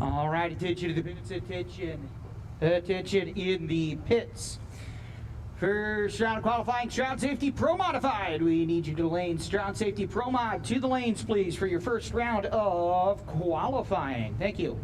All right, attention to the pits, attention in the pits. First round qualifying, Shootout Safety Pro Modified. We need you to the lanes. Shootout Safety Pro Mod to the lanes, please, for your first round of qualifying. Thank you.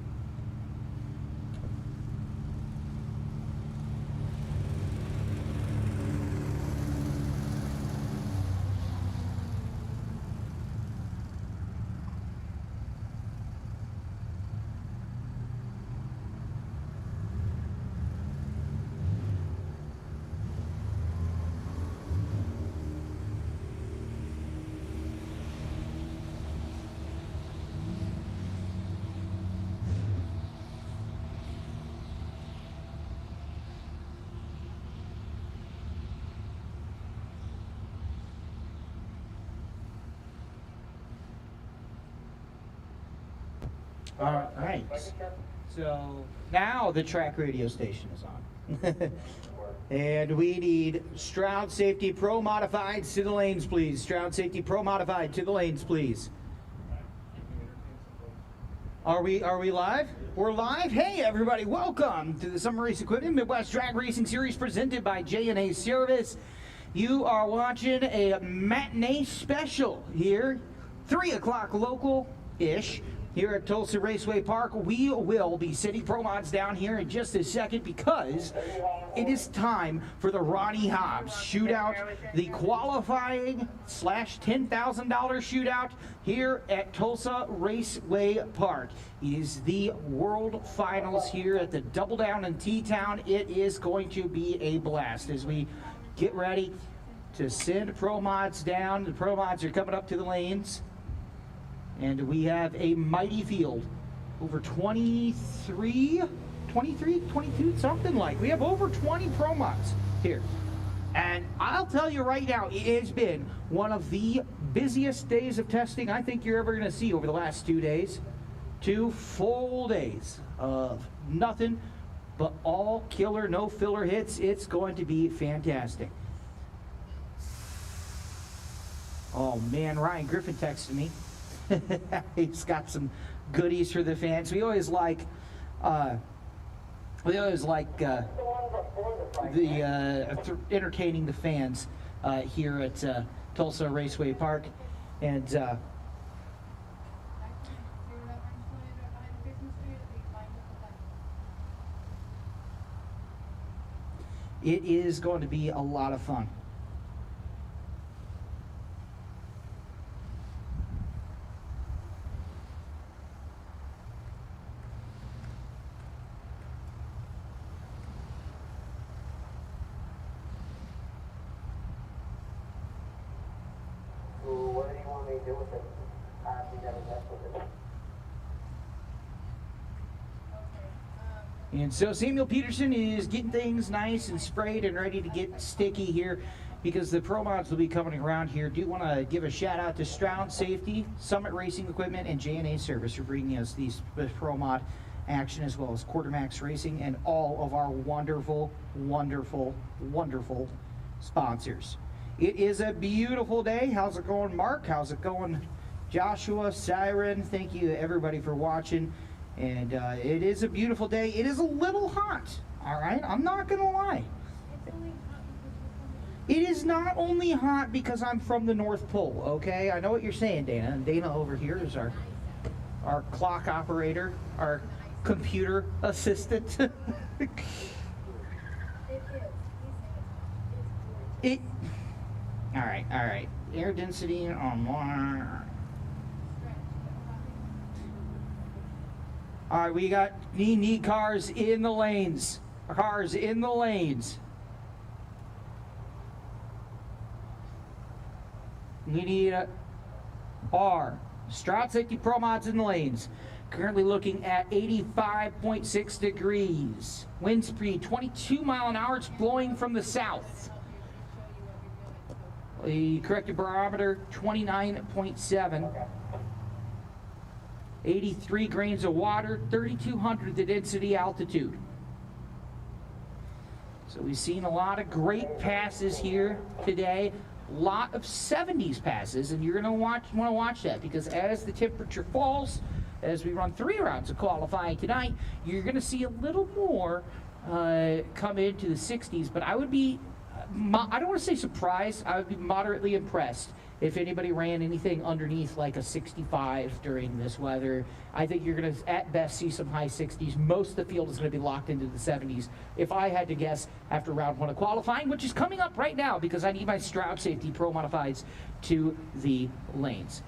All right, so now the track radio station is on. And we need Shootout Safety Pro Modified to the lanes, please. Shootout Safety Pro Modified to the lanes, please. Are we live? We're live. Hey everybody, welcome to the Summer Race Equipment Midwest Drag Racing Series presented by JNA Service. You are watching a matinee special here, 3 o'clock local-ish. Here at Tulsa Raceway Park. We will be sitting pro mods down here in just a second because it is time for the Ronnie Hobbs Shootout, the qualifying / $10,000 shootout here at Tulsa Raceway Park. It is the World Finals here at the Double Down in T-Town. It is going to be a blast as we get ready to send pro mods down. The pro mods are coming up to the lanes. And we have a mighty field, over 23, 22, something like. We have over 20 pro mods here. And I'll tell you right now, it has been one of the busiest days of testing I think you're ever going to see over the last 2 days. 2 full days of nothing but all killer, no filler hits. It's going to be fantastic. Oh man, Ryan Griffin texted me. He's got some goodies for the fans. We always like entertaining the fans here at Tulsa Raceway Park, and it is going to be a lot of fun. And so Samuel Peterson is getting things nice and sprayed and ready to get sticky here because the pro mods will be coming around here. Do want to give a shout out to Shootout Safety, Summit Racing Equipment, and JNA Service for bringing us these pro mod action, as well as Quartermax Racing and all of our wonderful, wonderful, wonderful sponsors. It is a beautiful day. How's it going, Mark? How's it going, Joshua, Siren? Thank you everybody for watching. And it is a beautiful day. It is a little hot, all right? I'm not going to lie. It is not only hot because I'm from the North Pole, okay? I know what you're saying, Dana. And Dana over here is our clock operator, our computer assistant. All right. Air density on one. All right, we got need cars in the lanes. Cars in the lanes. We need R. Shootout Safety Pro Mods in the lanes. Currently looking at 85.6 degrees. Wind speed 22 mile an hour. It's blowing from the south. The corrected barometer 29.7. 83 grains of water, 3,200 the density altitude. So we've seen a lot of great passes here today. A lot of 70s passes, and you're going to want to watch that because as the temperature falls, as we run 3 rounds of qualifying tonight. You're going to see a little more come into the 60s, but I would be, I don't want to say surprised, I would be moderately impressed if anybody ran anything underneath like a 65 during this weather. I think you're going to, at best, see some high 60s. Most of the field is going to be locked into the 70s. If I had to guess after round 1 of qualifying, which is coming up right now because I need my Shootout Safety Pro Modifieds to the lanes.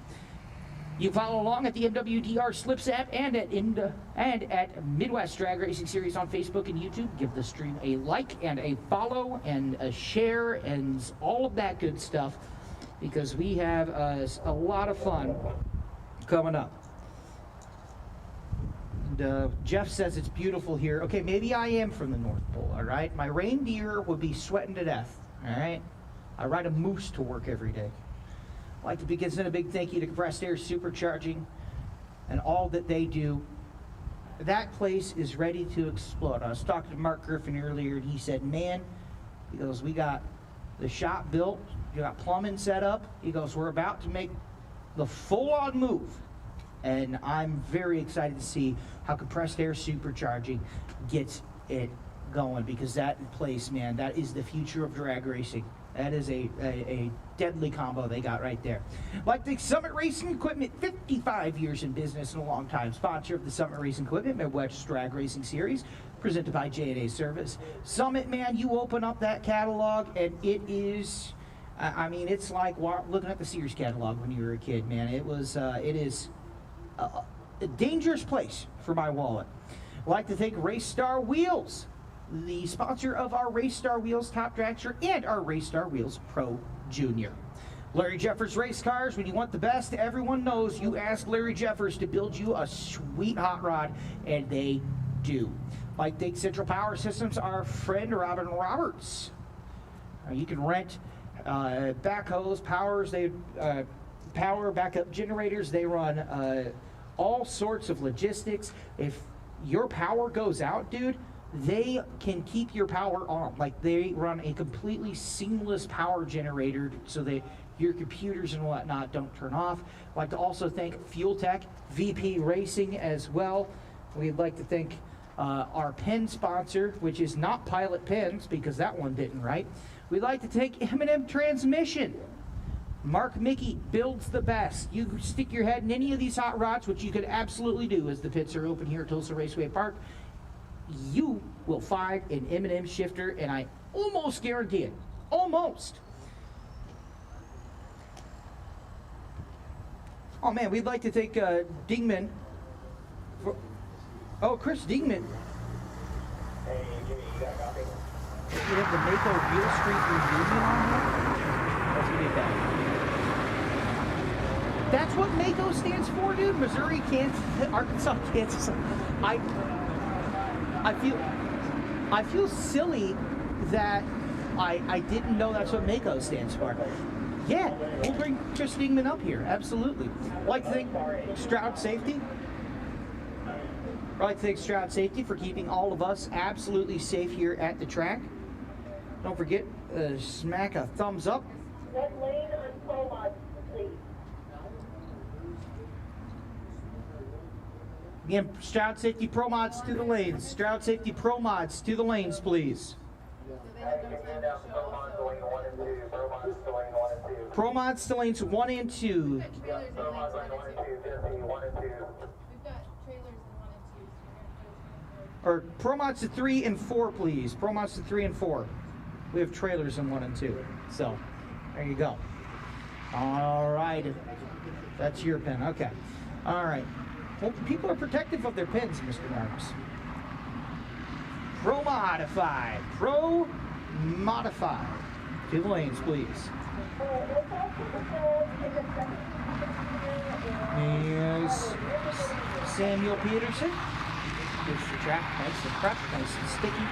You follow along at the MWDR Slips app and at Midwest Drag Racing Series on Facebook and YouTube. Give the stream a like and a follow and a share and all of that good stuff, because we have a lot of fun coming up. And, Jeff says it's beautiful here. Okay, maybe I am from the North Pole, all right? My reindeer would be sweating to death, all right? I ride a moose to work every day. I'd like to begin sending a big thank you to Compressed Air Supercharging and all that they do. That place is ready to explode. I was talking to Mark Griffin earlier, and he said, man, he goes, we got the shop built, you got plumbing set up. He goes, we're about to make the full-on move. And I'm very excited to see how Compressed Air Supercharging gets it going, because that place, man, that is the future of drag racing. That is a deadly combo they got right there. Like the Summit Racing Equipment, 55 years in business and a long time sponsor of the Summit Racing Equipment Midwest Drag Racing Series, presented by JNA Service. Summit, man, you open up that catalog and it is, I mean, it's like looking at the Sears catalog when you were a kid, man. It is a dangerous place for my wallet. I'd like to thank Race Star Wheels, the sponsor of our Race Star Wheels Top Dragster and our Race Star Wheels Pro Junior. Larry Jeffers Race Cars, when you want the best, everyone knows you ask Larry Jeffers to build you a sweet hot rod, and they do. Like Think Central Power Systems, our friend Robin Roberts. You can rent backhoes, power backup generators. They run all sorts of logistics. If your power goes out, dude, they can keep your power on. Like, they run a completely seamless power generator so that your computers and whatnot don't turn off. I'd like to also thank Fuel Tech, VP Racing as well. We'd like to thank our pen sponsor, which is not Pilot Pens, because that one didn't right. We'd like to thank M&M Transmission. Mark Mickey builds the best. You stick your head in any of these hot rods, which you could absolutely do as the pits are open here at Tulsa Raceway Park. You will find an M&M shifter, and I almost guarantee it. Almost. Oh man, we'd like to thank Dingman. Chris Dingman. Hey, Jimmy, you got a copy? We have the Mako Real Street Reunion on here. Let's get that. That's what Mako stands for, dude. Missouri, Kansas, Arkansas, Kansas. I feel silly that I didn't know that's what Mako stands for. Yeah, we'll bring Chris Dingman up here, absolutely. I'd like to thank Shootout Safety. I'd like to thank Shootout Safety for keeping all of us absolutely safe here at the track. Don't forget, smack a thumbs up. That lane on Pro Mods, please. Again, Shootout Safety Pro Mods to the lanes. Shootout Safety Pro Mods to the lanes, please. Pro Mods to lanes 1 and 2. Or Pro Mods to 3 and 4, please. Pro Mods to 3 and 4. We have trailers in 1 and 2. So, there you go. All right. That's your pen. Okay. All right. Well, people are protective of their pens, Mr. Marks. Pro Modify. Pro Modify. To the lanes, please. Here's Samuel Peterson. Gets the track nice and prepped, nice and sticky.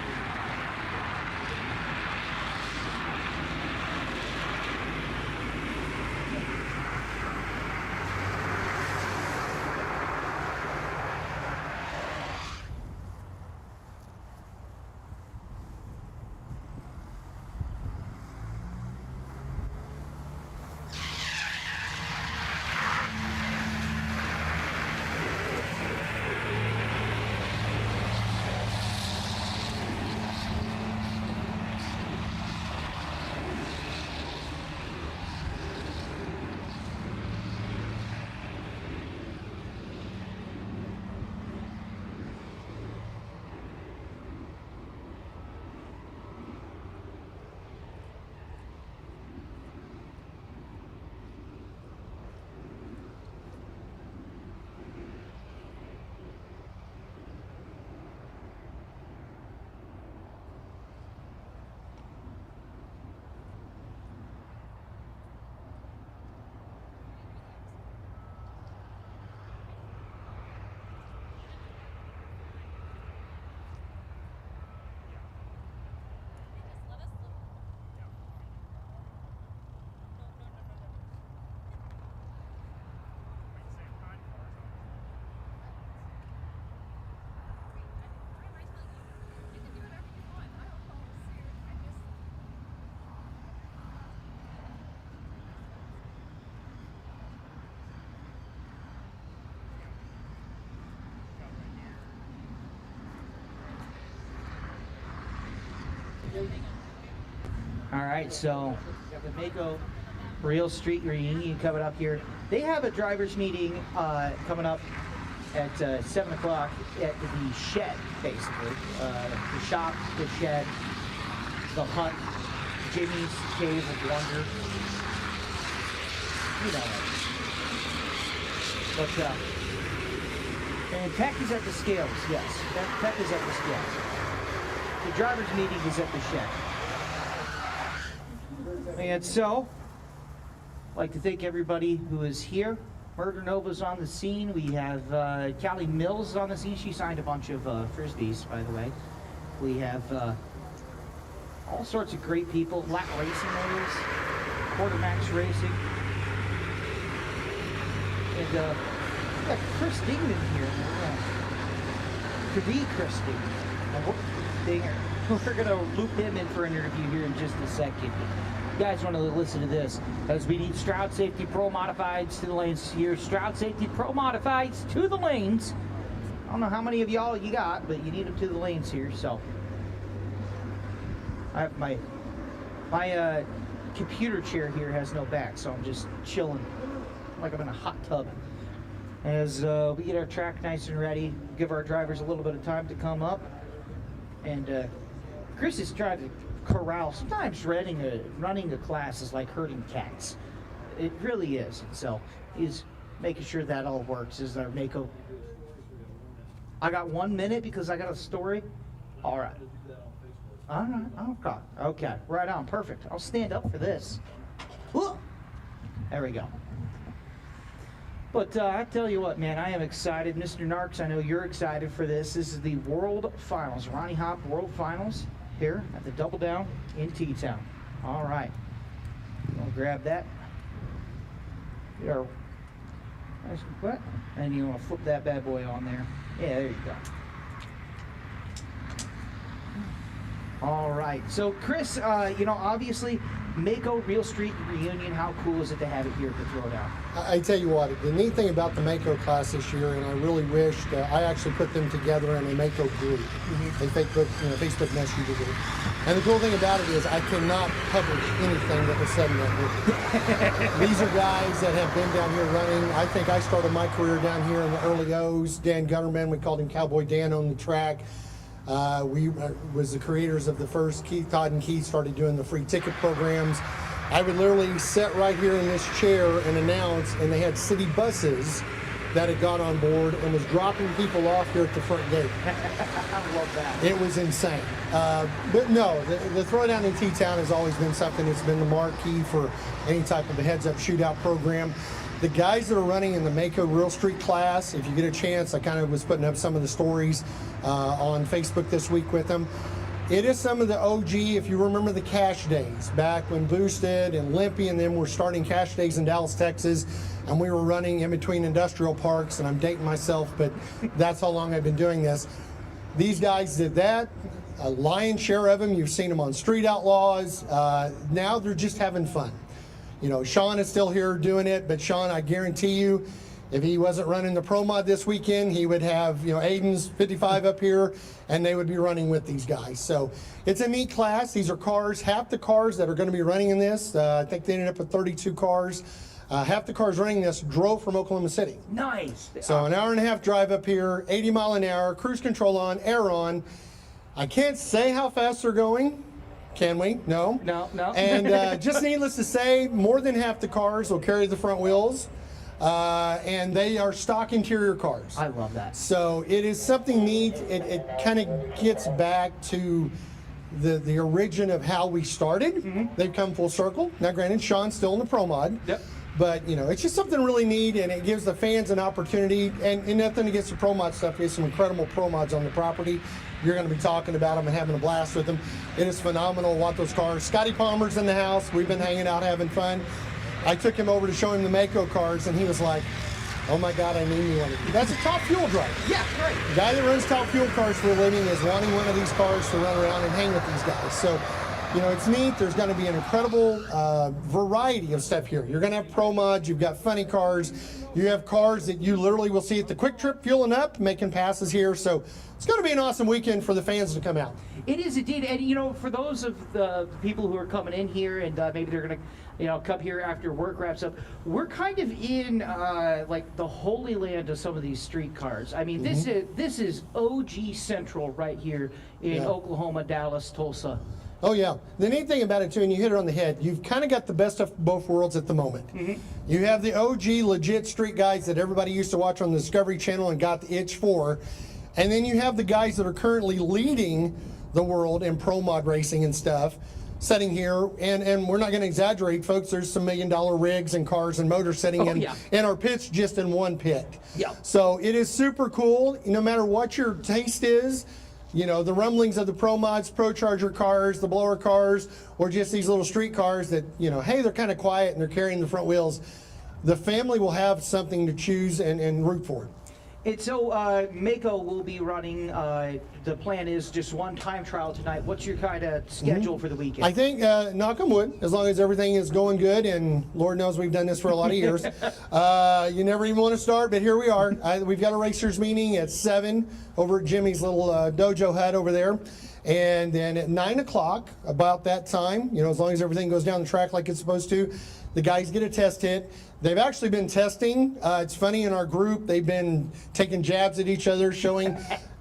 All right, so the Mako Real Street Reunion coming up here. They have a drivers meeting coming up at 7 o'clock at the shed, basically. The shop, the shed, the hut, Jimmy's Cave of Wonder. You know it. But, and Tech is at the scales, yes. Tech is at the scales. The drivers meeting is at the shed. And so, I'd like to thank everybody who is here. Murder Nova's on the scene. We have Cali Mills on the scene. She signed a bunch of Frisbees, by the way. We have all sorts of great people. Lap Racing owners, Quartermax Racing. And we got Chris Dingman here. To be Chris Dingman. We're going to loop him in for an interview here in just a second. You guys want to listen to this as we need Stroud Safety Pro Modifieds to the lanes here. Stroud Safety Pro Modifieds to the lanes. I don't know how many of y'all you got, but you need them to the lanes here. So I have my computer chair here has no back, so I'm just chilling like I'm in a hot tub. As we get our track nice and ready, give our drivers a little bit of time to come up. And Chris is trying to corral. Sometimes running a class is like herding cats. It really is. So he's making sure that all works. Is our Mako. I got 1 minute because I got a story. All right. All right. Okay. Right on. Perfect. I'll stand up for this. Whoa. There we go. But I tell you what, man, I am excited. Mr. Narks, I know you're excited for this. This is the World Finals, Ronnie Hop World Finals here at the Double Down in T-Town. All right. We'll grab that. There. Nice and quick. And you want to flip that bad boy on there. Yeah, there you go. All right. So, Chris, you know, obviously, Mako Real Street Reunion, how cool is it to have it here at the Throwdown? I tell you what, the neat thing about the Mako class this year, and I really wished I actually put them together in a Mako group, a Facebook Messenger group. And the cool thing about it is I cannot publish anything that was said in that group. These are guys that have been down here running. I think I started my career down here in the early O's. Dan Gutterman, we called him Cowboy Dan on the track. We was the creators of the first Todd and Keith started doing the free ticket programs. I would literally sit right here in this chair and announce, and they had city buses that had got on board and was dropping people off here at the front gate. I love that. It was insane. But no, the Throwdown in T-Town has always been something that's been the marquee for any type of a heads-up shootout program. The guys that are running in the Mako Real Street class, if you get a chance, I kind of was putting up some of the stories on Facebook this week with them. It is some of the OG, if you remember the cash days, back when Boosted and Limpy and them were starting cash days in Dallas, Texas, and we were running in between industrial parks, and I'm dating myself, but that's how long I've been doing this. These guys did that. A lion's share of them, you've seen them on Street Outlaws. Now they're just having fun. You know, Sean is still here doing it, but Sean, I guarantee you, if he wasn't running the Pro Mod this weekend, he would have, you know, Aiden's 55 up here, and they would be running with these guys. So it's a neat class. These are cars. Half the cars that are going to be running in this, I think they ended up with 32 cars. Half the cars running this drove from Oklahoma City. Nice. So an hour and a half drive up here, 80 mile an hour, cruise control on, air on. I can't say how fast they're going. Can we? No. No. And just needless to say, more than half the cars will carry the front wheels, and they are stock interior cars. I love that. So it is something neat. It kind of gets back to the origin of how we started. Mm-hmm. They've come full circle. Now, granted, Sean's still in the Pro Mod. Yep. But, you know, it's just something really neat, and it gives the fans an opportunity. And nothing against the Pro Mod stuff. There's some incredible Pro Mods on the property. You're going to be talking about them and having a blast with them. It is phenomenal what those cars. Scotty Palmer's in the house. We've been hanging out, having fun. I took him over to show him the Mako cars, and he was like, oh my God, I need me one. That's a Top Fuel driver. Yeah, right. The guy that runs Top Fuel cars for a living is wanting one of these cars to run around and hang with these guys. So you know, it's neat. There's going to be an incredible variety of stuff here. You're going to have pro mods. You've got funny cars. You have cars that you literally will see at the Quick Trip fueling up, making passes here. So it's going to be an awesome weekend for the fans to come out. It is indeed, and you know, for those of the people who are coming in here and maybe they're going to, you know, come here after work wraps up, we're kind of in like the holy land of some of these street cars. I mean, this is OG Central right here in Oklahoma, Dallas, Tulsa. Oh yeah. The neat thing about it too, and you hit it on the head, you've kind of got the best of both worlds at the moment. You have the OG legit street guys that everybody used to watch on the Discovery Channel and got the itch for, and then you have the guys that are currently leading the world in pro mod racing and stuff, sitting here, and we're not going to exaggerate, folks. There's some $1 million rigs and cars and motors sitting in our pits, just in one pit. So it is super cool. No matter what your taste is, you know, the rumblings of the pro mods, pro charger cars, the blower cars, or just these little street cars that, you know, hey, they're kind of quiet and they're carrying the front wheels. The family will have something to choose and root for. And so Mako will be running, the plan is just one time trial tonight. What's your kind of schedule for the weekend? I think, knock on wood, as long as everything is going good, and Lord knows we've done this for a lot of years, you never even want to start, but here we are. We've got a racers meeting at 7 over at Jimmy's little dojo hut over there. And then at 9 o'clock, about that time, you know, as long as everything goes down the track like it's supposed to, the guys get a test hit. They've actually been testing. It's funny, in our group, they've been taking jabs at each other,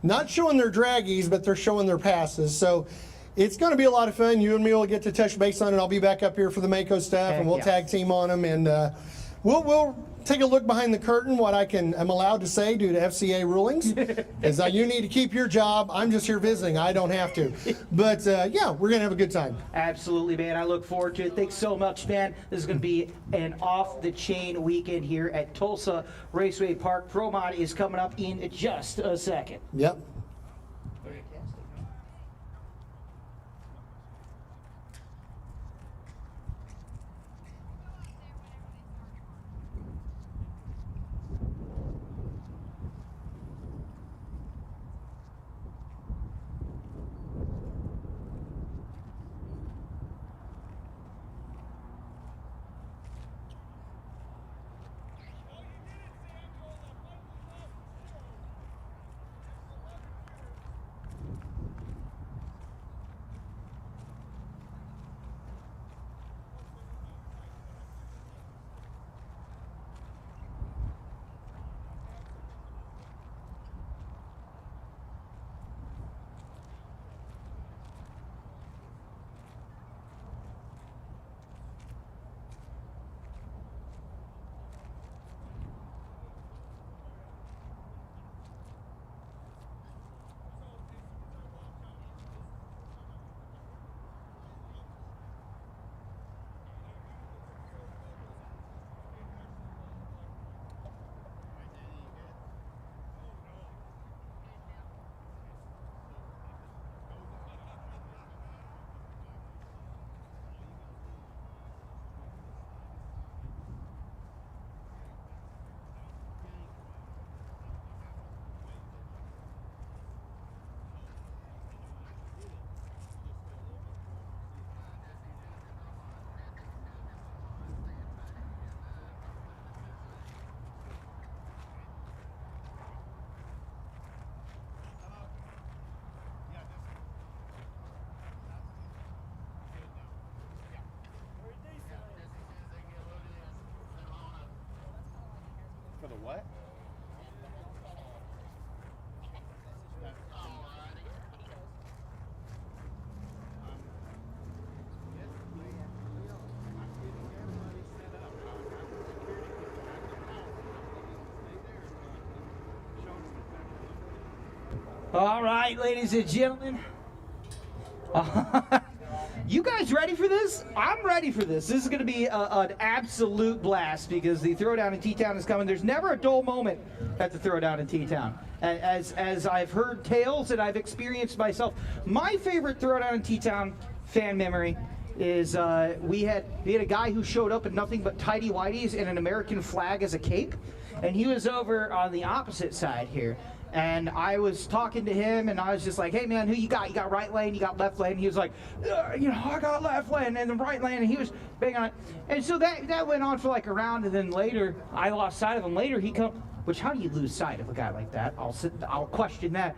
not showing their draggies, but they're showing their passes. So it's going to be a lot of fun. You and me will get to touch base on it. I'll be back up here for the Mako stuff, and we'll tag team on them. And we'll take a look behind the curtain, what I'm allowed to say due to FCA rulings. Is you need to keep your job. I'm just here visiting. I don't have to. But yeah, we're going to have a good time. Absolutely, man. I look forward to it. Thanks so much, man. This is going to be an off-the-chain weekend here at Tulsa Raceway Park. Pro Mod is coming up in just a second. Yep. For the what? All right, ladies and gentlemen. You guys ready for this? I'm ready for this. This is going to be an absolute blast because the Throwdown in T-Town is coming. There's never a dull moment at the Throwdown in T-Town. As I've heard tales and I've experienced myself, my favorite Throwdown in T-Town fan memory is we had a guy who showed up in nothing but tighty-whities and an American flag as a cape, and he was over on the opposite side here. And I was talking to him, and I was just like, hey, man, who you got? You got right lane, you got left lane. He was like, you know, I got left lane and the right lane, and he was big on it. And so that went on for like a round, and then later, I lost sight of him. Later, he come, which how do you lose sight of a guy like that? I'll question that.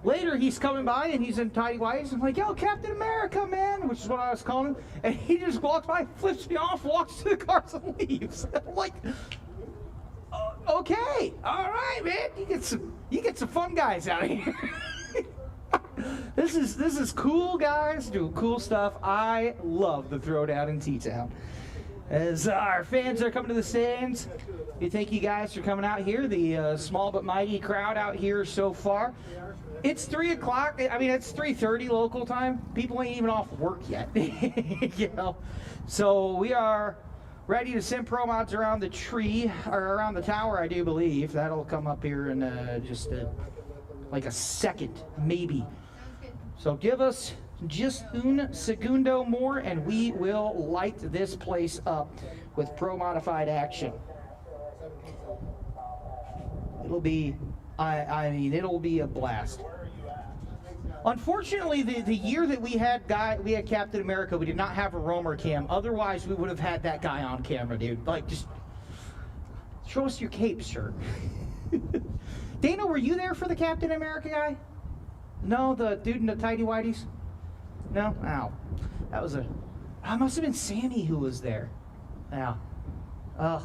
Later, he's coming by, and he's in tidy whities. I'm like, yo, Captain America, man, which is what I was calling him. And he just walks by, flips me off, walks to the cars, and leaves. I'm like, okay, all right, man. You get some fun guys out of here. This is cool guys doing cool stuff. I love the Throwdown in T-Town. As our fans are coming to the stands, we thank you guys for coming out here. The small but mighty crowd out here so far. It's 3 o'clock. I mean, it's 3:30 local time. People ain't even off work yet. You know, so we are ready to send pro mods around the tree, or around the tower, I do believe. That'll come up here in just like a second, maybe. So give us just un segundo more, and we will light this place up with pro modified action. It'll be, I mean, it'll be a blast. Unfortunately, the year that we had Captain America, we did not have a roamer cam. Otherwise, we would have had that guy on camera, dude. Like, just show us your cape, sir. Dana, were you there for the Captain America guy? No, the dude in the tidy whities? No? Ow. That was must have been Sammy who was there. Yeah. Ugh.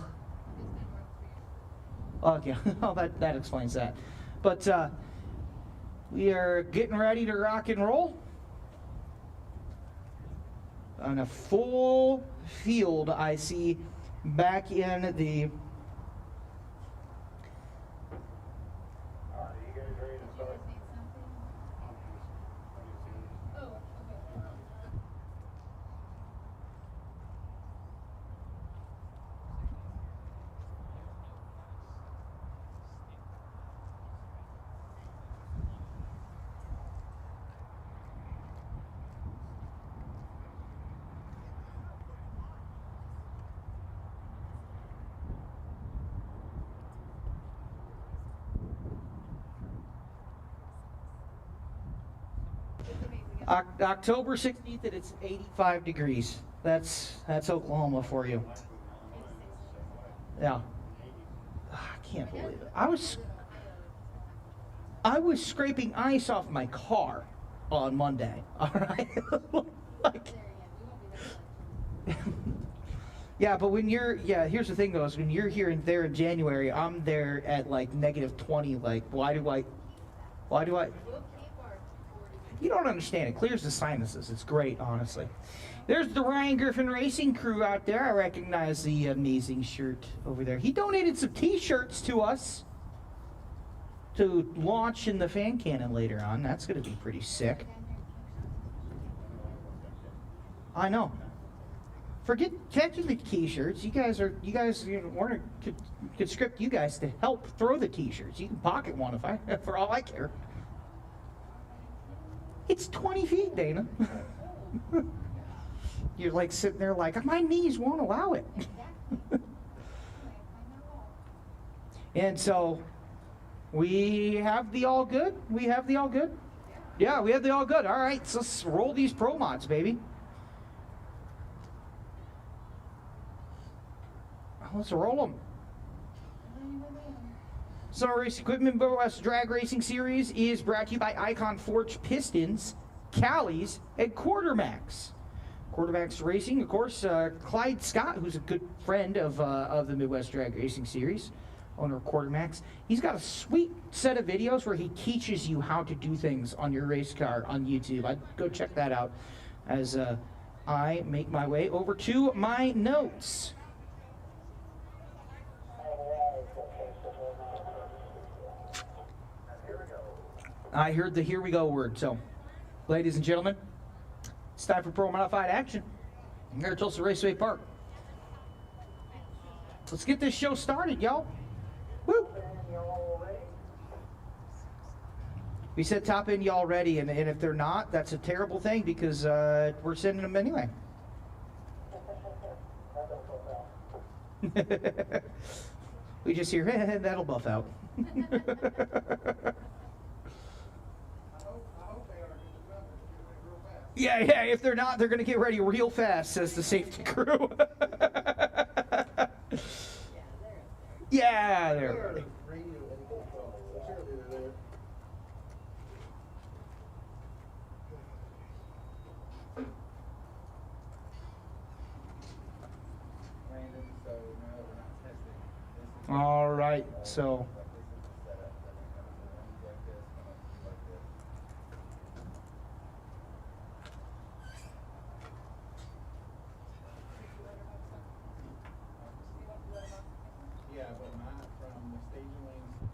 Okay, well, that explains that. But, we are getting ready to rock and roll on a full field. I see back in the. Are you guys ready to start? October 16th, and it's 85 degrees. That's Oklahoma for you. Yeah. I can't believe it. I was scraping ice off my car on Monday. All right. Like, yeah, but when here's the thing though, is when you're here and there in January, I'm there at like -20. Like, why do I? You don't understand. It clears the sinuses. It's great, honestly. There's the Ryan Griffin Racing crew out there. I recognize the amazing shirt over there. He donated some T-shirts to us to launch in the fan cannon later on. That's going to be pretty sick. I know. Forget catching the T-shirts. You guys, Warner could script you guys to help throw the T-shirts. You can pocket one for all I care. It's 20 feet, Dana. You're like sitting there like, my knees won't allow it. And so, we have the all good? We have the all good? Yeah, we have the all good. All right, so let's roll these pro mods, baby. Let's roll them. Summer Race Equipment Midwest Drag Racing Series is brought to you by Icon Forge Pistons, Cali's, and Quartermax. Quartermax Racing, of course, Clyde Scott, who's a good friend of the Midwest Drag Racing Series, owner of Quartermax. He's got a sweet set of videos where he teaches you how to do things on your race car on YouTube. I'd go check that out as I make my way over to my notes. I heard the here we go word. So, ladies and gentlemen, it's time for pro modified action here at Tulsa Raceway Park. Let's get this show started, y'all. Woo! We said top end y'all ready, and if they're not, that's a terrible thing because we're sending them anyway. We just hear, that'll buff out. Yeah, if they're not, they're going to get ready real fast, says the safety crew. Yeah, they're ready. All right, so yeah, but not from the staging lanes.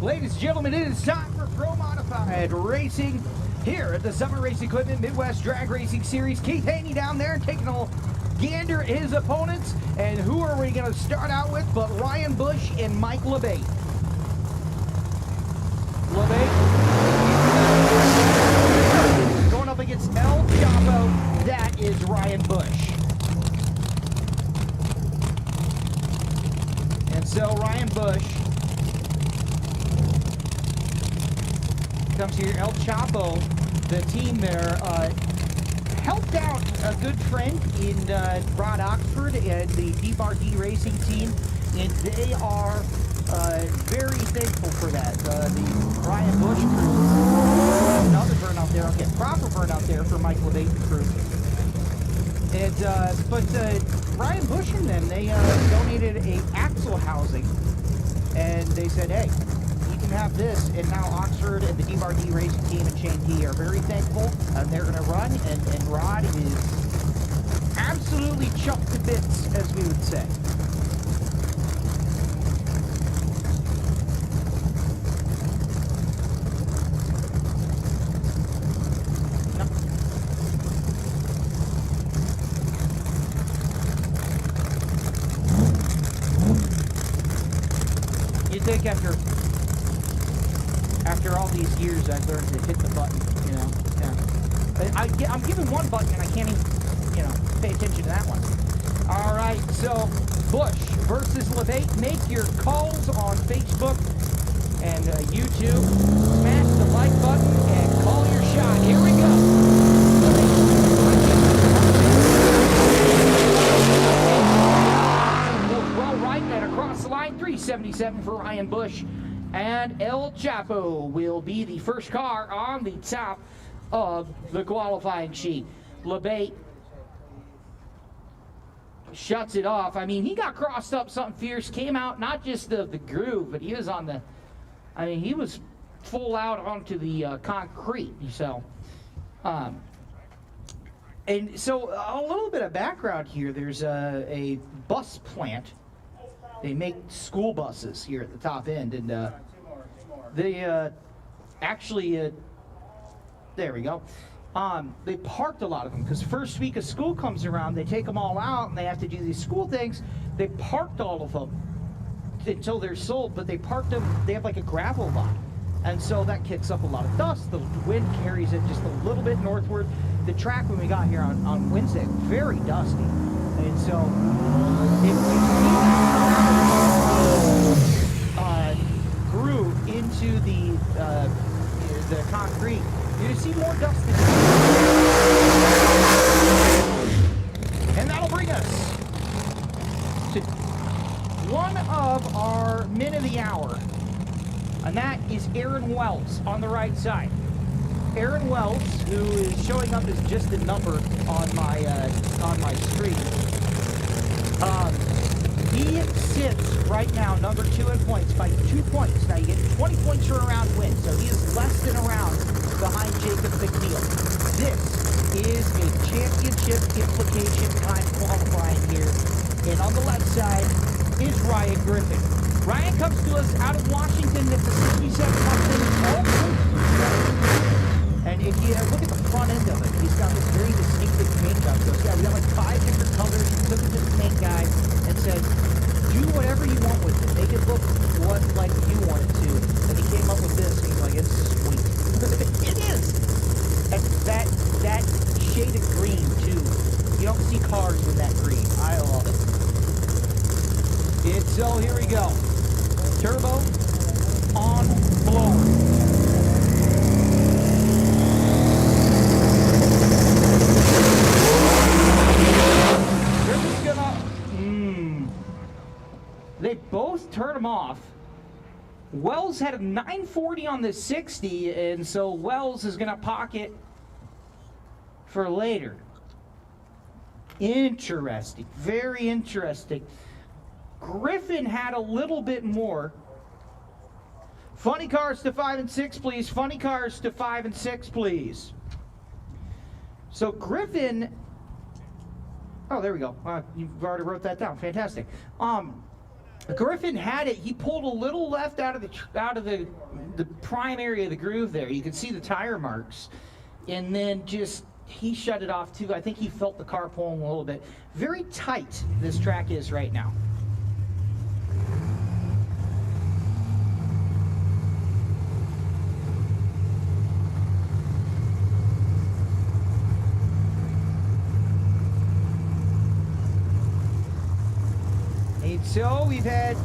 ladies and gentlemen, it is time for Pro Modified Racing here at the Summer Race Equipment Midwest Drag Racing Series. Keith Haney down there taking a gander at his opponents. And who are we going to start out with but Ryan Bush and Mike LeBate. LeBate going up against El Chapo. That is Ryan Bush. And so Ryan Bush comes here. El Chapo, the team there, helped out a good friend in Rod Oxford and the DBRD racing team, and they are very thankful for that. The Ryan Bush crew, another burnout there, okay, proper burnout there for Mike LeBate crew. And, but Ryan Bush and them, they donated a axle housing, and they said, hey, have this, and now Oxford and the DBRD racing team and Shane T are very thankful, and they're going to run, and Rod is absolutely chuffed to bits, as we would say. You think after all these years, I've learned to hit the button, you know. Yeah. I'm given one button and I can't even, you know, pay attention to that one. All right, so Bush versus LeBate. Make your calls on Facebook and YouTube. Smash the like button and call your shot. Here we go. Well, right and across the line, 377 for Ryan Bush. And El Chapo will be the first car on the top of the qualifying sheet. LeBate shuts it off. I mean, he got crossed up something fierce, came out not just the groove, but he was on the, I mean, he was full out onto the concrete. So, and so a little bit of background here. There's a bus plant. They make school buses here at the top end, and they actually, there we go. They parked a lot of them because first week of school comes around, they take them all out and they have to do these school things. They parked all of them until they're sold, but they parked them, they have like a gravel lot. And so that kicks up a lot of dust. The wind carries it just a little bit northward. The track when we got here on Wednesday, very dusty. And so grew into the concrete, you're going to see more dust. And that'll bring us to one of our men of the hour, and that is Aaron Wells on the right side. Aaron Wells, who is showing up as just a number on my screen. He sits right now number 2 in points by 2 points. Now you get 20 points for a round win, so he is less than a round behind Jacob McNeel. This is a championship implication kind of qualifying here. And on the left side is Ryan Griffin. Ryan comes to us out of Washington at the 67 and if you look at the front end of it, he's got this very distinctive paint job. So yeah, we got like 5 different colors. He took it to the paint guy and said, do whatever you want with it. Make it look what like you want it to. And he came up with this and he's like, it's sweet. It is. And that shade of green too. You don't see cars with that green. I love it. So here we go. Turbo on blower. They both turned him off. Wells had a 940 on the 60, and so Wells is going to pocket for later. Interesting. Very interesting. Griffin had a little bit more. Funny cars to 5 and 6, please. Funny cars to 5 and 6, please. So Griffin... Oh, there we go. You've already wrote that down. Fantastic. Griffin had it. He pulled a little left out of the prime area of the groove there. You can see the tire marks, and then just he shut it off too. I think he felt the car pulling a little bit. Very tight this track is right now. So we've had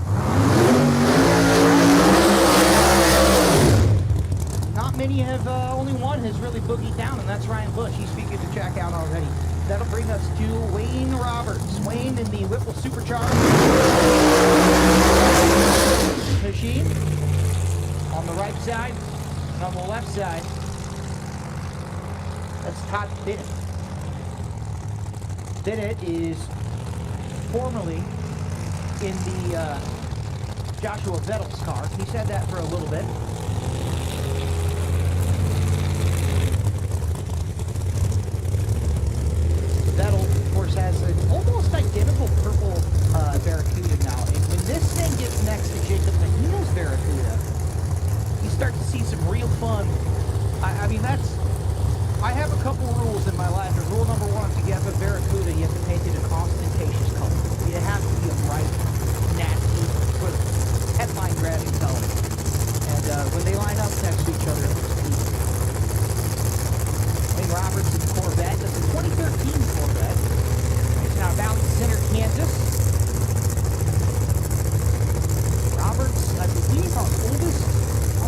not many have, only one has really boogied down, and that's Ryan Bush. He's speaking to check out already. That'll bring us to Wayne Roberts. Wayne in the Whipple Supercharged machine on the right side, and on the left side, that's Todd Bennett. Bennett is formerly in the Joshua Vettle's car. He's had that for a little bit. Vettel, of course, has an almost identical purple Barracuda now. And when this thing gets next to Jacob McNeel's Barracuda, you start to see some real fun. I mean, I have a couple rules in my life. And rule number 1, if you have a Barracuda, you have to paint it an ostentatious color. It has to be a bright, nasty, sort of headline-grabbing color. And when they line up next to each other, it looks neat. Wayne Roberts in the Corvette. That's a 2013 Corvette. It's now Valley Center, Kansas. Roberts, I believe, our oldest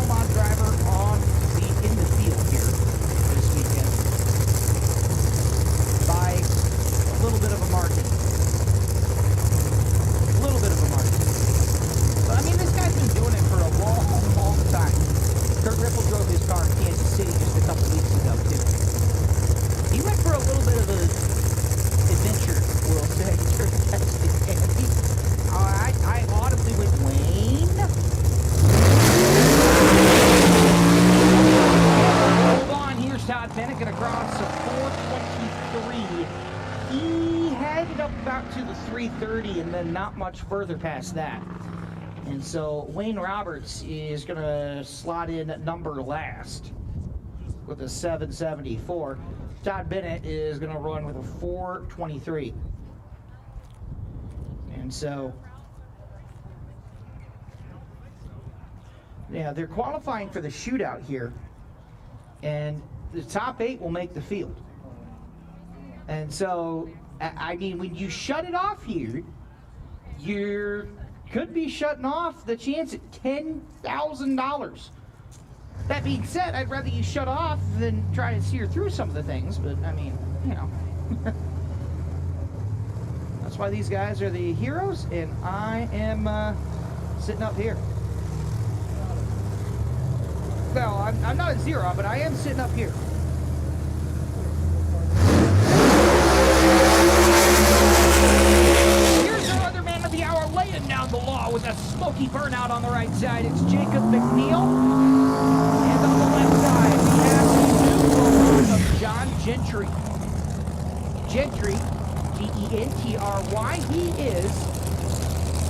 Omaha driver in the field here this weekend. By a little bit of a margin. But I mean, this guy's been doing it for a long time. Kurt Ripple drove his car in Kansas City just a couple weeks ago, too. He went for a little bit of an adventure, we'll say, during Texas. I audibly went, Wayne? Hold on, here's Todd Bennett going to cross a 423. He headed up about to the 330 and then not much further past that. And so Wayne Roberts is going to slot in number last with a 774. Todd Bennett is going to run with a 423. And so, yeah, they're qualifying for the shootout here. And the top 8 will make the field. And so, I mean, when you shut it off here, you could be shutting off the chance at $10,000. That being said, I'd rather you shut off than try to steer through some of the things, but I mean, you know. That's why these guys are the heroes, and I am sitting up here. Well, I'm not at 0, but I am sitting up here. Laying down the law with a smoky burnout on the right side. It's Jacob McNeel. And on the left side, we have NTR why he is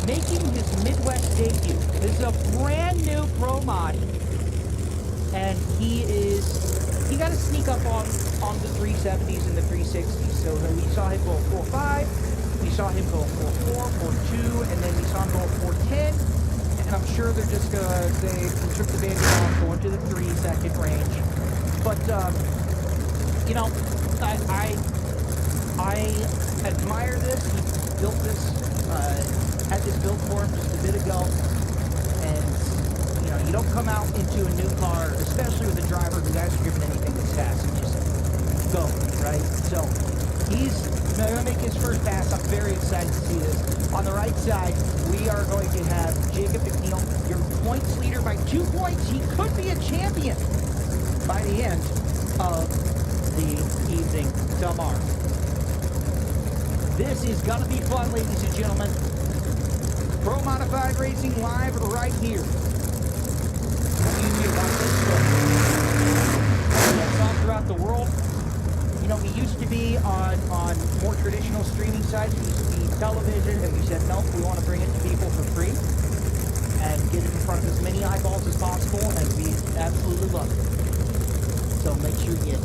making his Midwest debut. This is a brand new pro mod, and he got to sneak up on the 370s and the 360s. So we saw him go 4.5, we saw him go 4.4, 4.2, and then we saw him go 4.10. And I'm sure they're just gonna say trip the bandit off, going to the 3-second range. But you know, I admire this. He built this, had this built for him just a bit ago, and you know, you don't come out into a new car, especially with a driver who hasn't driven anything this fast, and just go, right? So he's gonna make his first pass. I'm very excited to see this. On the right side, we are going to have Jacob McNeel, your points leader by 2 points. He could be a champion by the end of the evening tomorrow. This is gonna be fun, ladies and gentlemen. Pro Modified Racing live right here. YouTube on Facebook. All throughout the world. You know, we used to be on more traditional streaming sites. We used to be television, and we said, nope, we want to bring it to people for free and get it in front of as many eyeballs as possible, and we absolutely love it. So make sure you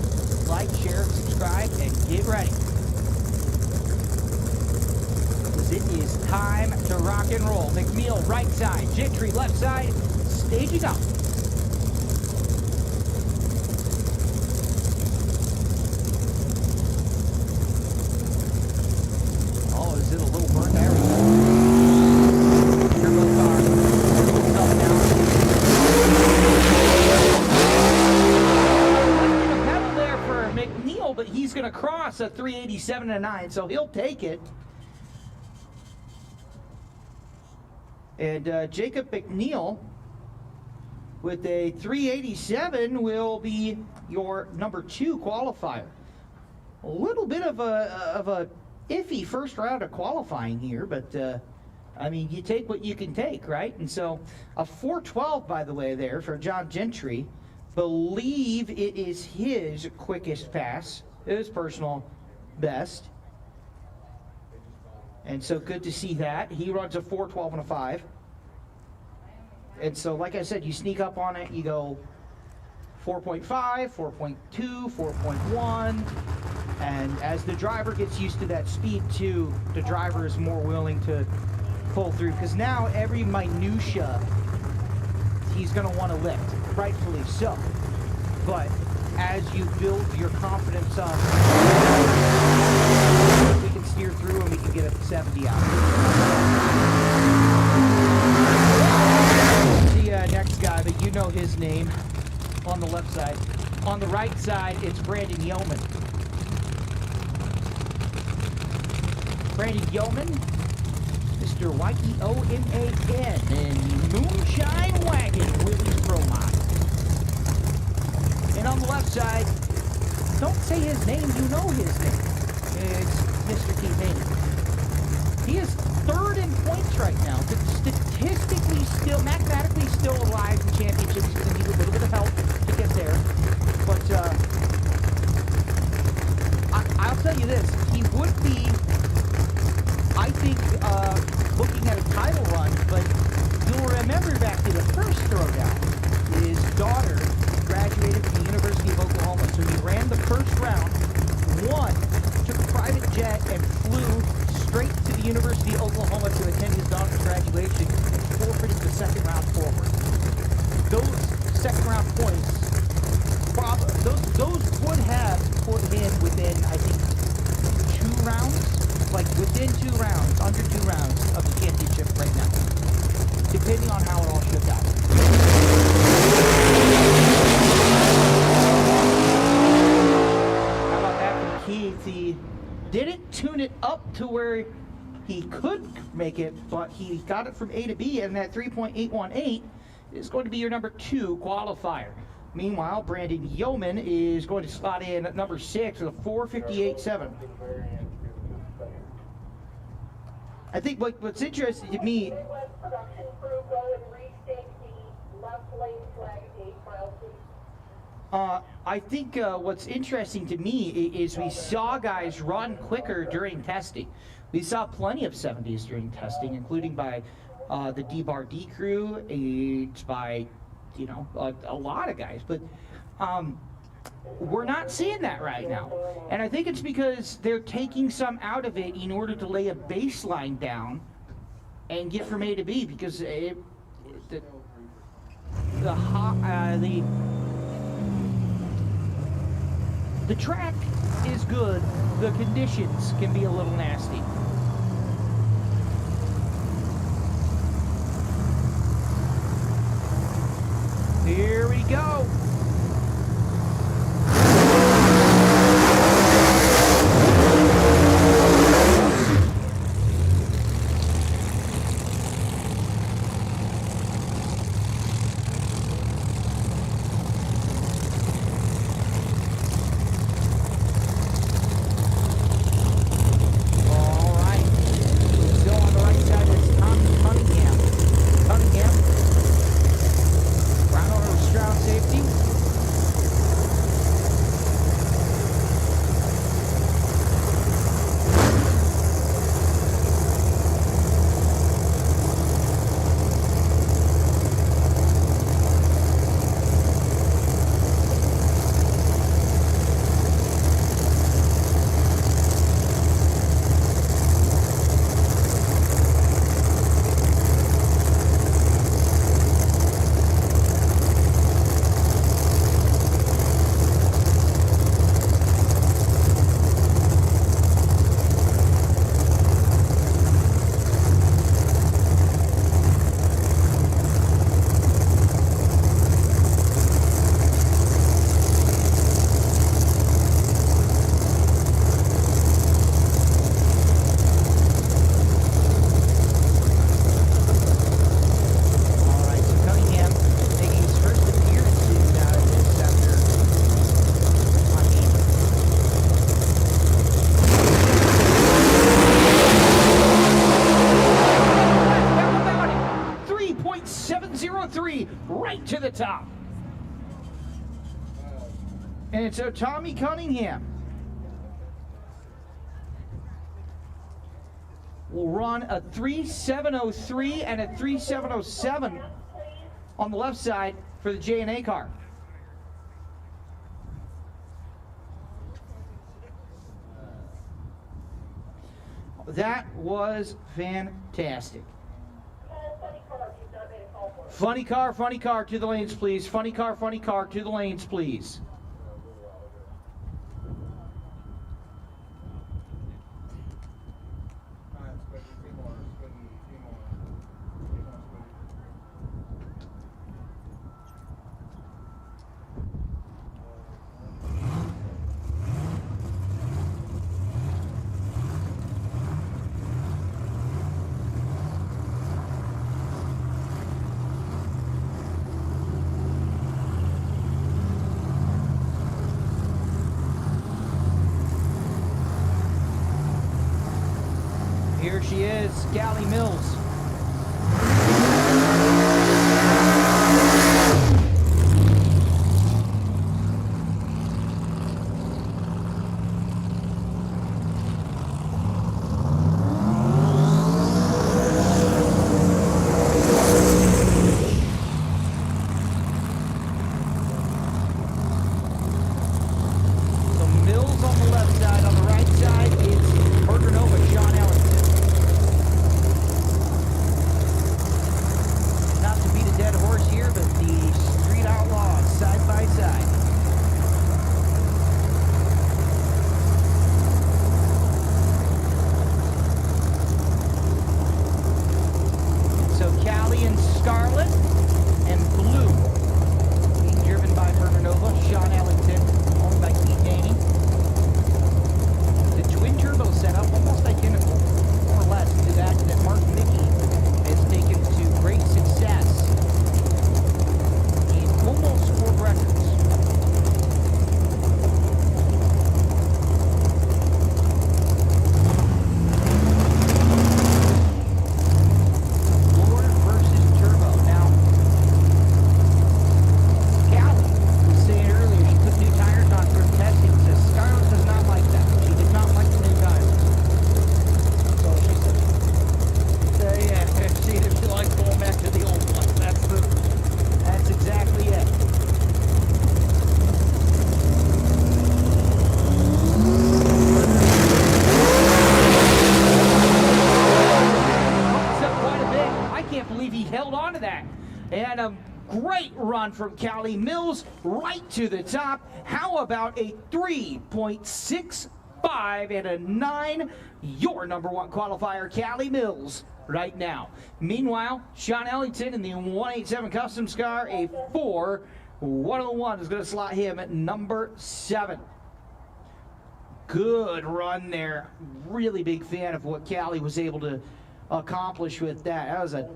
like, share, subscribe, and get ready. Because it is time to rock and roll. McNeel, right side. Gentry, left side. Staging up. Is it a little burnt iron? Turbo car. Up now. Lifting a pedal there for McNeel, but he's going to cross a 387.9, so he'll take it. And Jacob McNeel with a 387 will be your number 2 qualifier. A little bit of a iffy first round of qualifying here, but I mean, you take what you can take, right? And so a 4.12, by the way, there for John Gentry. Believe it is his quickest pass, his personal best. And so good to see that. He runs a 4.12 and a 5. And so, like I said, you sneak up on it, you go 4.5, 4.2, 4.1. And as the driver gets used to that speed too, the driver is more willing to pull through. Because now every minutia, he's going to want to lift, rightfully so. But as you build your confidence up, we can steer through and we can get a 70 out. The next guy, but you know his name on the left side. On the right side, it's Brandon Yeoman. Brandon Yeoman, Mr. Y-E-O-M-A-N, and Moonshine Wagon with his Pro Mod. And on the left side, don't say his name, you know his name. It's Mr. Keith Haney. He is 3rd in points right now. Statistically still, mathematically still alive in championships. He's going to need a little bit of help to get there. But I'll tell you this, he would be, I think, looking at a title run, but you'll remember back to the first Throwdown, his daughter graduated from the University of Oklahoma, so he ran the first round, won, took a private jet, and flew straight to the University of Oklahoma to attend his daughter's graduation, and forfeited the second round forward. Those second round points, those would have put him within, I think, 2 rounds, like within 2 rounds, under 2 rounds of the championship right now, depending on how it all shook out. How about that from Keith? He didn't tune it up to where he could make it, but he got it from A to B, and that 3.818 is going to be your number 2 qualifier. Meanwhile, Brandon Yeoman is going to slot in at number 6 with a 4.58.7. I think what's interesting to me, Production crew go and restate the left lane flag at 8 miles, please. I think what's interesting to me is we saw guys run quicker during testing. We saw plenty of 70s during testing, including by the D-Bar D crew, by, you know, a lot of guys. But we're not seeing that right now. And I think it's because they're taking some out of it in order to lay a baseline down and get from A to B, because the track is good, the conditions can be a little nasty. Here we go. To the top. And so Tommy Cunningham will run a 3.703 and a 3.707 on the left side for the JNA car. That was fantastic. Funny car to the lanes, please. Funny car to the lanes, please. Here she is, Cali Mills. So Mills on the left side, on the right side is Burger Nova, Sean Ellington. And a great run from Cali Mills right to the top. How about a 3.65 and a 9? Your number one qualifier, Cali Mills, right now. Meanwhile, Sean Ellington in the 187 Customs car, a 4.101 is going to slot him at number 7. Good run there. Really big fan of what Cali was able to accomplish with that. That was a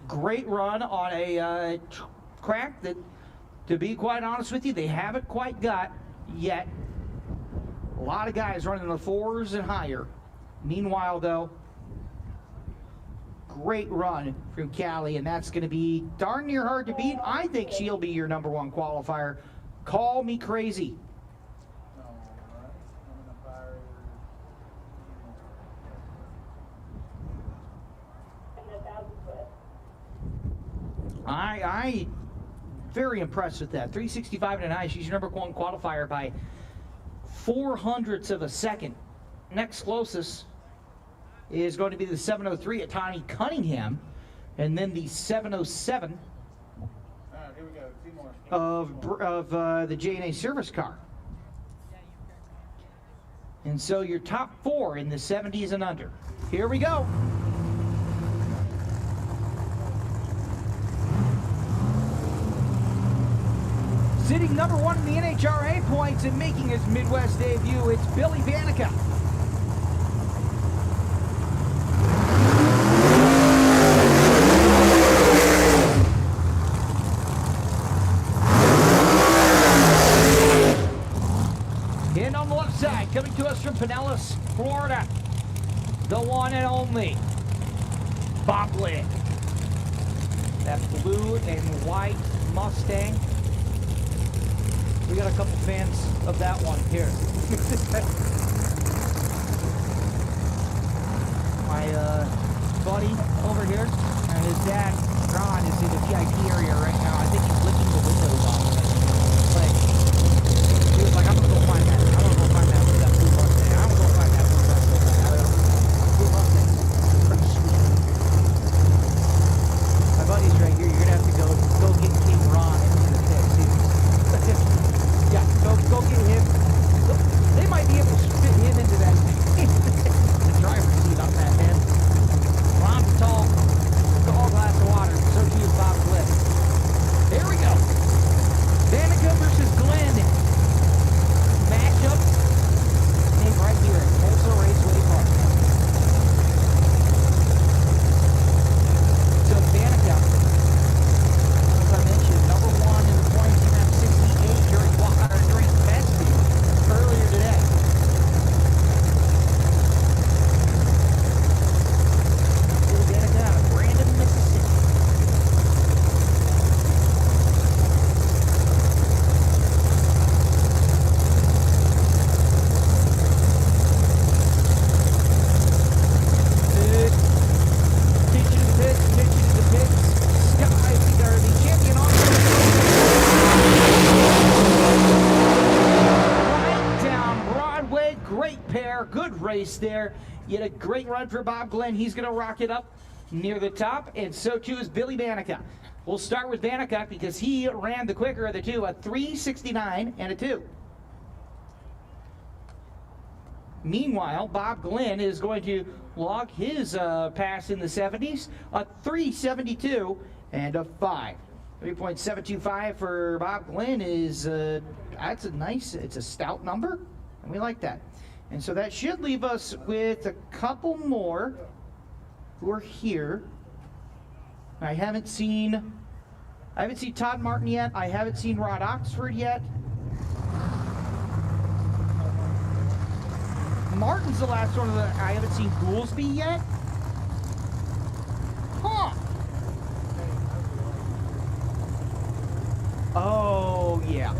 great run on a track that, to be quite honest with you, they haven't quite got yet. A lot of guys running the 4s and higher. Meanwhile, though, great run from Cali, and that's going to be darn near hard to beat. I think she'll be your number one qualifier. Call me crazy. I very impressed with that. 365 and a 9. She's your number one qualifier by 0.04 of a second. Next closest is going to be the 703 at Tawny Cunningham, and then the 707 here we go. 2 more. of the JNA Service Car. And so your top 4 in the 70s and under. Here we go. Sitting number 1 in the NHRA points and making his Midwest debut, it's Billy Banaka. And on the left side, coming to us from Pinellas, Florida, the one and only Bob Lynn. That blue and white Mustang. We got a couple fans of that one here. My buddy over here and his dad, Ron, is in the VIP area right now. I think he's licking the windows off. But he was like, I'm gonna go find that. I'm gonna go find that blue Mustang. I'm gonna go find that blue Mustang. Blue Mustang. Pretty sweet. My buddy's right here. You're gonna have to go get King Ron into the pit, too. Yeah, go get him. They might be able to fit him into that the driver's seat on that head. Ron's tall glass of water. So too is Bob Glenn. Here we go. Banaka versus Glenn. Matchup made right here at Tulsa Raceway Park. So Banaka, as I mentioned, number 1 in the points. He had 68 during Festivities earlier today. Billy Banaka out of Brandon, Mississippi. Pitch to the pits. Sky, we are the champion on right down Broadway. Great pair, good race there. Yet a great run for Bob Glenn. He's going to rock it up near the top, and so too is Billy Banaka. We'll start with Banaka because he ran the quicker of the two, a 369 and a 2. Meanwhile, Bob Glenn is going to log his pass in the 70s, a 372 and a 5. 3.725 for Bob Glenn is, that's a nice, it's a stout number, and we like that. And so that should leave us with a couple more who are here. I haven't seen Todd Martin yet. I haven't seen Rod Oxford yet. Martin's the last one that I haven't seen. Goolsby yet. Huh. Oh yeah.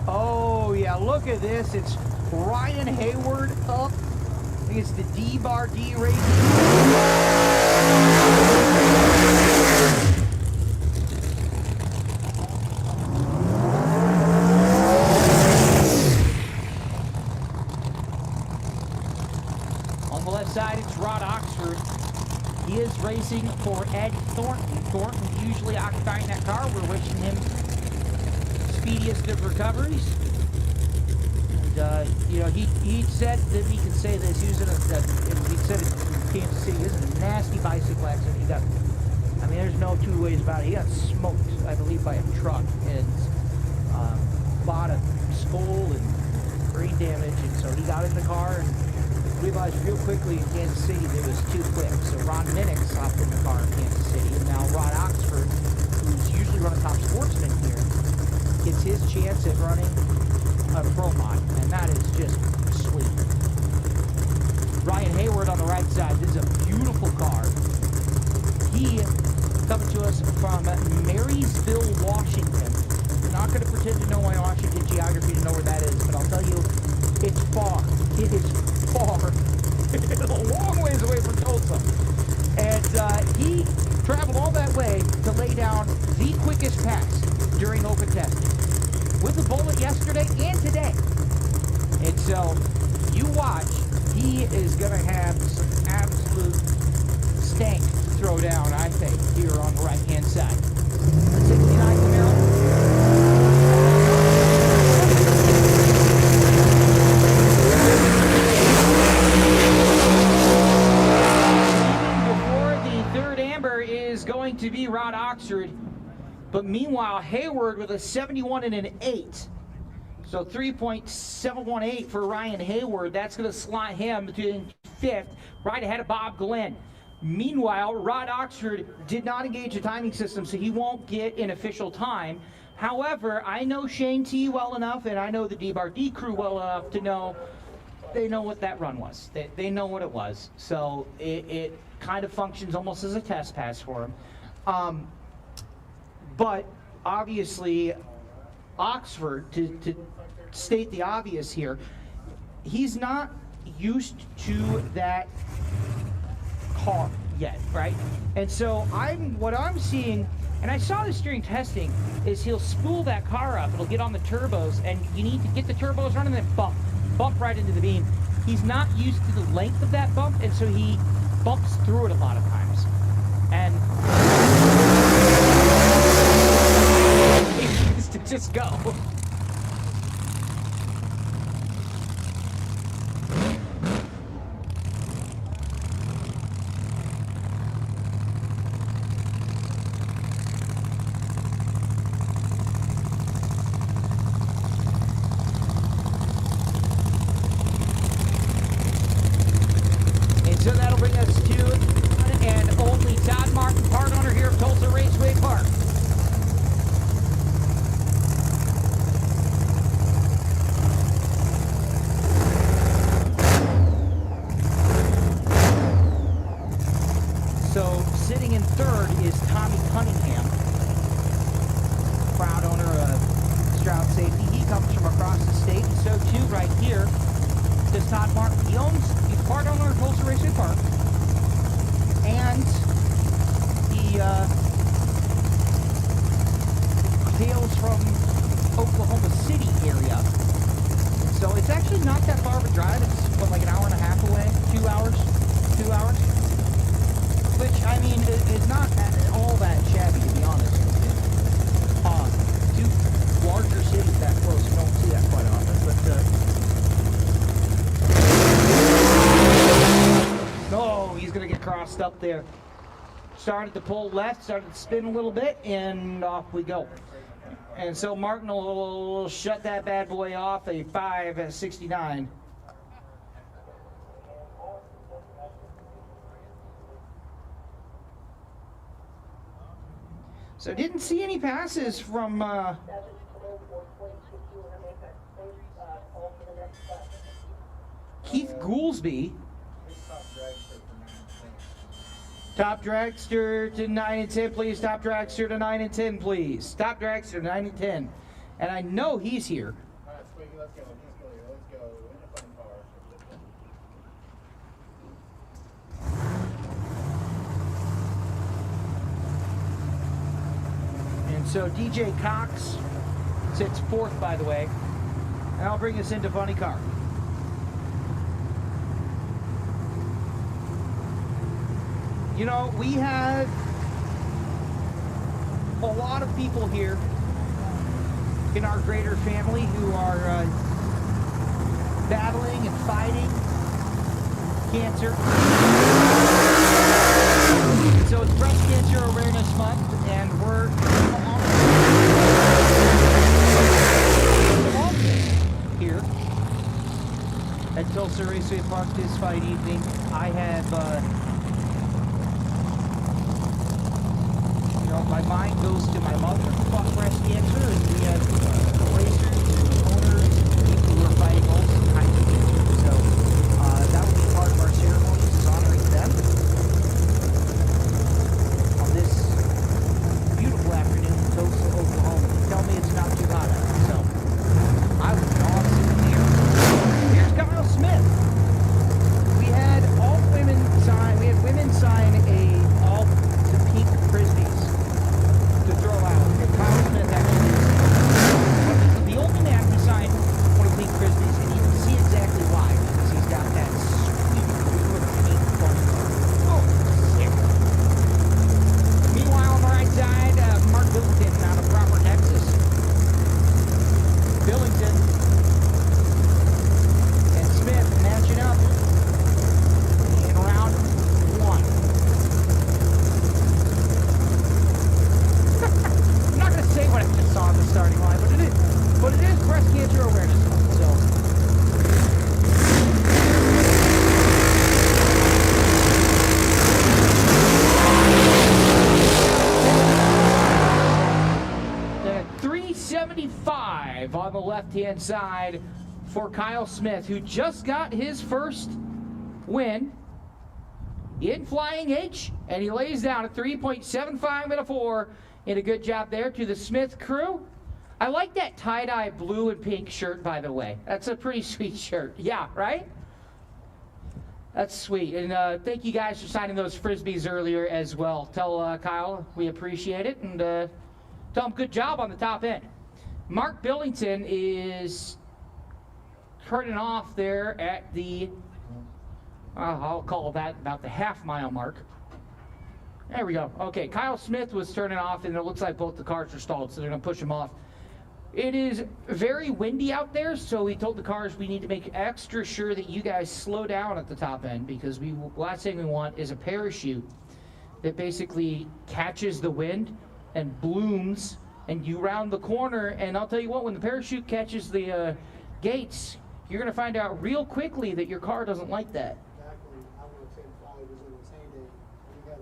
Oh yeah. Look at this. It's Ryan Hayward up. I think it's the D-Bar D Racing. On the left side, it's Rod Oxford. He is racing for Ed Thornton. Thornton usually occupying that car. We're wishing him speediest of recoveries. And, you know, he said that he could say this. He was in he said in Kansas City, this is a nasty bicycle accident. He got, I mean, there's no two ways about it. He got smoked, I believe, by a truck and a lot of skull and brain damage. And so he got in the car and realized real quickly in Kansas City that it was too quick. So Ron Minnick's hopped in the car in Kansas City, and now Rod Oxford, who's usually running top sportsman here, gets his chance at running a pro mod, and that is just sweet. Ryan Hayward on the right side. This is a beautiful car. He coming to us from Marysville, Washington. I'm not going to pretend to know my Washington geography to know where that is, but I'll tell you, it's far. It is far. It's a long ways away from Tulsa. And he traveled all that way to lay down the quickest pass during open testing. With a bullet yesterday and today. And so, you watch, he is going to have some absolute stank to throw down, I think, here on the right-hand side. 69 Camaro. Going to be Rod Oxford, but meanwhile Hayward with a 71 and an 8, so 3.718 for Ryan Hayward. That's going to slot him to 5th, right ahead of Bob Glenn. Meanwhile, Rod Oxford did not engage the timing system, so he won't get an official time. However, I know Shane T well enough, and I know the D-Bar-D crew well enough to know they know what that run was. They know what it was, so it kind of functions almost as a test pass for him. But obviously, Oxford, to state the obvious here, he's not used to that car yet, right? And so what I'm seeing, and I saw this during testing, is he'll spool that car up, it'll get on the turbos, and you need to get the turbos running, then bump right into the beam. He's not used to the length of that bump, and so he bumps through it a lot of times. And he needs to just go. So that'll bring us to one and only Todd Martin, part owner here of Tulsa Raceway Park. So sitting in third is Tommy Cunningham, proud owner of Shootout Safety. He comes from across the state, and so too right here is Todd Martin. He's part owner of Tulsa Raceway Park, and he hails from Oklahoma City area. So it's actually not that far of a drive. It's what, like an hour and a half away? 2 hours? 2 hours? Which, I mean, is not all that shabby, to be honest with you. Two larger cities that close, you don't see that quite often, but no, he's going to get crossed up there. Started to pull left, started to spin a little bit, and off we go. And so Martin will shut that bad boy off, a 5.69. So didn't see any passes from Keith Goolsby. Top dragster to 9 and 10, please. Top dragster to 9 and 10, please. Top dragster to 9 and 10. And I know he's here. All right, Swiggy, let's go. Let's go. In the fun car. And so DJ Cox sits 4th, by the way. And I'll bring us into funny car. You know, we have a lot of people here in our greater family who are battling and fighting cancer. So it's Breast Cancer Awareness Month, and we're here at Tulsa Raceway Park this fight evening. I have, you know, my mind goes to my mother who fought breast cancer, and we have racers and owners and people who are fighting all kinds of cancer. So that will be part of our ceremony, is honoring them on this beautiful afternoon in Tulsa, Oklahoma. Tell me it's not too hot out. So I was awesome here. Here's Kyle Smith. We had all women sign. We had women sign all the pink frisbees to throw out. And Kyle Smith actually is the only man who signed one of the pink frisbees, and you can see exactly why, because he's got that sweet little pink foam. Oh, sick. Meanwhile, on the right side, Mark Billington out of Robert, Texas. Billington and Smith matching up in round one. I'm not going to say what I just saw on the starting line, but it is Breast Cancer Awareness Month, so. At 375 on the left-hand side for Kyle Smith, who just got his first win in Flying H, and he lays down a 3.75 and a 4. And a good job there to the Smith crew. I like that tie-dye blue and pink shirt, by the way. That's a pretty sweet shirt. Yeah, right? That's sweet. And thank you guys for signing those Frisbees earlier as well. Tell Kyle we appreciate it, and tell him good job on the top end. Mark Billington is turning off there at the, I'll call that about the half-mile mark. There we go. Okay, Kyle Smith was turning off, and it looks like both the cars are stalled, so they're going to push him off. It is very windy out there, so we told the cars we need to make extra sure that you guys slow down at the top end, because last thing we want is a parachute that basically catches the wind and blooms, and you round the corner, and I'll tell you what, when the parachute catches the gates, you're going to find out real quickly that your car doesn't like that. Exactly. I want to say Polly was in his heyday. He had a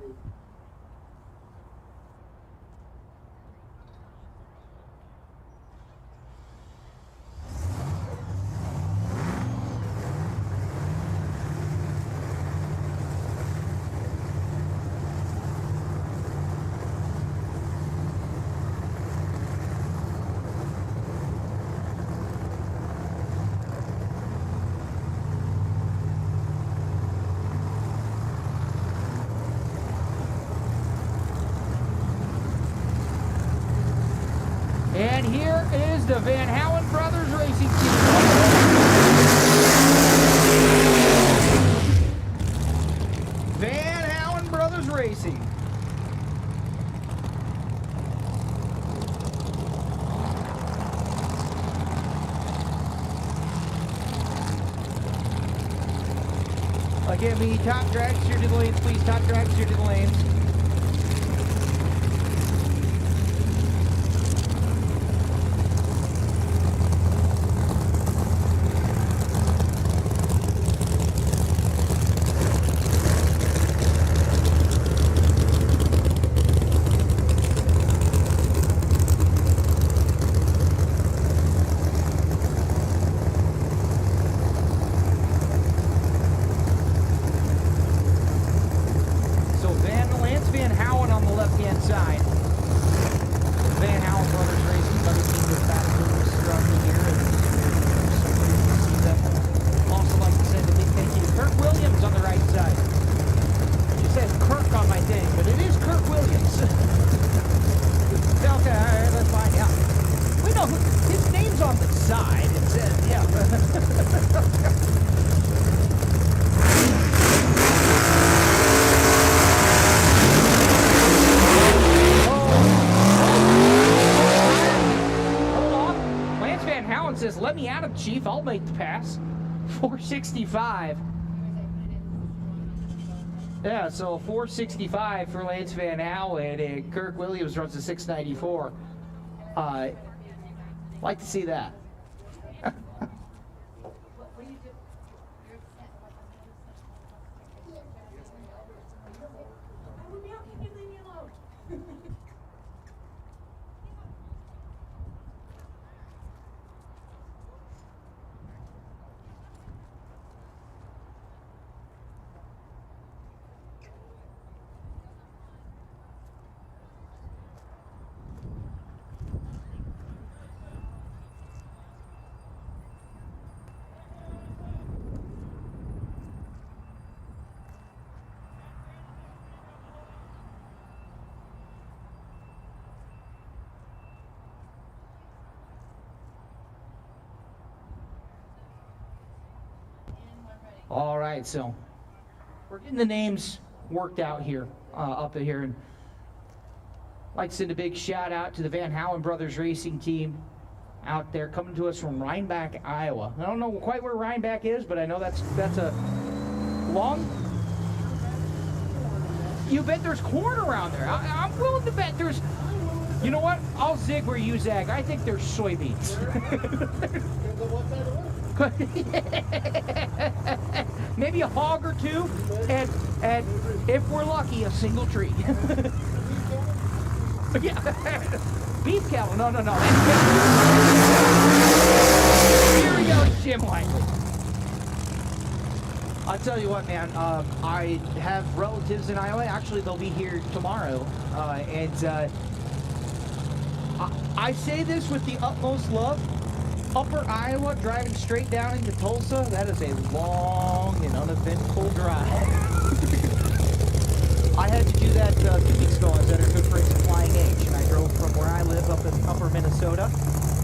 And here is the Van Howen Brothers Racing Team. Van Howen Brothers Racing. Again, we top dragster to the lanes, please. Top dragster to the lanes. Chief. I'll make the pass. 465. Yeah, so 465 for Lance Van Halen, and Kirk Williams runs a 694. Like to see that. All right, so we're getting the names worked out here, up here, and I'd like to send a big shout out to the Van Halen Brothers Racing Team out there, coming to us from Rhinebeck, Iowa. I don't know quite where Rhinebeck is, but I know that's a long. You bet there's corn around there. I'm willing to bet there's. You know what? I'll zig where you zag. I think there's soybeans. Maybe a hog or two, and if we're lucky, a single tree. Yeah. Beef cattle. No. Here we go, Jim Whiteley. I'll tell you what, man. I have relatives in Iowa. Actually, they'll be here tomorrow, and I say this with the utmost love. Upper Iowa, driving straight down into Tulsa, that is a long and uneventful drive. I had to do that 2 weeks ago. I was at our good friends at Flying H, and I drove from where I live up in upper Minnesota.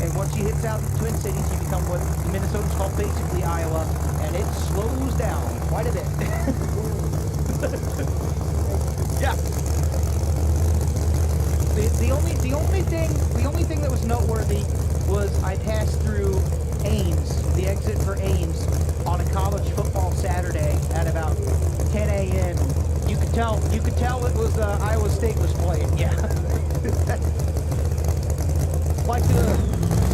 And once you hit south of the Twin Cities, you become what Minnesota's called basically Iowa, and it slows down quite a bit. Yeah. The only thing that was noteworthy was I passed through Ames, the exit for Ames, on a college football Saturday at about 10 a.m. You could tell it was Iowa State was playing. Yeah. Like to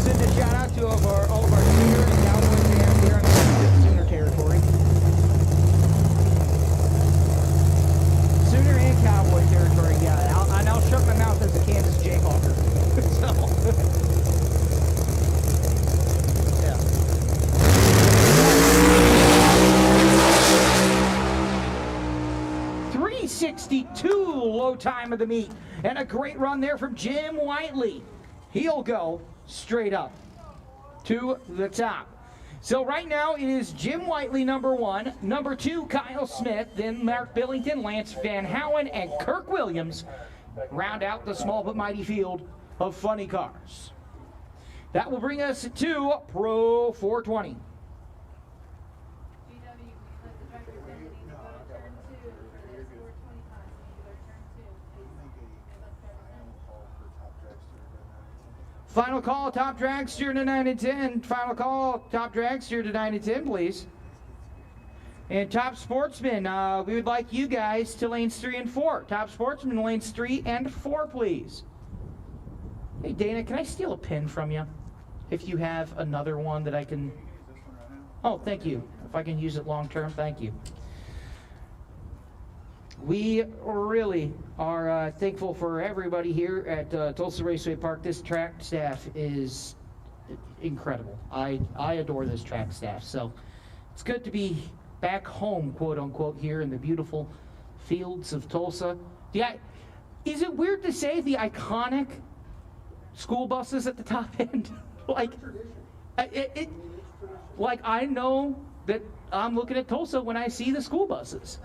send a shout out to all of our Sooner and Cowboy fans here on the Sooner territory. Sooner and Cowboy territory. Yeah, and I'll shut my mouth as a Kansas Jayhawker. So. 362 low time of the meet, and a great run there from Jim Whiteley. He'll go straight up to the top. So right now it is Jim Whiteley number 1, number 2 Kyle Smith, then Mark Billington, Lance Van Halen, and Kirk Williams round out the small but mighty field of funny cars. That will bring us to Pro 420. Final call, top dragster to 9 and 10. Final call, top dragster to 9 and 10, please. And top sportsman, we would like you guys to lanes 3 and 4. Top sportsman, lanes 3 and 4, please. Hey, Dana, can I steal a pin from you? If you have another one that I can... Oh, thank you. If I can use it long term, thank you. We really are thankful for everybody here at Tulsa Raceway Park. This track staff is incredible. I adore this track staff. So it's good to be back home, quote unquote, here in the beautiful fields of Tulsa. Yeah, is it weird to say the iconic school buses at the top end? Like, like I know that I'm looking at Tulsa when I see the school buses.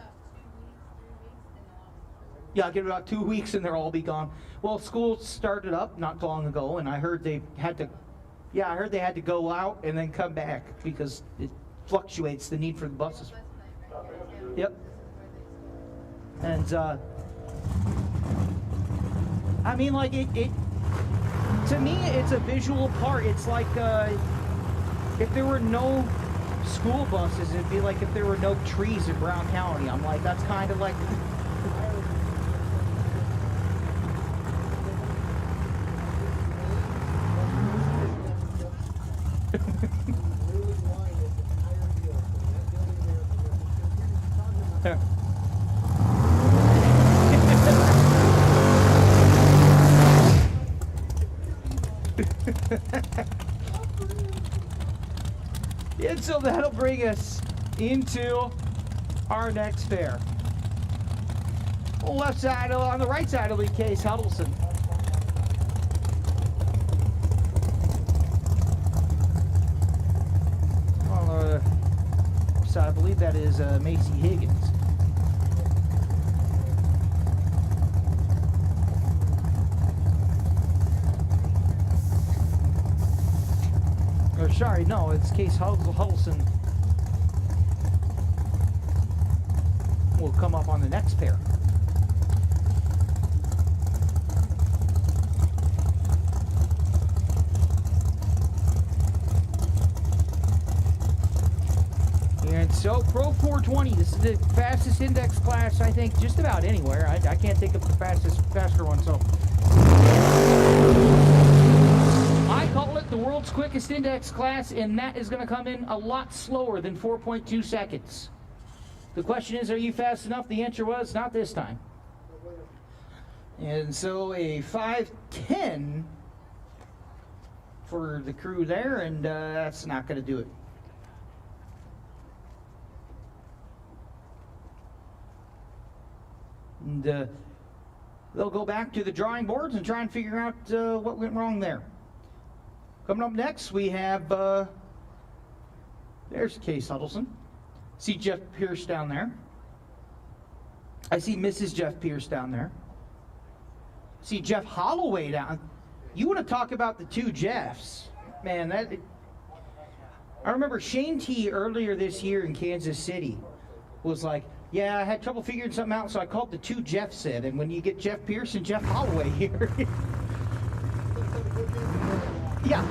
Yeah, I'll give it about 2 weeks and they'll all be gone. Well, school started up not long ago, and I heard they had to, go out and then come back because it fluctuates the need for the buses. Yep. And I mean, like it to me, it's a visual part. It's like if there were no school buses, it'd be like if there were no trees in Brown County. I'm like, that's kind of like... And so that'll bring us into our next fair. Left side, on the right side will be Case Huddleston. On the side, I believe that is Macy Higgins. Or sorry, no, it's Case Huddleston will come up on the next pair. And so Pro 420, this is the fastest index class, I think, just about anywhere. I can't think of the faster one, so. I call it the world's quickest index class, and that is going to come in a lot slower than 4.2 seconds. The question is, are you fast enough? The answer was, not this time. And so a 5:10 for the crew there, and that's not going to do it. And they'll go back to the drawing boards and try and figure out what went wrong there. Coming up next, we have, there's Case Huddleston. See Jeff Pierce down there. I see Mrs. Jeff Pierce down there. See Jeff Holloway down. You want to talk about the two Jeffs. Man, I remember Shane T earlier this year in Kansas City was like, yeah, I had trouble figuring something out, so I called the two Jeffs in. And when you get Jeff Pierce and Jeff Holloway here. Yeah,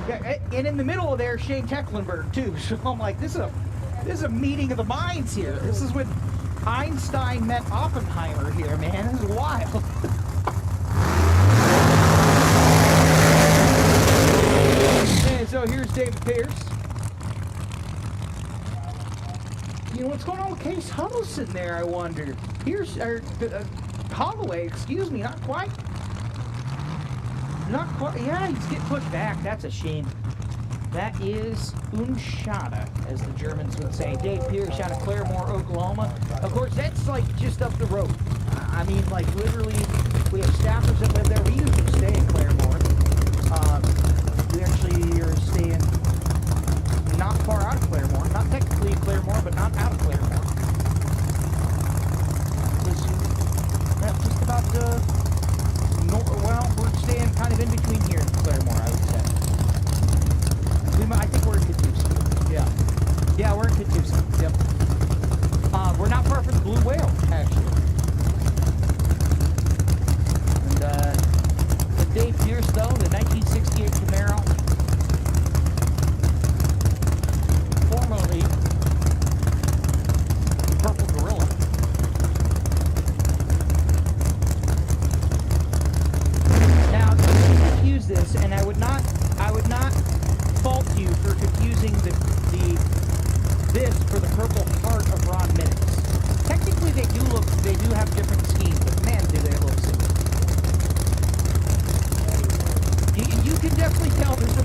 and in the middle of there, Shane Tecklenburg too. So I'm like, this is a meeting of the minds here. This is when Einstein met Oppenheimer here, man. This is wild. And so here's David Pierce. You know, what's going on with Case Huddleston there, I wonder? Here's Holloway, excuse me, not quite. Not quite. Yeah, he's getting pushed back. That's a shame. That is Unschada, as the Germans would say. Dave Pierce out of Claremore, Oklahoma. Of course, that's like just up the road. I mean, like literally, we have staffers that live there. We usually stay in Claremore. We actually are staying not far out of Claremore. Not technically in Claremore, but not out of Claremore. Just about well, we're staying kind of in between here in Claremore, I would say. I think we're in Catoosa. Yeah. Yeah, we're in Catoosa. Yep. We're not far from the Blue Whale, actually. And Dave Pierce, though, the 1968 Camaro, formerly Purple Gorilla. Now, don't confuse this, and I would not fault you for confusing this for the Purple Heart of Ron Minutes. Technically, they do have different schemes, but man, do they look similar. You can definitely tell there's some.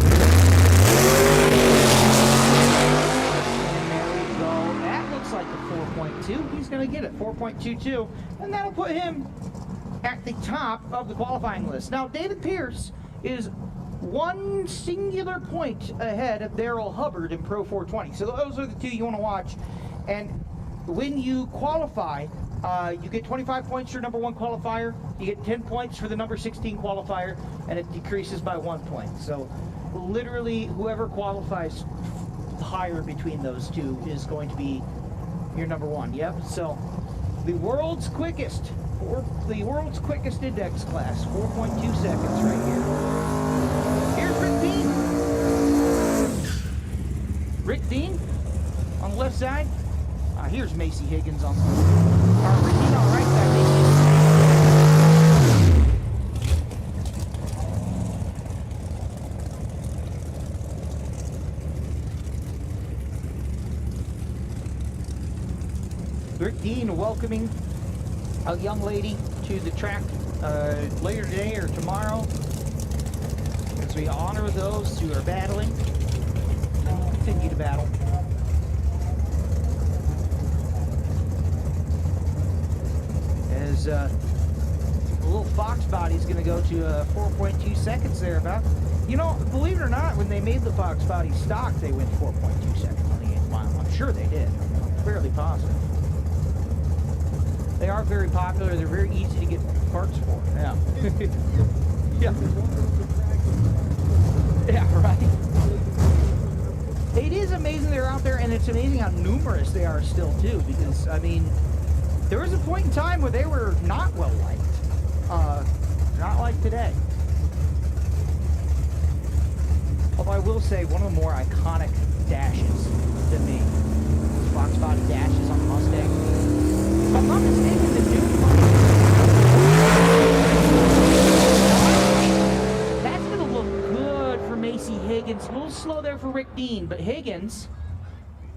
And there we go. That looks like a 4.2. He's going to get it, 4.22, and that'll put him at the top of the qualifying list. Now, David Pierce is one singular point ahead of Darrell Hubbard in Pro 420. So those are the two you want to watch. And when you qualify, you get 25 points for your number 1 qualifier, you get 10 points for the number 16 qualifier, and it decreases by 1 point. So literally whoever qualifies higher between those two is going to be your number 1. Yep. So the world's quickest index class, 4.2 seconds right here. Here's Rick Dean. Rick Dean on the left side. Here's Macy Higgins on the Rick Dean on the right side. Rick Dean welcoming a young lady to the track later today or tomorrow, as we honor those who are battling. Continue to battle. As the little Fox body is going to go to 4.2 seconds there about. You know, believe it or not, when they made the Fox body stock, they went 4.2 seconds on the 8th mile. I'm sure they did. I'm fairly positive. They are very popular. They're very easy to get parts for. Yeah. Yeah. Yeah, right. It is amazing they're out there, and it's amazing how numerous they are still, too, because, I mean, there was a point in time where they were not well liked. Not like today. Although I will say, one of the more iconic dashes to me, Fox body dashes on the Mustang. If I'm not mistaken, the new that's going to look good for Macy Higgins. A little slow there for Rick Dean, but Higgins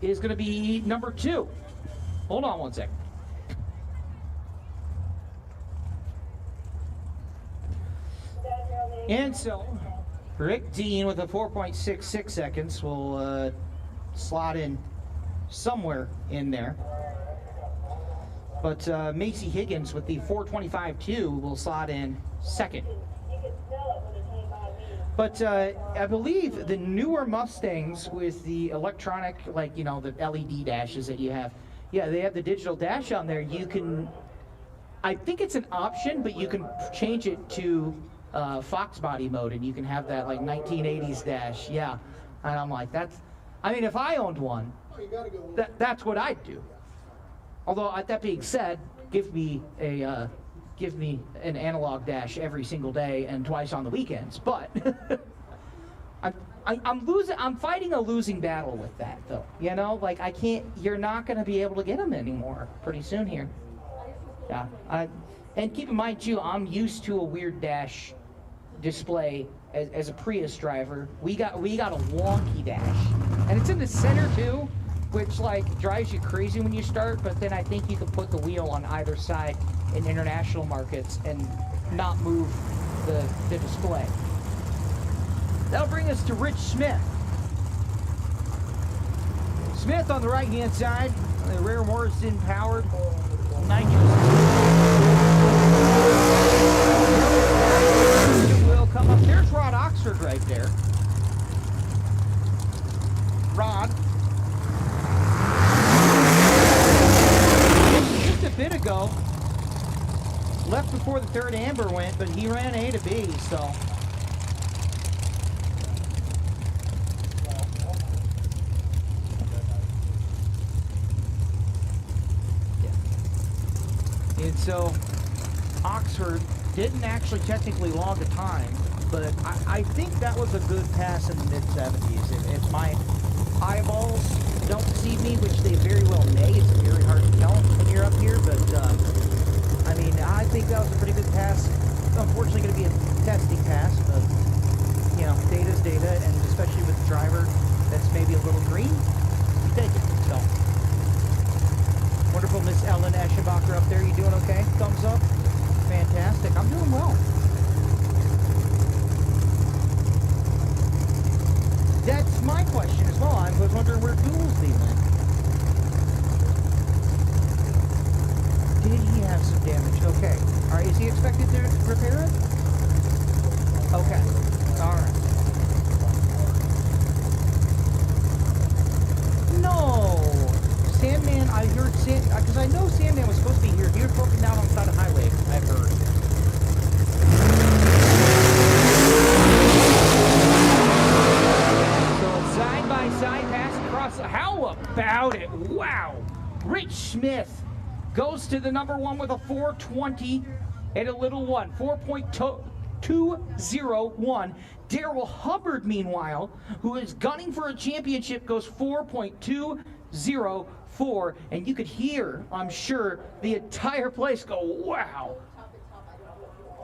is going to be number 2. Hold on one second. And so, Rick Dean with a 4.66 seconds will slot in somewhere in there. But Macy Higgins with the 4.25.2 will slot in second. But I believe the newer Mustangs with the electronic, like, you know, the LED dashes that you have, yeah, they have the digital dash on there. You can, I think it's an option, but you can change it to Fox body mode, and you can have that like 1980s dash. Yeah, and I'm like, that's, I mean, if I owned one, that's what I'd do. Although, that being said, give me an analog dash every single day and twice on the weekends. But I'm fighting a losing battle with that, though. You know, like, I can't. You're not going to be able to get them anymore pretty soon here. Yeah. And keep in mind too, I'm used to a weird dash display as a Prius driver. We got a wonky dash, and it's in the center too, which like drives you crazy when you start. But then I think you can put the wheel on either side in international markets and not move the display. That'll bring us to Rich Smith. Smith on the right-hand side, the rear Morrison powered will come up. There's Rod Oxford right there. Rod. Just a bit ago, left before the third amber went, but he ran A to B, so. And so, Oxford didn't actually technically log a time, but I think that was a good pass in the mid-70s. If my eyeballs don't deceive me, which they very well may, it's very hard to tell when you're up here, but I mean, I think that was a pretty good pass. Unfortunately going to be a testing pass, but, you know, data's data, and especially with the driver that's maybe a little green, you take it, so. Wonderful Miss Ellen Eschenbacher up there. You doing okay? Thumbs up. Fantastic. I'm doing well. That's my question as well. I was wondering where Goolsby went. Did he have some damage? Okay. All right. Is he expected to repair it? Okay. All right. No. Sandman, I heard because I know Sandman was supposed to be here. He was broken down on the side of the highway, I've heard. So side-by-side pass across. How about it? Wow. Rich Smith goes to the number 1 with a 420 and a little one. 4.2 4.201. Daryl Hubbard, meanwhile, who is gunning for a championship, goes 4.204. And you could hear, I'm sure, the entire place go, wow.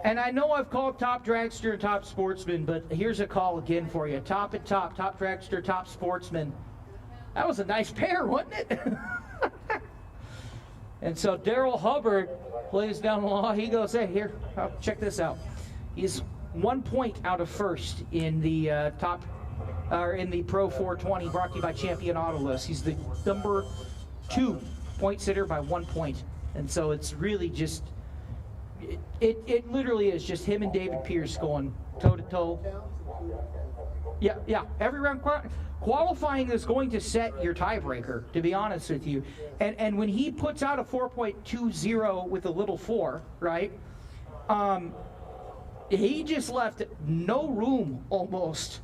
And I know I've called Top Dragster and Top Sportsman, but here's a call again for you. Top at top, Top Dragster, Top Sportsman. That was a nice pair, wasn't it? And so Daryl Hubbard plays down the law. He goes, hey, here, check this out. He's 1 point out of first in the in the Pro 420, brought to you by Champion Autolist. He's the number 2 point sitter by 1 point. And so it's really just, it literally is just him and David Pierce going toe to toe. Yeah, every round. Qualifying is going to set your tiebreaker, to be honest with you. And when he puts out a 4.20 with a little 4, right? He just left no room almost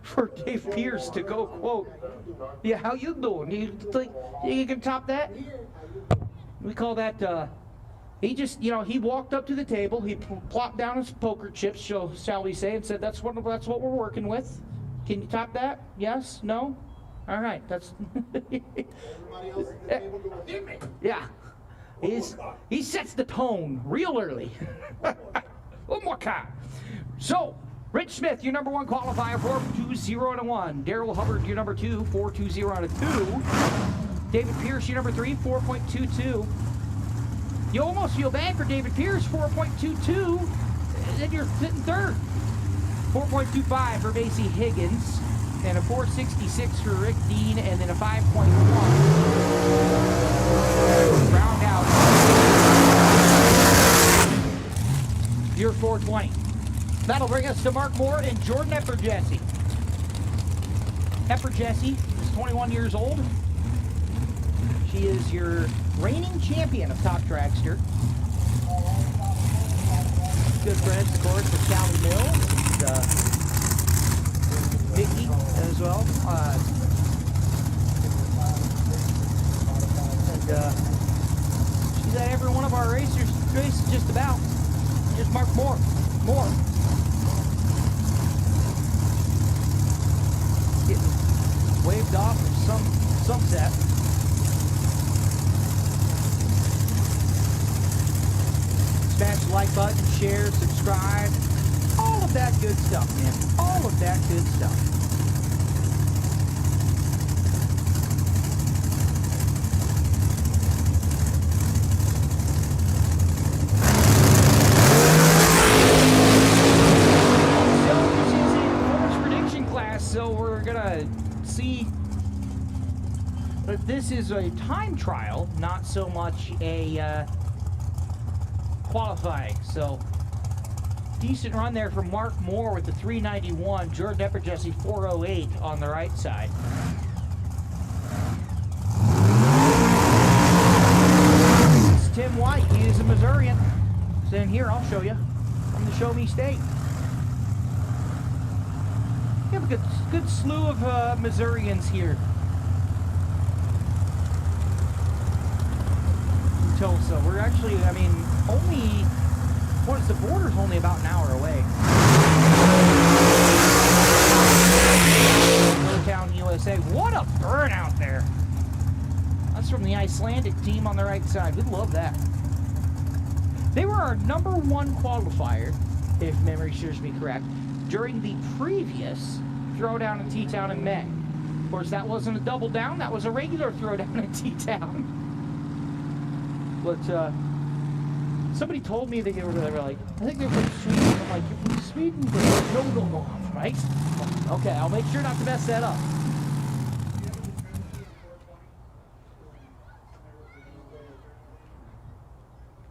for Dave Pierce to go quote, yeah, how you doing? You think you can top that? We call that, he just, he walked up to the table, he plopped down his poker chips, shall we say, and said, that's what we're working with. Can you top that? Yes? No? All right, that's... Yeah. He sets the tone real early. One more time. So, Rich Smith, your number 1 qualifier, 4.20 Daryl Hubbard, your number 2, 4.20 David Pierce, your number 3, 4.22. You almost feel bad for David Pierce, 4.22, and then you're sitting third. 4.25 for Macy Higgins, and a 4.66 for Rick Dean, and then a 5.1. Round out your 420. That'll bring us to Mark Moore and Jordan Eperjesse. Eperjesse is 21 years old. She is your reigning champion of Top Dragster. Good friends, of course, with Cali Mills, and Vicky as well. She's at every one of our races just about. Just Mark Moore. Getting waved off from some sunset. Smash the like button, share, subscribe. All of that good stuff, man. All of that good stuff. So this is a performance prediction class, so we're gonna see that this is a time trial, not so much a qualifying. So decent run there from Mark Moore with the 391. Jordan Eperjesse 408 on the right side. This is Tim White. He is a Missourian. Sitting here, I'll show you from the Show Me State. We have a good slew of Missourians here in Tulsa. We're actually, only, the border's only about an hour away. Town, USA. What a burnout there. That's from the Icelandic team on the right side. We love that. They were our number 1 qualifier, if memory serves me correct, during the previous Throwdown in T-Town in May. Of course, that wasn't a double down. That was a regular Throwdown in T-Town. But, somebody told me that they were like, I think they're from Sweden. I'm like, you're from Sweden? No, I'm from Iceland. Okay, I'll make sure not to mess that up.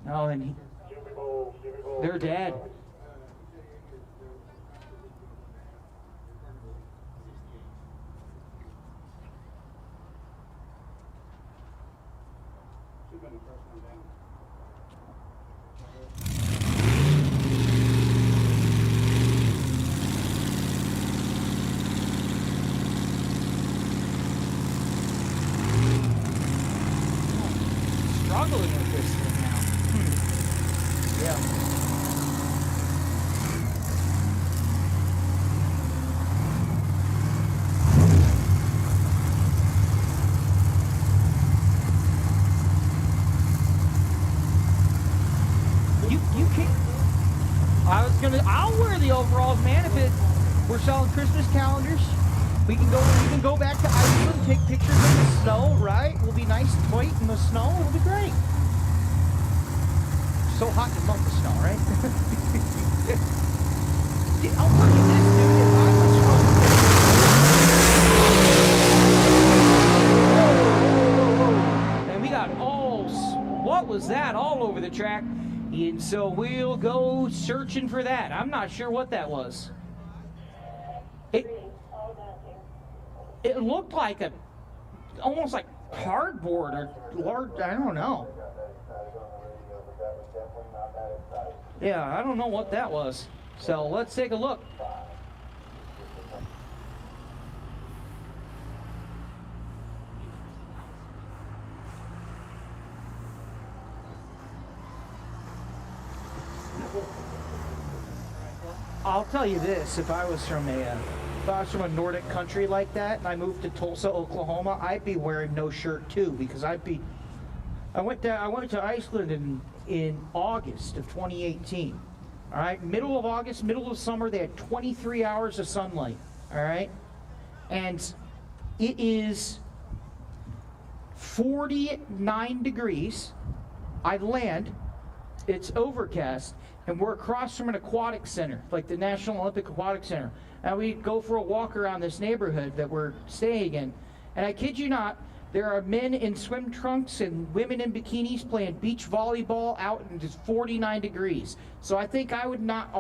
Oh, and they're dead. Struggling with this thing now. Yeah. I'll wear the overalls, man, if we're selling Christmas calendars. We can go back to Iceland, take pictures in the snow, right? We'll be nice and white in the snow. It'll be great. So hot you love the snow, right? I'll tell you this, dude. If I was and we got what was that? All over the track. And so we'll go searching for that. I'm not sure what that was. It looked like almost like cardboard or large, I don't know. Yeah, I don't know what that was. So let's take a look. I'll tell you this, if I was from a Nordic country like that and I moved to Tulsa, Oklahoma, I'd be wearing no shirt too, because I went to Iceland in August of 2018. All right, middle of August, middle of summer, they had 23 hours of sunlight. All right, and it is 49 degrees. I land, it's overcast, and we're across from an aquatic center, like the National Olympic Aquatic Center. And we go for a walk around this neighborhood that we're staying in. And I kid you not, there are men in swim trunks and women in bikinis playing beach volleyball out in just 49 degrees. So I think I would not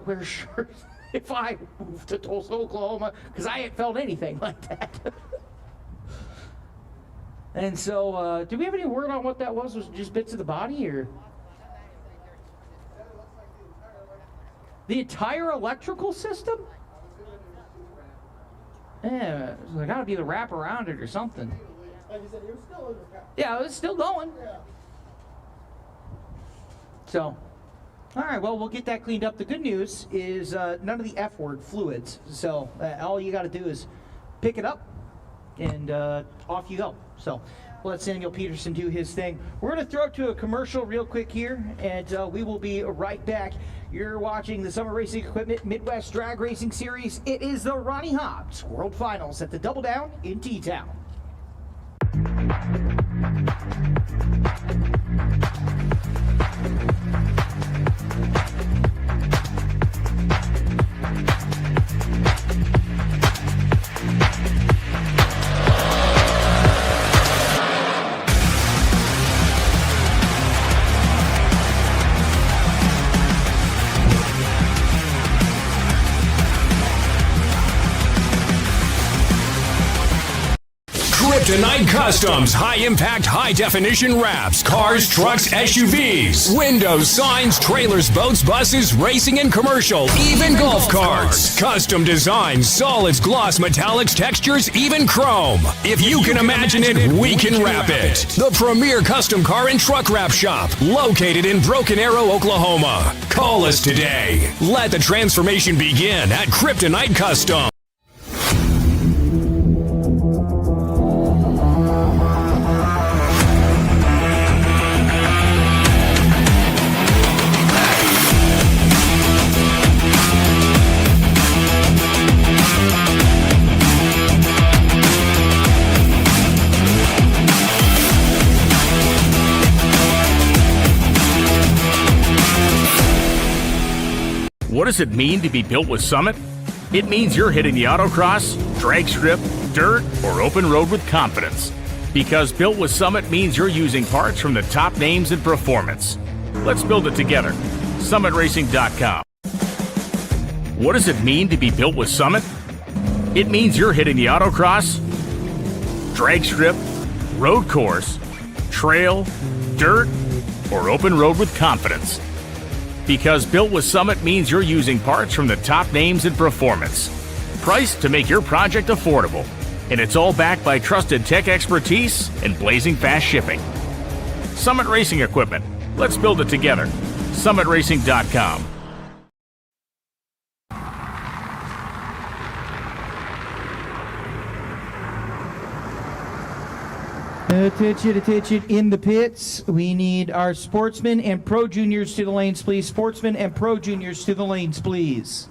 wear a shirt if I moved to Tulsa, Oklahoma, because I hadn't felt anything like that. And so, do we have any word on what that was? Was it just bits of the body, or? The entire electrical system? Yeah, there gotta be the wrap around it or something. Like you said, it was still in the car. Yeah, it was still going. Yeah. So, all right, well, we'll get that cleaned up. The good news is none of the F-word fluids. So all you gotta do is pick it up and off you go. So let Samuel Peterson do his thing. We're gonna throw it to a commercial real quick here, and we will be right back. You're watching the Summer Racing Equipment Midwest Drag Racing Series. It is the Ronnie Hobbs World Finals at the Double Down in T-Town. Kryptonite Customs, high-impact, high-definition wraps, cars, trucks, SUVs, windows, signs, trailers, boats, buses, racing and commercial, even golf carts. Custom designs, solids, gloss, metallics, textures, even chrome. If you can imagine it, we can wrap it. The premier custom car and truck wrap shop, located in Broken Arrow, Oklahoma. Call us today. Let the transformation begin at Kryptonite Custom. What does it mean to be built with Summit? It means you're hitting the autocross, drag strip, dirt, or open road with confidence. Because built with Summit means you're using parts from the top names in performance. Let's build it together. SummitRacing.com. What does it mean to be built with Summit? It means you're hitting the autocross, drag strip, road course, trail, dirt, or open road with confidence. Because built with Summit means you're using parts from the top names in performance. Priced to make your project affordable. And it's all backed by trusted tech expertise and blazing fast shipping. Summit Racing Equipment. Let's build it together. SummitRacing.com. Attention in the pits. We need our sportsmen and pro juniors to the lanes, please. Sportsmen and pro juniors to the lanes, please.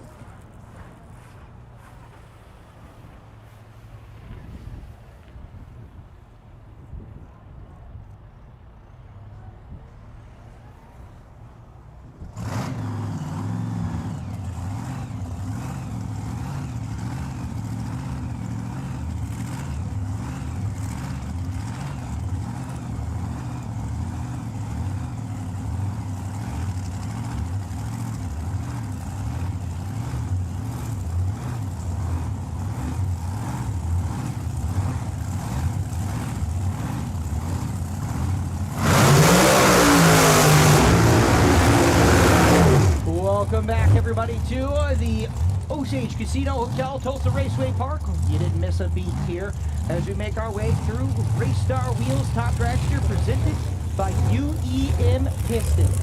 Welcome back, everybody, to the Osage Casino Hotel, Tulsa Raceway Park. You didn't miss a beat here as we make our way through Race Star Wheels Top Dragster, presented by UEM Pistons.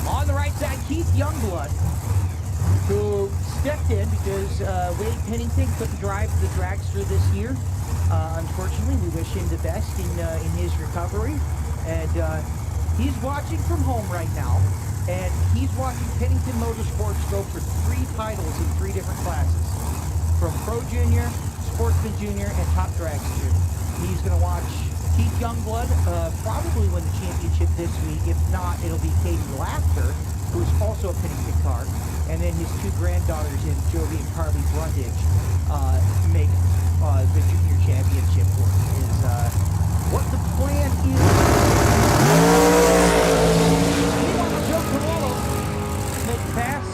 On the right side, Keith Youngblood, who stepped in because Wade Pennington couldn't drive the dragster this year. Unfortunately, we wish him the best in his recovery. And he's watching from home right now, and he's watching Pennington Motorsports go for 3 titles in 3 different classes, from Pro Junior, Sportsman Junior, and Top Dragster. He's going to watch Keith Youngblood probably win the championship this week. If not, it'll be Katie Laughter, who's also a Pennington car, and then his 2 granddaughters in Jovi and Carly Brundage make the junior championship work. Is what the plan is. Make the pass.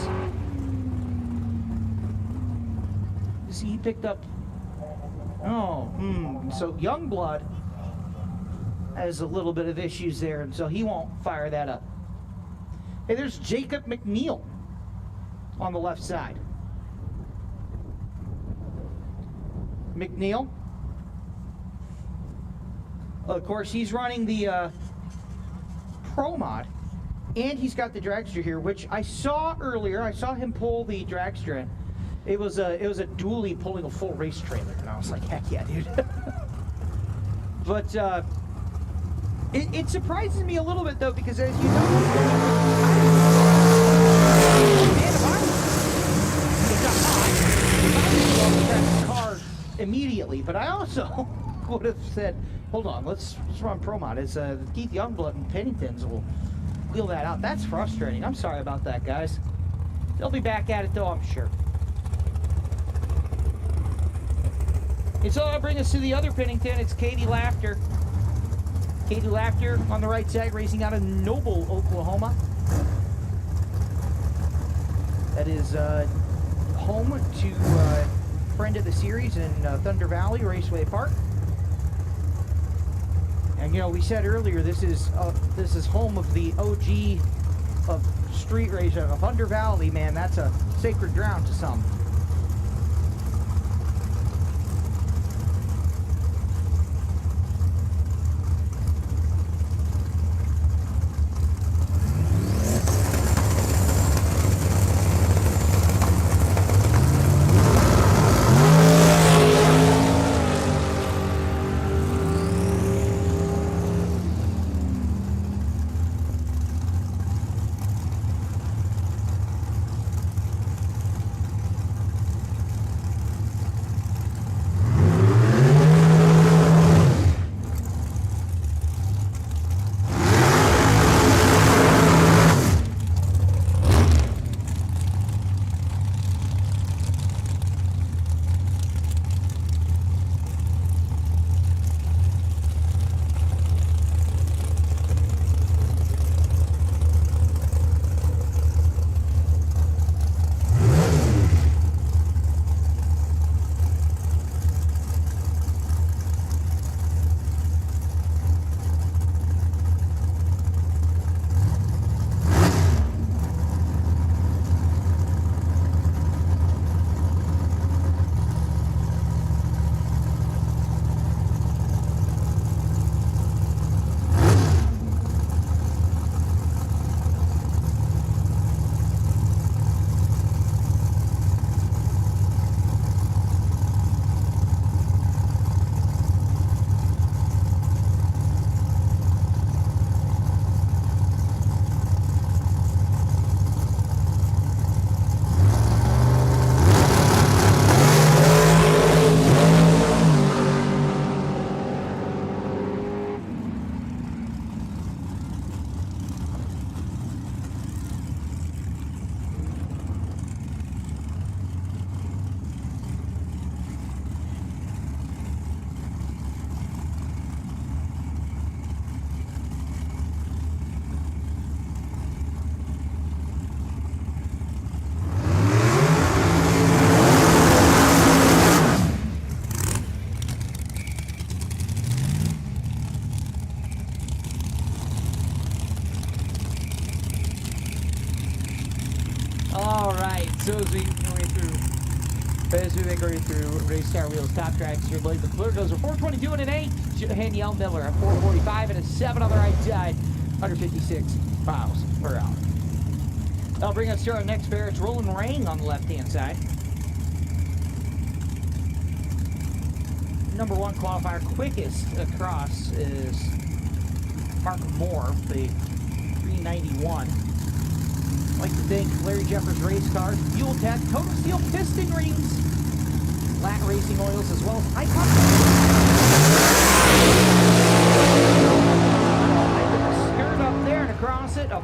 You see, he picked up. So Youngblood has a little bit of issues there, and so he won't fire that up. Hey, there's Jacob McNeel on the left side. McNeel. Of course, he's running the Pro Mod, and he's got the dragster here, which I saw earlier. I saw him pull the dragster in. It was a dually pulling a full race trailer, and I was like, heck yeah, dude. But it surprises me a little bit though, because as you know, the car immediately. But I also would have said, hold on, let's run Pro Mod. It's Keith Youngblood and Penningtons will wheel that out. That's frustrating. I'm sorry about that, guys. They'll be back at it though, I'm sure. And so that'll bring us to the other Pennington. It's Katie Laughter. Katie Laughter on the right side, racing out of Noble, Oklahoma. That is home to friend of the series in Thunder Valley Raceway Park. And you know, we said earlier, this is home of the OG of street racing of Thunder Valley. Man, that's a sacred ground to some. right, so as we make our way through race car wheels, top tracks, your Blade McClure goes for 422 and an 8. Danielle Miller at 445 and a 7 on the right side, 156 miles per hour. That'll bring us to our next pair. It's Rolling Rain on the left-hand side. Number 1 qualifier quickest across is Mark Moore, the 391. I'd like to thank Larry Jeffers Race Cars, Fuel Tech, Total Steel Piston Rings, Lat Racing Oils, as well as Icon. Skirt up there and across it, a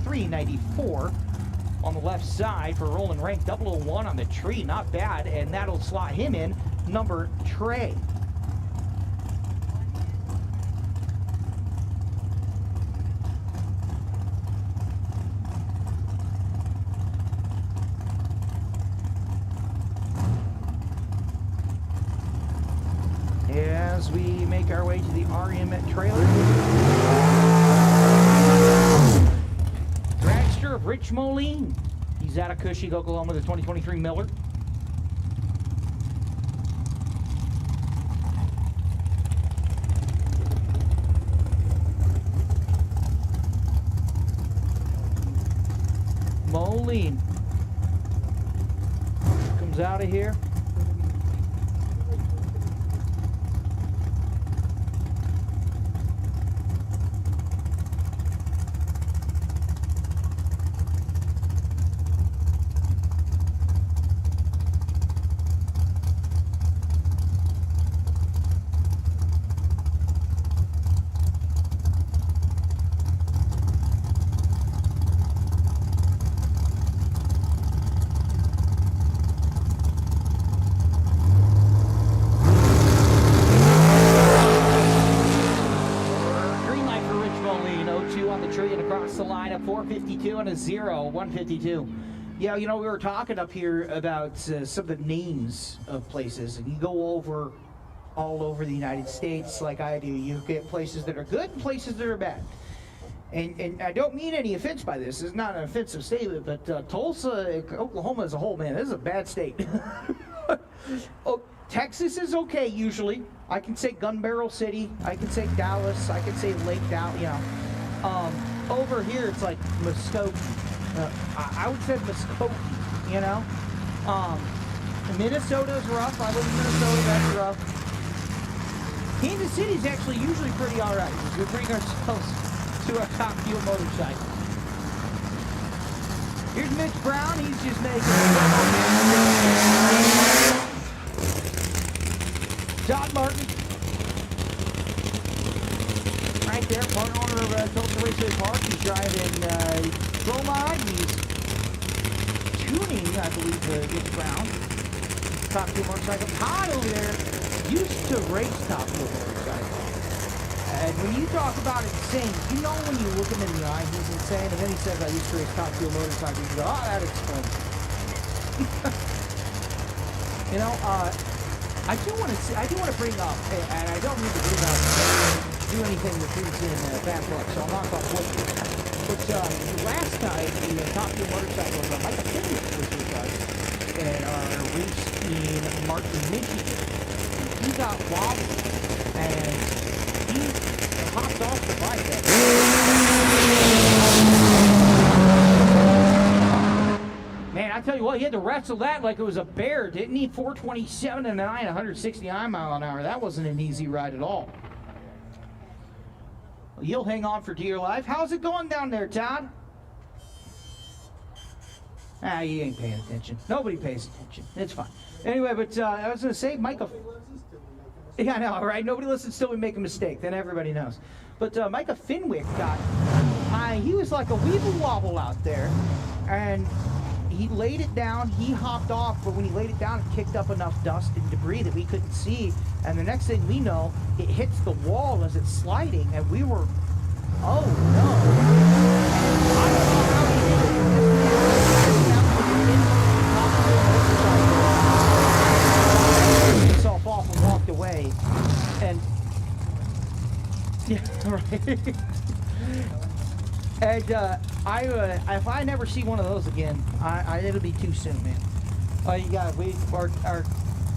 394 on the left side for Rolling Rank, 001 on the tree, not bad, and that'll slot him in number Trey. As we make our way to the RM trailer, Dragster of Rich Molen. He's out of Cushing, Oklahoma, the 2023 Miller. Molen comes out of here. The line at 452 and a 0, 152. Yeah, you know, we were talking up here about some of the names of places, and you go over all over the United States like I do. You get places that are good and places that are bad. And I don't mean any offense by this. It's not an offensive statement, but Tulsa, Oklahoma as a whole, man, this is a bad state. Oh, Texas is okay usually. I can say Gun Barrel City. I can say Dallas. I can say Lake Dallas, you know. Over here, it's like Muskogee. I would say Muskogee, you know. Minnesota's rough. I live in Minnesota. That's rough. Kansas City's actually usually pretty all right. We bring ourselves to our top fuel motorcycle. Here's Mitch Brown. He's just making Todd Martin. Right there, part owner of Tulsa Raceway Park. He's driving Bromide. He's tuning, I believe, Mitch Brown. Top fuel motorcycle. Todd over there used to race top fuel motorcycle. And when you talk about insane, you know when you look him in the eye, he's insane. And then he says, I used to race top fuel motorcycle. You go, oh, that explains it. You know, I do want to bring up, and I don't mean to bring up do anything that brings in bad luck, so I'll knock off what. But last night, the top fuel motorcycle was Mako was with us at our race in Martin, Michigan. He got wobbled, and he hopped off the bike. Man, I tell you what, he had to wrestle that like it was a bear, didn't he? 427 and 9, 169 mile an hour. That wasn't an easy ride at all. You'll hang on for dear life. How's it going down there, Todd? Ah, you ain't paying attention. Nobody pays attention. It's fine. Anyway, but I was going to say, Micah. Yeah, I know, right? Nobody listens till we make a mistake. Then everybody knows. But Micah Finwick got, he was like a weeble wobble out there. And he laid it down. He hopped off. But when he laid it down, it kicked up enough dust and debris that we couldn't see. And the next thing we know, it hits the wall as it's sliding, and we were, oh no. I don't know how he did it. Himself off and walked away. And, yeah, right. And if I never see one of those again, it'll be too soon, man. You got our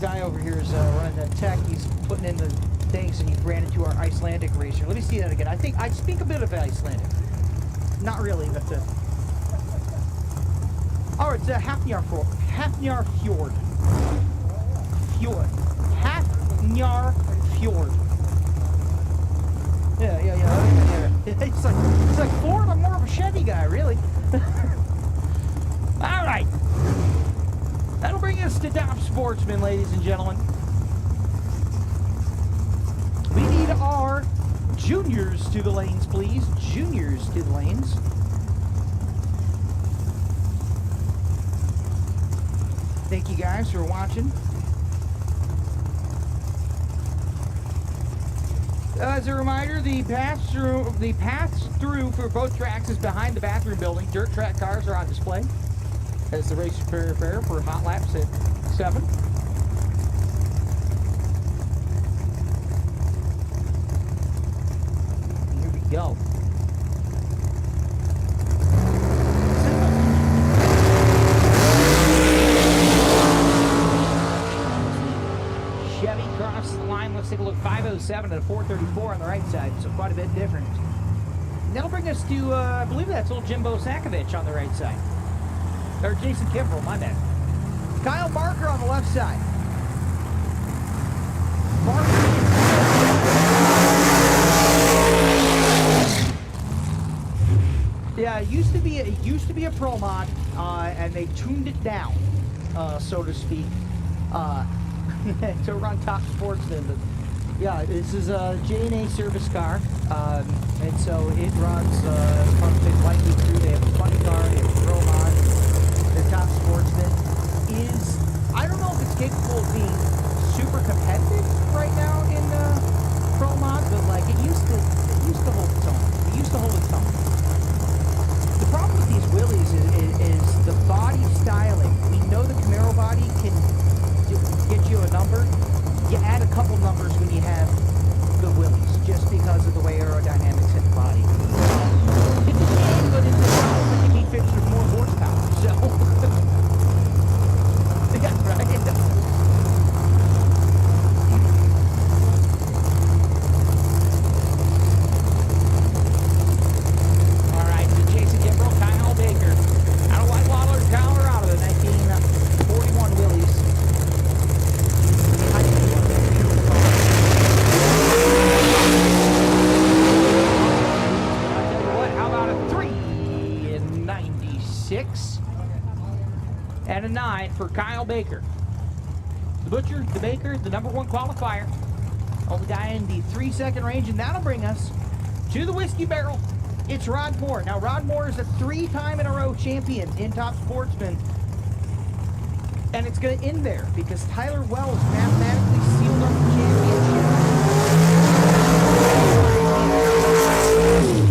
guy over here is running the tech. He's putting in the things, and he ran into our Icelandic racer. Let me see that again. I think I speak a bit of Icelandic. Not really, but oh, it's Hafnjar Fjord. Hafnjar Fjord. Hafnjar Fjord. Yeah. It's like Ford. I'm more of a Chevy guy, really. All right. That'll bring us to Top Sportsman, ladies and gentlemen. We need our juniors to the lanes, please. Juniors to the lanes. Thank you guys for watching. As a reminder, the paths through for both tracks is behind the bathroom building. Dirt track cars are on display as the race prepare for hot laps at 7. Here we go. Chevy crosses the line. Let's take a look. 507 and a 434 on the right side, so quite a bit different. And that'll bring us to, I believe that's old Jimbo Sakovic on the right side. Or Jason Kimbrell, my bad. Kyle Barker on the left side. Yeah, it used to be a pro mod, and they tuned it down, so to speak, to run Top Sportsman. But yeah, this is a JNA Service Car, and so it runs perfect lightly through. They have a funny car, they have a pro mod. The Top Sportsman is, I don't know if it's capable of being super competitive right now in pro mod, but like it used to hold its own. It used to hold its own. The problem with these wheelies is the body styling. We know the Camaro body can get you a number. You add a couple numbers when you have good wheelies, just because of the way aerodynamics hit the body. It's a shame, but it's a problem that you need fixed with more horsepower. So, yeah, right. And a 9 for Kyle Baker. The Butcher, the Baker, the #1 qualifier. Only guy in the 3-second range, and that'll bring us to the Whiskey Barrel. It's Rod Moore. Now, Rod Moore is a 3-time-in-a-row champion in Top Sportsman. And it's going to end there because Tyler Wells mathematically sealed up the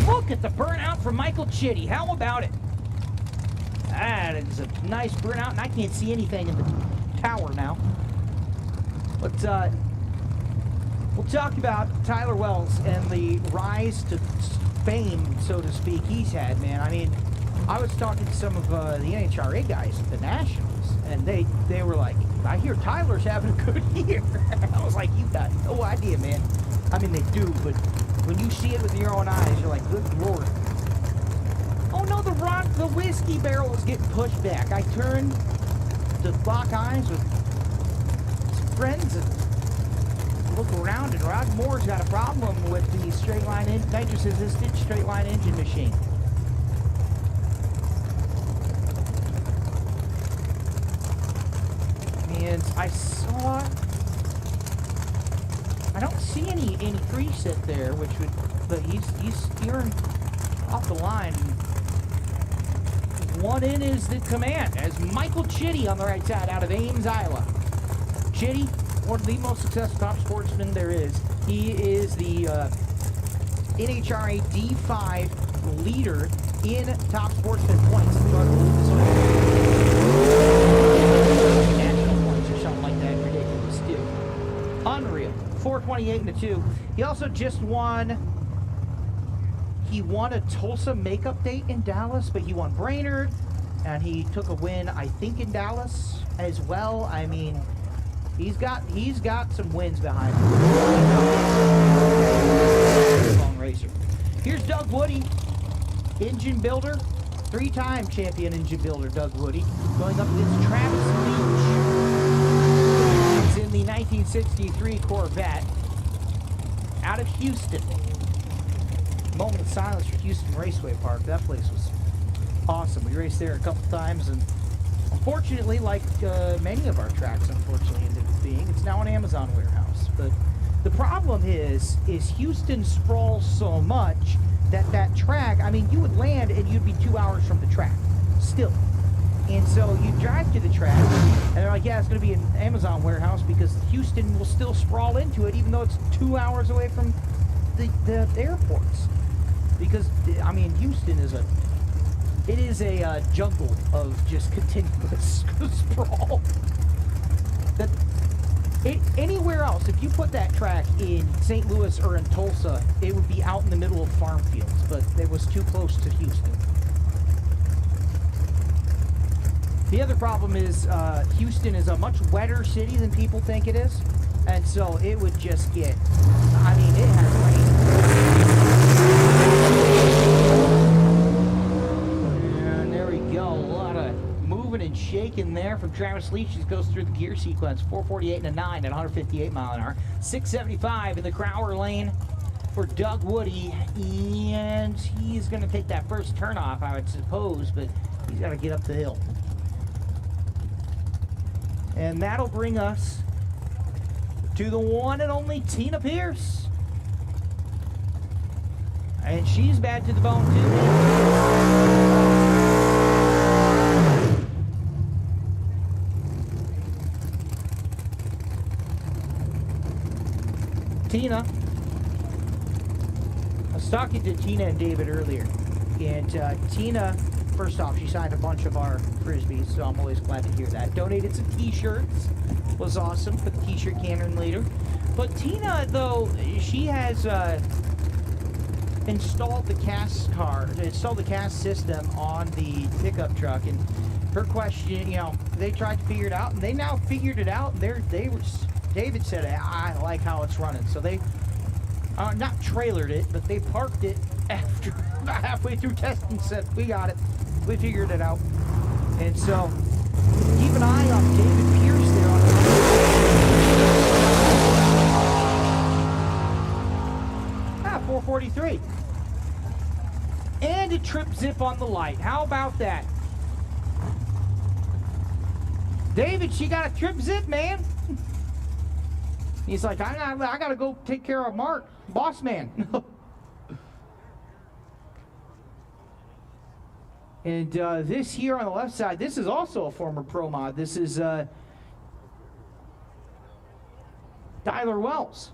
championship. Look at the burnout from Michael Chitty. How about it? That is a nice burnout, and I can't see anything in the tower now. But we'll talk about Tyler Wells and the rise to fame, so to speak, he's had, man. I mean, I was talking to some of the NHRA guys at the Nationals, and they were like, I hear Tyler's having a good year. I was like, you got no idea, man. I mean, they do, but when you see it with your own eyes, you're like, good Lord. Oh no, the Whiskey Barrel is getting pushed back. I turned to lock eyes with some friends and look around, and Rod Moore's got a problem with the straight line nitrous resistant straight line engine machine. And I don't see any preset there, but he's steering off the line. One in is the command as Michael Chitty on the right side out of Ames, Iowa. Chitty, one of the most successful Top Sportsmen there is. He is the NHRA D5 leader in Top Sportsman points. National points or something like that. Ridiculous, too. Unreal. 428 and a 2. He also just won. he won a Tulsa makeup date in Dallas, but he won Brainerd, and he took a win, I think, in Dallas as well. I mean, he's got some wins behind him. Long racer. Here's Doug Woody, engine builder, 3-time champion engine builder Doug Woody, going up against Travis Leach. He's in the 1963 Corvette out of Houston. Moment of silence for Houston Raceway Park. That place was awesome. We raced there a couple times, and unfortunately, like many of our tracks unfortunately ended up being, it's now an Amazon warehouse. But the problem is Houston sprawls so much that track, I mean, you would land and you'd be 2 hours from the track still. And so you drive to the track, and they're like, yeah, it's going to be an Amazon warehouse because Houston will still sprawl into it, even though it's 2 hours away from the airports. Because, I mean, Houston is a jungle of just continuous sprawl. Anywhere else, if you put that track in St. Louis or in Tulsa, it would be out in the middle of farm fields, but it was too close to Houston. The other problem is Houston is a much wetter city than people think it is, and so it would just get, I mean, it has rain. And there we go, a lot of moving and shaking there from Travis Leach. He goes through the gear sequence, 448 and a 9 at 158 mile an hour. 675 in the Crowler lane for Doug Woody, and he's going to take that first turnoff, I would suppose, but he's got to get up the hill. And that'll bring us to the one and only Tina Pierce. And she's bad to the bone too. Tina. I was talking to Tina and David earlier. And Tina, first off, she signed a bunch of our Frisbees, so I'm always glad to hear that. Donated some t-shirts. Was awesome. Put the t-shirt cannon later. But Tina, though, she has installed the cast system on the pickup truck, and her question, you know, they tried to figure it out, and they now figured it out. David said, I like how it's running. So they not trailered it, but they parked it after about halfway through testing, said, we got it. We figured it out. And so keep an eye on David Pierce there on the 443. And a trip zip on the light. How about that? David, she got a trip zip, man. He's like, I gotta go take care of Mark, boss man. And this here on the left side, this is also a former pro mod. This is Tyler Wells.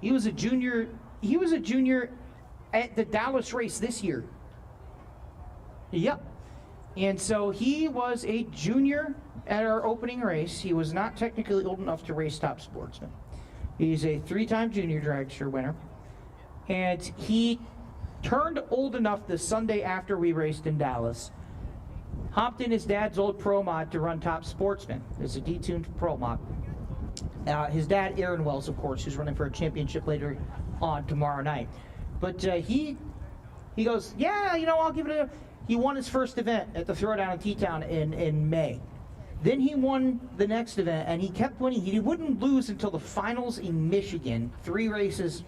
He was a junior at the Dallas race this year. Yep. And so he was a junior at our opening race. He was not technically old enough to race Top Sportsman. He's a 3-time junior dragster winner. And he turned old enough the Sunday after we raced in Dallas, hopped in his dad's old pro mod to run Top Sportsman. It's a detuned pro mod. His dad, Aaron Wells, of course, who's running for a championship later on tomorrow night. But he goes, yeah, you know, I'll give it a... He won his first event at the Throwdown in T-Town in May. Then he won the next event, and he kept winning. He wouldn't lose until the finals in Michigan, 4 races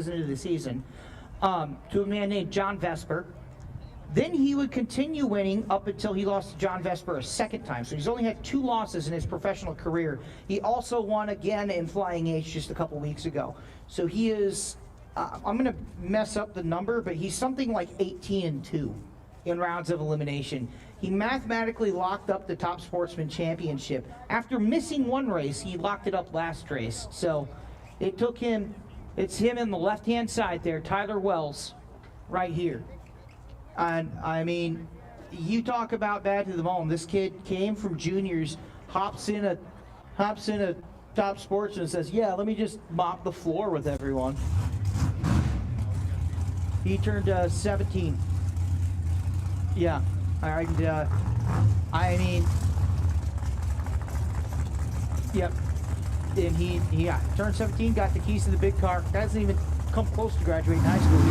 into the season, to a man named John Vesper. Then he would continue winning up until he lost to John Vesper a second time. So he's only had 2 losses in his professional career. He also won again in Flying H just a couple weeks ago. So he is, I'm going to mess up the number, but he's something like 18-2 in rounds of elimination. He mathematically locked up the Top Sportsman Championship. After missing 1 race, he locked it up last race. So it took him, it's him in the left-hand side there, Tyler Wells, right here. And I mean, you talk about bad to the bone. This kid came from juniors, hops in a Top Sportsman says, yeah, let me just mop the floor with everyone. He turned 17. Yeah, I mean, yep. And he turned 17, got the keys to the big car. Hasn't even come close to graduating high school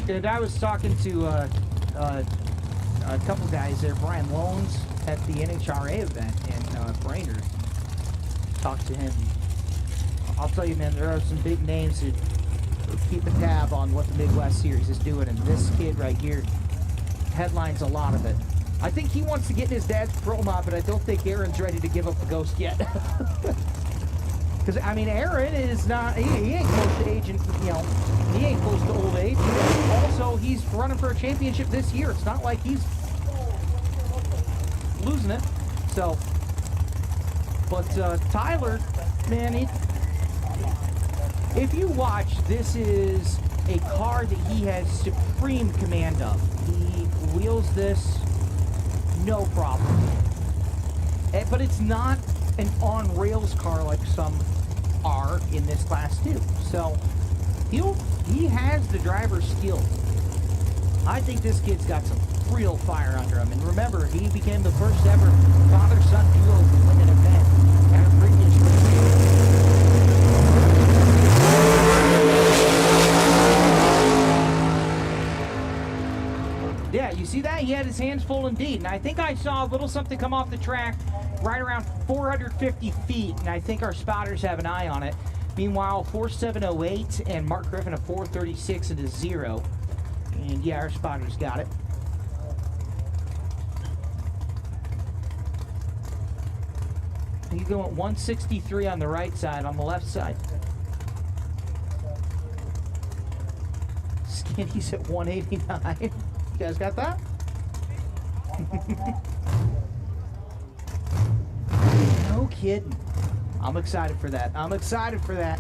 yet. And I was talking to a couple guys there, Brian Loans, at the NHRA event in Brainerd. Talked to him. I'll tell you, man, there are some big names that keep a tab on what the Midwest Series is doing, and this kid right here headlines a lot of it. I think he wants to get in his dad's pro mod, but I don't think Aaron's ready to give up the ghost yet. Because, I mean, Aaron is not, he ain't close to age, and, you know, he ain't close to old age. Also, he's running for a championship this year. It's not like he's losing it. So, but Tyler, man, if you watch, this is a car that he has supreme command of. He wheels this no problem. But it's not an on-rails car like some are in this class too. So he has the driver's skill. I think this kid's got some real fire under him. And remember, he became the first ever father-son duo to win an event at a previous race. Yeah, you see that? He had his hands full indeed. And I think I saw a little something come off the track right around 450 feet. And I think our spotters have an eye on it. Meanwhile, 4708 and Mark Griffin a 436 and a 0. And yeah, our spotters got it. He's going 163 on the right side, on the left side. Skinny's at 189. You guys got that? No kidding. I'm excited for that. I'm excited for that.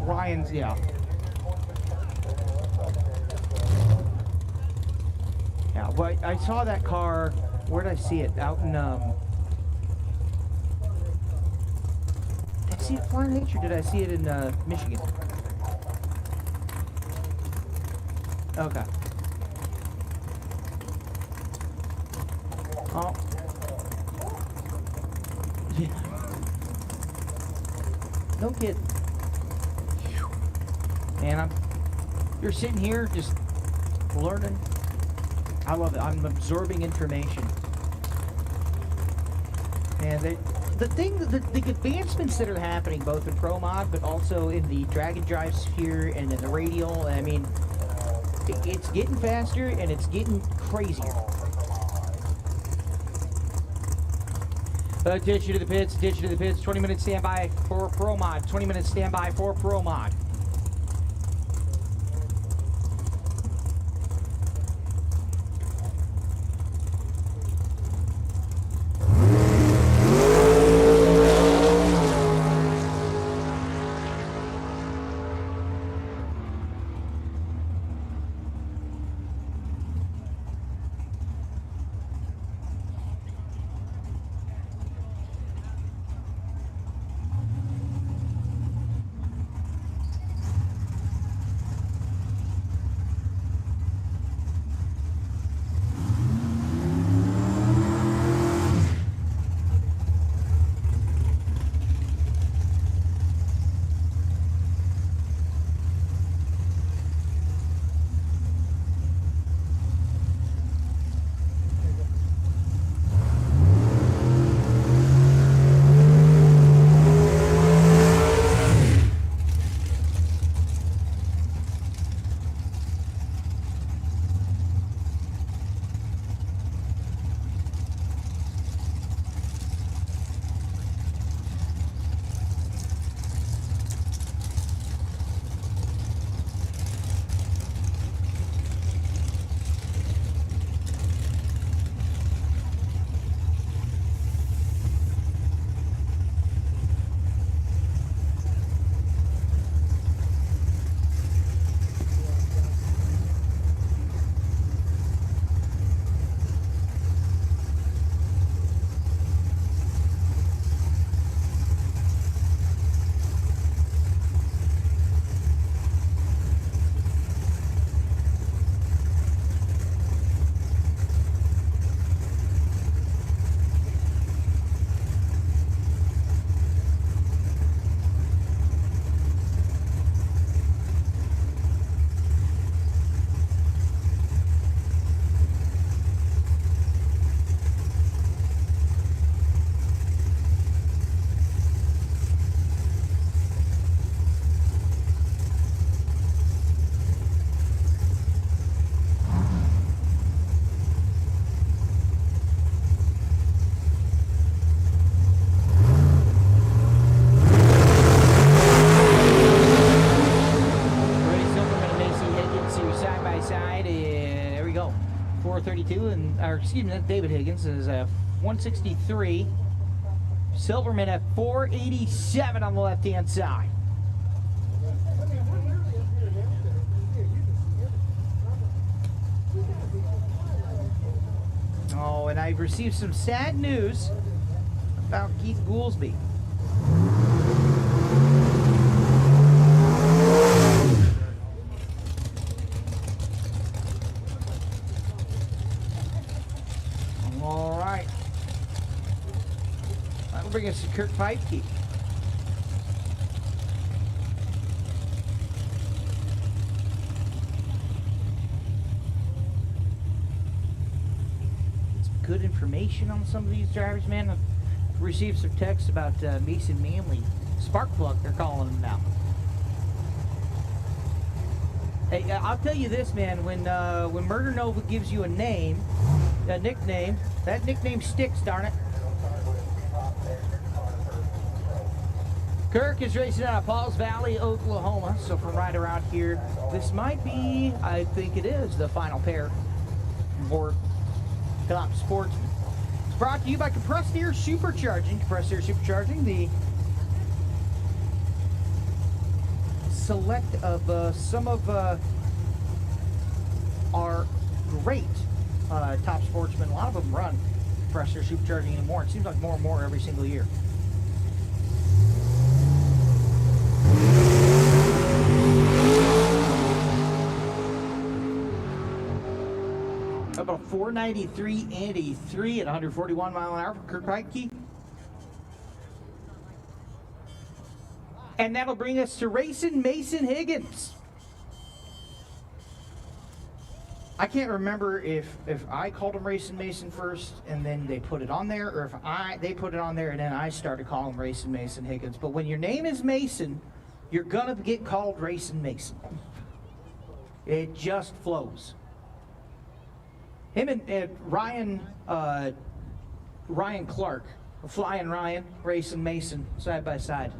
Ryan's, yeah. Yeah, but I saw that car, where did I see it? Out in, did I see it Flying H or did I see it in, Michigan? Okay. Oh. Yeah. No kidding. And you're sitting here just learning. I love it. I'm absorbing information. And the advancements that are happening both in Pro Mod, but also in the drag and drive sphere and in the radial, I mean, it's getting faster and it's getting crazier. Ditch you to the pits, 20 minutes standby for Pro Mod, 20 minutes standby for Pro Mod. side, and there we go. 432, and or excuse me, that's David Higgins is 163. Silverman at 487 on the left-hand side. Oh, and I've received some sad news about Keith Goolsby. All right. That'll bring us to Kurt Feitke. Good information on some of these drivers, man. I've received some texts about Mason Manley. Sparkplug, they're calling him now. Hey, I'll tell you this, man. When Murder Nova gives you a name, a nickname, that nickname sticks, darn it. Kirk is racing out of Pauls Valley, Oklahoma. So from right around here, this might be, I think it is, the final pair for Top Sportsman. It's brought to you by Compressed Air Supercharging. Compressed Air Supercharging, the select of some of our great top sportsmen. A lot of them run Compressed Air Supercharging anymore. It seems like more and more every single year. About 493 and a 3 at 141 mile an hour for Kurt Feitke. And that'll bring us to racing Mason Higgins. I can't remember if I called him Racing Mason first and then they put it on there, or if they put it on there and then I started calling him Racing Mason Higgins. But when your name is Mason, you're gonna get called Racing Mason. It just flows. Him and Ryan Clark, Flying Ryan, Racing Mason, side by side.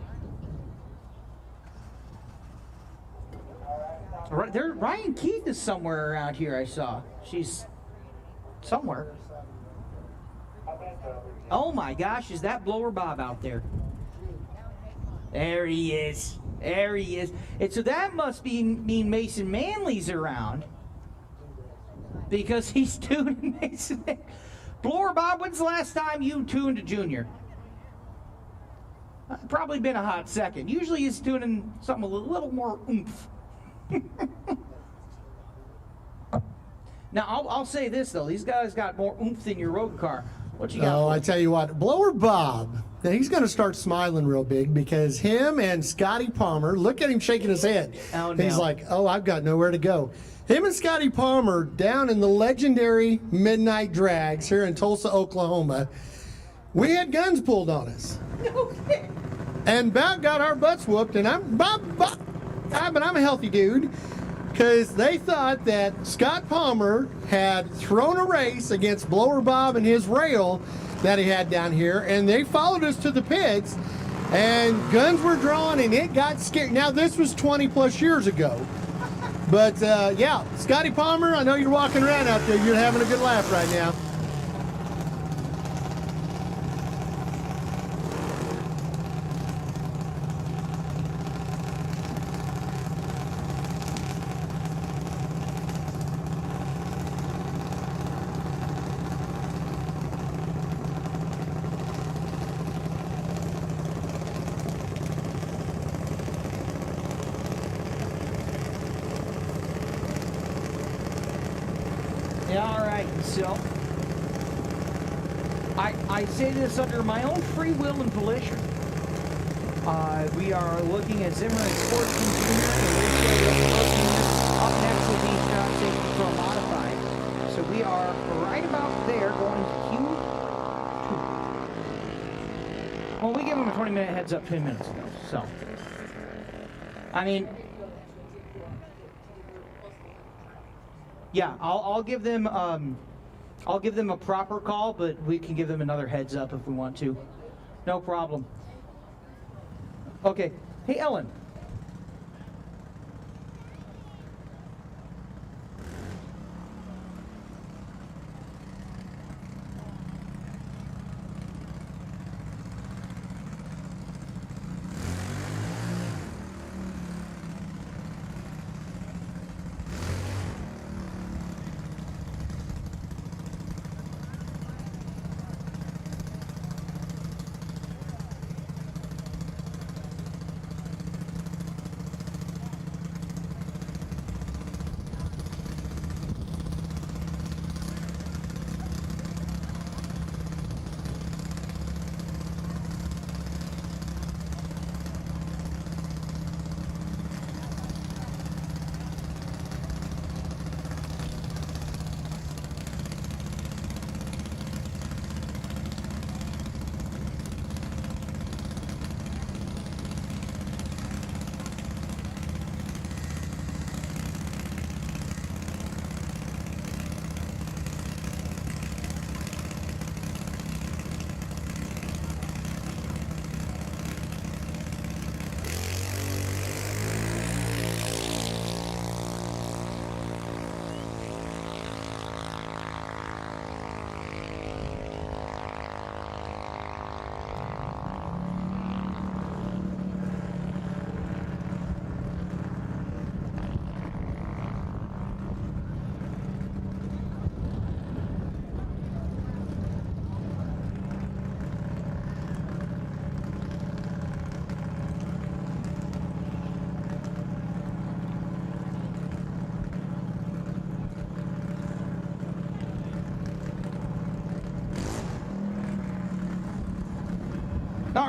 Ryan Keith is somewhere around here, I saw. She's somewhere. Oh my gosh, is that Blower Bob out there? There he is. There he is. And so that must mean Mason Manley's around, because he's tuning Mason. Blower Bob, when's the last time you tuned a junior? Probably been a hot second. Usually he's tuning something a little more oomph. Now, I'll say this, though. These guys got more oomph than your road car. What you got? Oh, I tell you what. Blower Bob, he's going to start smiling real big, because him and Scotty Palmer, look at him shaking his head. Oh, no. He's like, oh, I've got nowhere to go. Him and Scotty Palmer down in the legendary Midnight Drags here in Tulsa, Oklahoma, we had guns pulled on us. Okay. And about got our butts whooped, and but I'm a healthy dude, because they thought that Scott Palmer had thrown a race against Blower Bob and his rail that he had down here, and they followed us to the pits, and guns were drawn, and it got scary. Now, this was 20 plus years ago. But, yeah, Scotty Palmer, I know you're walking around out there. You're having a good laugh right now. All right, so I say this under my own free will and volition. We are looking at Zimmer and Sportsman Jr. and up next will be Shootout Safety Pro Modified. So we are right about there going to Q2. Well, we gave them a 20-minute heads up 10 minutes ago, so. I mean, yeah, I'll give them a proper call, but we can give them another heads up if we want to. No problem. Okay. Hey, Ellen.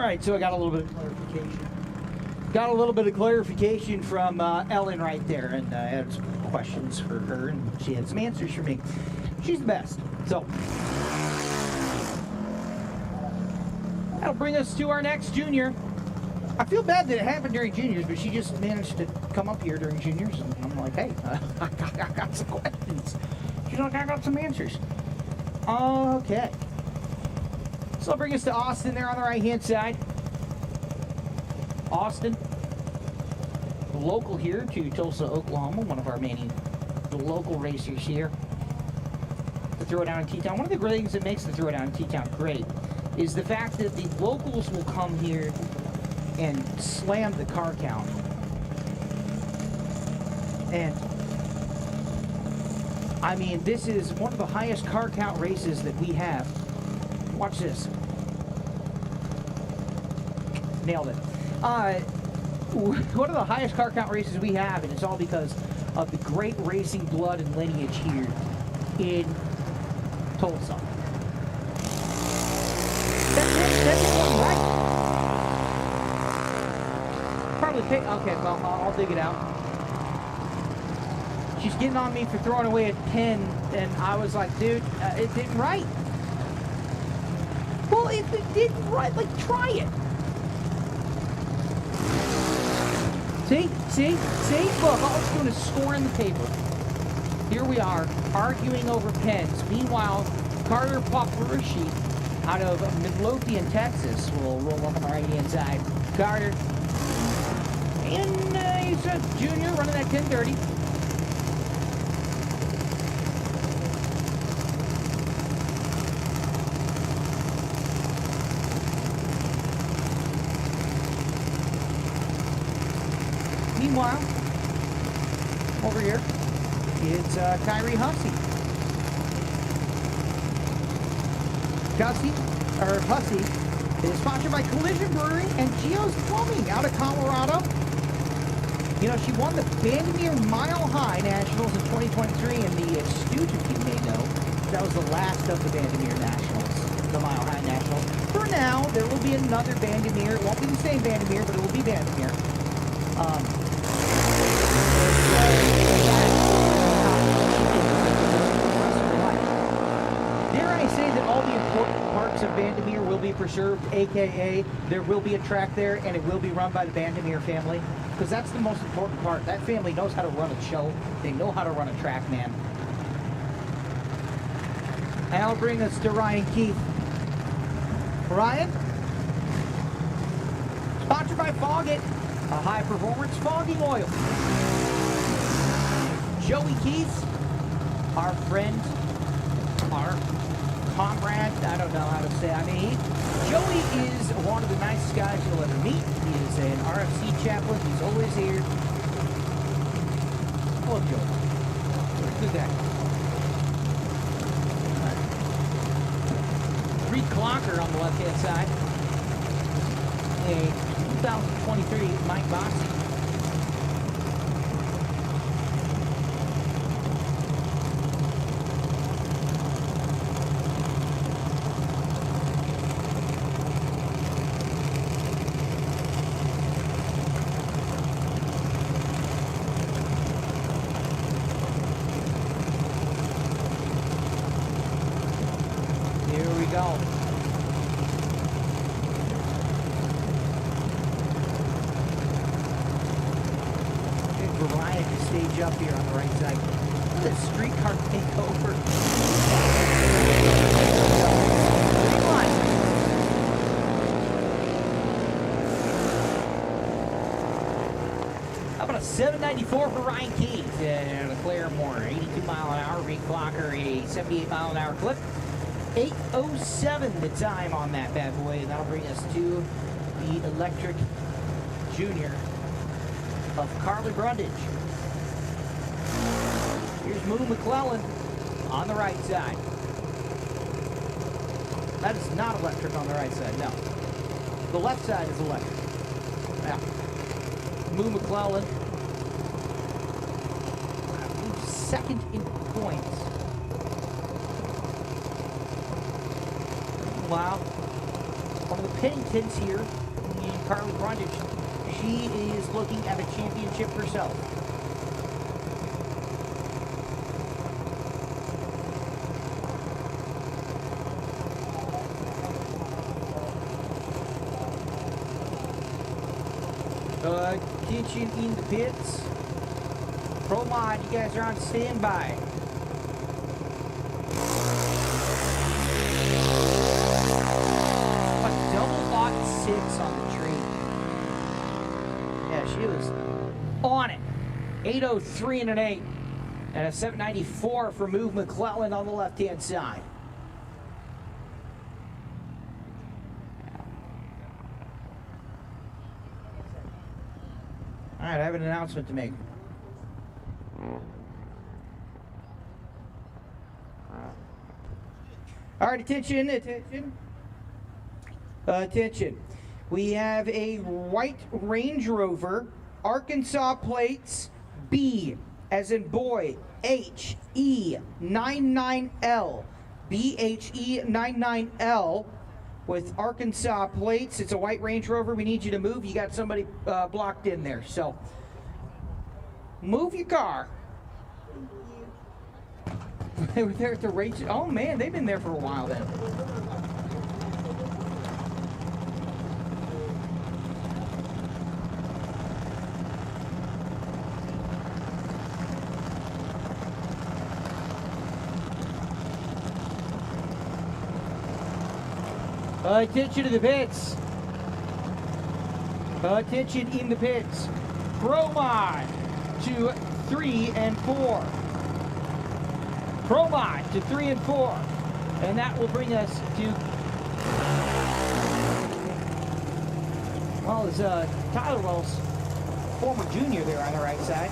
right, so I got a little bit of clarification. Got a little bit of clarification from Ellen right there, and I had some questions for her, and she had some answers for me. She's the best. So that'll bring us to our next junior. I feel bad that it happened during juniors, but she just managed to come up here during juniors, and I'm like, hey, I got some questions. She's like, I got some answers. Okay. So I'll bring us to Austin there on the right-hand side. Austin, local here to Tulsa, Oklahoma, one of our many local racers here. The Throwdown in T-Town. One of the great things that makes the Throwdown in T-Town great is the fact that the locals will come here and slam the car count. And I mean, this is one of the highest car count races that we have. Watch this. Nailed it. One of the highest car count races we have, and it's all because of the great racing blood and lineage here in Tulsa. That's one right. Probably pick. Okay, well, I'll dig it out. She's getting on me for throwing away a 10, and I was like, dude, it didn't right. Well, it didn't right. Like, try it. See? Look, all it's doing is scoring the paper. Here we are, arguing over pens. Meanwhile, Carter Paparushi out of Midlothian, Texas, will roll up on the right-hand side. Carter. And he's a junior running that 1030. Meanwhile, over here, it's Kyrie Hussey. Hussey is sponsored by Collision Brewery and Gio's Plumbing out of Colorado. You know, she won the Vandermeer Mile High Nationals in 2023, and the astute of you may know that was the last of the Vandermeer Nationals, the Mile High Nationals. For now, there will be another Vandermeer. It won't be the same Vandermeer, but it will be Vandermeer. Dare I say that all the important parts of Vandermeer will be preserved, aka there will be a track there and it will be run by the Vandermeer family, because that's the most important part. That family knows how to run a show. They know how to run a track, man. And I'll bring us to Ryan Keith. Ryan, sponsored by Foggett, a high-performance fogging oil. Joey Keith, our friend, our comrade, I don't know how to say. I mean, Joey is one of the nicest guys you'll ever meet. He is an RFC chaplain. He's always here. I love Joey. Good guy. Reed Clocker on the left-hand side. A 2023 Mike Boxy. Here we go. Ryan to stage up here on the right side. Look at this streetcar takeover. How about a 794 for Ryan Keith and a Claremore, 82 mile an hour. Reed Clocker, a 78 mile an hour clip. 8:07 the time on that bad boy, and that'll bring us to the Electric Junior of Carly Brundage. Here's Moo McClellan on the right side. That is not electric on the right side, no. The left side is electric. Yeah. Moo McClellan, I believe second in points. Wow. One of the Pennington's here in Carly Brundage. She is looking at a championship herself. Attention in the pits. Pro Mod, you guys are on standby. A double lock 6 on the tree. Yeah, she was on it. 803 and an 8. And a 794 for Move McClellan on the left-hand side. All right, I have an announcement to make. All right, attention. We have a white Range Rover, Arkansas plates B, as in boy, HE99L. BHE99L with Arkansas plates. It's a white Range Rover. We need you to move. You got somebody blocked in there. So move your car. They were there at the race. Oh man, they've been there for a while then. Attention to the pits. Attention in the pits. Promod to 3 and 4. Promod to 3 and 4. And that will bring us to, well, is Tyler Wells, former junior there on the right side.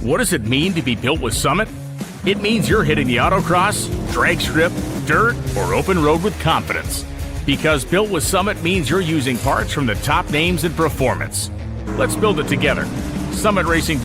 What does it mean to be built with Summit? It means you're hitting the autocross, drag strip, dirt, or open road with confidence. Because built with Summit means you're using parts from the top names in performance. Let's build it together. Summit Racing.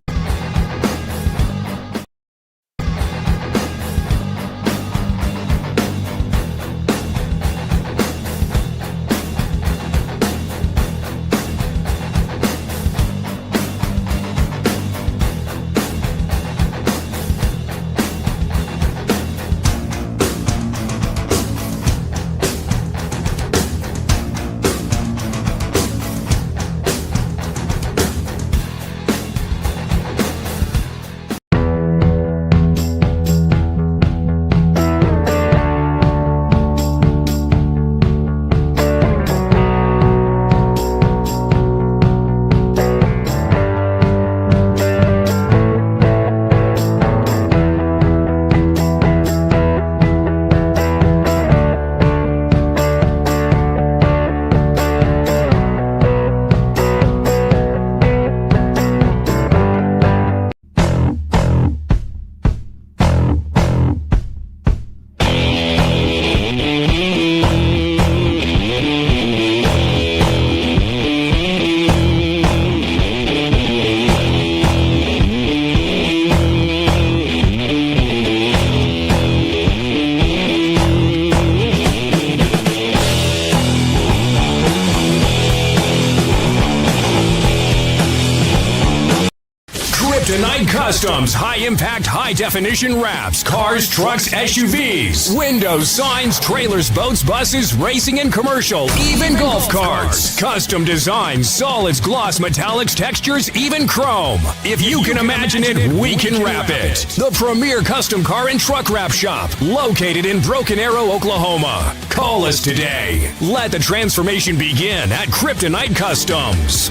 Kryptonite Customs, high-impact, high-definition wraps, cars, trucks, SUVs, windows, signs, trailers, boats, buses, racing and commercial, even golf carts. Custom designs, solids, gloss, metallics, textures, even chrome. If you can imagine it, we can wrap it. The premier custom car and truck wrap shop, located in Broken Arrow, Oklahoma. Call us today. Let the transformation begin at Kryptonite Customs.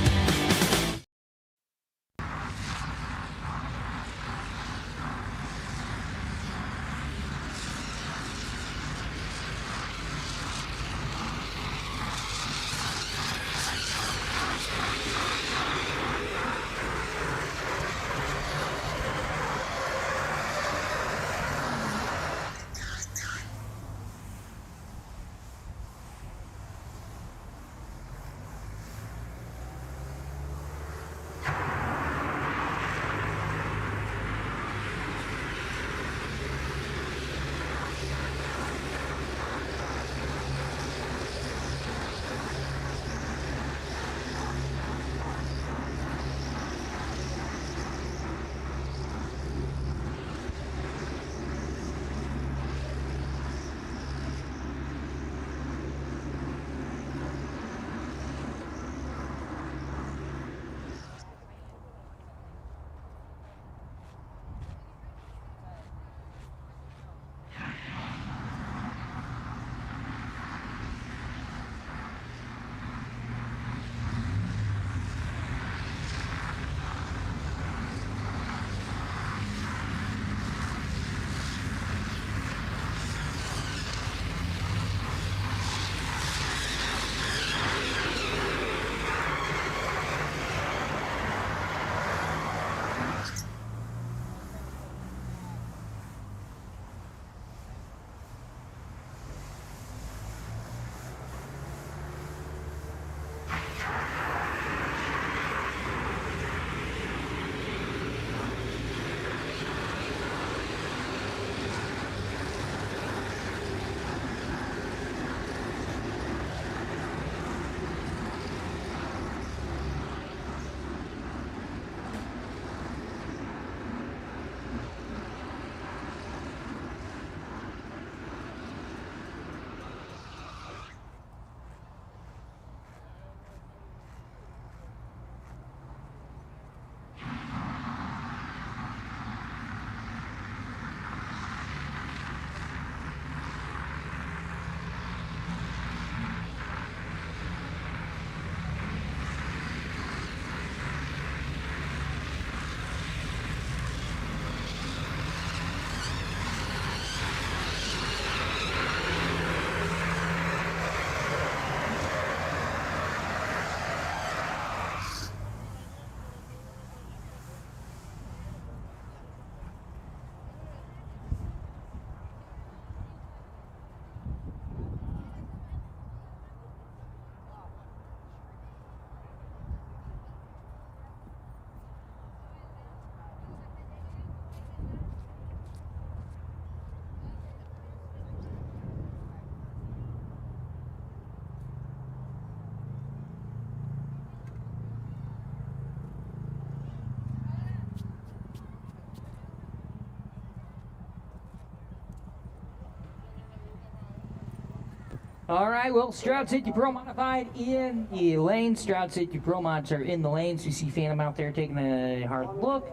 All right, well, Shootout Safety Pro Modified in the lanes. Shootout Safety Pro Mods are in the lanes. You see Phantom out there taking a hard look.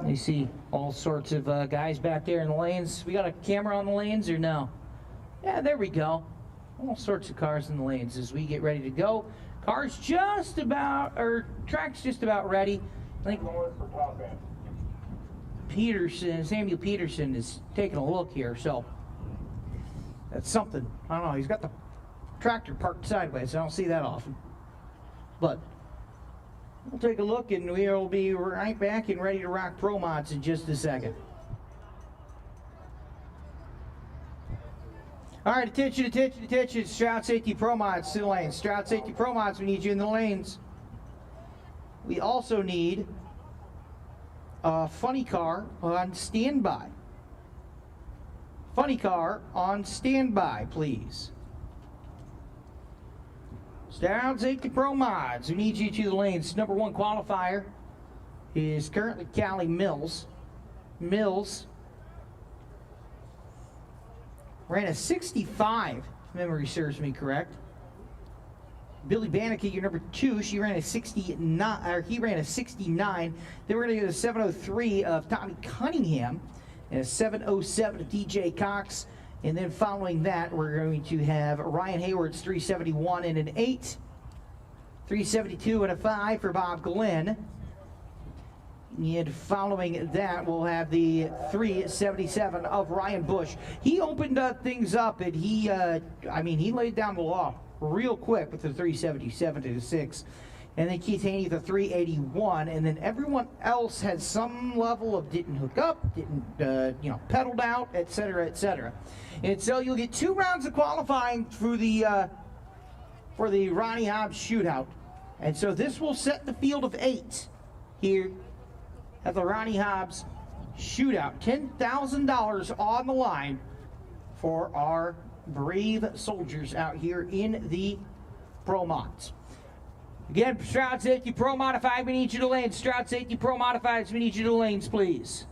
You see all sorts of guys back there in the lanes. We got a camera on the lanes or no? Yeah, there we go. All sorts of cars in the lanes as we get ready to go. Cars just about, or track's just about ready. I think Samuel Peterson is taking a look here, so that's something. I don't know, he's got the tractor parked sideways. I don't see that often. But we'll take a look and we'll be right back and ready to rock Pro Mods in just a second. All right, attention. Shootout Safety Pro Mods to the lanes. Shootout Safety Pro Mods, we need you in the lanes. We also need a funny car on standby. Funny car on standby, please. Shootout Safety Pro Mods, we need you to the lanes. Number 1 qualifier is currently Cali Mills. Mills ran a 65, if memory serves me correct. Billy Banica, your number 2, she ran a 69, or he ran a 69. Then we're going to get a 703 of Tommy Cunningham and a 707 of DJ Cox. And then following that, we're going to have Ryan Hayward's 371 and an 8, 372 and a 5 for Bob Glenn. And following that, we'll have the 377 of Ryan Bush. He opened things up, and he laid down the law real quick with the 377 to the 6. And then Keith Haney, the 381. And then everyone else had some level of didn't hook up, didn't, pedaled out, etc., etc. And so you'll get 2 rounds of qualifying for the Ronnie Hobbs shootout. And so this will set the field of 8 here at the Ronnie Hobbs shootout. $10,000 on the line for our brave soldiers out here in the Pro Mods. Again, Shootout Safety Pro Modified, we need you to lanes. Shootout Safety Pro Modified, we need you to lanes, please.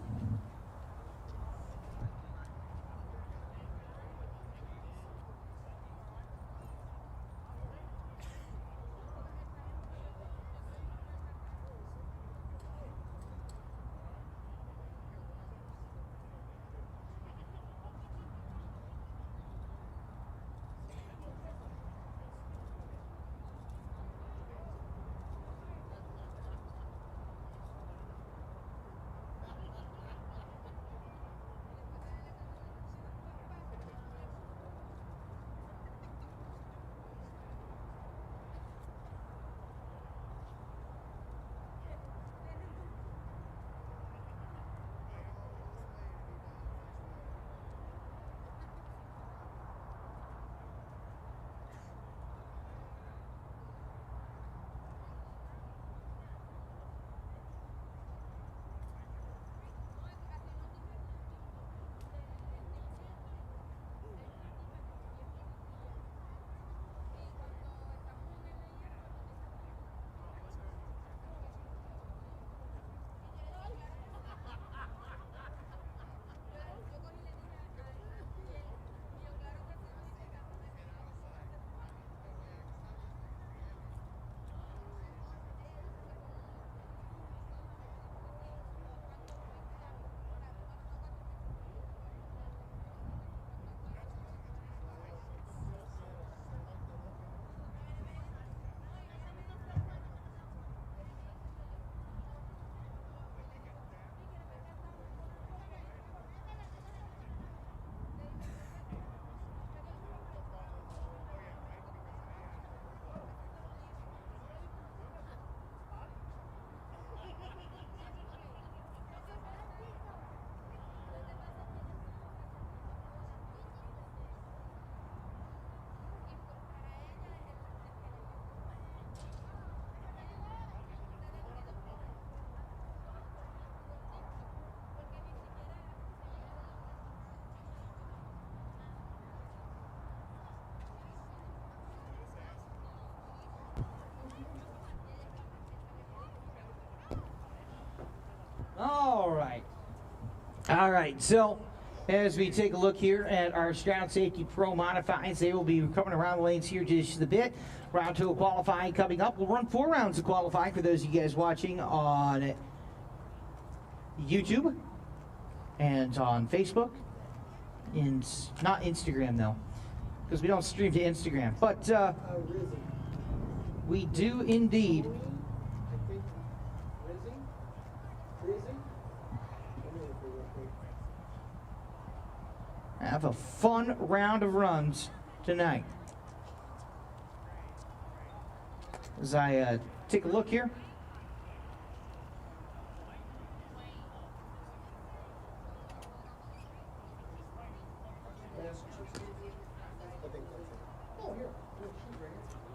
All right, so As we take a look here at our Shootout Safety Pro Modifieds, they will be coming around the lanes here just a bit. Round 2 of qualifying coming up. We'll run 4 rounds of qualifying for those of you guys watching on YouTube and on Facebook. And not Instagram though, because we don't stream to Instagram. But we do indeed. Have a fun round of runs tonight. As I take a look here.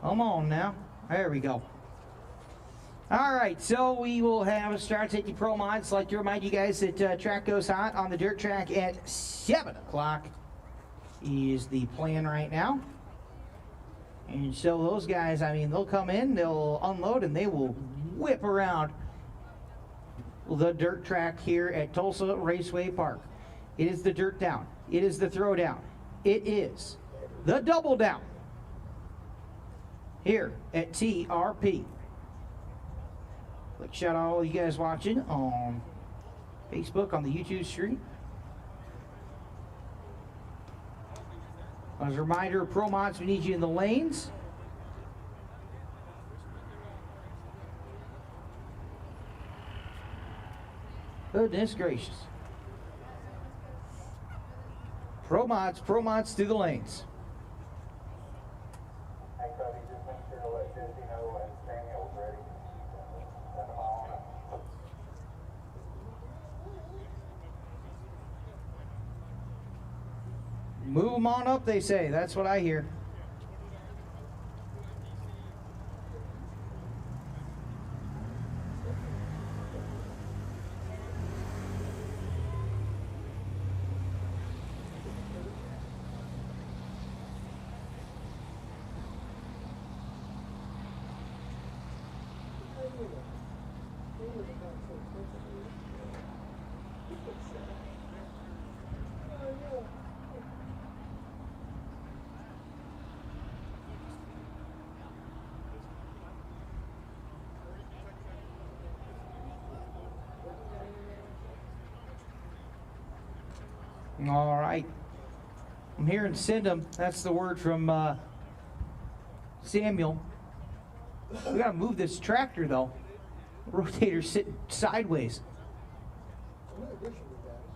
Come on now. There we go. All right, so we will have a Shootout Safety Pro Mods. I'd like to remind you guys that track goes hot on the dirt track at 7 o'clock is the plan right now. And so those guys, I mean, they'll come in, they'll unload, and they will whip around the dirt track here at Tulsa Raceway Park. It is the dirt down. It is the throwdown. It is the double down here at TRP. Shout out all you guys watching on Facebook, on the YouTube stream. As a reminder, Pro Mods, we need you in the lanes. Goodness gracious. Pro Mods through the lanes. Hey, Cody, just make sure to let Disney know when Samuel's ready. Send them all on. Move them on up, they say. That's what I hear. All right. I'm hearing send them. That's the word from Samuel. We gotta move this tractor though. Rotator's sitting sideways.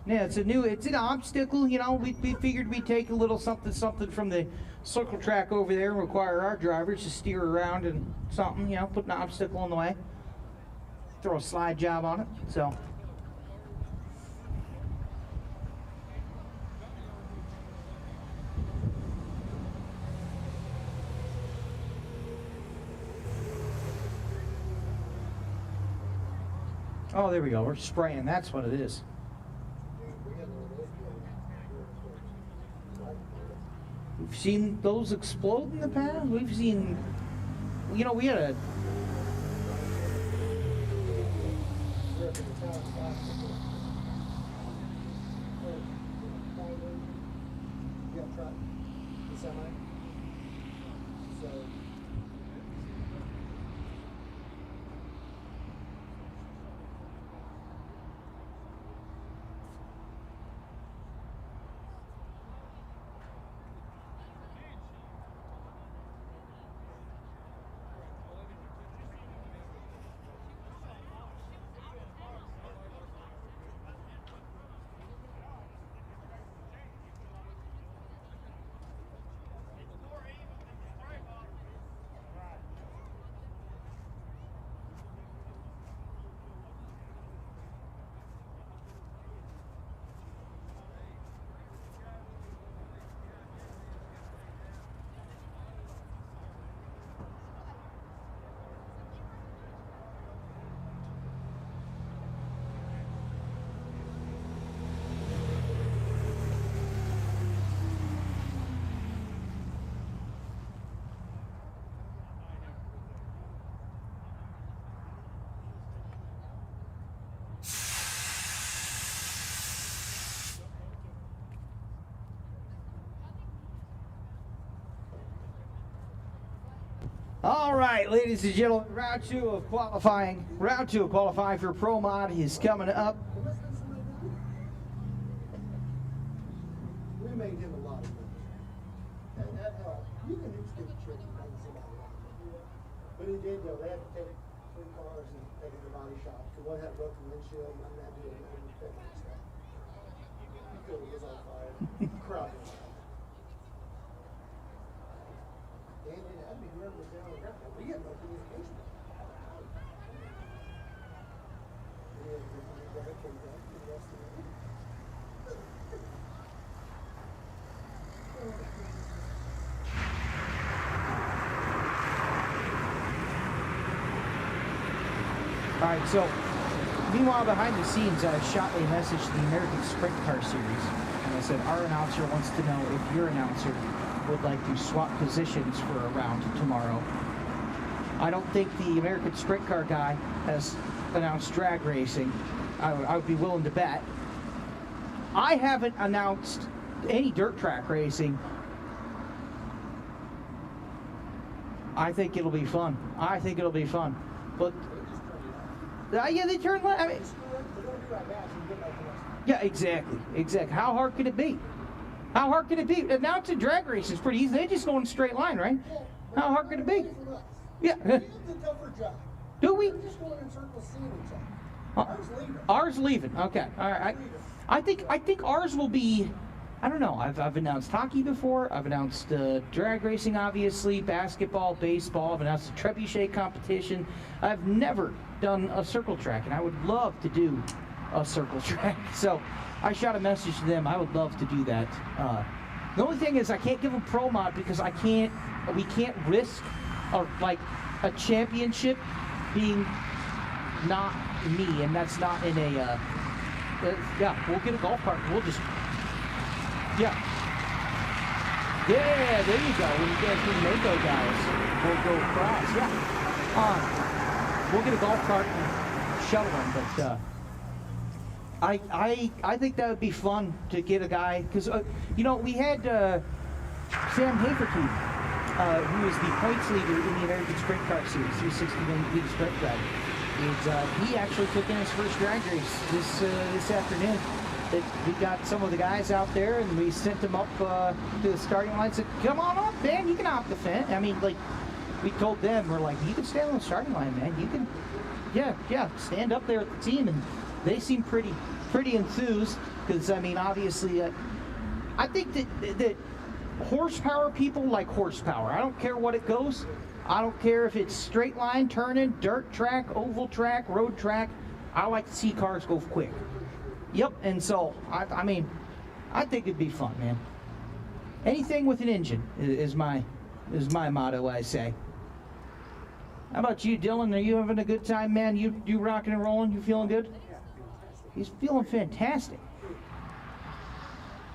Yeah, it's an obstacle, you know. We figured we'd take a little something from the circle track over there and require our drivers to steer around and something, you know, put an obstacle in the way. Throw a slide job on it, so. Oh, there we go. We're spraying. That's what it is. We've seen those explode in the past. We've seen, you know, we had a... All right, ladies and gentlemen, round two of qualifying for Pro Mod is coming up. We made him a lot of money. And that helped. You can just get the trick and bring somebody out. But he did though. They had to take 3 cars and take it to the body shop. Because one had a broken windshield and one had to do it and fix it and stuff. He could have was on fire. Crowd was out. Dan didn't have me. Whoever was down there. We had no communication. We had to go back to the rest of the All right, so meanwhile, behind the scenes, I shot a message to the American Sprint Car Series, and I said, our announcer wants to know if your announcer would like to swap positions for a round tomorrow. I don't think the American Sprint Car guy has announced drag racing. I would be willing to bet. I haven't announced any dirt track racing. I think it'll be fun. I think ittle be fun. But yeah, they turn left. I mean, yeah, exactly. How hard could it be? How hard could it be? Announcing drag racing is pretty easy. They just go in a straight line, right? How hard could it be? Yeah. Do we? Ours leaving. Okay. All right. I think ours will be. I don't know. I've announced hockey before. I've announced drag racing, obviously, basketball, baseball. I've announced a trebuchet competition. I've never done a circle track, and I would love to do a circle track. So I shot a message to them. I would love to do that. The only thing is I can't give them pro mod because we can't risk a championship being not me, and that's not in a. Yeah, we'll get a golf cart. We'll just. Yeah, there you go. When you get the Mako guys, we'll go across. Yeah, we'll get a golf cart and shuttle them. But I think that would be fun to get a guy because we had Sam Haverty, who is the points leader in the American Sprint Car Series, 360 league sprint driver. He actually took in his first drag race this afternoon. We got some of the guys out there, and we sent them up to the starting line. Said, "Come on up, man. You can hop the fence." I mean, we told them, we're like, "You can stand on the starting line, man. You can, yeah, stand up there at the team." And they seem pretty enthused because I mean, obviously, I think that horsepower people like horsepower. I don't care what it goes. I don't care if it's straight line, turning, dirt track, oval track, road track. I like to see cars go quick. Yep, and so, I mean, I think it'd be fun, man. Anything with an engine is my motto, I say. How about you, Dylan? Are you having a good time, man? You rocking and rolling? You feeling good? He's feeling fantastic.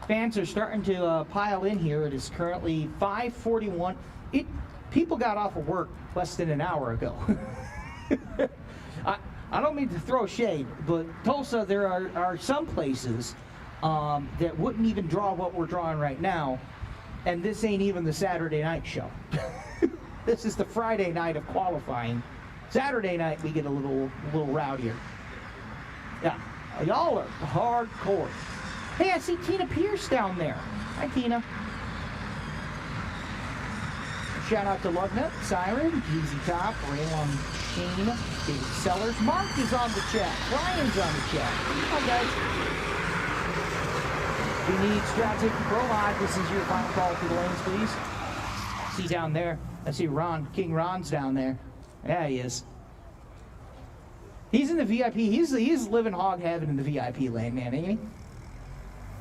Fans are starting to pile in here. It is currently 5:41. People got off of work less than an hour ago. I don't mean to throw shade, but Tulsa, there are some places that wouldn't even draw what we're drawing right now, and this ain't even the Saturday night show. This is the Friday night of qualifying. Saturday night we get a little rowdier. Yeah, y'all are hardcore. Hey, I see Tina Pierce down there. Hi, Tina. Shout out to Lugnut, Siren, Easy Top, Raylon Sheen, David Sellers. Mark is on the chat. Brian's on the chat. Hi, guys. We need Strat Safety Pro Mod. This is your final call to the lanes, please. See down there. I see Ron. King Ron's down there. Yeah, he is. He's in the VIP. He's living hog heaven in the VIP lane, man, ain't he?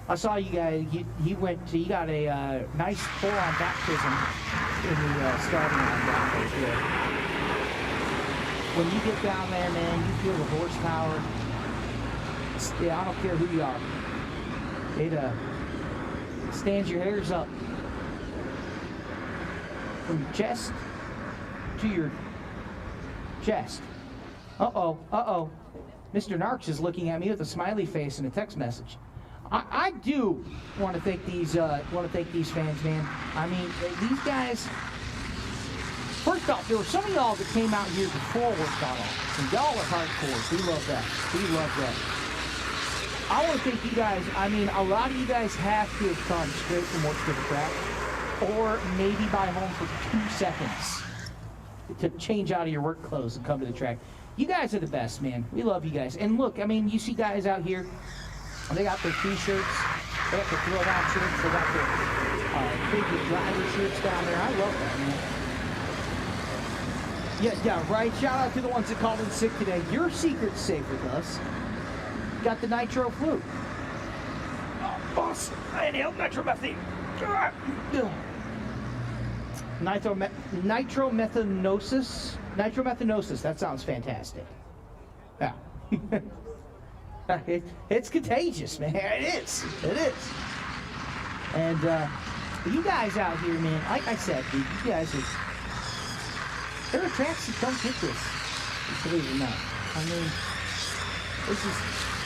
I saw you guys. He got a nice full-on baptism in the starting line down there too. When you get down there, man, you feel the horsepower. Yeah, I don't care who you are. It stands your hairs up from your chest to your chest. Uh-oh. Mr. Narks is looking at me with a smiley face and a text message. I do want to thank these fans, man. I mean, these guys, First off, there were some of y'all that came out here before work got off. And y'all are hardcore. We love that. We love that. I want to thank you guys. I mean, a lot of you guys have to have come straight from work to the track, or maybe by home for 2 seconds to change out of your work clothes and come to the track. You guys are the best, man. We love you guys. And look, I mean, you see guys out here, they got their t-shirts, they got their Throwdown shirts, they got their big driver shirts down there. I love that, man. Yeah, right. Shout out to the ones that called in sick today. Your secret's safe with us. Got the nitro flu. Oh, boss, I inhaled nitromethane. Nitromethanosis. Nitromethanosis. That sounds fantastic. Yeah. It's contagious, man. It is. It is. And you guys out here, man, like I said, dude, you guys are... There are tracks that don't get this, believe it or not. I mean, this is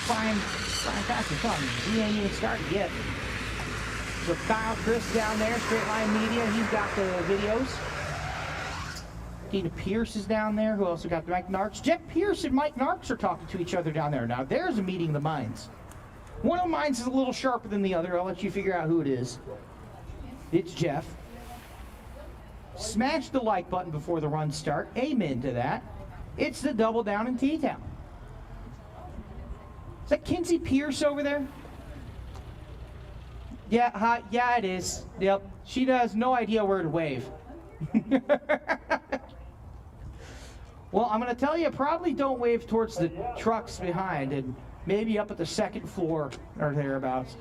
fine fast and fun. We ain't even started yet. So Kyle, Chris down there, Straight Line Media, he's got the videos. Dina Pierce is down there, who also got the Mike Narks. Jeff Pierce and Mike Narks are talking to each other down there. Now, there's a meeting of the minds. One of the minds is a little sharper than the other. I'll let you figure out who it is. It's Jeff. Smash the like button before the runs start. Amen to that. It's the Double Down in T-Town. Is that Kinsey Pierce over there? Yeah, yeah, it is. Yep. She has no idea where to wave. Well, I'm going to tell you, probably don't wave towards the trucks behind and maybe up at the second floor or thereabouts.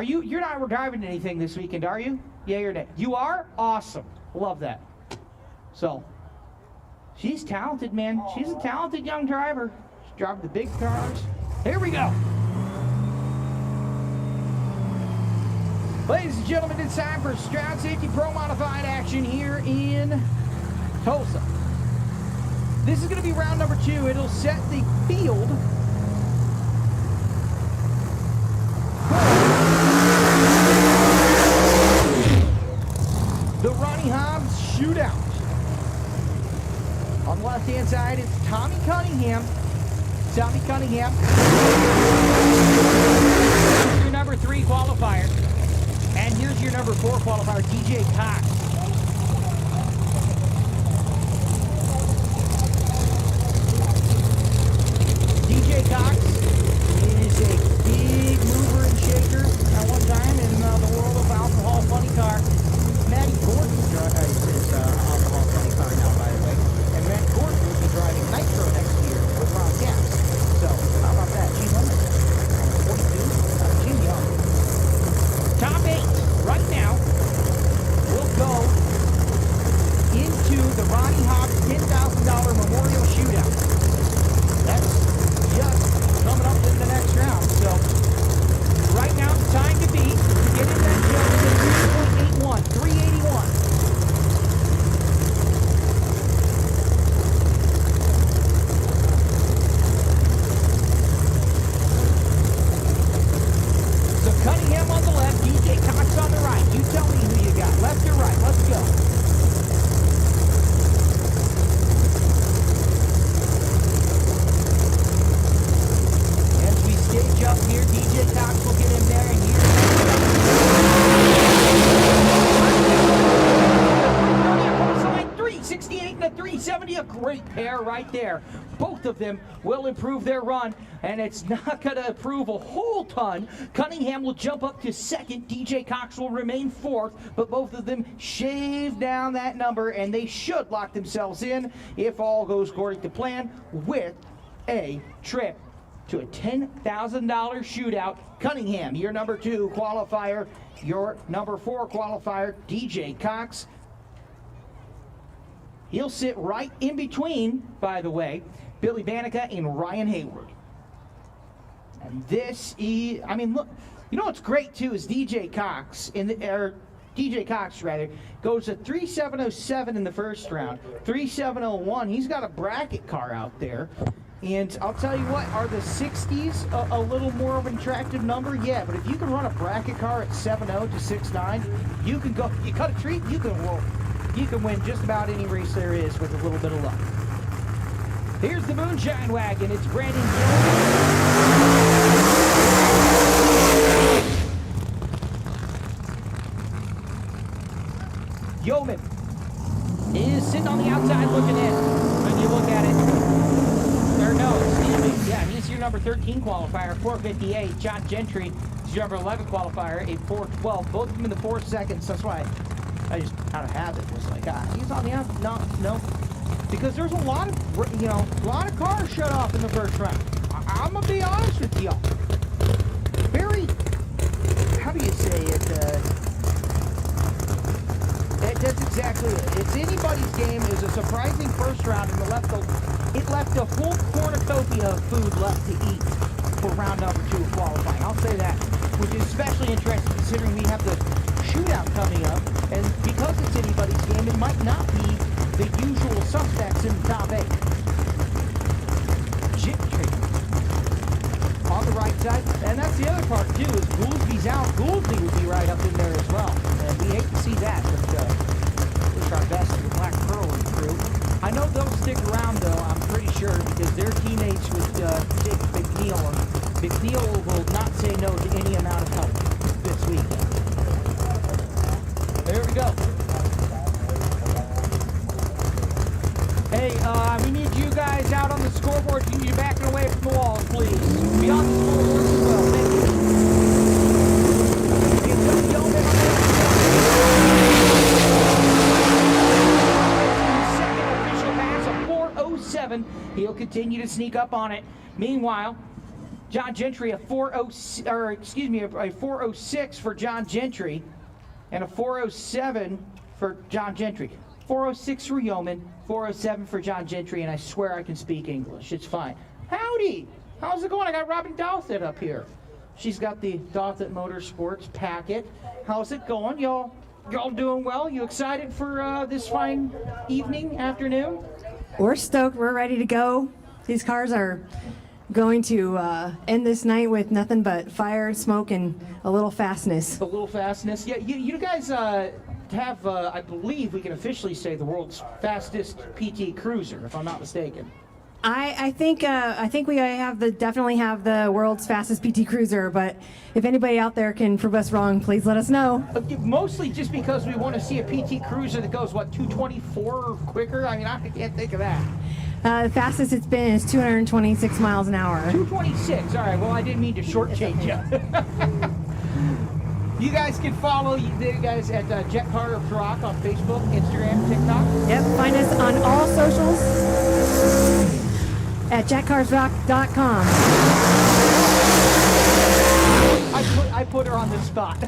You're not driving anything this weekend, are you? Yeah, you're not. You are? Awesome. Love that. So, she's talented, man. She's a talented young driver. She's driving the big cars. Here we go. Ladies and gentlemen, it's time for Shootout Safety Pro Modified action here in Tulsa. This is going to be round number 2. It'll set the field the Ronnie Hobbs Shootout. On the left-hand side, it's Tommy Cunningham. Tommy Cunningham. Here's your number 3 qualifier. And here's your number 4 qualifier, DJ Cox. DJ Cox is a big mover and shaker at one time in the world of alcohol funny car. Matty Gordon is alcohol funny car now, by the way. And Matt Gordon will be driving Nitro next year with Ron Gas. So, how about that? She's 42. She's young. Top 8 right now will go into the Ronnie Hobbs $10,000 Memorial Shootout. That's just coming up in the next round. So right now the time to beat to get in that jump is 3.81, 381. Cunningham on the left, DJ Cox on the right. You tell me who you got, left or right. Let's go. As we stage up here, DJ Cox will get in there and here. 368 and a 370, a great pair right there. Both of them will improve their run, and it's not going to improve a whole ton. Cunningham will jump up to 2nd. DJ Cox will remain 4th, but both of them shave down that number, and they should lock themselves in, if all goes according to plan, with a trip to a $10,000 shootout. Cunningham, your number 2 qualifier. Your number 4 qualifier, DJ Cox. He'll sit right in between, by the way, Billy Banica and Ryan Hayward. And this is, I mean, look, you know what's great too is DJ Cox, DJ Cox rather, goes to 3707 in the first round, 3701. He's got a bracket car out there. And I'll tell you what, are the 60s a little more of an attractive number? Yeah, but if you can run a bracket car at 7.0 to 6.9, you can go, you cut a treat, you can roll. you can win just about any race there is with a little bit of luck. Here's the Moonshine Wagon. It's Brandon Yeoman is sitting on the outside looking in. When you look at it, or no, excuse me, yeah, he's your number 13 qualifier, 4:58. John Gentry is your number 11 qualifier, a 4:12. Both of them in the 4 seconds. That's why I just out of habit was like, he's on the outside. No. Because there's a lot of, a lot of cars shut off in the first round. I'm gonna be honest with y'all. Very, how do you say it? That's exactly it. It's anybody's game. It was a surprising first round, and it left a full cornucopia of food left to eat for round number 2 of qualifying. I'll say that, which is especially interesting considering we have the shootout coming up, and because it's anybody's game, it might not be the usual suspects in the top 8. Gentry on the right side, and that's the other part too, is Goolsby's out. Goolsby would be right up in there as well, and we hate to see that, but we'll try our best with Black Pearl and crew. I know they'll stick around though, I'm pretty sure, because they're teammates with Jacob McNeel, and McNeel will not say no to any amount of help this week. There we go. Hey, we need you guys out on the scoreboard. You need you backing away from the walls, please. Be on the scoreboard as well. Thank you. Second official pass of 4:07. He'll continue to sneak up on it. Meanwhile, John Gentry a 4:06 for John Gentry, and a 4:07 for John Gentry. 4:06 for Yeoman, 4:07 for John Gentry, and I swear I can speak English. It's fine. Howdy! How's it going? I got Robin Douthit up here. She's got the Douthit Motorsports packet. How's it going? Y'all doing well? You excited for this fine evening, afternoon? We're stoked. We're ready to go. These cars are going to end this night with nothing but fire, smoke, and a little fastness. A little fastness. Yeah, you guys have, I believe we can officially say, the world's fastest PT Cruiser, if I'm not mistaken. I think we definitely have the world's fastest PT Cruiser, but if anybody out there can prove us wrong, please let us know. Mostly just because we want to see a PT Cruiser that goes, 224 or quicker? I mean, I can't think of that. The fastest it's been is 226 miles an hour. 226, all right, well, I didn't mean to shortchange you. You guys can follow the guys at Jet Carter Rock on Facebook, Instagram, TikTok. Yep, find us on all socials at jetcarsrock.com. I put her on the spot.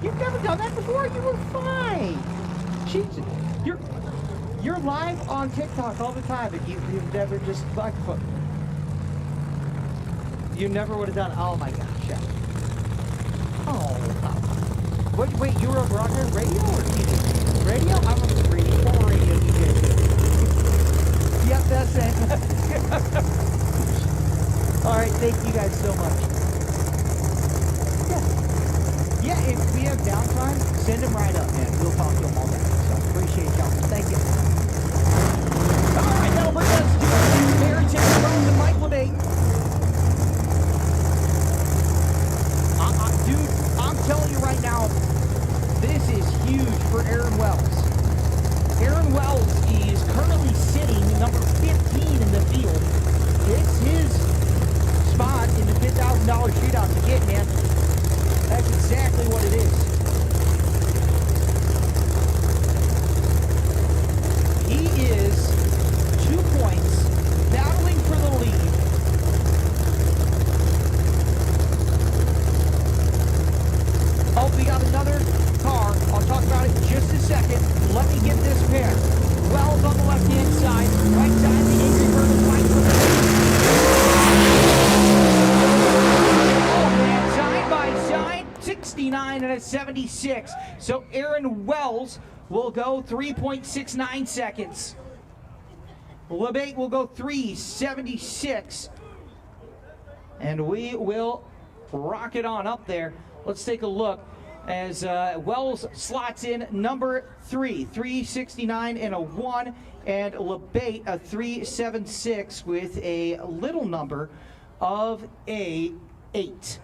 You've never done that before. You were fine. You're live on TikTok all the time, but you've never just you never would have done. Oh my gosh. Yeah. Oh. Wait, you were a broadcast radio or TV? Radio? I'm a radio. Full radio DJ. Yep, that's it. All right, thank you guys so much. Yeah, if we have downtime, send them right up, man. We'll talk to them all day. So appreciate y'all. Thank you. All right, that'll bring us to Barrington from the Mike LeBate. Dude, I'm telling you right now, this is huge for Aaron Wells. Aaron Wells is currently sitting number 15 in the field. It's his spot in the $10,000 shootout to get, man. That's exactly what it is. He is 2 points, battling for the lead. Oh, we got another car. I'll talk about it in just a second. Let me get this pair. Wells on the left-hand side. Right side, the Angry Bird is fighting for the lead. Oh, man, side by side, 69 and a 76. So Aaron Wells will go 3.69 seconds. LeBate will go 3.76. And we will rock it on up there. Let's take a look. as Wells slots in number 3, 369 and a 1, and LeBate a 376 with a little number of a 8.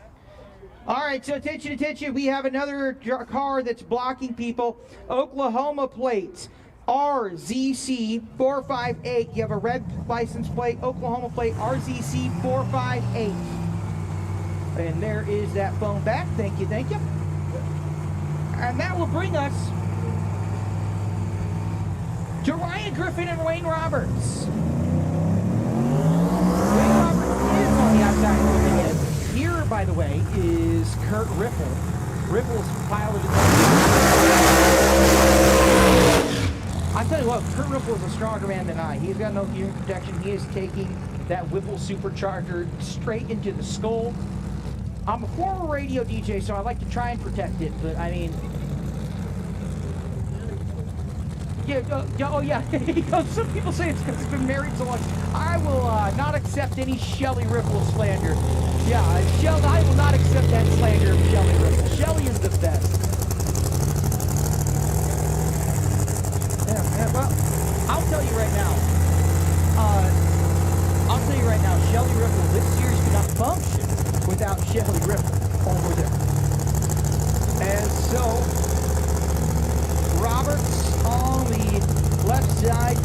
All right, so attention, we have another car that's blocking people. Oklahoma plate, RZC 458. You have a red license plate, Oklahoma plate, RZC 458. And there is that phone back. Thank you. And that will bring us to Ryan Griffin and Wayne Roberts. Wayne Roberts is on the outside moving in. Here, by the way, is Kurt Ripple. Ripple's piloted. I tell you what, Kurt Ripple is a stronger man than I. He's got no hearing protection. He is taking that Whipple supercharger straight into the skull. I'm a former radio DJ, so I like to try and protect it, but I mean... Yeah, some people say it's because it's been married so long. I will not accept any Shelly Ripple slander. Yeah, I will not accept that slander of Shelly Ripple. Shelly is the best. Yeah, well, I'll tell you right now, Shelly Ripple, this series could not function without Shelly Ripple over there. And so, Roberts on the left side,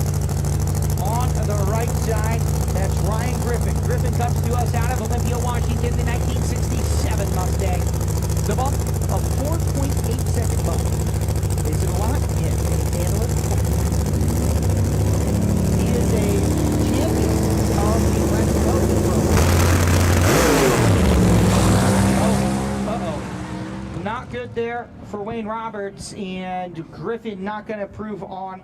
on the right side, that's Ryan Griffin. Griffin comes to us out of Olympia, Washington, the 1967 Mustang. The bump, a 4.8 second bump. Is it a lot? Yeah, can he handle it? He is a champion of the West Coast program. Not good there for Wayne Roberts, and Griffin not going to improve on,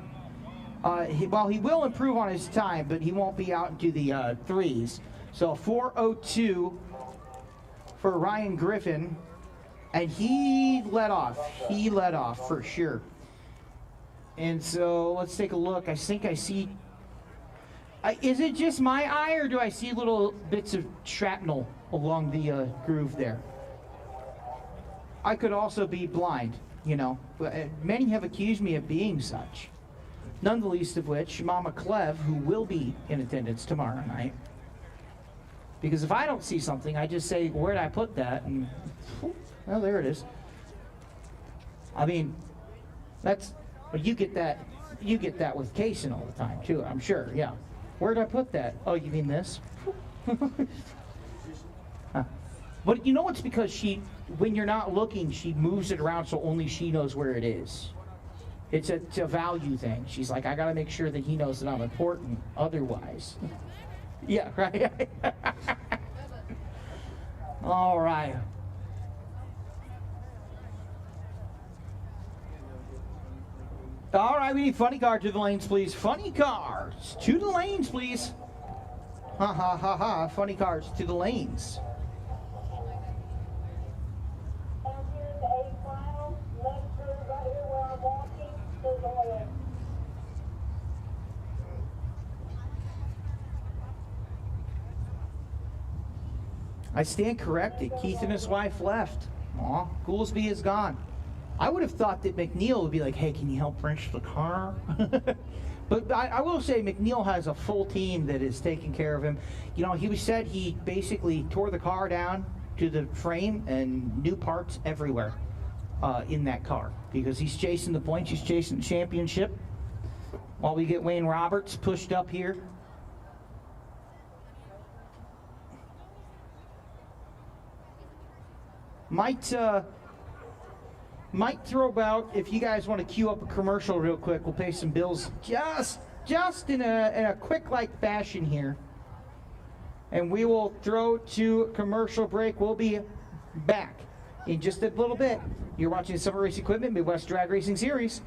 he will improve on his time, but he won't be out into the threes. So 4:02 for Ryan Griffin, and he let off for sure. And so let's take a look. I think I see, is it just my eye, or do I see little bits of shrapnel along the groove there? I could also be blind, you know. Many have accused me of being such. None the least of which, Mama Clev, who will be in attendance tomorrow night. Because if I don't see something, I just say, where did I put that? And, well, there it is. I mean, that's, but you get that with Kaysen all the time, too, I'm sure, yeah. Where did I put that? Oh, you mean this? But you know it's because she, when you're not looking, she moves it around so only she knows where it is. It's a value thing. She's like, I gotta make sure that he knows that I'm important, otherwise. Yeah, right? All right. All right, we need funny car to the lanes, please. Funny cars to the lanes, please. Ha ha ha ha, funny cars to the lanes. I stand corrected. Keith and his wife left. Aw, Goolsby is gone. I would have thought that McNeel would be like, hey, can you help wrench the car? But I will say McNeel has a full team that is taking care of him. You know, he said he basically tore the car down to the frame and new parts everywhere in that car because he's chasing the points, he's chasing the championship. While we get Wayne Roberts pushed up here. Might throw about, if you guys want to queue up a commercial real quick, we'll pay some bills just in a quick like fashion here. And we will throw to commercial break. We'll be back in just a little bit. You're watching Summer Race Equipment Midwest Drag Racing Series.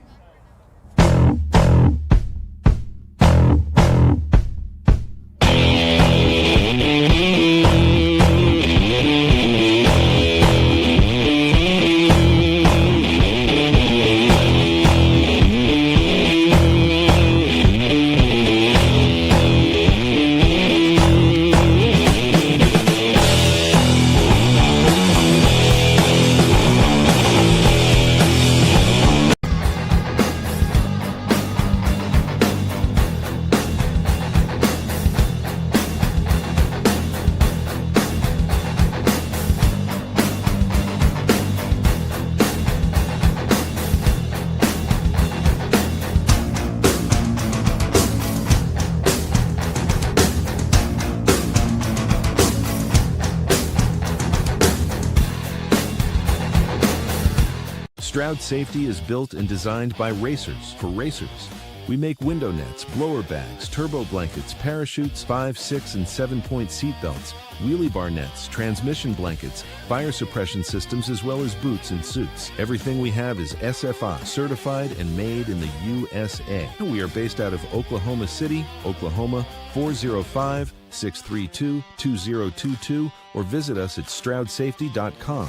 Stroud Safety is built and designed by racers for racers. We make window nets, blower bags, turbo blankets, parachutes, 5, 6, and 7-point seat belts, wheelie bar nets, transmission blankets, fire suppression systems, as well as boots and suits. Everything we have is SFI certified and made in the USA. We are based out of Oklahoma City, Oklahoma, 405-632-2022, or visit us at StroudSafety.com.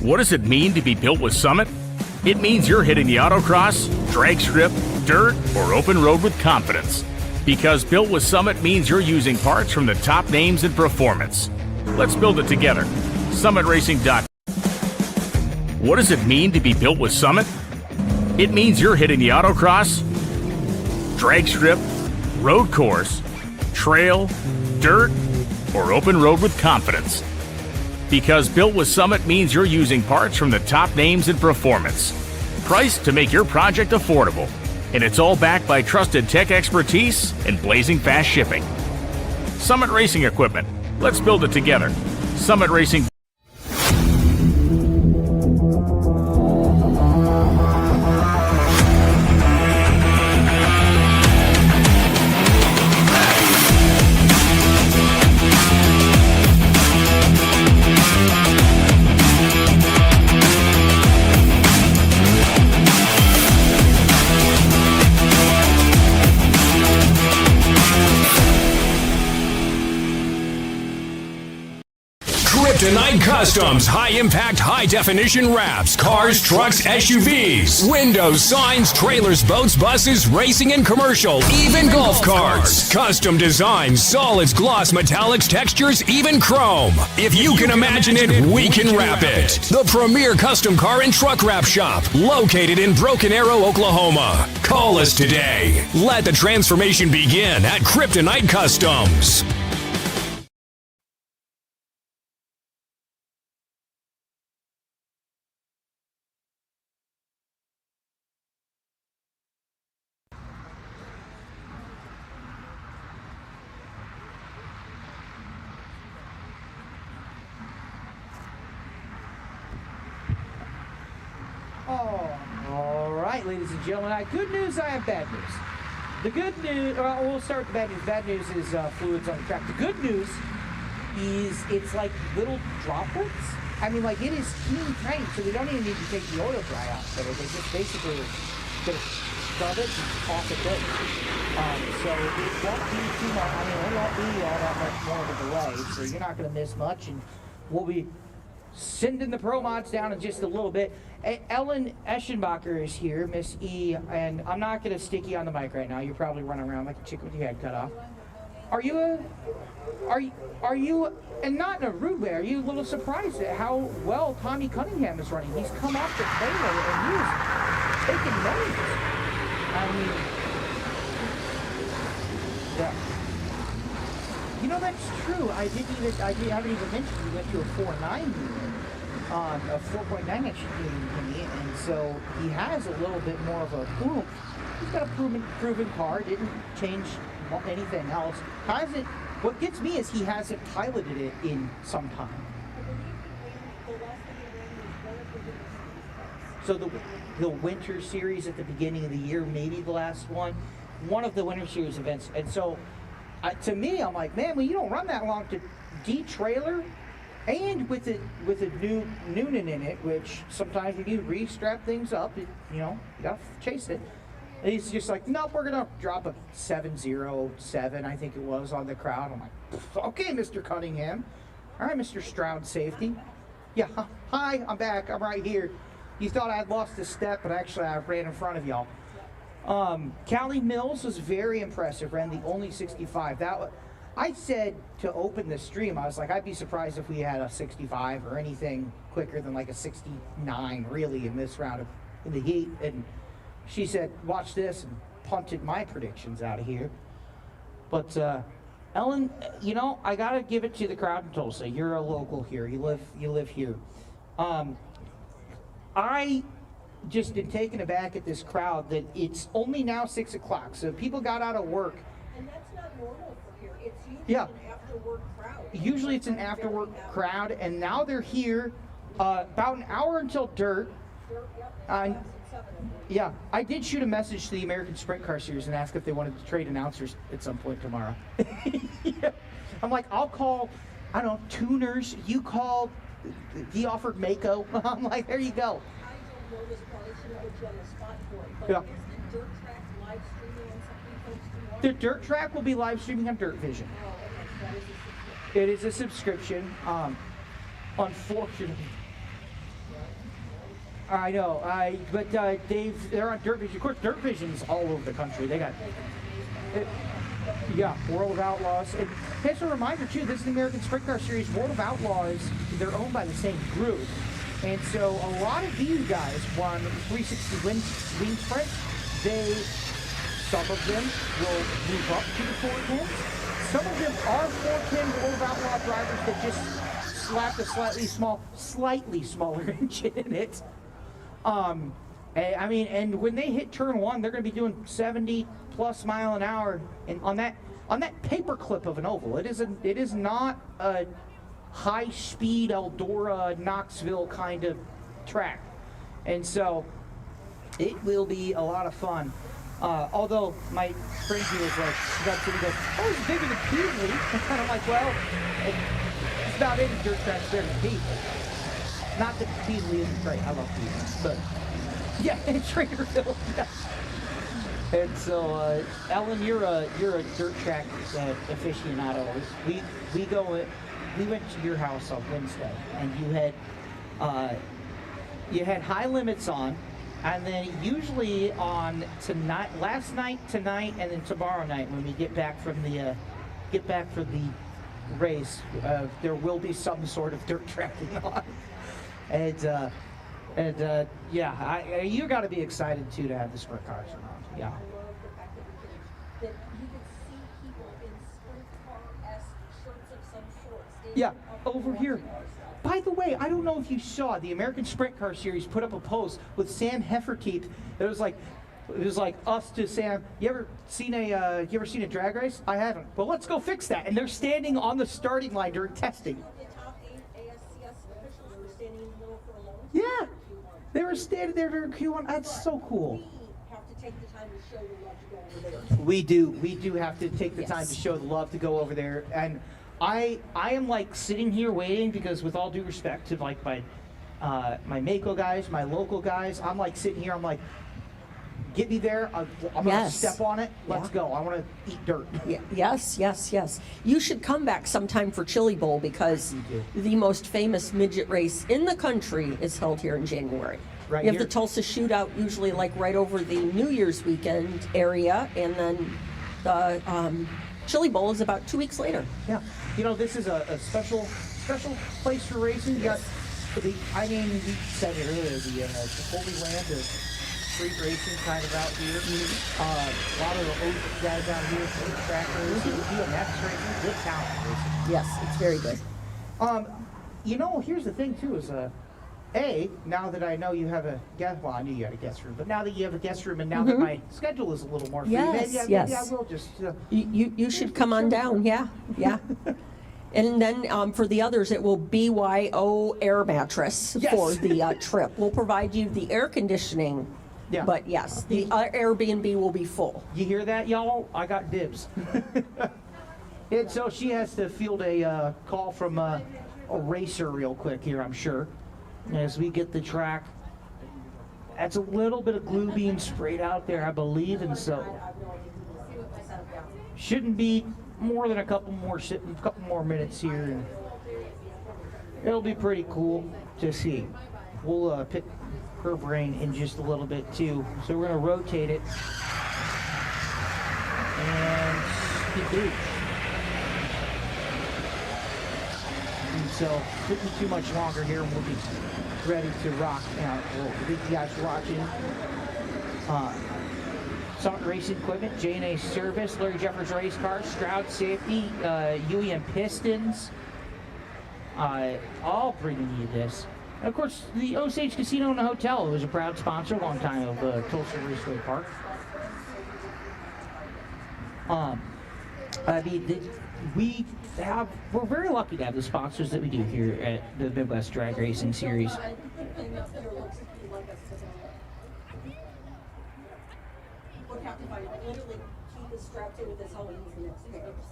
What does it mean to be built with Summit? It means you're hitting the autocross, drag strip, dirt, or open road with confidence. Because built with Summit means you're using parts from the top names in performance. Let's build it together. SummitRacing.com. What does it mean to be built with Summit? It means you're hitting the autocross, drag strip, road course, trail, dirt, or open road with confidence. Because built with Summit means you're using parts from the top names in performance. Priced to make your project affordable. And it's all backed by trusted tech expertise and blazing fast shipping. Summit Racing Equipment. Let's build it together. Summit Racing. Kryptonite Customs, high-impact, high-definition wraps, cars, trucks, SUVs, windows, signs, trailers, boats, buses, racing and commercial, even golf carts. Custom designs, solids, gloss, metallics, textures, even chrome. If you can imagine it, we can wrap it. The premier custom car and truck wrap shop, located in Broken Arrow, Oklahoma. Call us today. Let the transformation begin at Kryptonite Customs. All right, ladies and gentlemen, I have good news, I have bad news. The good news, we'll start with the bad news. Bad news is fluids on the track. The good news is it's like little droplets. I mean, like, it is teeny tiny, so they don't even need to take the oil dry out. So they just basically gonna scrub it and off it goes. So it won't be too much. I mean, it won't be all that much more of a delay, so you're not gonna miss much, and we'll be sending the pro mods down in just a little bit. Ellen Eschenbacher is here, Miss E, and I'm not going to stick you on the mic right now. You're probably running around like a chick with your head cut off. Are you, and not in a rude way, are you a little surprised at how well Tommy Cunningham is running? He's come off the trailer and he's taking names. I mean, yeah. You know, that's true. I haven't even mentioned he went to a 4.9 unit. A 4.9 actually in me, and so he has a little bit more of a boom. He's got a proven car, didn't change anything else. What gets me is he hasn't piloted it in some time. So the Winter Series at the beginning of the year, maybe the last one of the Winter Series events, and so to me, I'm like, man, well, you don't run that long to de-trailer. And with a new Noonan in it, which sometimes when you re-strap things up, you gotta chase it. And he's just like, nope, we're gonna drop a 707, I think it was, on the crowd. I'm like, okay, Mr. Cunningham. All right, Mr. Stroud Safety. Yeah, hi, I'm back, I'm right here. You thought I'd lost a step, but actually I ran in front of y'all. Cali Mills was very impressive, ran the only 65. I said to open the stream, I was like, I'd be surprised if we had a 65 or anything quicker than like a 69 really in this round in the heat. And she said, watch this, and punted my predictions out of here. But Ellen, you know, I gotta give it to the crowd in Tulsa. You're a local here. You live here. I just been taken aback at this crowd that it's only now 6 o'clock. So people got out of work. And that's not normal for here. It's usually Yeah. an after-work crowd. Usually it's an after-work crowd, and now they're here about an hour until dirt. Yeah, I did shoot a message to the American Sprint Car Series and ask if they wanted to trade announcers at some point tomorrow. Yeah. I'm like, I'll call, I don't know, tuners. You call, he offered Mako. I'm like, there you go. I don't know this probably should put you on the spot for it, but Yeah. is the dirt track live streaming on something folks can watch? The dirt track will be live streaming on Dirt Vision. Oh, okay, so that is a subscription. It is a subscription. Unfortunately. I know, but they're on Dirt Vision. Of course, Dirt Vision's all over the country. They got, yeah, World of Outlaws. And here's a reminder too, this is the American Sprint Car Series. World of Outlaws, they're owned by the same group. And so a lot of these guys won 360 wing sprints. Some of them will move up to the 410s. Some of them are 410 World of Outlaw drivers that just slapped a slightly smaller engine in it. I mean, and when they hit turn 1, they're going to be doing 70+ mile an hour, and on that paperclip of an oval. It is not a high-speed Eldora, Knoxville kind of track, and so it will be a lot of fun. Although my friend here was like, he got to go, oh, it's bigger than Peasley. And I'm like, well, it's about any dirt track's bigger than Peasley. Not that Peasley isn't great. I love Peasley, but yeah, in Traderville. Yeah. And so, Ellen, you're a dirt track aficionado. We went to your house on Wednesday, and you had high limits on, and then usually on last night, tonight, and then tomorrow night when we get back from the race, there will be some sort of dirt tracking on. And yeah, you got to be excited too to have the sprint cars around. Yeah. I love the fact that you could see people in sprint car-esque shirts of some sort. Yeah, over here. By the way, I don't know if you saw, the American Sprint Car Series put up a post with Sam Hefferteeth. It was like us to Sam. You ever seen a drag race? I haven't. Well, let's go fix that. And they're standing on the starting line during testing. The top 8 ASCS officials were standing in the middle for a long time. Yeah, they were standing there during Q1. That's so cool. We have to take the time to show the love to go over there. We do have to take the time to show the love to go over there. And I am like sitting here waiting because, with all due respect to like my Mako guys, my local guys, I'm like sitting here. I'm like, get me there. I'm gonna step on it. Let's go. I want to eat dirt. Yeah. Yes. You should come back sometime for Chili Bowl because the most famous midget race in the country is held here in January. Right you have here. the Tulsa Shootout usually like right over the New Year's weekend area, and then the Chili Bowl is about 2 weeks later. Yeah. You know, this is a special place for racing. You got we said it earlier, the holy land of street racing kind of out here. A lot of the old guys out here, track racing, BMX racing, good talent racing. Yes, it's very good. You know, here's the thing too is now that I know you have a guest, well, I knew you had a guest room, but now that you have a guest room, and now that my schedule is a little more free, maybe I will just. You should come on down. Yeah. And then for the others, it will BYO air mattress for the trip. We'll provide you the air conditioning. Yeah. But yes, the Airbnb will be full. You hear that, y'all? I got dibs. And so she has to field a call from a racer real quick here, I'm sure, as we get the track. That's a little bit of glue being sprayed out there, I believe, and so shouldn't be more than a couple more minutes here, and it'll be pretty cool to see. We'll pick her brain in just a little bit too. So we're gonna rotate it and skidoo. So couldn't be too much longer here, and we'll be ready to rock. Well, thank you guys for watching. Summit Racing Equipment, JNA Service, Larry Jeffers Race Cars, Stroud Safety, UEM Pistons, all bringing you this. And of course, the Osage Casino and Hotel was a proud sponsor a long time of Tulsa Raceway Park. I mean, we're very lucky to have the sponsors that we do here at the Midwest Drag Racing Series.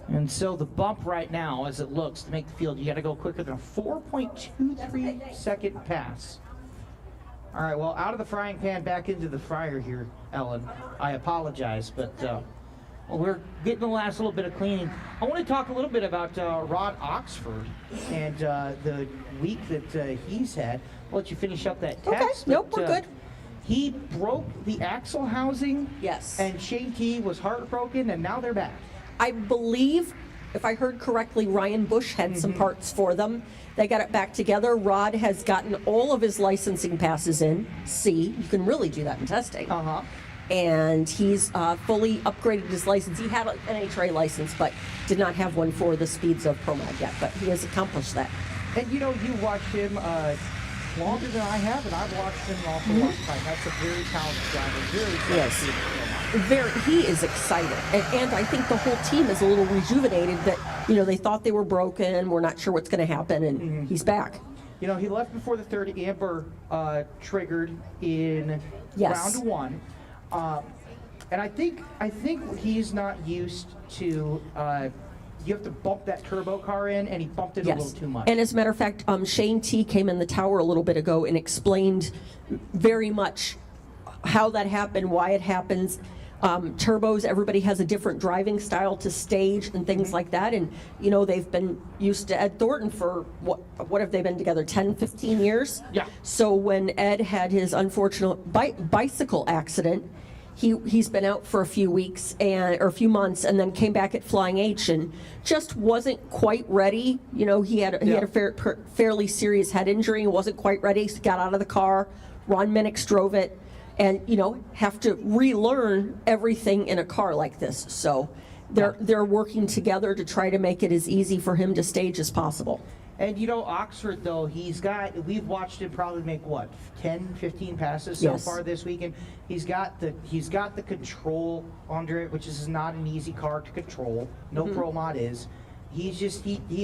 And so the bump right now, as it looks, to make the field, you got to go quicker than a 4.23 second pass. All right, well, out of the frying pan, back into the fryer here, Ellen. I apologize, but we're getting the last little bit of cleaning. I want to talk a little bit about Rod Oxford and the week that he's had. I'll let you finish up that text. Okay, nope, we're good. He broke the axle housing. Yes. And Shane T was heartbroken, and now they're back. I believe, if I heard correctly, Ryan Bush had some parts for them. They got it back together. Rod has gotten all of his licensing passes in. C, you can really do that in testing. Uh-huh. And he's fully upgraded his license. He had an NHRA license, but did not have one for the speeds of ProMag yet, but he has accomplished that. And you know, you watched him longer than I have, and I've watched him an awful long time. That's a very talented driver. Very talented. Yes. He is excited. And I think the whole team is a little rejuvenated that, you know, they thought they were broken, we're not sure what's going to happen, and he's back. You know, he left before the third amber triggered in round one. And I think he's not used to, you have to bump that turbo car in, and he bumped it a little too much. And as a matter of fact, Shane T came in the tower a little bit ago and explained very much how that happened, why it happens. Turbos, everybody has a different driving style to stage and things like that. And, you know, they've been used to Ed Thornton for, what have they been together, 10, 15 years? Yeah. So when Ed had his unfortunate bicycle accident, he's been out for a few weeks or a few months, and then came back at Flying H and just wasn't quite ready. You know, he had a fairly serious head injury, wasn't quite ready. So got out of the car. Ron Minix drove it, and you know, have to relearn everything in a car like this. So they're working together to try to make it as easy for him to stage as possible. And you know, Oxford, though, we've watched him probably make, what, 10, 15 passes so far this weekend. He's got the control under it, which is not an easy car to control. No Pro Mod is. He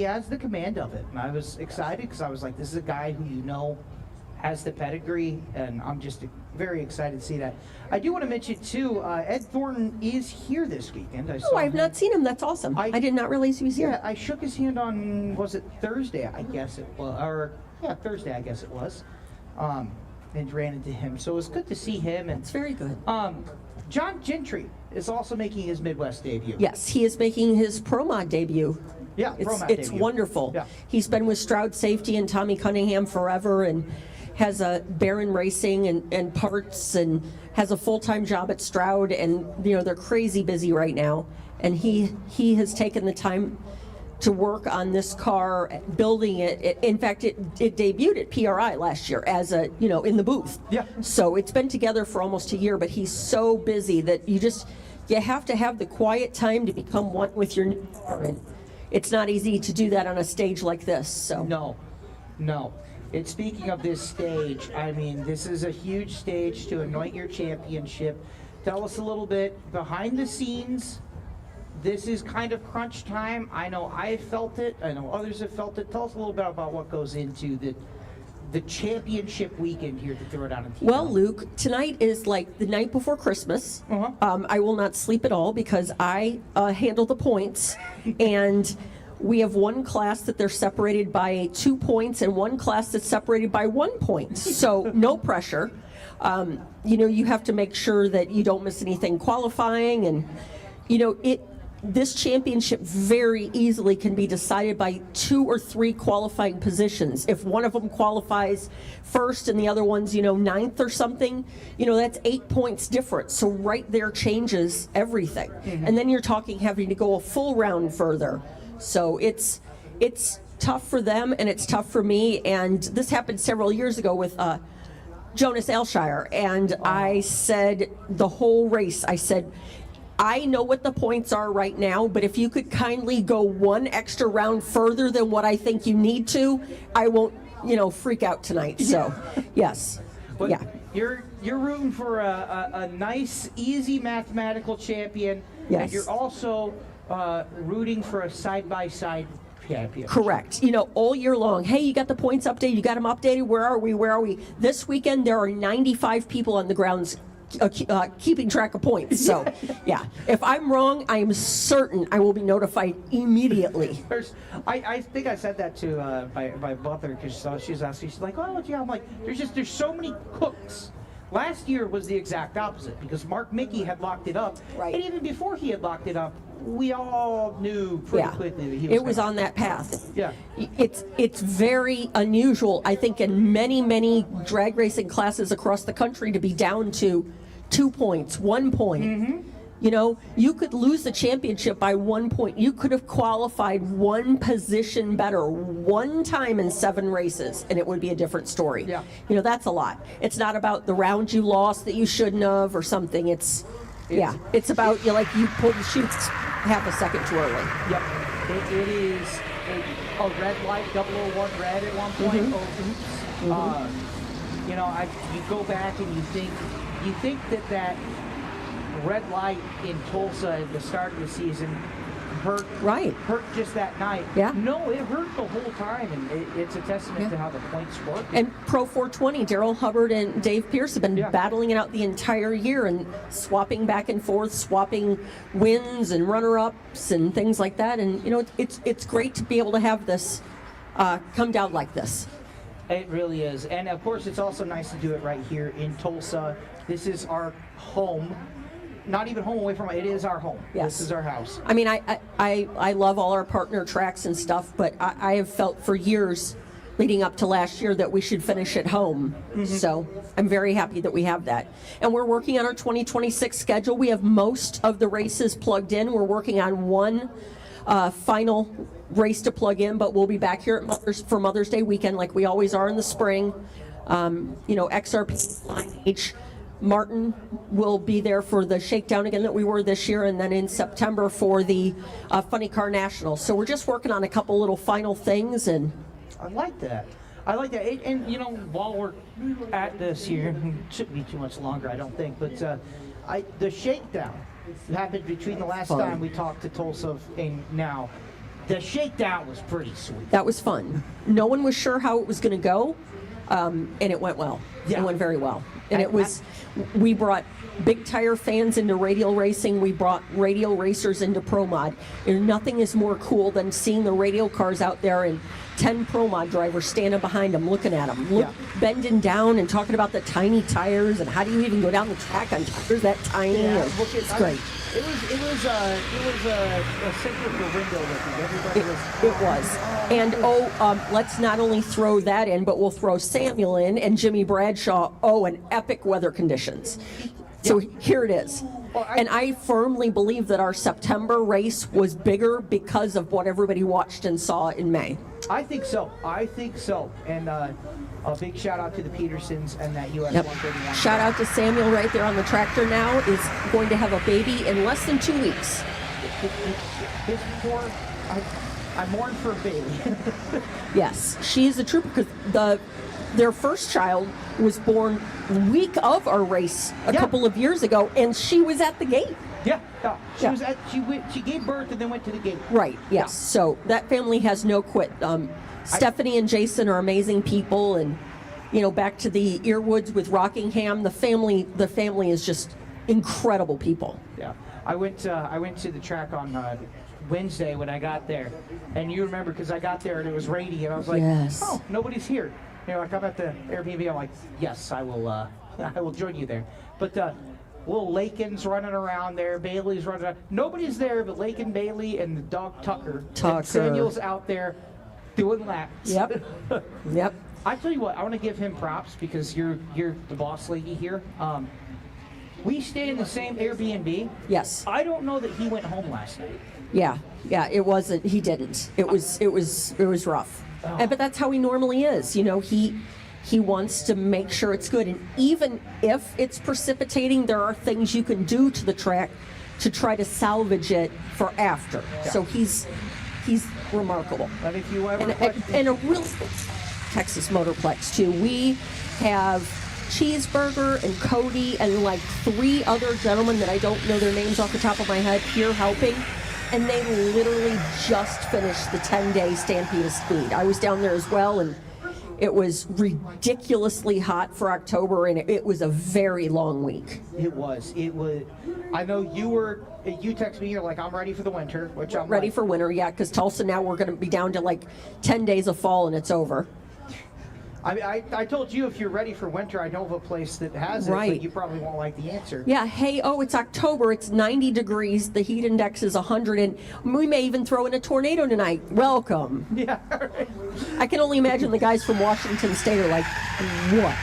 has the command of it. And I was excited because I was like, this is a guy who you know has the pedigree, and I'm just very excited to see that. I do want to mention, too, Ed Thornton is here this weekend. I have not seen him. That's awesome. I did not realize he was here. Yeah, I shook his hand on, was it Thursday, I guess it was, Thursday, I guess it was, and ran into him. So it was good to see him. And it's very good. John Gentry is also making his Midwest debut. Yes, he is making his Pro Mod debut. Yeah, it's wonderful. Yeah. He's been with Stroud Safety and Tommy Cunningham forever, and has a Barron Racing and parts, and has a full-time job at Stroud, and you know, they're crazy busy right now. And he has taken the time to work on this car, building it. In fact, it debuted at PRI last year as in the booth. Yeah. So it's been together for almost a year, but he's so busy that you have to have the quiet time to become one with your new car. And it's not easy to do that on a stage like this. So No. And speaking of this stage, I mean, this is a huge stage to anoint your championship. Tell us a little bit behind the scenes. This is kind of crunch time. I know I felt it. I know others have felt it. Tell us a little bit about what goes into the championship weekend here to Throwdown. Well, Luke, tonight is like the night before Christmas. I will not sleep at all because I handle the points, and we have one class that they're separated by 2 points and one class that's separated by 1 point. So no pressure. You have to make sure that you don't miss anything qualifying, and this championship very easily can be decided by 2 or 3 qualifying positions. If one of them qualifies first and the other one's, 9th or something, that's 8 points difference. So right there changes everything. And then you're talking having to go a full round further. So it's tough for them and it's tough for me. And this happened several years ago with Jonas Alshire. And I said the whole race, I said, I know what the points are right now, but if you could kindly go one extra round further than what I think you need to, I won't, freak out tonight. So, yes. But yeah. You're rooting for a nice, easy mathematical champion. Yes. And you're also rooting for a side-by-side champion. Correct. All year long. Hey, you got the points updated? You got them updated? Where are we? Where are we? This weekend, there are 95 people on the grounds keeping track of points. So, yeah. If I'm wrong, I am certain I will be notified immediately. I think I said that to my mother because she's asking. She's like, "Oh, yeah." I'm like, "There's so many cooks." Last year was the exact opposite because Mark Mickey had locked it up, Right. and even before he had locked it up, we all knew pretty quickly that he was. It was on that path. Yeah. It's very unusual, I think, in many drag racing classes across the country to be down to 2 points, 1 point. Mm-hmm. You could lose the championship by 1 point. You could have qualified one position better one time in 7 races, and it would be a different story. Yeah. That's a lot. It's not about the round you lost that you shouldn't have or something. It's about you pulled the chutes half a second too early. Yep. It is a red light, 001 red at one point. Mhm. Oh, oops. You go back and you think that red light in Tulsa at the start of the season hurt just that night. Yeah. No, it hurt the whole time, and it's a testament to how the points work. And Pro 420, Daryl Hubbard and Dave Pierce have been battling it out the entire year and swapping back and forth, swapping wins and runner-ups and things like that. And it's great to be able to have this come down like this. It really is, and of course, it's also nice to do it right here in Tulsa. This is our home. Not even home away from it. It is our home. Yes. This is our house. I mean, I love all our partner tracks and stuff, but I have felt for years leading up to last year that we should finish at home. Mm-hmm. So I'm very happy that we have that. And we're working on our 2026 schedule. We have most of the races plugged in. We're working on one final race to plug in, but we'll be back here at for Mother's Day weekend like we always are in the spring. XRP Line H. Martin will be there for the shakedown again that we were this year, and then in September for the Funny Car National. So we're just working on a couple little final things, and I like that. And while we're at this here, it shouldn't be too much longer, I don't think. But the shakedown happened between the last time we talked to Tulsa and now. The shakedown was pretty sweet. That was fun. No one was sure how it was going to go, and it went well. Yeah. It went very well. And we brought big tire fans into radial racing. We brought radial racers into Pro Mod. Nothing is more cool than seeing the radial cars out there and 10 Pro Mod drivers standing behind them, looking at them, bending down and talking about the tiny tires and how do you even go down the track on tires that tiny. Yeah, it's great. It was a cyclical window with everybody. It was. And let's not only throw that in, but we'll throw Samuel in and Jimmy Bradshaw. And epic weather conditions. So here it is. And I firmly believe that our September race was bigger because of what everybody watched and saw in May. I think so. And a big shout out to the Petersons and that US 131. Shout out to Samuel right there on the tractor now, is going to have a baby in less than 2 weeks. I mourn for a baby. Yes, she is a trooper because their first child was born week of our race a couple of years ago, and she was at the gate. She gave birth and then went to the gate. Right. Yes. So that family has no quit. Stephanie and Jason are amazing people, and back to the Earwoods with Rockingham. The family is just incredible people. Yeah. I went to the track on Wednesday when I got there, and you remember because I got there and it was rainy, and I was like, oh, nobody's here. Like I'm at the Airbnb. I'm like, yes, I will join you there. But little Lakin's running around there. Bailey's running around. Nobody's there but Lakin, Bailey, and the dog Tucker. And Samuel's out there doing laps. Yep. Yep. I tell you what, I want to give him props because you're the boss lady here. We stay in the same Airbnb. Yes. I don't know that he went home last night. Yeah, it wasn't. He didn't. It was rough. But that's how he normally is. You know, he wants to make sure it's good. And even if it's precipitating, there are things you can do to the track to try to salvage it for after. Yeah. So he's remarkable. But if you ever And a real Texas Motorplex too. We have Cheeseburger and Cody and like 3 other gentlemen that I don't know their names off the top of my head here helping. And they literally just finished the 10-day Stampede of Speed. I was down there as well, and it was ridiculously hot for October, and it was a very long week. It was. I know you texted me, you're like, I'm ready for the winter, which I'm Ready like, for winter, yeah, because Tulsa now we're going to be down to like 10 days of fall, and it's over. I told you if you're ready for winter, I know of a place that has it, Right. but you probably won't like the answer. Yeah, hey, it's October, it's 90 degrees, the heat index is 100, and we may even throw in a tornado tonight. Welcome. Yeah. Right. I can only imagine the guys from Washington State are like, what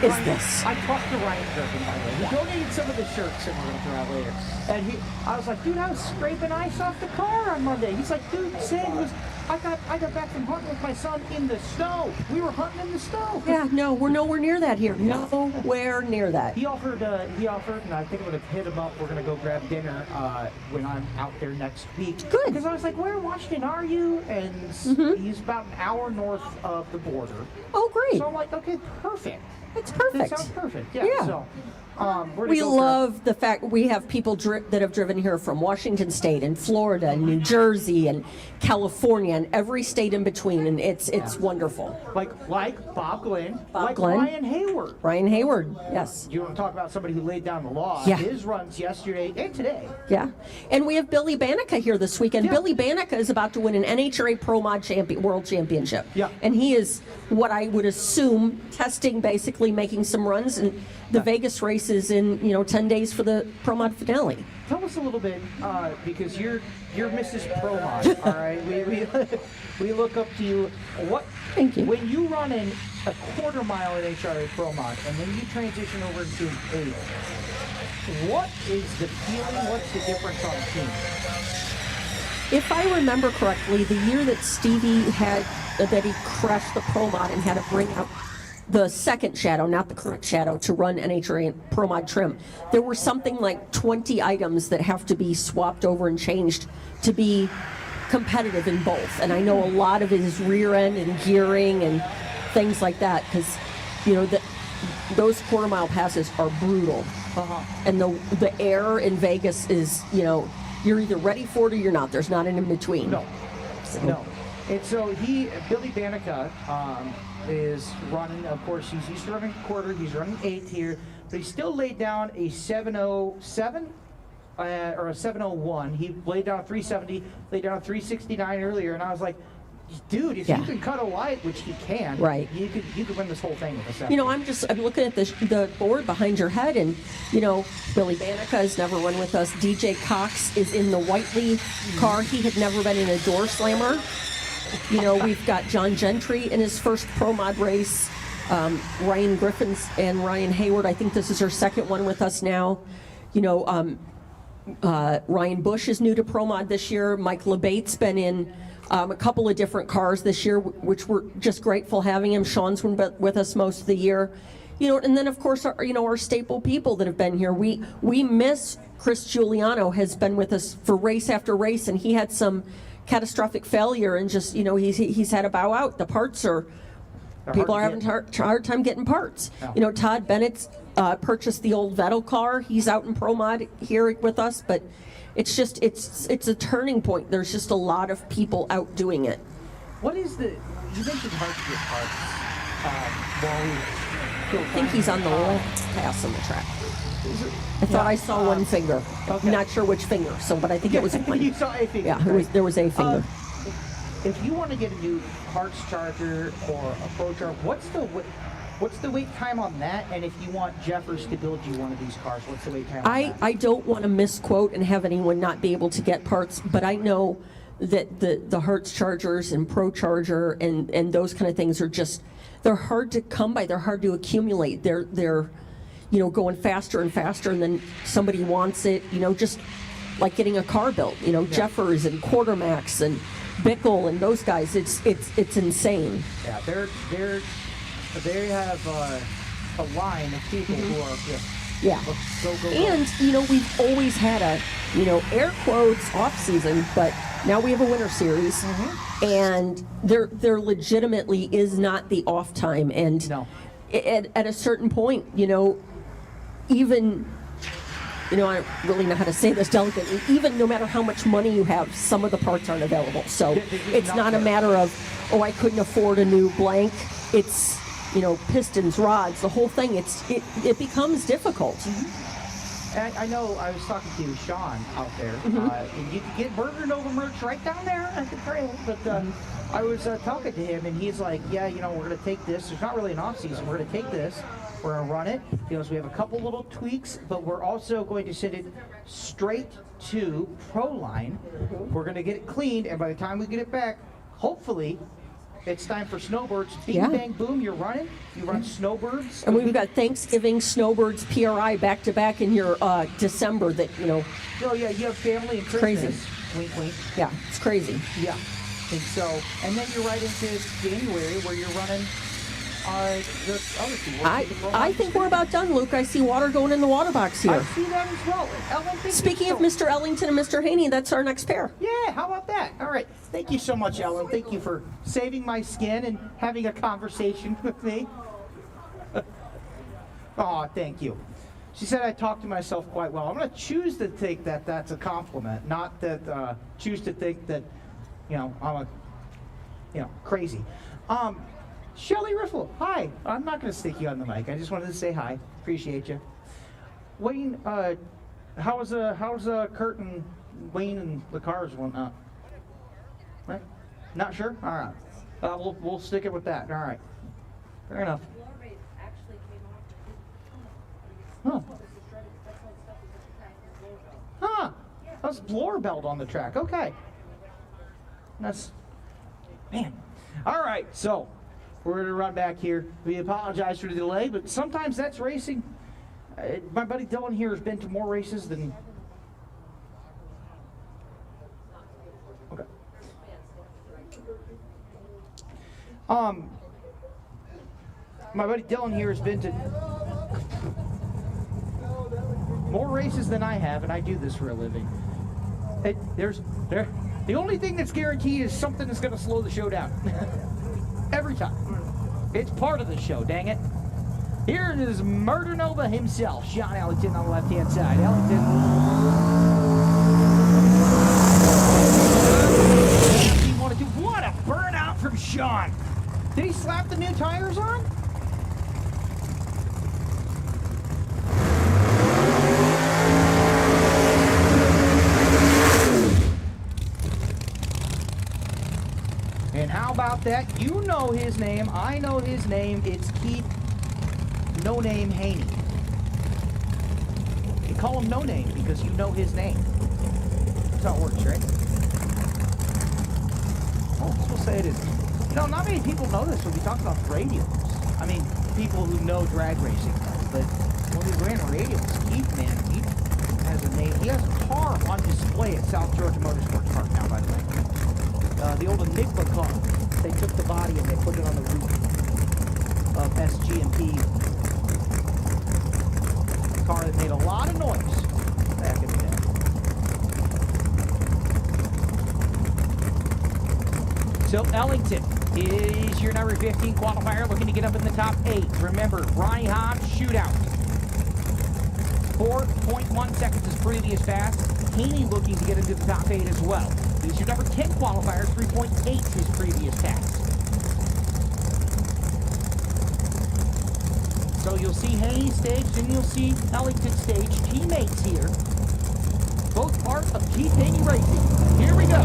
is this? I talked to Ryan Griffin, by the way. He donated some of the shirts that we're going to throw out later. And I was like, dude, I was scraping ice off the car on Monday. He's like, dude, I got back from hunting with my son in the snow. We were hunting in the snow. Yeah, no, we're nowhere near that here. Nowhere near that. He offered, and I think I'm going to hit him up. We're going to go grab dinner when I'm out there next week. Good. Because I was like, where in Washington are you? And he's about an hour north of the border. Oh, great. So I'm like, okay, perfect. It's perfect. That sounds perfect. Yeah. Yeah. So, We love the fact we have people that have driven here from Washington State and Florida and New Jersey and California and every state in between, and it's wonderful. Like Bob Glenn, Glenn. Ryan Hayward. Ryan Hayward, yes. You want to talk about somebody who laid down the law? Yeah. His runs yesterday and today. Yeah, and we have Billy Banaka here this weekend. Yeah. Billy Banaka is about to win an NHRA Pro Mod World Championship. Yeah. And he is what I would assume testing, basically making some runs, and the Vegas race is in 10 days for the Pro Mod finale. Tell us a little bit, because you're Mrs. Pro Mod, all right? We look up to you. Thank you. When you run in a quarter mile in HRA Pro Mod and then you transition over to an 8, what is the feeling? What's the difference on the team? If I remember correctly, the year that Stevie that he crashed the Pro Mod and had to bring out the second shadow, not the correct shadow, to run NHRA and Pro Mod trim, there were something like 20 items that have to be swapped over and changed to be competitive in both. And I know a lot of it is rear end and gearing and things like that, because those quarter mile passes are brutal. And the air in Vegas is, you're either ready for it or you're not. There's not an in between. No. And so Billy Banaka is running, of course, he's used to running quarter, he's running 8th here, but he still laid down a 707 or a 701. He laid down a 370, laid down a 369 earlier, and I was like, dude, if you can cut a light, which he can, right, you could win this whole thing with a 7. I'm looking at the board behind your head, and Billy Banaka has never run with us. DJ Cox is in the Whiteley car. He had never been in a door slammer. We've got John Gentry in his first Pro Mod race. Ryan Griffins and Ryan Hayward, I think this is her second one with us now. Ryan Bush is new to Pro Mod this year. Mike LeBate's been in a couple of different cars this year, which we're just grateful having him. Sean's been with us most of the year. And then of course our staple people that have been here. We miss Chris Giuliano, has been with us for race after race, and he had some catastrophic failure and just he's had to bow out. The parts people are having a hard time getting parts. Yeah. Todd Bennett's purchased the old Vettel car. He's out in Pro Mod here with us, but it's just it's a turning point. There's just a lot of people out doing it. What is you mentioned hard to get parts. I think he's on the left pass on the track. I thought I saw one finger. Okay. I'm not sure which finger, but I think it was one. You saw a finger. Yeah, there was a finger. If you want to get a new parts charger or a Pro Charger, what's the wait time on that? And if you want Jeffers to build you one of these cars, what's the wait time on that? I don't want to misquote and have anyone not be able to get parts, but I know that the Hertz chargers and Pro Charger and those kind of things are they're hard to come by. They're hard to accumulate. They're going faster and faster, and then somebody wants it. Just like getting a car built. You know, Jeffers and Quartermax and Bickle and those guys. It's insane. Yeah, they have a line of people who are just Yeah. go. And, you know, we've always had a, you know, air quotes off season, but now we have a winter series, and there legitimately is not the off time. And No. at a certain point, you know, even, you know, I don't really know how to say this delicately, even no matter how much money you have, some of the parts aren't available. So it's not a matter of, oh, I couldn't afford a new blank. It's, you know, pistons, rods, the whole thing. It becomes difficult. And I know I was talking to Sean out there, and you can get Burger Nova merch right down there at the trail. But I was talking to him, and he's like, yeah, you know, we're going to take this. There's not really an off-season. We're going to take this. We're going to run it. You know, so we have a couple little tweaks, but we're also going to send it straight to Proline. We're going to get it cleaned, and by the time we get it back, hopefully, it's time for snowbirds. Bing, bang, boom, you're running. You run snowbirds. And we've got Thanksgiving, snowbirds, PRI back to back in your December that, you know. Oh, yeah, you have family and Christmas. Crazy. Wink, wink. Yeah, it's crazy. Yeah. And so, and then you're right into January where you're running the other two. I think we're about done, Luke. I see water going in the water box here. I see that as well. Ellington, Speaking of Mr. Ellington and Mr. Haney, that's our next pair. Yeah, how about that? All right. Thank you so much, Ellen. Thank you for saving my skin and having a conversation with me. Oh, thank you. She said I talk to myself quite well. I'm going to choose to think that that's a compliment, not that choose to think that, you know, I'm crazy. Shelly Riffle, hi. I'm not going to stick you on the mic. I just wanted to say hi. Appreciate you. Wayne, how's Kurt and Wayne and the cars and whatnot? Right? Not sure? All right. We'll stick it with that. All right. Fair enough. Huh. Huh. That was blower belt on the track. Okay. That's, man. All right, so we're going to run back here. We apologize for the delay, but sometimes that's racing. My buddy Dylan here has been to more races than... Okay. My buddy Dylan here has been to more races than I have, and I do this for a living. The only thing that's guaranteed is something that's going to slow the show down. Every time. It's part of the show, dang it. Here is Murder Nova himself, Sean Ellington on the left-hand side. Ellington. What a burnout from Sean. Did he slap the new tires on? And how about that? You know his name. I know his name. It's Keith No Name Haney. You call him No Name because you know his name. That's how it works, right? Oh, we'll say it is. You know, not many people know this when we talk about radials. I mean, people who know drag racing, but when we ran radials, Keith, man, he has a name. He has a car on display at South Georgia Motorsports Park now, by the way. The old Enigma car. They took the body and they put it on the roof of SG&P. A car that made a lot of noise back in the day. So Ellington is your number 15 qualifier, looking to get up in the top 8. Remember, Ronnie Hobbs, Shootout. 4.1 seconds his previous pass. Haney looking to get into the top 8 as well. He's your number 10 qualifier, 3.8 his previous pass. So you'll see Haney staged and you'll see Ellington staged. Teammates here. Both part of Keith Haney Racing. Here we go.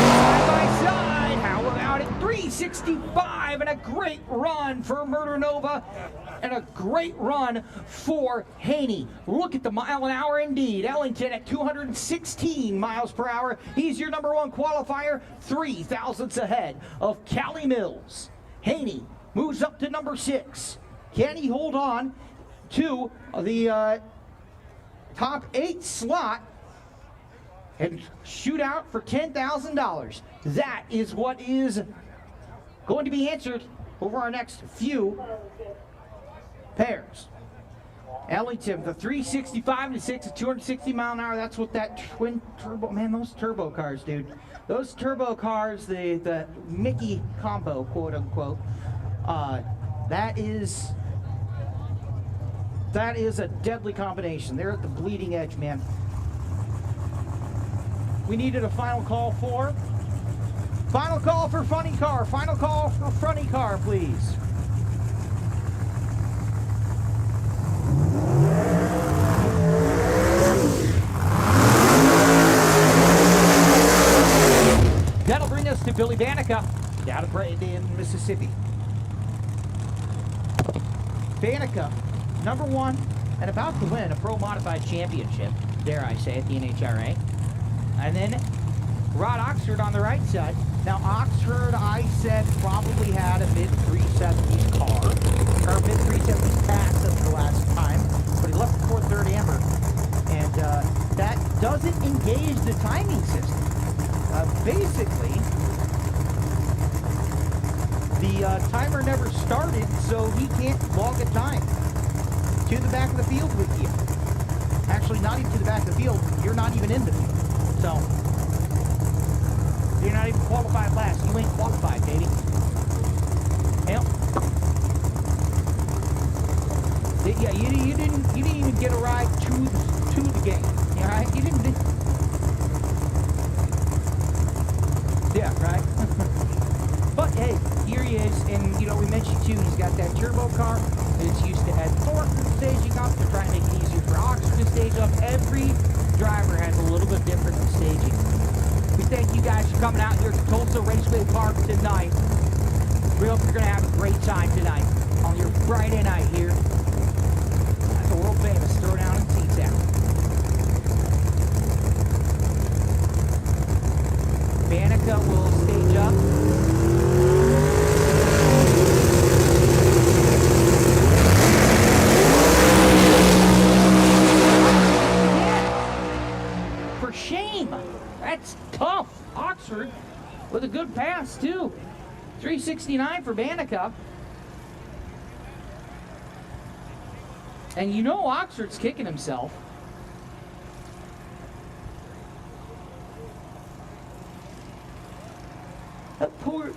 Side by side, how about it? 365 and a great run for Murder Nova. And a great run for Haney. Look at the mile an hour indeed. Ellington at 216 miles per hour. He's your number 1 qualifier, 3 thousandths ahead of Cali Mills. Haney moves up to number 6. Can he hold on to the top 8 slot and shoot out for $10,000? That is what is going to be answered over our next few pairs. Ellington, the 365 and 6 at 260 mile an hour. That's what that twin turbo, man, those turbo cars, dude. Those turbo cars, the Mickey combo, quote unquote, that is a deadly combination. They're at the bleeding edge, man. We needed a final call for funny car. Final call for funny car, please. That'll bring us to Billy Banaka down at Brandon, Mississippi. Banaka, number 1 and about to win a Pro Modified Championship, dare I say, at the NHRA. And then Rod Oxford on the right side. Now Oxford, I said, probably had a mid-370s car, or a mid-370s pass up the last time, but he left before third amber. And that doesn't engage the timing system. Basically, the timer never started, so he can't log a time to the back of the field with you. Actually, not even to the back of the field. You're not even in the field. So, you're not even qualified last. You ain't qualified, baby. Yep. Yeah, you didn't even get a ride to the game. All right, you didn't. Yeah, right. But hey, here he is, and you know we mentioned too. He's got that turbo car. It's used to add torque to the staging up to try and make it easier for Oxford to stage up. Every driver has a little bit different staging. We thank you guys for coming out here to Tulsa Raceway Park tonight. We hope you're going to have a great time tonight on your Friday night here at the world famous Throwdown in T-Town. Banaka will stage up. For shame. That's tough. Oxford with a good pass too. 369 for Banaka. And you know Oxford's kicking himself. That poor...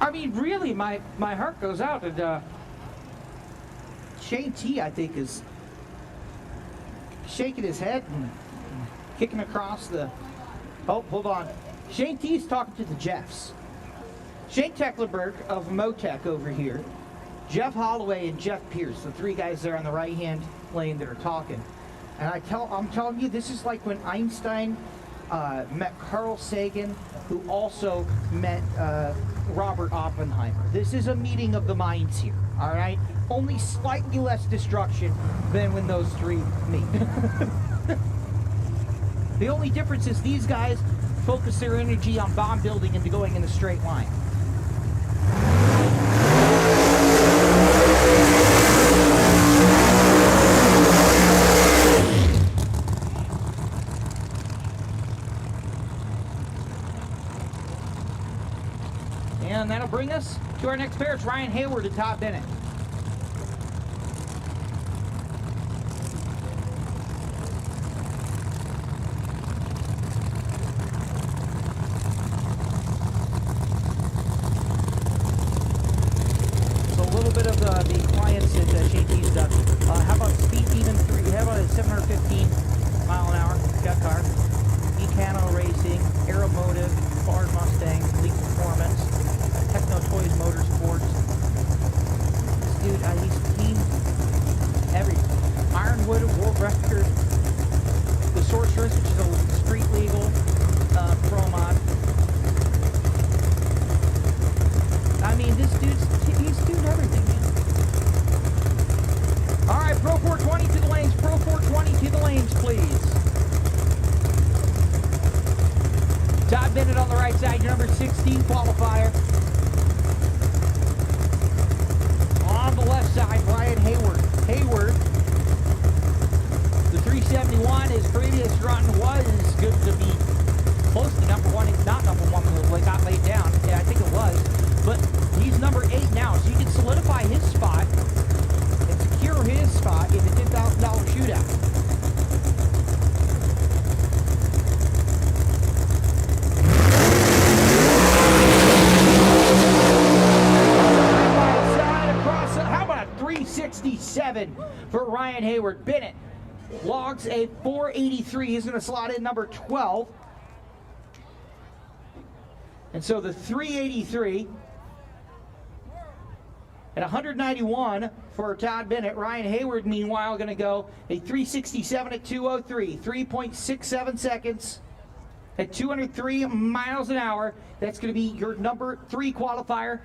I mean, really, my heart goes out. And Shane T, I think, is shaking his head and kicking across the... Oh, hold on. Shane T's talking to the Jeffs. Shane Tecklenburg of Motec over here. Jeff Holloway and Jeff Pierce, the 3 guys there on the right-hand lane that are talking. And I'm telling you, this is like when Einstein met Carl Sagan, who also met Robert Oppenheimer. This is a meeting of the minds here, all right? Only slightly less destruction than when those 3 meet. The only difference is these guys focus their energy on bomb building and going in a straight line. And that'll bring us to our next pair. It's Ryan Hayward and Todd Bennett. So a little bit of the clients that JT's done. How about Speed Demon 3? How about a 715 mile an hour cut car? Ecano Racing, Aeromotive, Ford Mustang, Elite Performance, Techno Toys Motorsports. This dude, he's team everything. Ironwood World Record, the Sorceress, which is a street legal pro mod. I mean, this he's doing everything, man. All right, Pro 420 to the lanes. Pro 420 to the lanes, please. Todd Bennett on the right side, your number 16 qualifier. On the previous run was good to be close to number one, if not number one, when it got laid down. Yeah, I think it was. But he's number 8 now, so he can solidify his spot and secure his spot in the $10,000 shootout. How about a 367 for Ryan Hayward? Bennett logs a 483. He's going to slot in number 12. And so the 383 at 191 for Todd Bennett. Ryan Hayward, meanwhile, going to go a 367 at 203. 3.67 seconds at 203 miles an hour. That's going to be your number 3 qualifier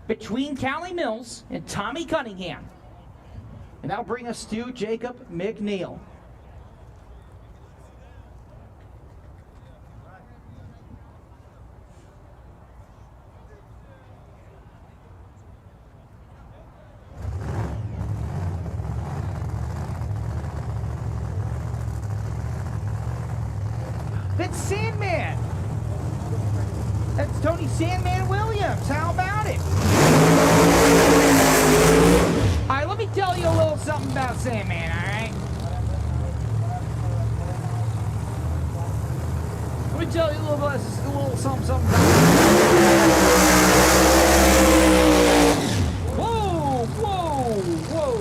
between Cali Mills and Tommy Cunningham. And that'll bring us to Jacob McNeel. That's Sandman. That's Tony Sandman Williams. How about it? All right, let me tell you a little something about Sandman, all right? Let me tell you a little something about Whoa, whoa, whoa,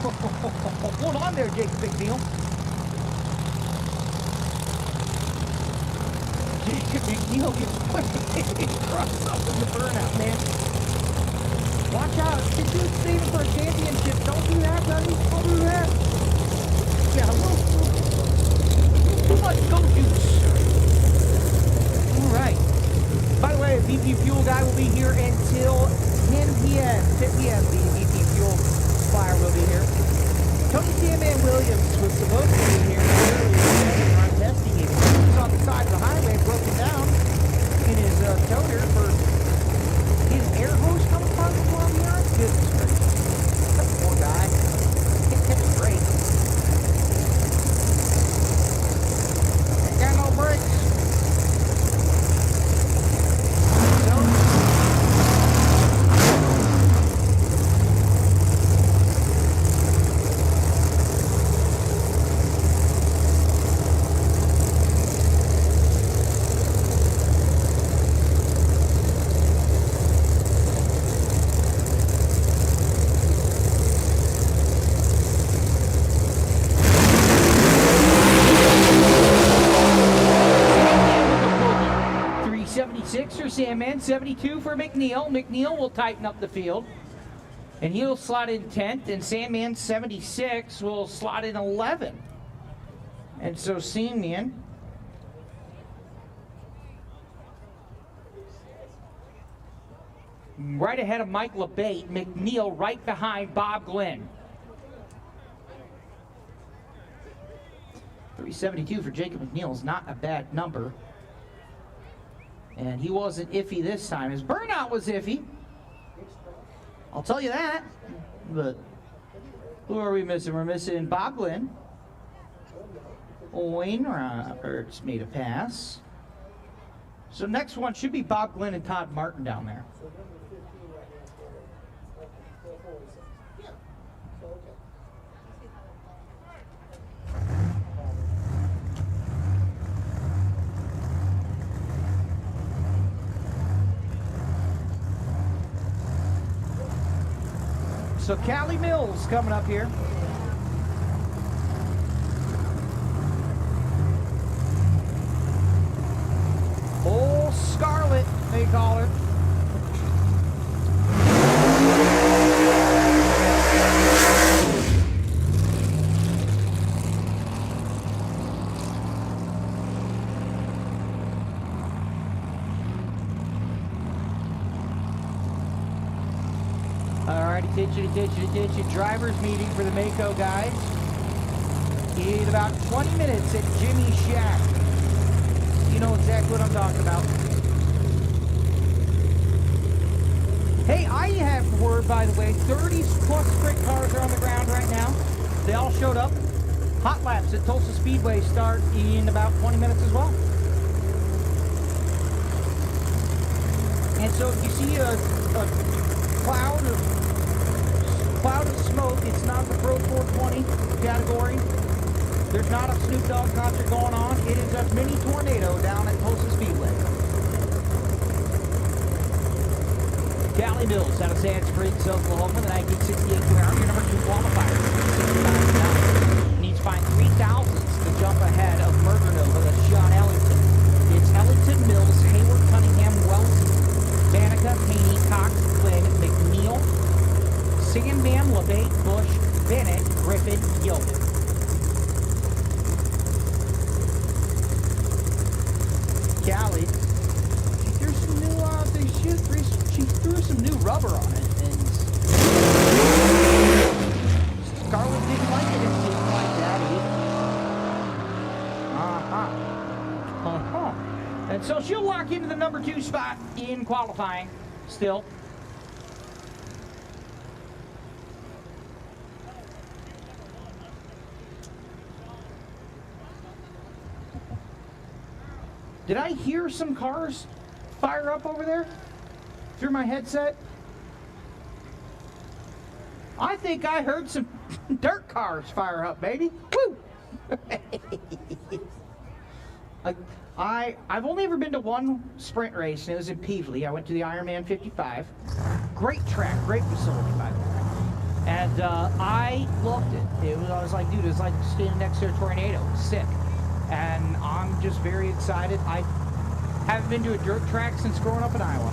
whoa. Hold on there, Jacob McNeel. Jacob McNeel gets crossed up in the burnout, man. Watch out. If you're saving for a championship, don't do that, buddy. Don't do that. Yeah, a little too much go juice. All right. By the way, the VP Fuel guy will be here until 10 p.m. 10 p.m. The VP Fuel flyer will be here. Tony Sandman Williams was supposed to be here earlier. I'm testing him. He was on the side of the highway, broken down in his toter for his air hose coming apart before I'm here. Goodness gracious. That poor guy. Can't catch a break. Ain't got no brakes. For Sandman, 72 for McNeel. McNeel will tighten up the field, and he'll slot in 10th, and Sandman 76 will slot in 11. And so Sandman right ahead of Mike LeBate, McNeel right behind Bob Glenn. 372 for Jacob McNeel is not a bad number. And he wasn't iffy this time. His burnout was iffy. I'll tell you that. But who are we missing? We're missing Bob Glenn. Wayne Roberts made a pass. So next one should be Bob Glenn and Todd Martin down there. So Cali Mills coming up here. Old Scarlet, they call her. Attention, drivers meeting for the Mako guys in about 20 minutes at Jimmy's Shack. You know exactly what I'm talking about. Hey, I have word, by the way, 30 plus sprint cars are on the ground right now. They all showed up. Hot laps at Tulsa Speedway start in about 20 minutes as well. And so if you see a cloud of smoke, it's not the Pro 420 category. There's not a Snoop Dogg concert going on. It is a mini tornado down at Tulsa Speedway. Cali Mills out of Sand Springs, Oklahoma, the 1968 Camaro, your number 2 qualifier. 69.9. Needs to find 3,000ths to jump ahead of Murder Nova. That's Sean Ellington. It's Ellington, Mills, Hayward, Cunningham, Wells, Banaka, Haney, Cox, Flynn, McNeel, Sandman, LeBate, Bush, Bennett, Griffin, Gilman. Cali, she threw some new rubber on it, and Scarlett didn't like it, and she didn't like that either. And so she'll lock into the number 2 spot in qualifying still. Did I hear some cars fire up over there through my headset? I think I heard some dirt cars fire up, baby. Woo! I've only ever been to one sprint race, and it was in Peevely. I went to the Ironman 55. Great track, great facility, by the way. And I loved it. I was like, dude, it was like standing next to a tornado. It was sick. And I'm just very excited. I haven't been to a dirt track since growing up in Iowa.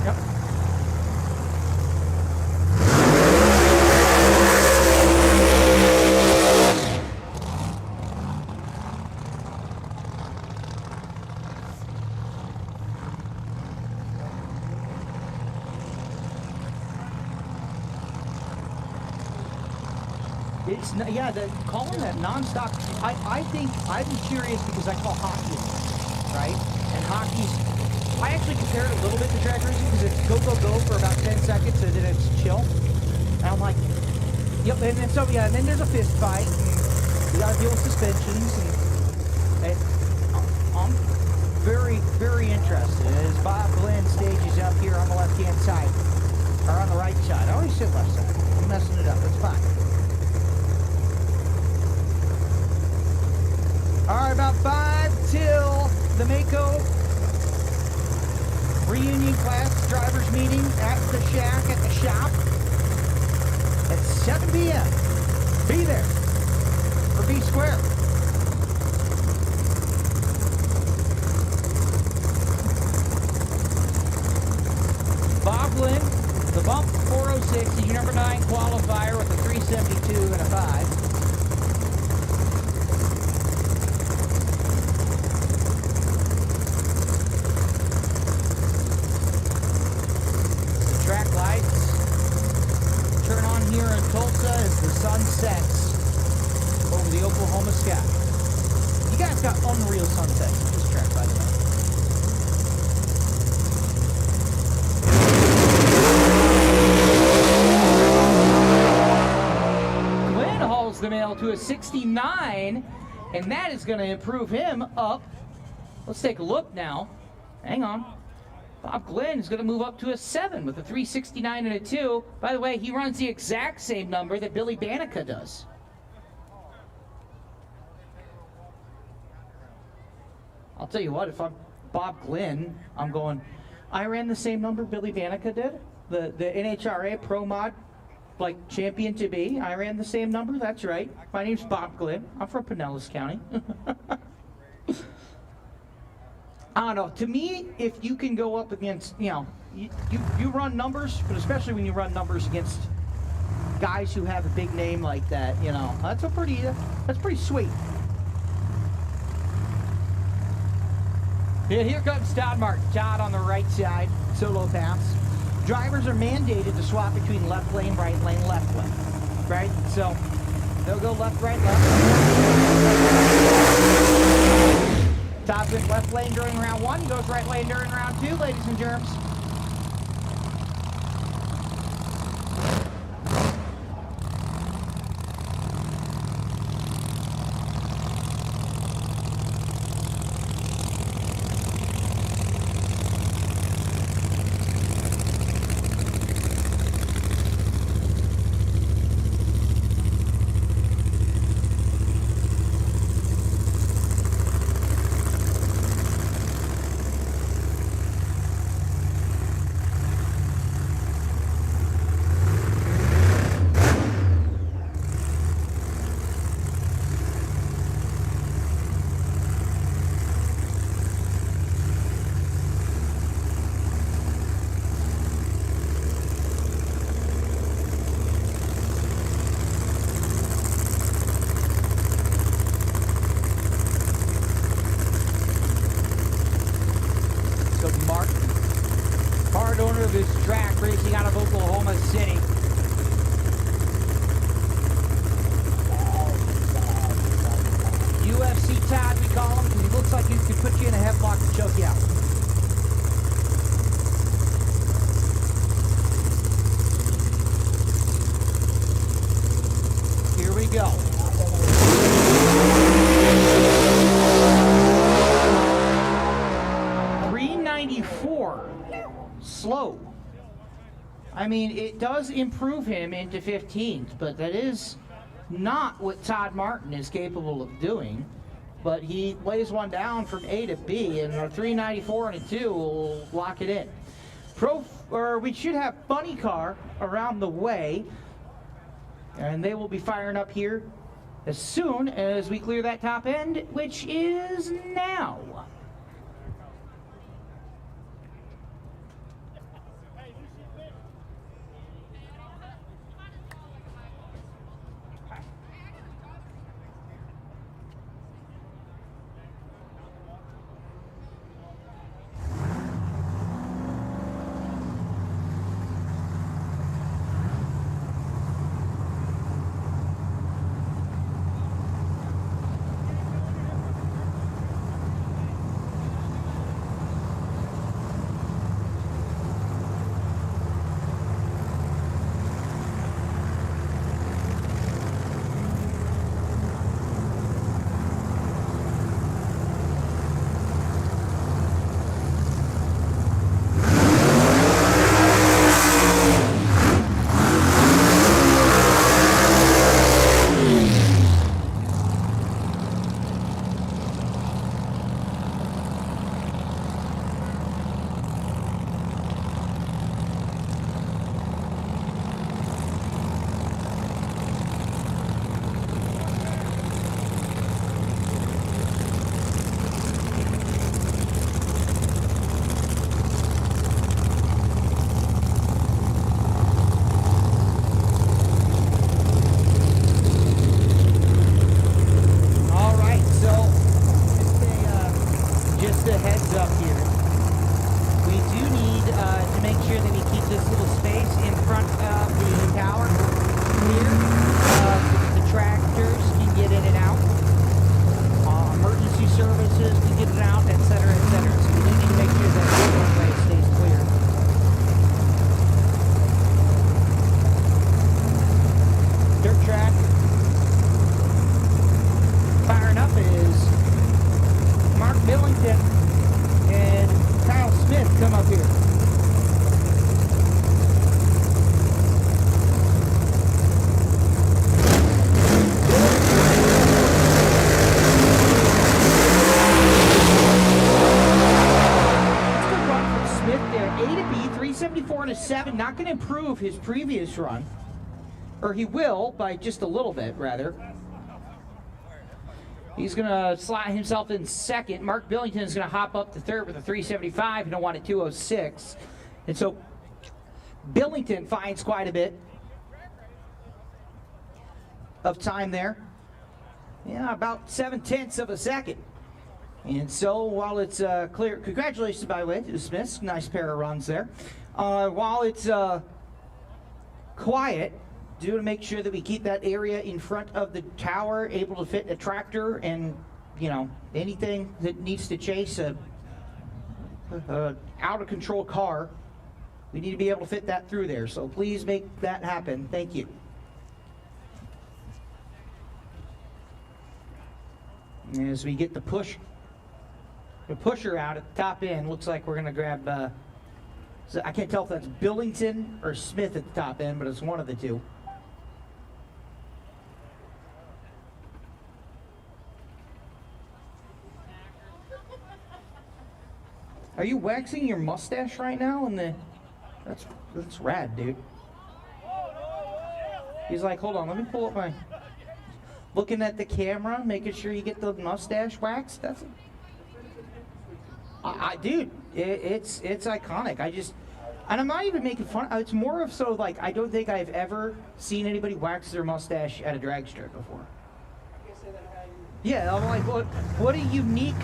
Yep. It's yeah, calling that nonstop. I think I'm curious because I call hockey, right? And hockey's. I actually compare it a little bit to track racing because it's go go go for about 10 seconds and then it's chill. And I'm like, yep. And then so yeah, and then there's a fist fight. And you gotta deal with suspensions. And I'm very interested as Bob Glenn stages up here on the left hand side or on the right side. I always said left side. I'm messing it up. It's fine. All right, about 5 till the Mako reunion class drivers meeting at the shack, at the shop at 7 p.m. Be there or be square. Bob Lynn, the bump 406, is your number 9 qualifier with a 372 and a 5. Here in Tulsa as the sun sets over the Oklahoma sky. You guys got unreal sunsets on this track, by the way. Glenn hauls the mail to a 69, and that is going to improve him up. Let's take a look now. Hang on. Bob Glenn is going to move up to a 7 with a 369 and a 2. By the way, he runs the exact same number that Billy Banaka does. I'll tell you what, if I'm Bob Glenn, I'm going, I ran the same number Billy Banaka did. The NHRA Pro Mod like champion to be. I ran the same number, that's right. My name's Bob Glenn. I'm from Pinellas County. I don't know. To me, if you can go up against, you run numbers, but especially when you run numbers against guys who have a big name like that, that's pretty sweet. And here comes Todd Martin. Todd on the right side, solo pass. Drivers are mandated to swap between left lane, right lane, left lane, right? So they'll go left, right, left. Todd went left lane during round 1, goes right lane during round 2, ladies and germs. proud owner of this track, racing out of Oklahoma City. UFC Todd, we call him, because he looks like he could put you in a headlock and choke you out. Here we go. Slow. I mean, it does improve him into 15th, but that is not what Todd Martin is capable of doing. But he lays one down from A to B, and a 394 and a 2 will lock it in. We should have Funny Car around the way, and they will be firing up here as soon as we clear that top end, which is now. Not going to improve his previous run, or he will by just a little bit, rather. He's going to slot himself in second. Mark Billington is going to hop up to third with a 375 and a 1 at 206. And so Billington finds quite a bit of time there. Yeah, about 7/10 of a second. And so while it's clear, congratulations, by the way, to the Smiths. Nice pair of runs there. While it's quiet, to make sure that we keep that area in front of the tower able to fit a tractor and, you know, anything that needs to chase a out of control car, we need to be able to fit that through there. So please make that happen. Thank you. As we get the pusher out at the top end, looks like we're going to grab. So I can't tell if that's Billington or Smith at the top end, but it's one of the two. Are you waxing your mustache right now? That's rad, dude. He's like, hold on, let me pull up my. Looking at the camera, making sure you get the mustache waxed. That's. Dude, it's iconic. And I'm not even making fun. It's more of so like I don't think I've ever seen anybody wax their mustache at a drag strip before. Yeah, I'm like, what a unique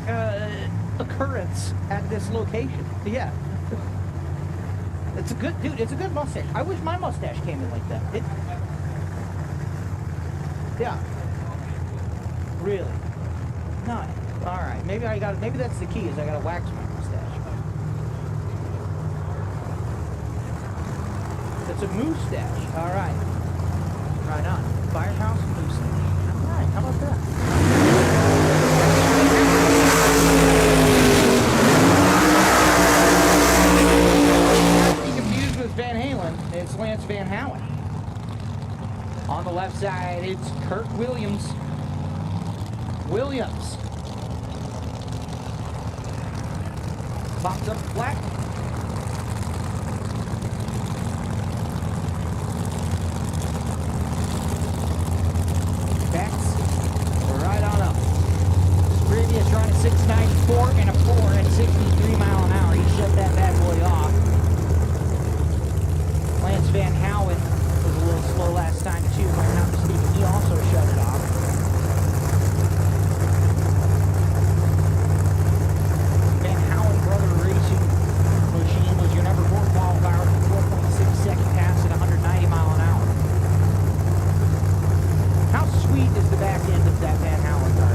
occurrence at this location. Yeah. It's a good, dude, it's a good mustache. I wish my mustache came in like that. Yeah. Really? No. All right. Maybe that's the key, is I gotta wax my mustache. It's a moustache. All right. Right on. Firehouse moustache. All right. How about that? Not to be confused with Van Halen. It's Lance Van Howen. On the left side, it's Kurt Williams. Pops up flat. Backs right on up. Previous run at 694 and a 4 at 63 mile an hour. He shut that bad boy off. Lance Van Howen was a little slow last time too, if I'm not mistaken. He also shut it off. Van Howen Brother Racing Machine was your number 4 qualifier with a 4.6 second pass at 190 mile an hour. How sweet is the back end of that Van Howen car?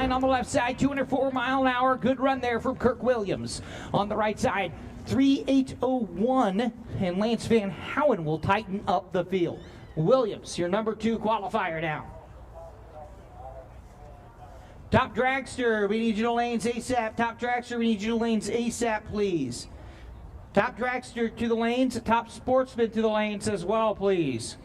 On the left side, 204 mile an hour. Good run there from Kirk Williams. On the right side, 3801, and Lance Van Howen will tighten up the field. Williams, your number 2 qualifier now. Top Dragster, we need you to lanes ASAP. Top Dragster, we need you to lanes ASAP, please. Top Dragster to the lanes. Top Sportsman to the lanes as well, please.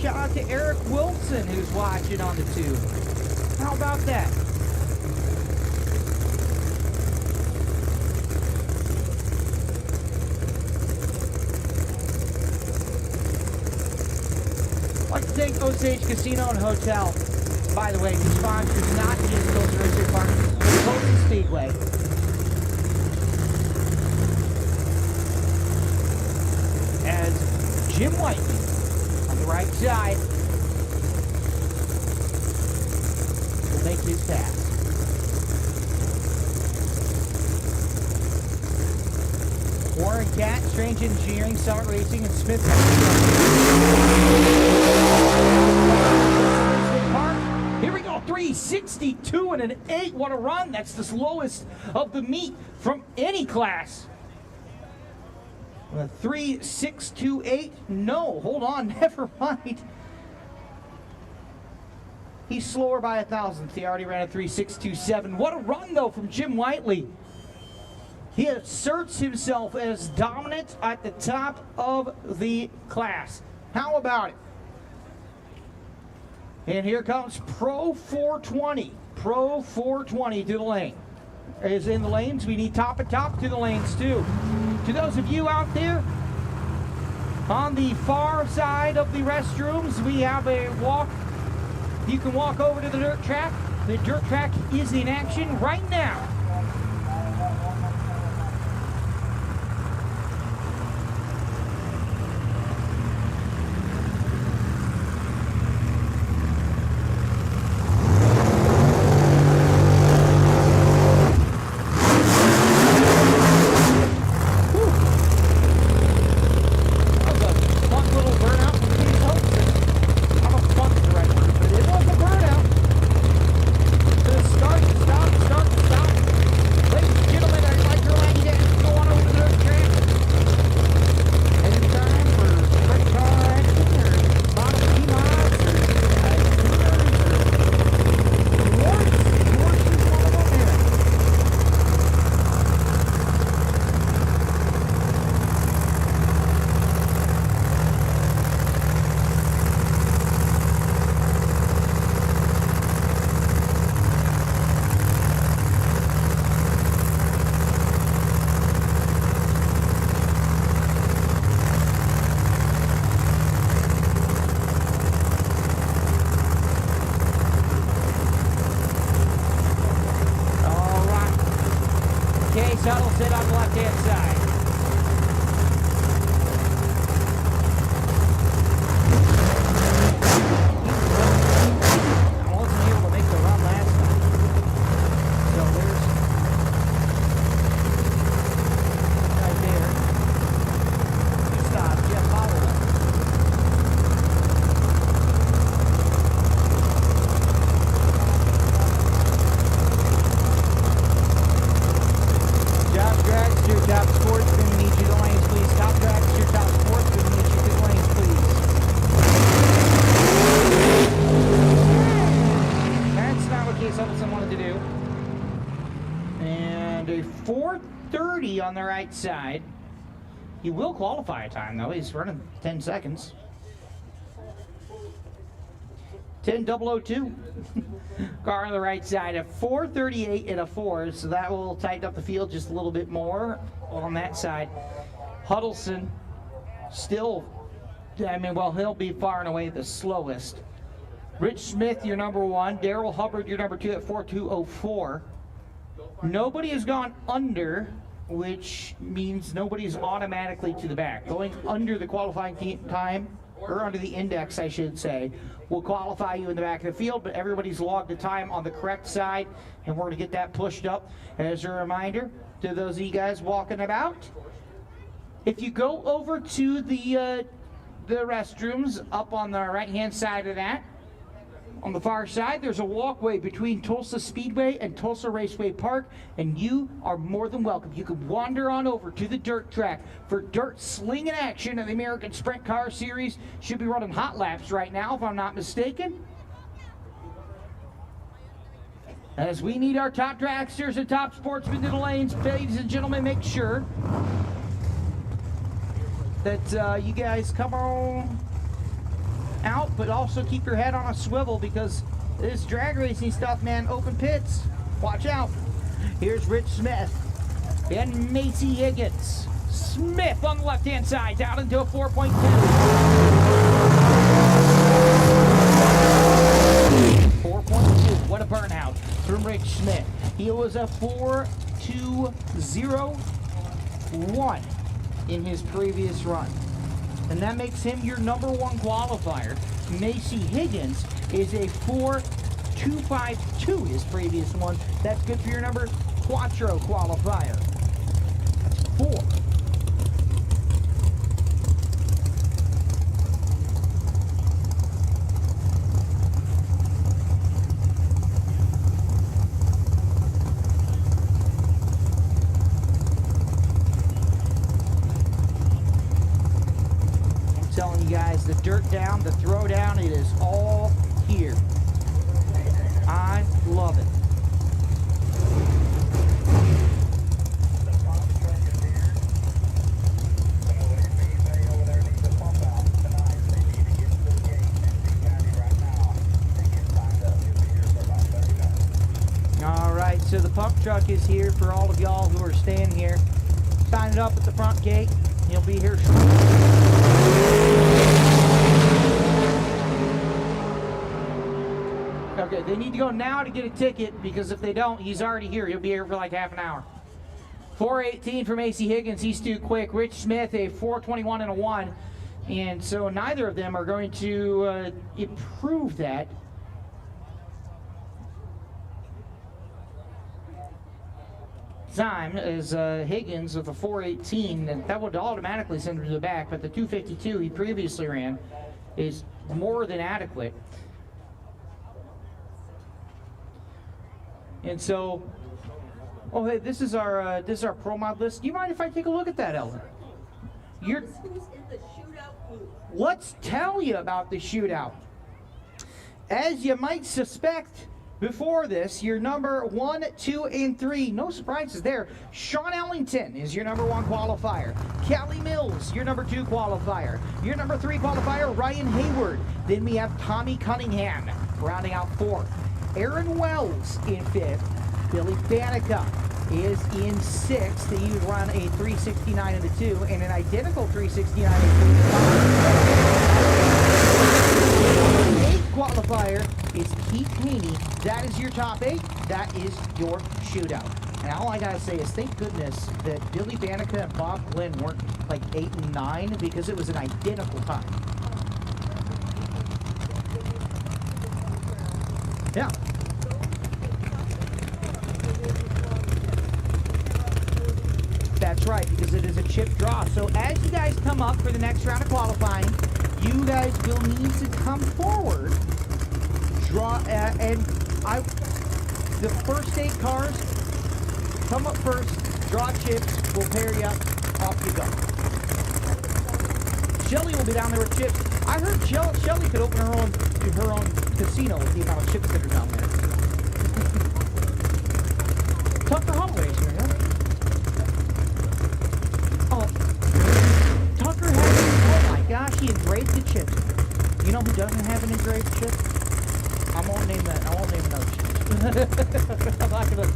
Shout out to Eric Wilson, who's watching on the tube. How about that? I'd like to thank Osage Casino and Hotel, by the way, who sponsors not just Tulsa Racing Park, but Tulsa Speedway. As Jim White, right side, will make his pass. Warren Cat, Strange Engineering, Summit Racing, and Smith. Here we go, 362 and an 8. What a run. That's the slowest of the meet from any class. 3628. No, hold on, never mind. He's slower by 1,000th. He already ran a 3627. What a run, though, from Jim Whiteley. He asserts himself as dominant at the top of the class. How about it? And here comes Pro 420. Pro 420 to the lane. Is in the lanes. We need top and top to the lanes, too. To those of you out there On the far side of the restrooms, we have a walk. You can walk over to the dirt track. The dirt track is in action right now. Shuttle sit on the left-hand side. I wasn't able to make the run last time. So there's right there. Good stop, Jeff Howell. Dragster, top sportsman, meet you the lanes, please. Top Dragster, top sportsman, meet you the lanes, please. That's not what Case Ellington wanted to do. And a 4:30 on the right side. He will qualify a time, though. He's running 10 seconds. 10.002. Car on the right side, a 4:38 and a 4, so that will tighten up the field just a little bit more on that side. Huddleston still, well, he'll be far and away the slowest. Rich Smith, your number 1. Daryl Hubbard, your number 2 at 4:204. Nobody has gone under, which means nobody's automatically to the back. Going under the qualifying time, or under the index, I should say, will qualify you in the back of the field, but everybody's logged the time on the correct side, and we're going to get that pushed up. As a reminder to those of you guys walking about, if you go over to the restrooms up on the right-hand side of that, on the far side, there's a walkway between Tulsa Speedway and Tulsa Raceway Park, and you are more than welcome. You can wander on over to the dirt track for dirt slinging action in the American Sprint Car Series. Should be running hot laps right now, if I'm not mistaken. As we need our top dragsters and top sportsmen to the lanes, ladies and gentlemen, make sure that you guys come on out, but also keep your head on a swivel, because this drag racing stuff, man, open pits, watch out. Here's Rich Smith and Macy Higgins. Smith on the left-hand side, down into a 4.2. 4.2, what a burnout from Rich Smith. He was a 4.201 in his previous run, and that makes him your number 1 qualifier. Macy Higgins is a 4.252, his previous one. That's good for your number quattro qualifier. That's 4. Telling you guys, the dirt down, the throwdown, it is all here. I love it. All right, so the pump truck is here for all of y'all who are staying here. Sign it up at the front gate. He'll be here shortly. They need to go now to get a ticket, because if they don't, he's already here. He'll be here for like half an hour. 4:18 from AC Higgins. He's too quick. Rich Smith, a 4:21 and a 1. And so neither of them are going to improve that. Time is Higgins with a 4:18, and that would automatically send him to the back, but the 2:52 he previously ran is more than adequate. And so, oh hey, this is our pro mod list. Do you mind if I take a look at that, Ellen? Who's in the shootout booth? Let's tell you about the shootout. As you might suspect, before this, your number 1, 2, and 3, no surprises there. Sean Ellington is your number 1 qualifier. Cali Mills, your number 2 qualifier. Your number 3 qualifier, Ryan Hayward. Then we have Tommy Cunningham rounding out 4th. Aaron Wells in 5th. Billy Banaka is in 6th. He would run a 369 in the 2 and an identical 369 in the 8th qualifier is Keith Haney. That is your top 8. That is your shootout. And all I gotta say is thank goodness that Billy Banaka and Bob Glenn weren't like 8 and 9, because it was an identical time. Yeah. That's right, because it is a chip draw. So as you guys come up for the next round of qualifying, you guys will need to come forward. Draw the first 8 cars come up first, draw chips, we'll pair you up, off you go. Shelly will be down there with chips. I heard Shelly could open her own casino with the amount of chips that are down there. Tucker Holloway's here, yeah? Oh, Tucker has, oh my gosh, he engraved the chips. You know who doesn't have an engraved chip? I won't name that. I won't name another chip. I'm not gonna.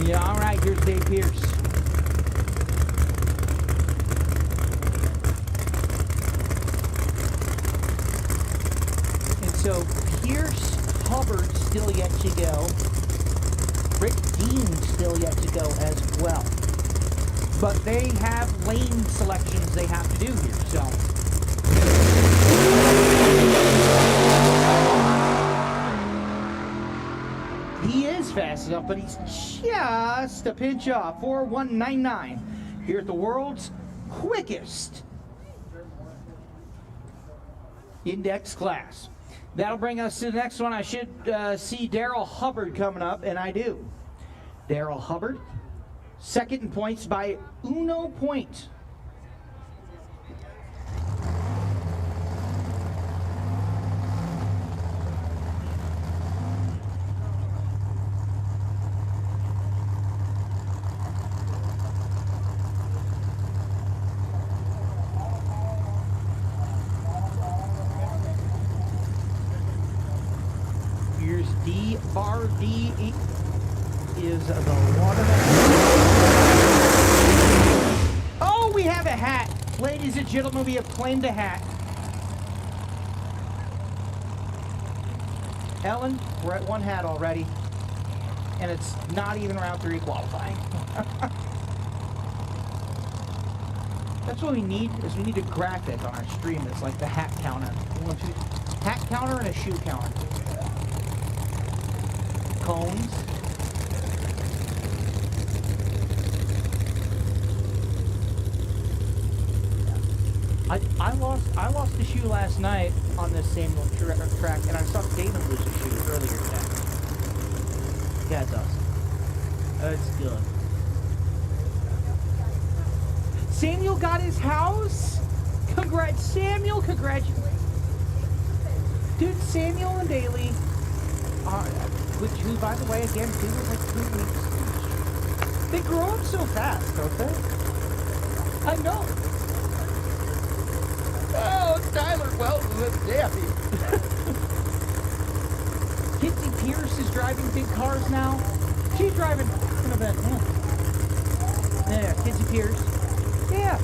Yeah, all right. Here's Dave Pierce. And so Pierce, Hubbard still yet to go. Rick Dean still yet to go as well. But they have lane selections they have to do here, so. He is fast enough, but he's just a pinch off. 4:199 here at the world's quickest index class. That'll bring us to the next one. I should see Daryl Hubbard coming up, and I do. Daryl Hubbard, second in points by Uno point. Here's D bar D is the water. Oh, we have a hat. Ladies and gentlemen, we have claimed a hat. Ellen, we're at 1 hat already. And it's not even round 3 qualifying. That's what we need, is we need a graphic on our stream that's like the hat counter. Hat counter and a shoe counter. Cones. I lost the shoe last night on this same track, and I saw David lose a shoe earlier today. Yeah, it does. It's good. Samuel got his house. Congrats, Samuel. Congratulations. Dude, Samuel and Daly, who, by the way, again, they were like 3 weeks. They grow up so fast, don't they? I know. Oh, Tyler Welton with Daffy. Kitty Pierce is driving big cars now. She's driving an event, yeah. Yeah, Kitty Pierce. Yeah.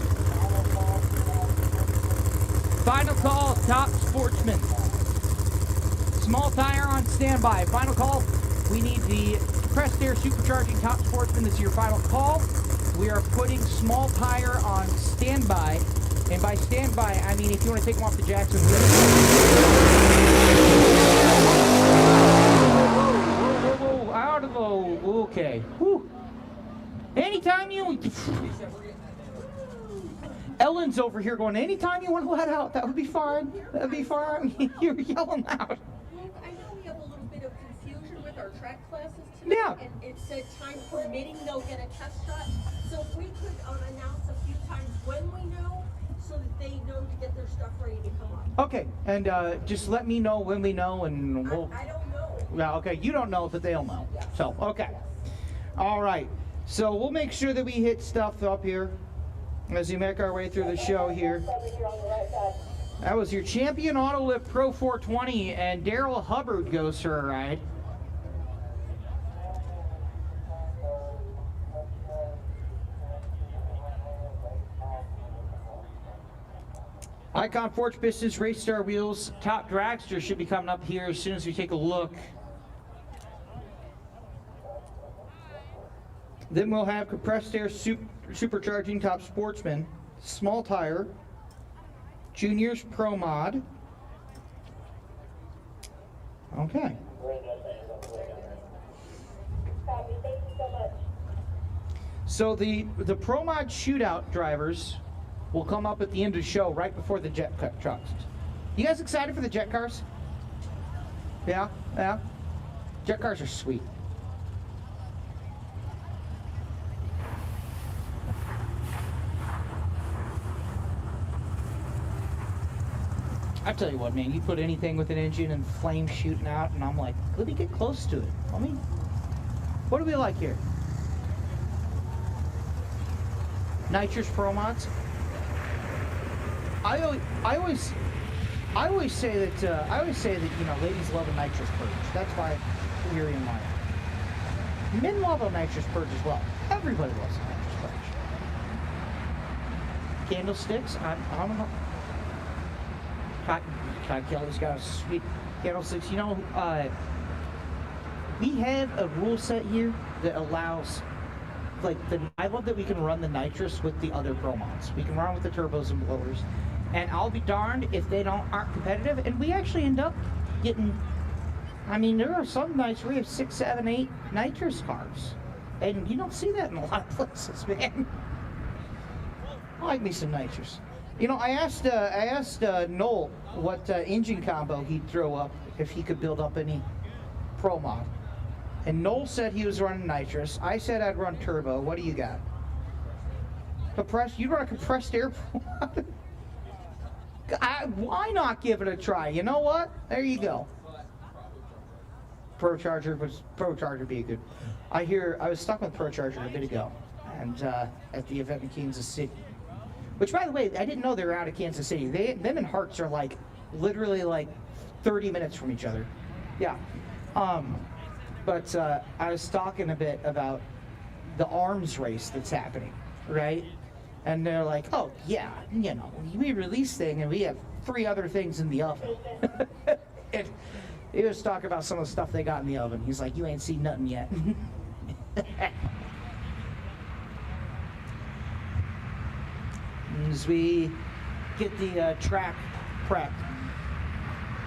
Final call, top sportsman. Small tire on standby. Final call. We need the compressed air supercharging top sportsman. This is your final call. We are putting small tire on standby. And by standby, I mean if you want to take them off the Jackson. Whoa, out of the. Okay. Whew. Anytime you. Ellen's over here going, anytime you want to let out, that would be fine. That would be fine. You're yelling out. Luke, I know we have a little bit of confusion with our track classes tonight. Yeah. And it said time permitting, they'll get a test shot. So if we could announce a few times when we know, so that they know to get their stuff ready to come up. Okay, and just let me know when we know, and we'll. I don't know. Yeah, okay, you don't know, but they'll know. Yeah. So, okay. All right. So we'll make sure that we hit stuff up here as we make our way through the show here. That was your champion Autolift Pro 420, and Daryl Hubbard goes for a ride. Icon Forge Pistons, Race Star Wheels, Top Dragster should be coming up here as soon as we take a look. Then we'll have compressed air supercharging Top Sportsman, small tire, Juniors Pro Mod. Okay. So the Pro Mod shootout drivers will come up at the end of the show right before the jet trucks. You guys excited for the jet cars? Yeah? Yeah? Jet cars are sweet. I tell you what, man, you put anything with an engine and flames shooting out, and I'm like, let me get close to it. I mean, what do we like here? Nitrous Pro Mods. I always say that you know, ladies love a nitrous purge. That's why we're in line. Men love a nitrous purge as well. Everybody loves a nitrous purge. Candlesticks. I don't know. Todd Kelly's got a sweet candlesticks. You know, we have a rule set here that allows, like, I love that we can run the nitrous with the other Pro Mods. We can run with the turbos and blowers. And I'll be darned if they aren't competitive. And we actually end up getting, I mean, there are some nights where we have 6, 7, 8 nitrous cars. And you don't see that in a lot of places, man. I like me some nitrous. You know, I asked Noel what engine combo he'd throw up if he could build up any Pro Mod. And Noel said he was running nitrous. I said I'd run turbo. What do you got? Compressed? You run a compressed air Pro Mod? Why not give it a try? You know what? There you go. ProCharger would be a good. I was stuck with ProCharger a bit ago, and at the event in Kansas City. Which, by the way, I didn't know they were out of Kansas City. Them and Hearts are like literally like 30 minutes from each other. Yeah. But I was talking a bit about the arms race that's happening, right? And they're like, oh, yeah, you know, we release thing and we have 3 other things in the oven. And he was talking about some of the stuff they got in the oven. He's like, you ain't seen nothing yet. As we get the track prepped,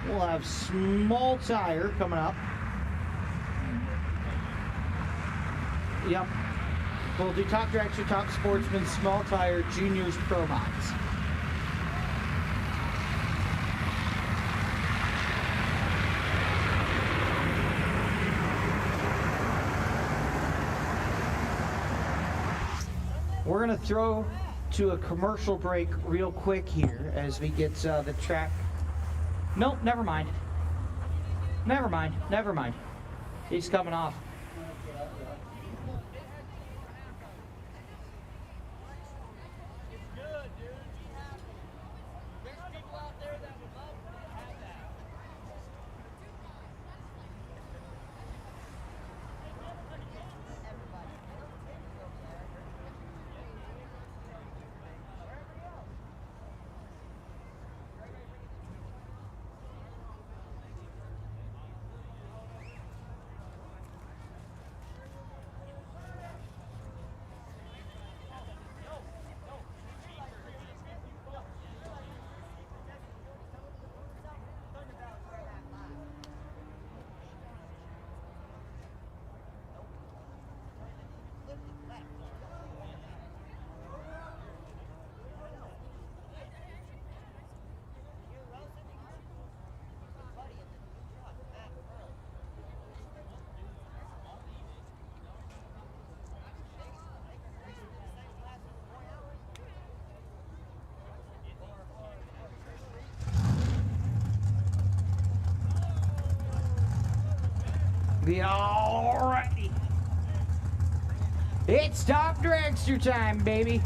we'll have small tire coming up. Yep. We'll do Top Dragster, Top Sportsman, small tire, Juniors, Pro Mods. We're going to throw to a commercial break real quick here as we get the track. Nope, never mind. Never mind. Never mind. He's coming off. Alrighty. It's top dragster time, baby.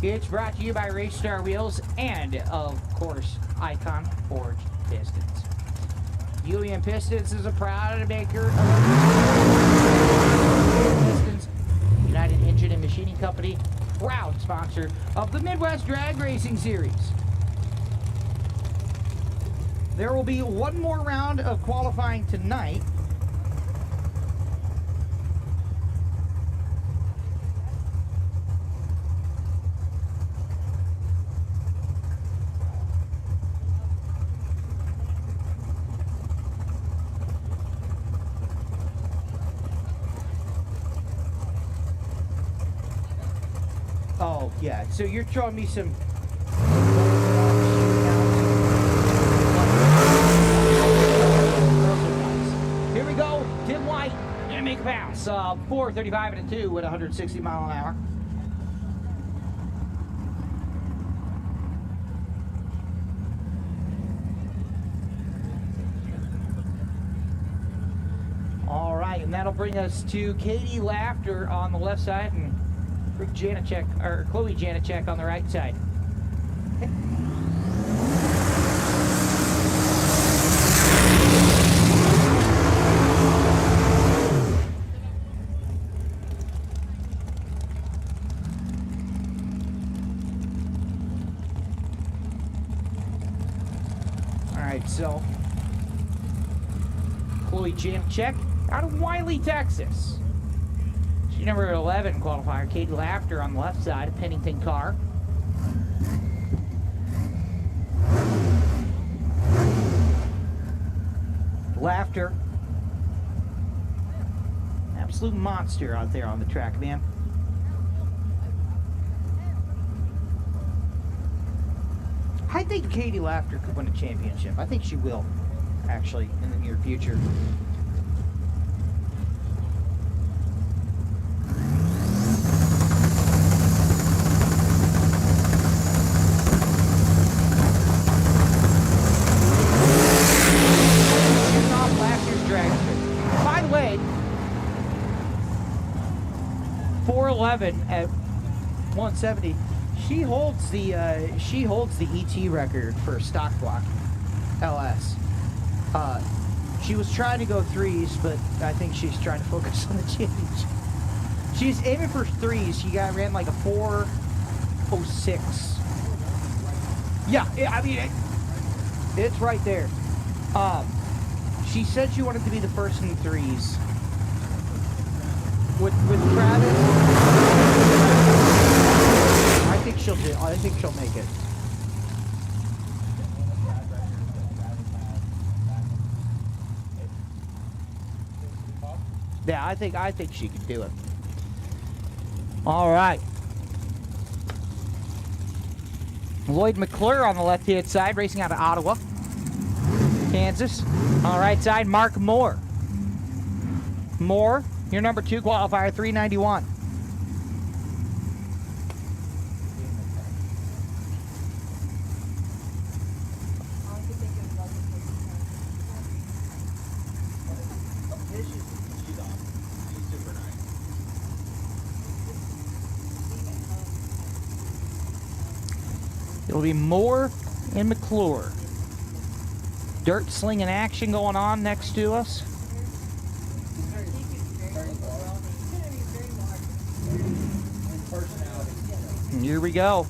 It's brought to you by Race Star Wheels and, of course, Icon Forged Pistons. UEM Pistons is a proud maker of pistons. United Engine and Machining Company, proud sponsor of the Midwest Drag Racing Series. There will be one more round of qualifying tonight. Oh, yeah, so you're showing me some... Here we go, Tim White, gonna make a pass. 4:35 and a 2 at 160 mile an hour. All right, and that'll bring us to Katie Laughter on the left side and Rick Janicek, or Chloe Janicek on the right side. All right, so Chloe Janicek out of Wiley, Texas. She's number 11 qualifier. Katie Laughter on the left side, a Pennington car. Laughter. Absolute monster out there on the track, man. I think Katie Laughter could win a championship. I think she will, actually, in the near future. By the way, 411 at 170. She holds the ET record for stock block LS. She was trying to go threes, but I think she's trying to focus on the championship. She's aiming for threes. She ran like a 4:06. Yeah, I mean it's right there. She said she wanted to be the first in threes. With Travis, I think she'll make it. Yeah, I think she can do it. All right. Lloyd McClure on the left-hand side, racing out of Ottawa, Kansas. On the right side, Mark Moore. Moore, your number 2 qualifier, 391. It'll be Moore and McClure. Dirt slinging action going on next to us. And here we go.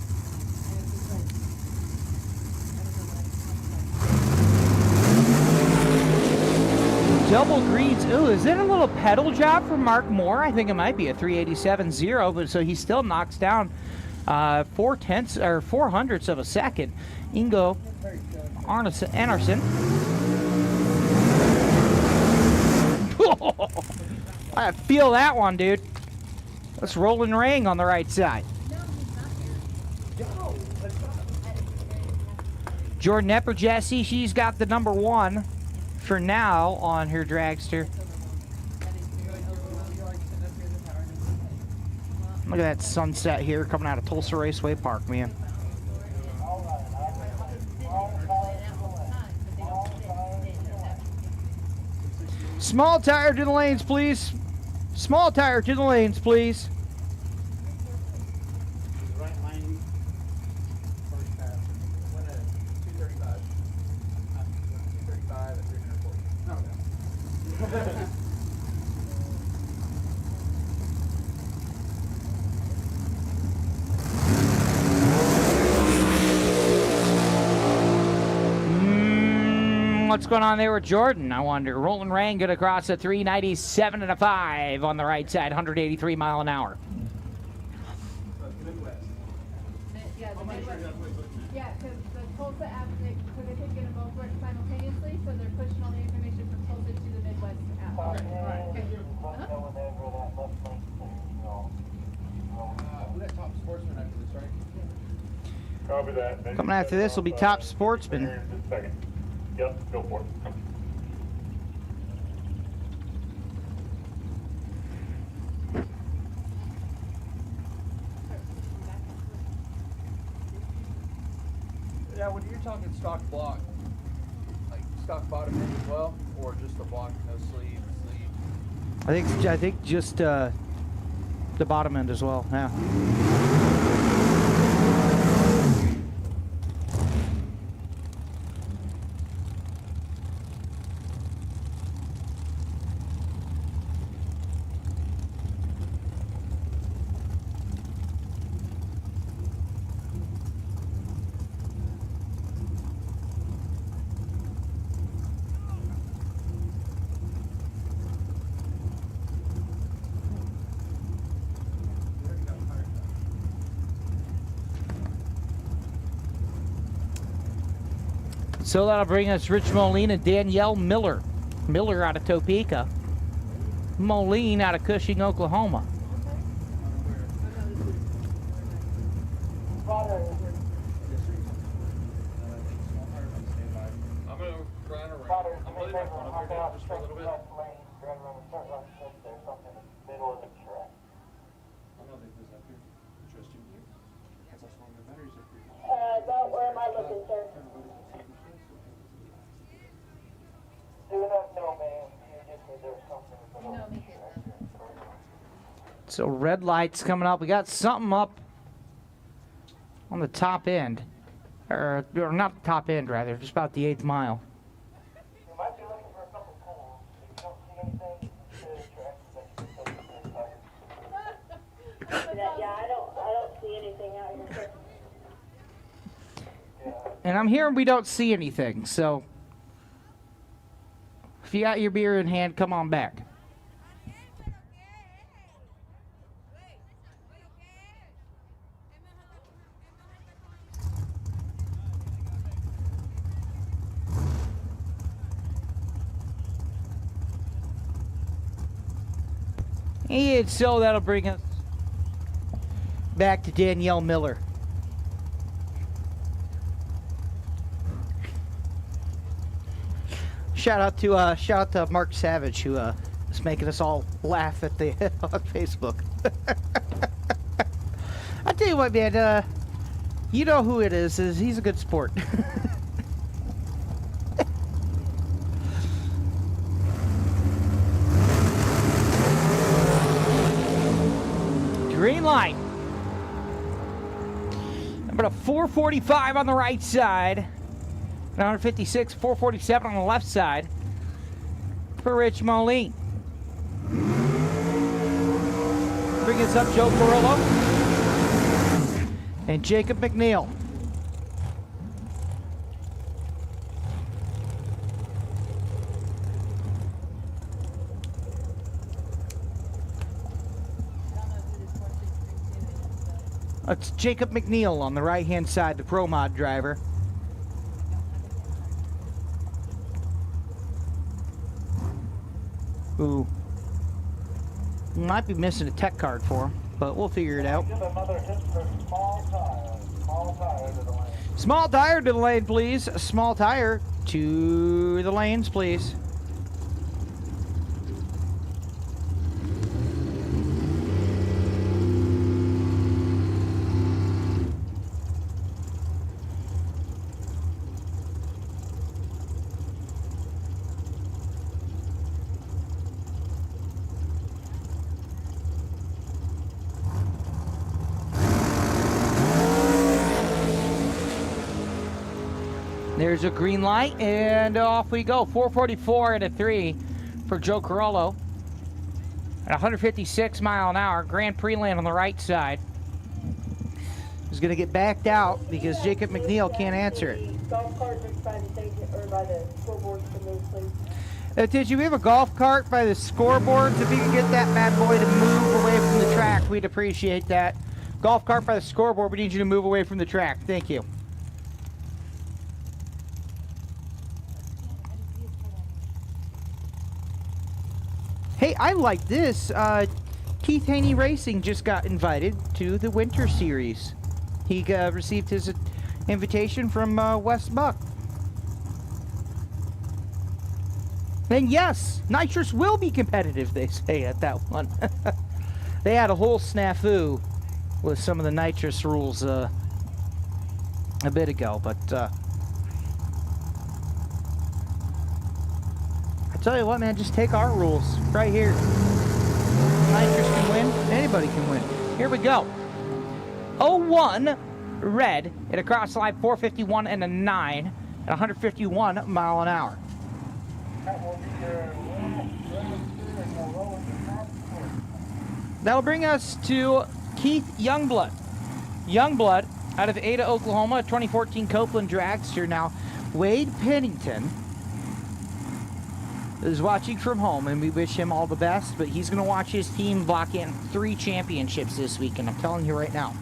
Double greens. Ooh, is it a little pedal job for Mark Moore? I think it might be a 387.0, but so he still knocks down 4/400ths of a second. Ingo Enarsson. I feel that one, dude. Let's roll and ring on the right side. Jordan Epper-Jesse, she's got the number 1 for now on her dragster. Look at that sunset here coming out of Tulsa Raceway Park, man. Small tire to the lanes, please. Small tire to the lanes, please. Right lane, first pass. Went at 235. 235 at 340. Okay. What's going on there with Jordan? I wonder. Rolling rain good across at 397 and a 5 on the right side, 183 mile an hour. Midwest. Yeah, the Midwest. Yeah, because the Tulsa app, they could get them both work simultaneously, so they're pushing all the information from Tulsa to the Midwest app. Okay, all right. Thank you. Who that top sportsman after this, right? Copy that. Coming after this will be Top Sportsman. Here in just a second. Yep, go for it. Yeah, when you're talking stock block, like stock bottom end as well, or just the block, no sleeve. I think just the bottom end as well. Yeah. So that'll bring us Rich Molen and Danielle Miller. Miller out of Topeka. Molen out of Cushing, Oklahoma. I'm gonna run around. I'm really not going up here just for a little bit. About where am I looking, sir? So red lights coming up. We got something up on the top end. Or not the top end, rather. Just about the 8th mile. You might be looking for a couple poles. If you don't see anything, Yeah, I don't see anything out here, sir. And I'm hearing we don't see anything, so if you got your beer in hand, come on back. And so that'll bring us back to Danielle Miller. Shout out to Mark Savage, who is making us all laugh at the on Facebook. I tell you what, man, you know who it is he's a good sport. Green light. Number 445 on the right side. 156, 447 on the left side for Rich Molen. Bring us up Joe Carrillo and Jacob McNeel. That's Jacob McNeel on the right-hand side, the Pro Mod driver. Who might be missing a tech card for him, but we'll figure it out. Small tire to the lane, please. Small tire to the lanes, please. There's a green light, and off we go. 444 and a 3 for Joe Carollo. At 156 mile an hour, Grand Prix land on the right side. He's going to get backed out because Jacob McNeel can't answer it. Golf carts are by the station or by the scoreboard to move, please. Did you have a golf cart by the scoreboards? If you could get that bad boy to move away from the track, we'd appreciate that. Golf cart by the scoreboard, we need you to move away from the track. Thank you. Hey, I like this. Keith Haney Racing just got invited to the Winter Series. He received his invitation from Wes Buck. And yes, nitrous will be competitive, they say at that one. They had a whole snafu with some of the nitrous rules a bit ago, but I tell you what, man, just take our rules right here. Nitrous can win, anybody can win. Here we go. 01 red at a cross line, 451 and a 9 at 151 mile an hour. That'll bring us to Keith Youngblood. Youngblood out of Ada, Oklahoma, 2014 Copeland Dragster. Now, Wade Pennington is watching from home, and we wish him all the best, but he's going to watch his team lock in 3 championships this week, and I'm telling you right now.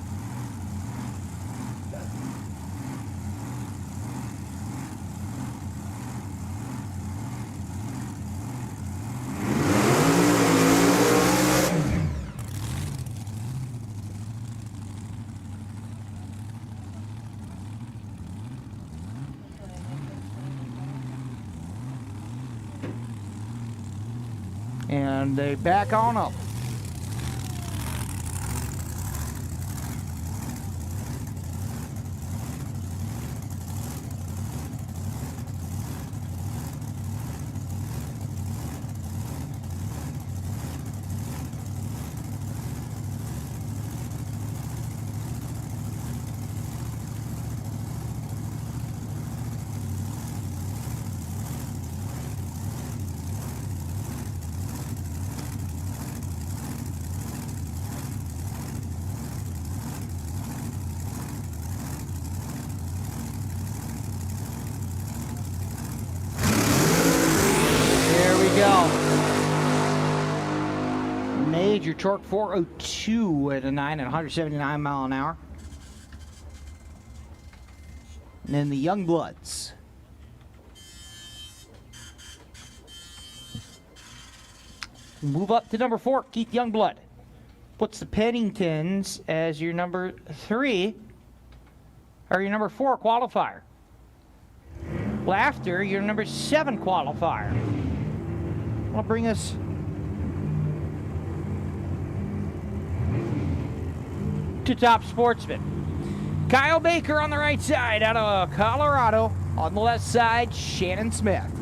And they back on up. Major torque 402 at a 9 at 179 mile an hour. And then the Youngbloods. Move up to number 4, Keith Youngblood. Puts the Penningtons as your number 3, or your number 4 qualifier. Laughter, your number 7 qualifier. That'll bring us to Top Sportsman. Kyle Baker on the right side out of Colorado. On the left side, Shannon Smith.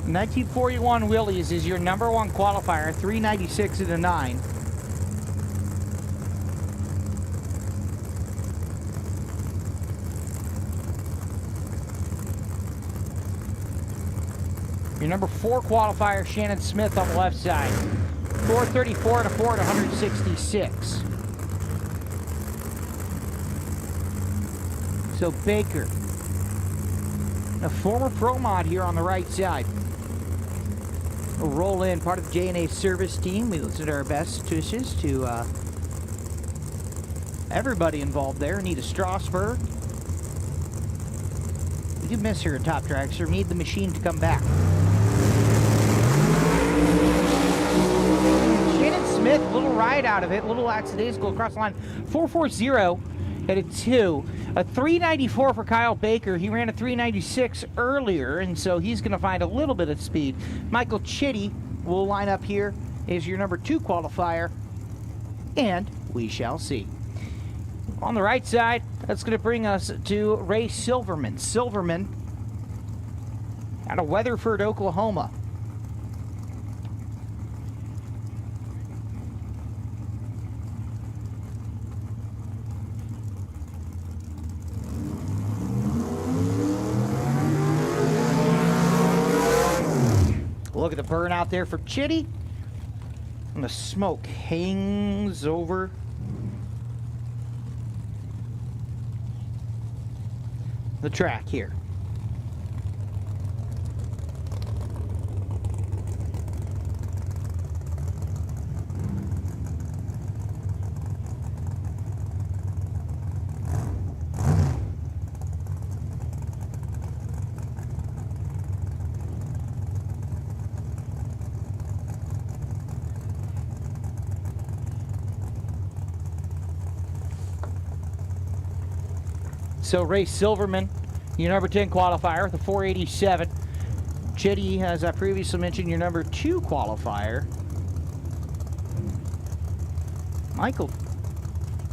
.1941 Willys is your number 1 qualifier, 396 and a 9. Your number 4 qualifier, Shannon Smith on the left side. 434 and a 4 at 166. So Baker, a former pro mod here on the right side. We'll roll in part of the JNA Service team. We listen to our best wishes to everybody involved there. Anita Strasberg. We do miss her at Top Dragster. We need the machine to come back. Shannon Smith, little ride out of it, little accidents go across the line. 440 at a 2. A 394 for Kyle Baker. He ran a 396 earlier, and so he's going to find a little bit of speed. Michael Chitty will line up here as your number 2 qualifier, and we shall see. On the right side, that's going to bring us to Ray Silverman. Silverman out of Weatherford, Oklahoma. Look at the burn out there for Chitty. And the smoke hangs over the track here. So Ray Silverman, your number 10 qualifier, the 487. Chitty, as I previously mentioned, your number 2 qualifier. Michael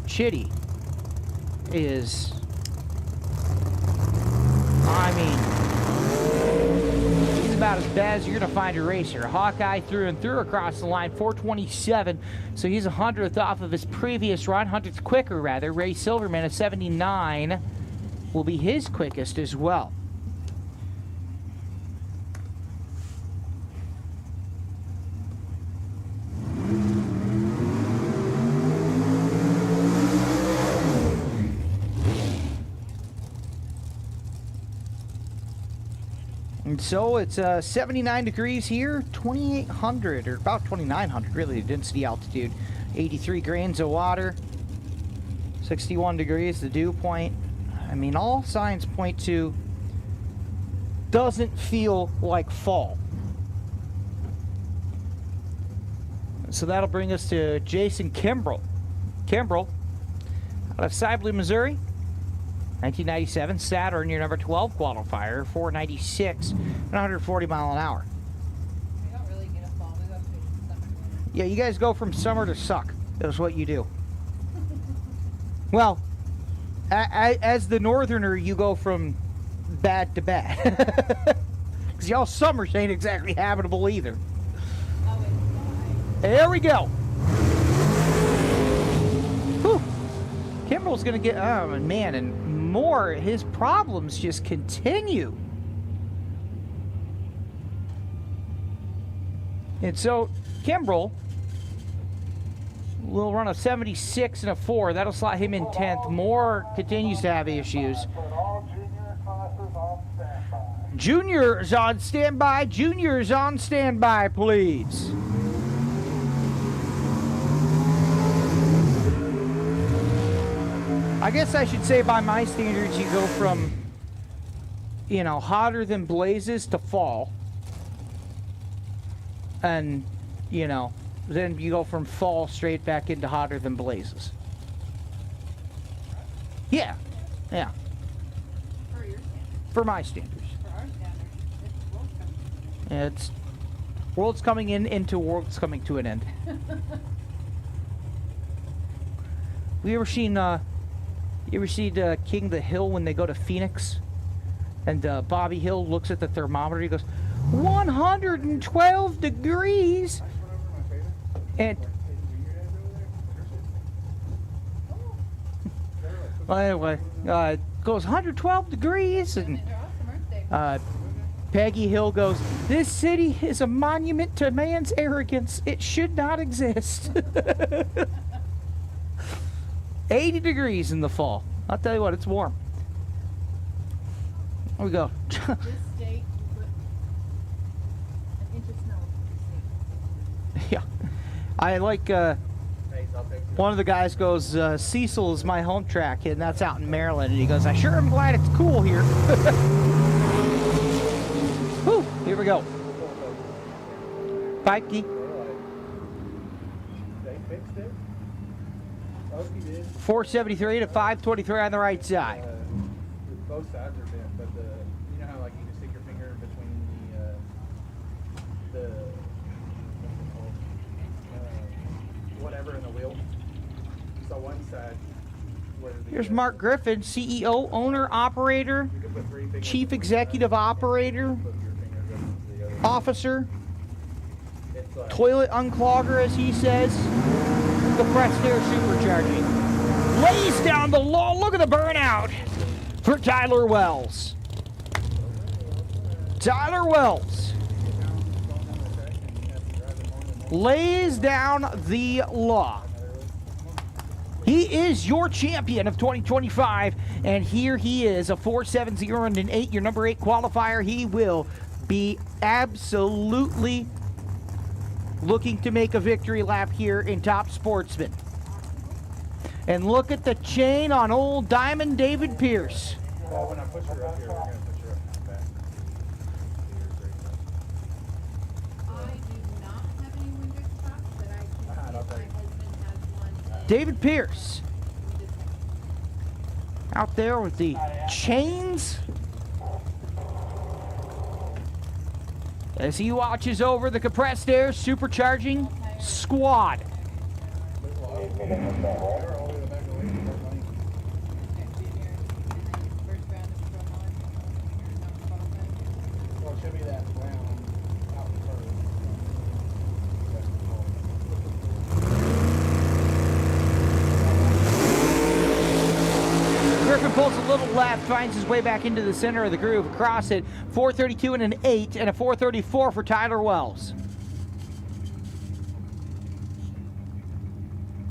Chitty is, I mean, he's about as bad as you're going to find a racer. Hawkeye through and through across the line, 427. So he's 100th off of his previous run, 100th quicker rather. Ray Silverman, a 79. Will be his quickest as well. And so it's 79 degrees here, 2,800 or about 2,900 really the density altitude, 83 grains of water, 61 degrees the dew point. I mean, all signs point to doesn't feel like fall. So that'll bring us to Jason Kimbrell. Kimbrell, out of Sibley, Missouri, 1997 Saturn, your number 12 qualifier, 496 and 140 mile an hour. We don't really get a fall. We go through summer. Yeah, you guys go from summer to suck. That's what you do. Well, as the northerner, you go from bad to bad. Because y'all summers ain't exactly habitable either. Oh, it's There we go. Whew. Kimbrell's going to get, oh man, and more, his problems just continue. And so, Kimbrell will run a 76 and a 4. That'll slot him in 10th. Moore continues to have issues. Juniors on standby. Juniors on standby, please. I guess I should say by my standards, you go from, you know, hotter than blazes to fall. And, you know, then you go from fall straight back into hotter than blazes. Yeah, yeah. for your standards. For my standards. For our standards, it's world's coming. It's world's coming into world's coming to an end. You ever seen King the Hill when they go to Phoenix? And Bobby Hill looks at the thermometer, he goes, 112 degrees! And well, anyway, it goes 112 degrees, and Peggy Hill goes, this city is a monument to man's arrogance. It should not exist. 80 degrees in the fall. I'll tell you what, it's warm. Here we go. This state will put an inch of snow in this state. Yeah. I like, one of the guys goes, Cecil is my home track, and that's out in Maryland. And he goes, I sure am glad it's cool here. Whew, here we go. Pikey. did. 473 to 523 on the right side. Both sides are bent, but you know how like you can stick your finger between the what's it called? Whatever in the wheel. So one side where the, Here's Mark Griffin, CEO, owner, operator, you can put 3 fingers chief executive operator, put your fingers up the other. officer, It's like toilet unclogger, as he says. Compressed air supercharging. Lays down the law. Look at the burnout for Tyler Wells. Tyler Wells lays down the law. He is your champion of 2025, and here he is, a 4.70 and an 8, your number 8 qualifier. He will be absolutely looking to make a victory lap here in Top Sportsman. And look at the chain on old Diamond David Pierce. well, when I push her up here, we're gonna push her up back. I do not have any window stops, but I can see if my husband has one. David Pierce out there with the chains as he watches over the compressed air supercharging squad. Well, it should be that round out first. Griffin pulls a little left, finds his way back into the center of the groove, across it, 432 and an 8, and a 434 for Tyler Wells.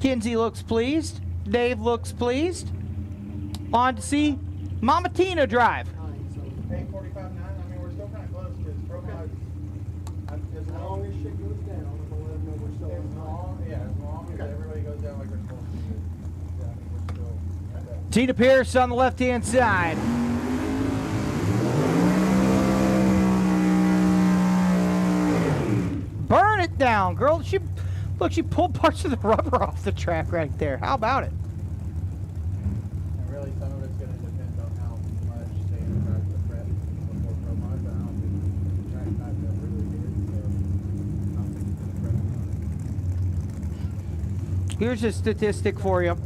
Kinsey looks pleased. Dave looks pleased. On to see Mama Tina drive. 8:45.9. I mean, we're still kind of close because Pro Mod. As long as shit goes down, I'm gonna let them know we're still as long as everybody goes down like we're supposed to. Yeah, I mean, we're still at that. Tina Pierce on the left-hand side. Burn it down, girl. She pulled parts of the rubber off the track right there. How about it? And really, some of it's going to depend on how much Stan tries to prep before Pro Mod, but I don't think the track type that really good, so I don't think it's going to prep. Here's a statistic for you.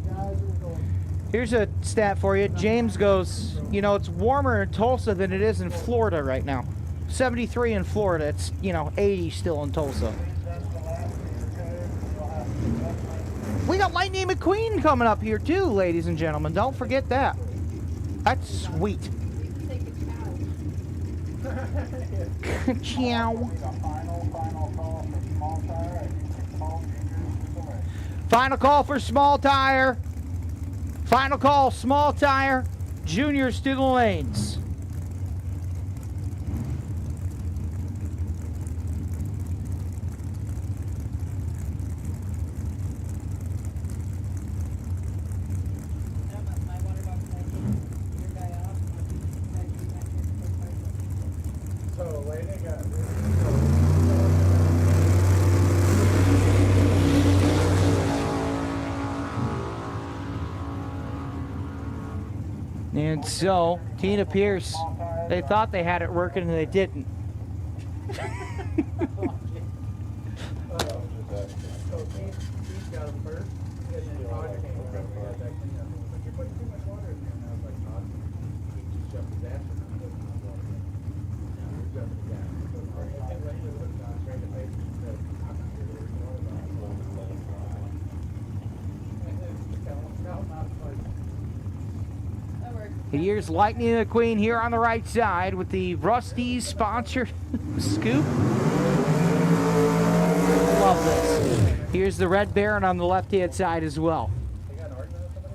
Here's a stat for you. James goes, you know, it's warmer in Tulsa than it is in Florida right now. 73 in Florida. It's, 80 still in Tulsa. We got Lightning McQueen coming up here too, ladies and gentlemen. Don't forget that. That's sweet. Ciao. Final call for small tire. Final call, small tire. Juniors to the lanes. So, Lady got And so, Tina Pierce, they thought they had it working and they didn't. So he's got him first, and then Todd came around and got that clean up and was like, "You're putting too much water in there." And I was like, "Todd, he just jumped his ass and I'm putting hot water in." Now you're jumping his ass and putting hot water in. And he looked Todd straight in the face and said, "I'm not here to worry about it." And then tell him, "No, not like." Here's Lightning McQueen here on the right side with the Rusty's sponsored scoop. Love this. Here's the Red Baron on the left-hand side as well. They got an argument with somebody?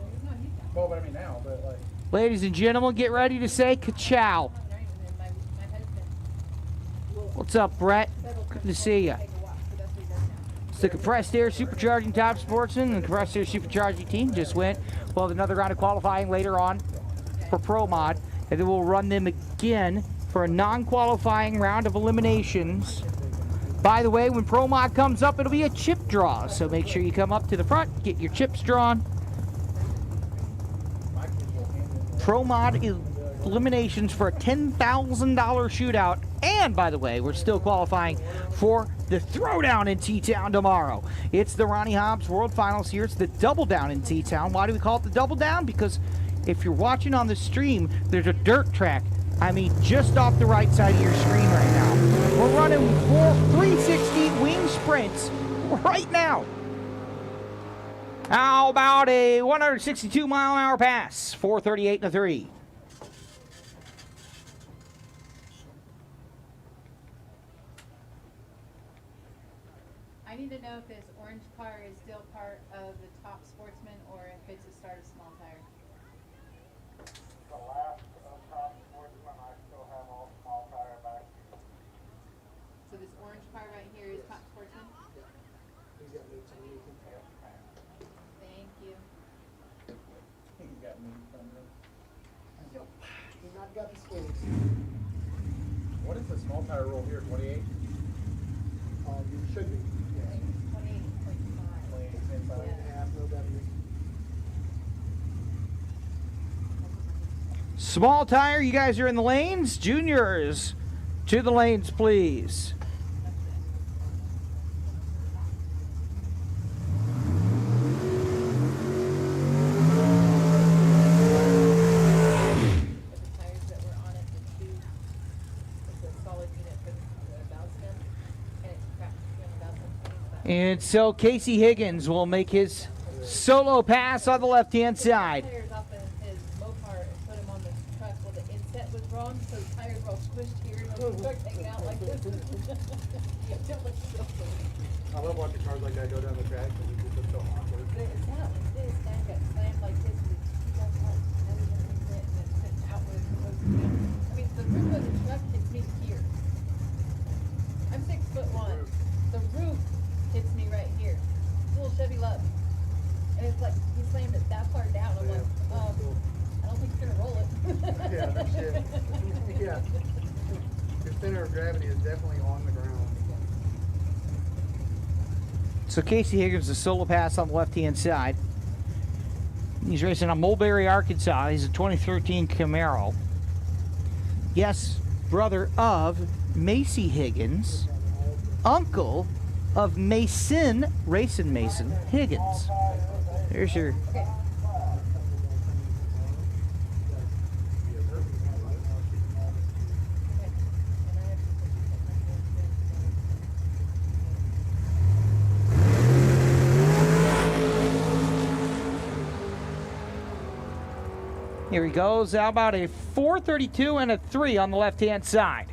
Well, but I mean now, but like. Ladies and gentlemen, get ready to say ka-chow. What's up, Brett? Good to see you. It's the compressed air supercharging Top Sportsman. The compressed air supercharging team just went. We'll have another round of qualifying later on for Pro Mod, and then we'll run them again for a non-qualifying round of eliminations. By the way, when Pro Mod comes up, it'll be a chip draw, so make sure you come up to the front, get your chips drawn, Pro Mod Eliminations for a $10,000 shootout. And by the way, we're still qualifying for the Throwdown in T-Town tomorrow. It's the Ronnie Hobbs World Finals here. It's the Double Down in T-Town. Why do we call it the Double Down? Because if you're watching on the stream, there's a dirt track. I mean, just off the right side of your screen right now. We're running 360 wing sprints right now. How about a 162-mile-an-hour pass? 4:38 and a 3. I need to know if this orange car is still part of the top sportsman or if it's a start of small tire. The last top sportsman, I still have all small tire back. So this orange car right here is top sportsman? Thank you. He's got me from them. He's not got the skinnies. What is the small tire rule here, 28? You should be. 28.5. 28.5. Yeah. No W. Small tire, you guys are in the lanes. Juniors, to the lanes, please. And so Casey Higgins will make his solo pass on the left-hand side. Tires off in his Mopar and put him on the truck. Well, the inset was wrong, so the tires were all squished here and the truck hanging out like this. It looked so funny. I love watching cars like that go down the track because it's just so awkward. It's not like this. Stand got slammed like this. And he got like everything in it and it's sitting out where it's supposed to be. I mean, the roof of the truck hits me here. I'm 6'1". The roof hits me right here. It's a little Chevy Love. And it's like, he slammed it that far down. I'm like, I don't think you're gonna roll it. Yeah, no shit. Yeah. Your center of gravity is definitely on the ground. So Casey Higgins, the solo pass on the left-hand side. He's racing on Mulberry, Arkansas. He's a 2013 Camaro. Yes, brother of Macy Higgins, uncle of Mason, Racing Mason Higgins. There's your... Here he goes. How about a 4:32 and a 3 on the left-hand side?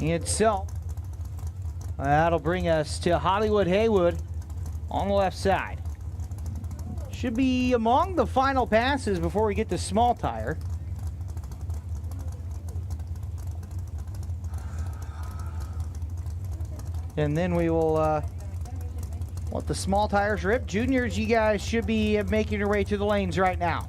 And so that'll bring us to Hollywood Haywood on the left side. Should be among the final passes before we get to small tire. And then we will let the small tires rip. Juniors, you guys should be making your way to the lanes right now.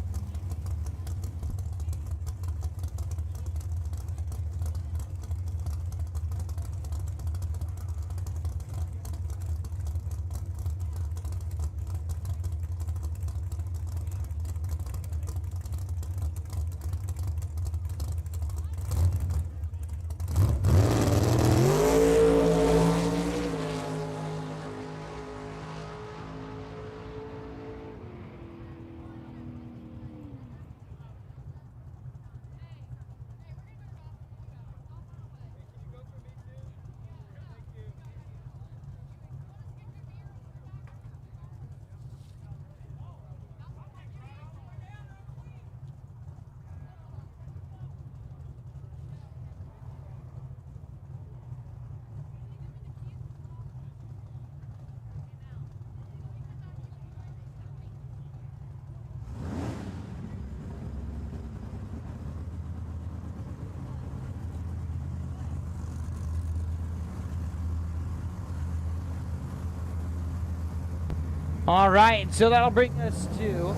All right, so that'll bring us to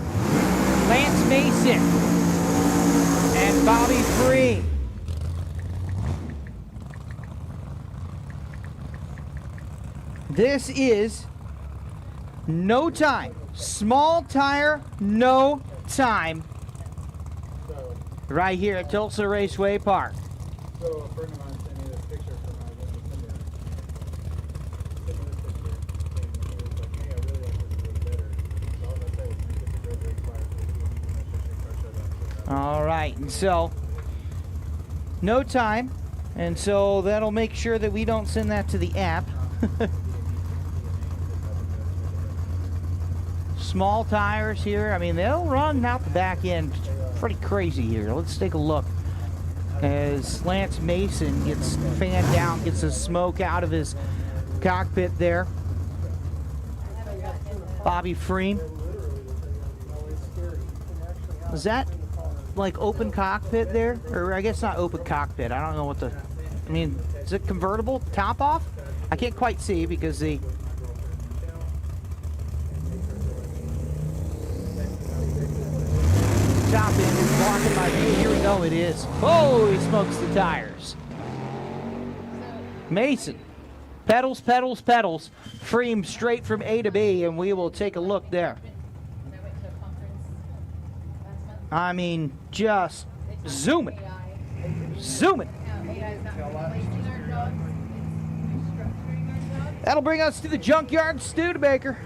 Lance Mason and Bobby Free. This is no time. Small tire, no time. Right here at Tulsa Raceway Park. So a friend of mine sent me this picture from my local timber. Sent me this picture, and he was like, "Hey, I really like this way better." So all I'm gonna say is, make this a great race fire for you when you car show. All right, and so no time, and so that'll make sure that we don't send that to the app. Small tires here. I mean, they'll run out the back end pretty crazy here. Let's take a look as Lance Mason gets fanned down, gets the smoke out of his cockpit there. Bobby Free. Is that like open cockpit there? Or I guess not open cockpit. I don't know what the, I mean, is it convertible top off? I can't quite see because the top end is blocking my view. Here we go, it is. Holy smokes, the tires. Mason, pedals, pedals, pedals. Free him straight from A to B, and we will take a look there. I mean, just zooming. Zooming. That'll bring us to the Junkyard Studebaker.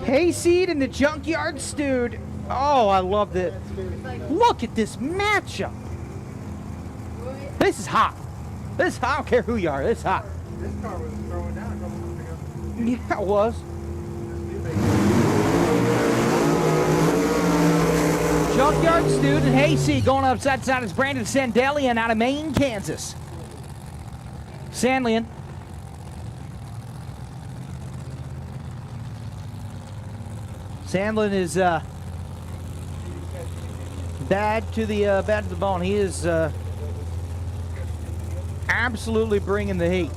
Hayseed and the Junkyard Stewed. Oh, I love it. Look at this matchup. This is hot. This, I don't care who you are. This is hot. This car was throwing down a couple months ago. Yeah, it was. Junkyard Stewed and Hayseed going upside down is Brandon Sandelian out of Maine, Kansas. Sandlian. Sandlin is bad to the bone. He is absolutely bringing the heat.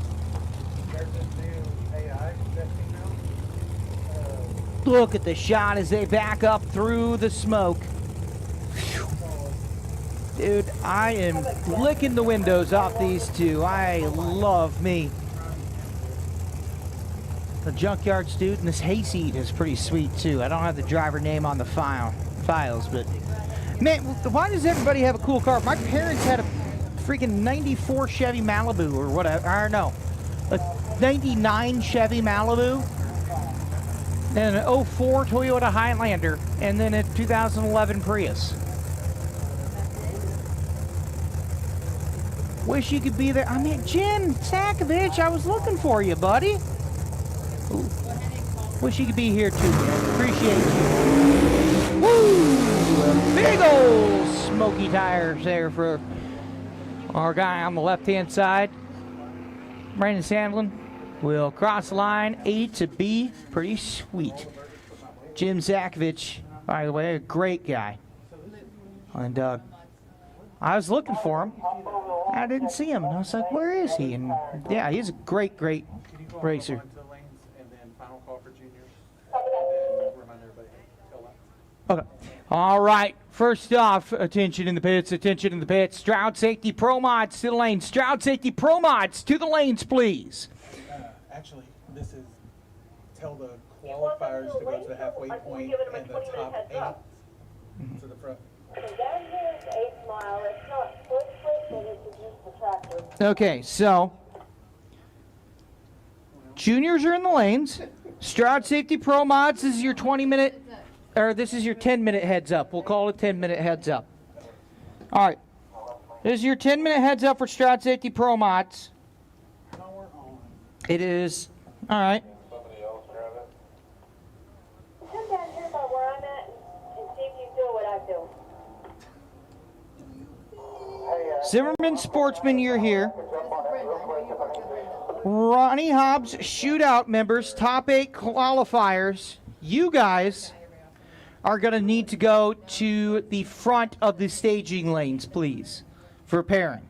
Look at the shot as they back up through the smoke. Whew. Dude, I am licking the windows off these two. I love me. The Junkyard Stewed and this Hayseed is pretty sweet too. I don't have the driver name on the files, but man, why does everybody have a cool car? My parents had a freaking 94 Chevy Malibu or whatever. I don't know, a 99 Chevy Malibu, and an 04 Toyota Highlander, and then a 2011 Prius. Wish you could be there. I mean, Jim Sakovich, I was looking for you, buddy. Ooh. Wish you could be here too, man. Appreciate you. Woo! Big old smoky tires there for our guy on the left-hand side. Brandon Sandlin will cross the line A to B. Pretty sweet. Jim Zakovich, by the way, a great guy. And I was looking for him. I didn't see him. And I was like, where is he? And yeah, he's a great, great racer. Okay. All right. First off, attention in the pits, attention in the pits. Stroud Safety Pro Mods to the lanes. Stroud Safety Pro Mods to the lanes, please. Actually, this is tell the qualifiers to go to the halfway point and the top 8 to the front. Down here is 8 Mile. It's not split, but it's just the tractor. Okay, so juniors are in the lanes. Stroud Safety Pro Mods is your 20-minute. Or this is your 10-minute heads up. We'll call it a 10-minute heads up. All right. This is your 10-minute heads up for Stroud Safety Pro Mods. It is. All right. Somebody else grab it. Come down here by where I'm at and see if you feel what I feel. Zimmerman Sportsman, you're here. Ronnie Hobbs, Shootout members, top 8 qualifiers. You guys are going to need to go to the front of the staging lanes, please, for pairing.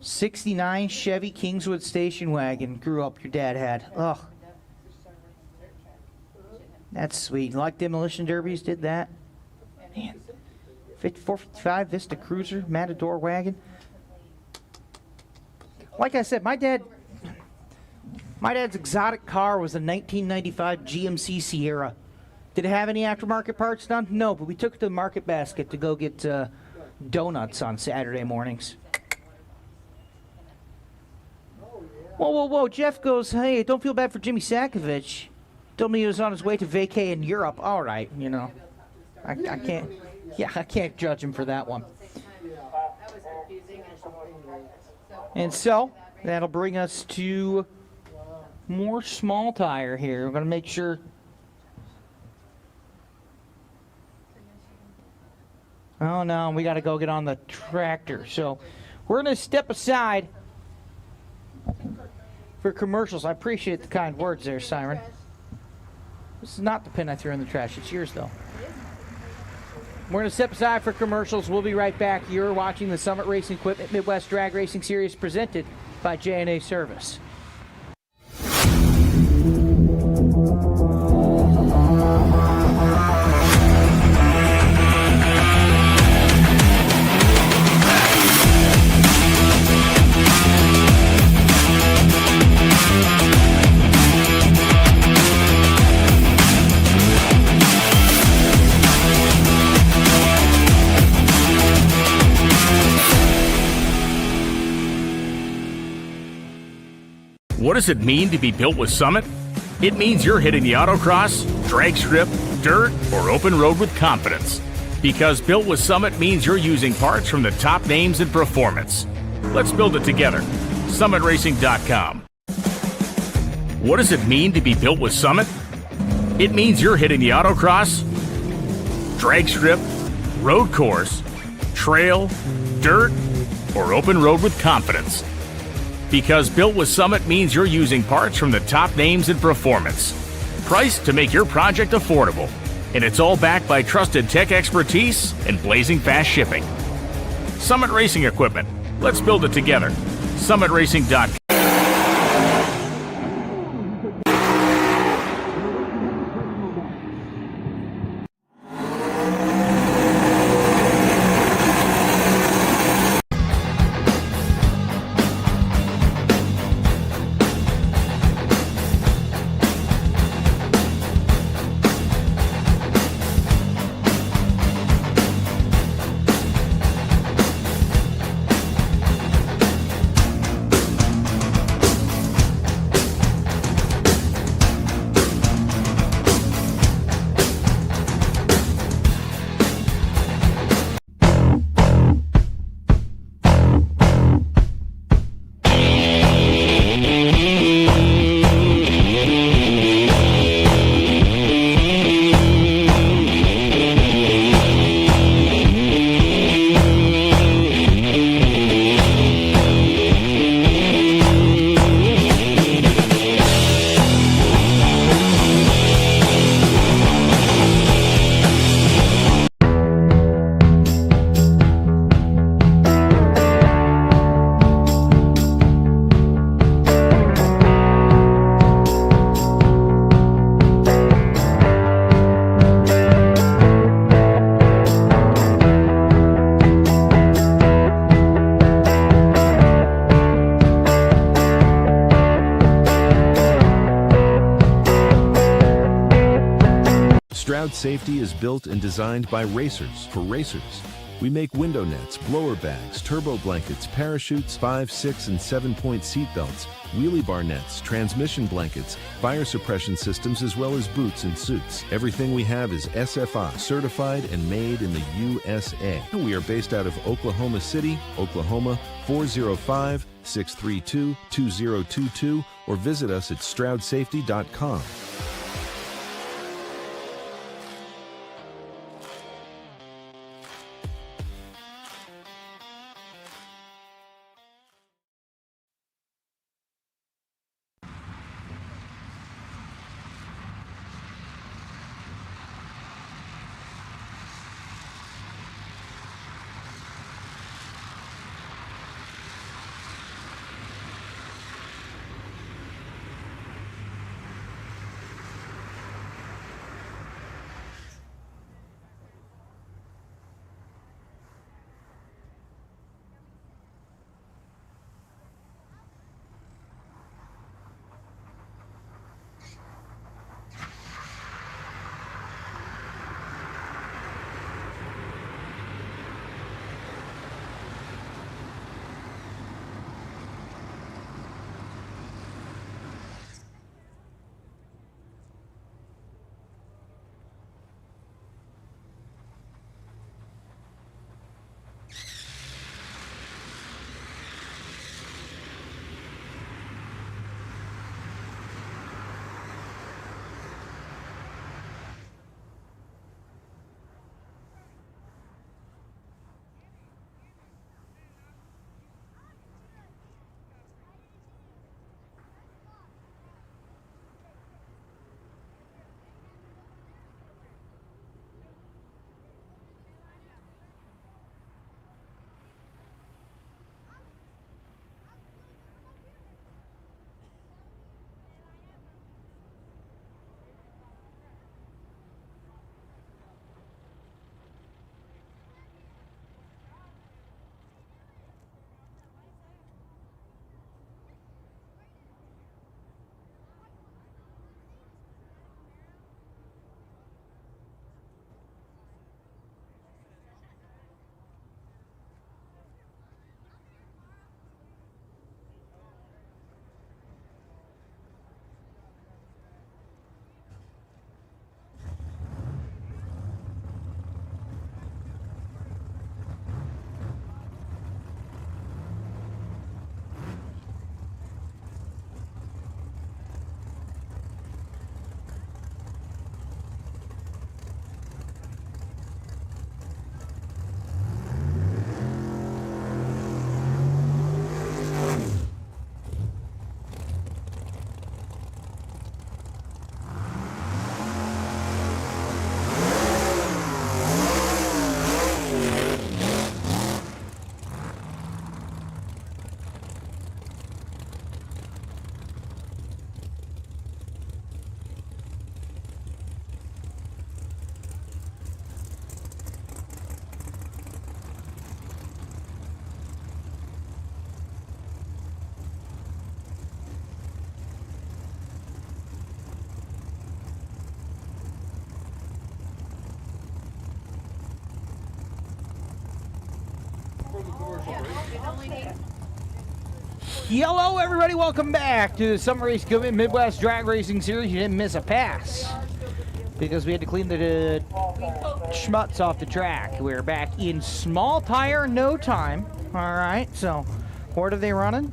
'69 Chevy Kingswood station wagon. Grew up your dad had. Ugh. That's sweet. Like demolition derbies did that. Man. 455 Vista Cruiser, Matador wagon. Like I said, my dad's exotic car was a 1995 GMC Sierra. Did it have any aftermarket parts done? No, but we took it to the Market Basket to go get donuts on Saturday mornings. Whoa. Jeff goes, hey, don't feel bad for Jimmy Sakovic. Told me he was on his way to vacay in Europe. All right, you know. I can't judge him for that one. And so, that'll bring us to more small tire here. We're going to make sure. Oh, no, we got to go get on the tractor. So, we're going to step aside for commercials. I appreciate the kind words there, Siren. This is not the pin I threw in the trash. It's yours, though. We're going to step aside for commercials. We'll be right back. You're watching the Summit Racing Equipment Midwest Drag Racing Series presented by JNA Service. What does it mean to be built with Summit? It means you're hitting the autocross, drag strip, dirt, or open road with confidence. Because built with Summit means you're using parts from the top names in performance. Let's build it together. SummitRacing.com. What does it mean to be built with Summit? It means you're hitting the autocross, drag strip, road course, trail, dirt, or open road with confidence. Because built with Summit means you're using parts from the top names in performance. Priced to make your project affordable. And it's all backed by trusted tech expertise and blazing fast shipping. Summit Racing Equipment. Let's build it together. SummitRacing.com. Stroud Safety is built and designed by racers for racers. We make window nets, blower bags, turbo blankets, parachutes, 5, 6, and 7-point seat belts, wheelie bar nets, transmission blankets, fire suppression systems, as well as boots and suits. Everything we have is SFI certified and made in the USA. We are based out of Oklahoma City, Oklahoma, 405-632-2022, or visit us at StroudSafety.com. Hello, everybody. Welcome back to the Summer Race Equipment Midwest Drag Racing Series. You didn't miss a pass because we had to clean the schmutz off the track. We're back in small tire, no time. All right, so what are they running?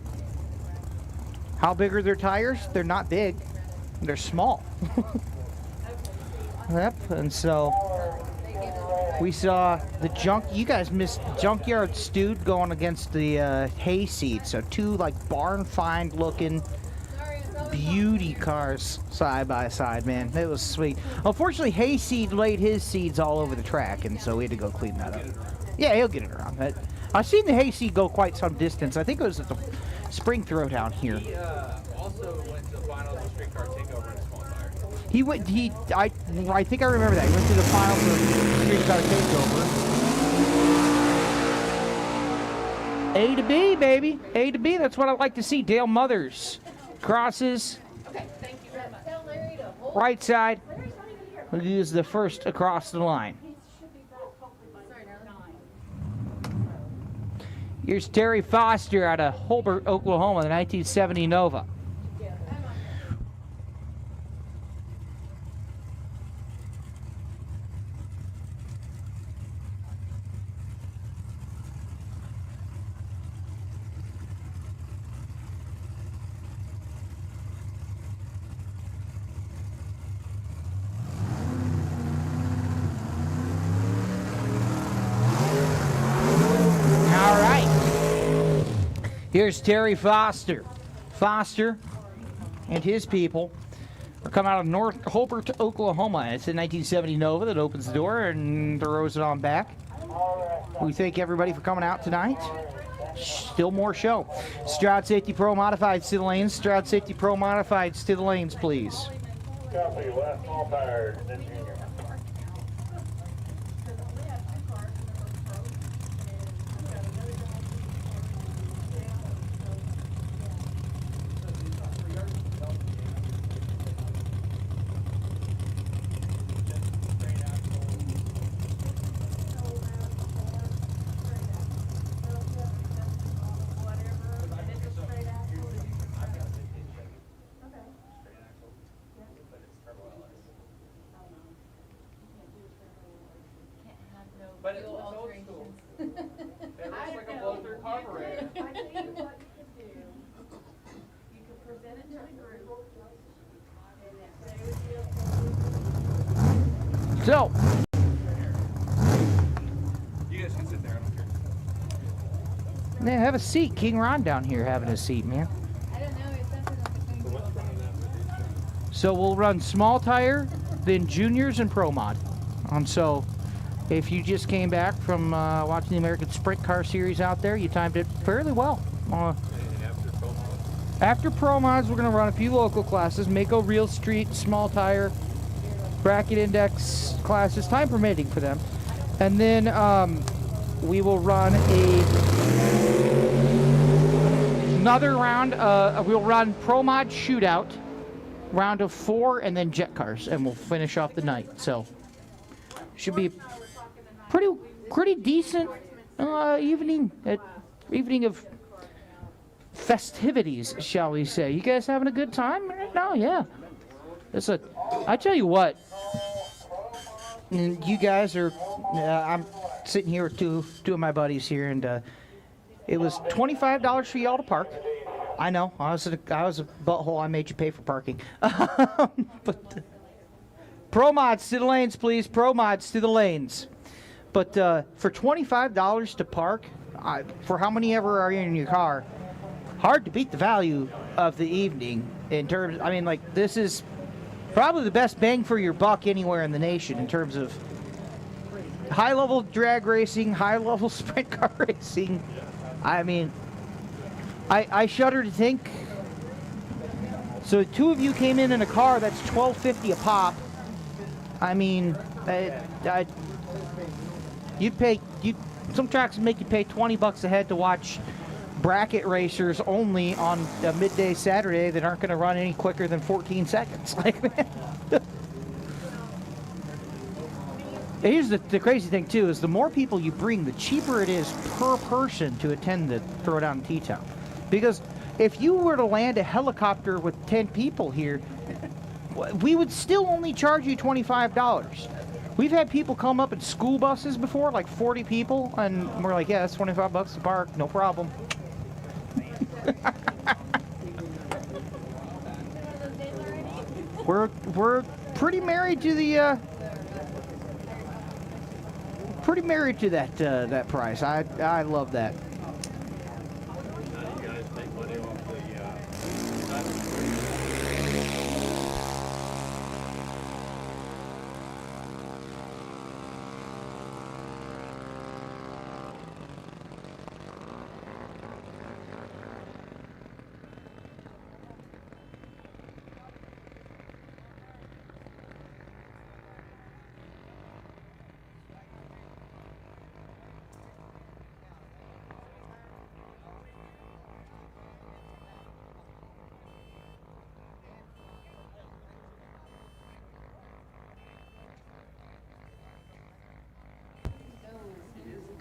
How big are their tires? They're not big. They're small. Yep, and so we saw the you guys missed Junkyard Stewed going against the Hayseed. So two like barn find looking beauty cars side by side, man. It was sweet. Unfortunately, Hayseed laid his seeds all over the track, and so we had to go clean that up. Yeah, he'll get it around. I've seen the Hayseed go quite some distance. I think it was at the spring throwdown here. He also went to the finals of Street Car Takeover in a small tire. He went. I think I remember that. He went to the finals of Street Car Takeover. A to B, baby. A to B. That's what I like to see. Dale Mothers crosses. Okay, thank you very much. Tell Larry to hold. Right side. Larry's not even here. He is the first across the line. He should be back hopefully by 9. Here's Terry Foster out of Holbert, Oklahoma, the 1970 Nova. Here's Terry Foster. Foster and his people are coming out of North Holbert, Oklahoma. It's a 1970 Nova that opens the door and throws it on back. We thank everybody for coming out tonight. Still more show. Stroud Safety Pro Modifieds to the lanes. Stroud Safety Pro Modifieds to the lanes, please. Copy, last small tire, then junior. But it's old school. It looks like a blow-through carburetor. I tell you what you could do. You could present it to the group. So, You guys can sit there, I don't care. yeah, have a seat. King Ron down here having a seat, man. I don't know, it's something like between. So we'll run small tire, then juniors and pro mod. So if you just came back from watching the American Sprint Car Series out there, you timed it fairly well. After pro mods, we're going to run a few local classes, Mako Real Street, small tire, bracket index classes, time permitting for them. And then we will run another round. We'll run pro mod shootout, round of 4, and then jet cars, and we'll finish off the night. So should be pretty decent evening of festivities, shall we say. You guys having a good time right now? Yeah. I tell you what, and you guys are, I'm sitting here with two of my buddies here, and it was $25 for y'all to park. I know, I was a butthole, I made you pay for parking. But pro mods to the lanes, please. Pro mods to the lanes. But for $25 to park, for how many ever are in your car, hard to beat the value of the evening in terms, I mean, like, this is probably the best bang for your buck anywhere in the nation in terms of high-level drag racing, high-level sprint car racing. I mean, I shudder to think. So 2 of you came in a car that's $12.50 a pop. I mean, some tracks would make you pay $20 a head to watch bracket racers only on a midday Saturday that aren't going to run any quicker than 14 seconds. Like, man. Here's the crazy thing too, is the more people you bring, the cheaper it is per person to attend the Throwdown T-Town. Because if you were to land a helicopter with 10 people here, we would still only charge you $25. We've had people come up in school buses before, like 40 people, and we're like, yeah, that's $25 to park, no problem. We're pretty married to the that price. I love that.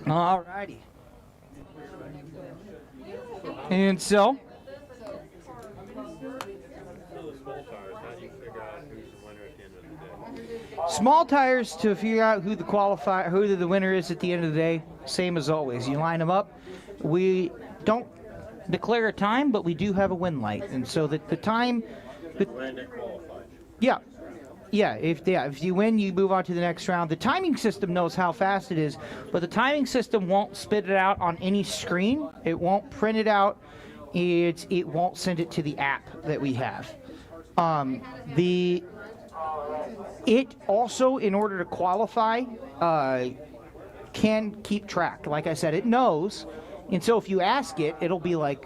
Alrighty. And so, small tires to figure out who the winner is at the end of the day. Same as always. You line them up. We don't declare a time, but we do have a win light, and so that the time. Yeah. Yeah, if you win, you move on to the next round. The timing system knows how fast it is, but the timing system won't spit it out on any screen. It won't print it out. It won't send it to the app that we have. It also, in order to qualify, can keep track. Like I said, it knows, and so if you ask it, it'll be like,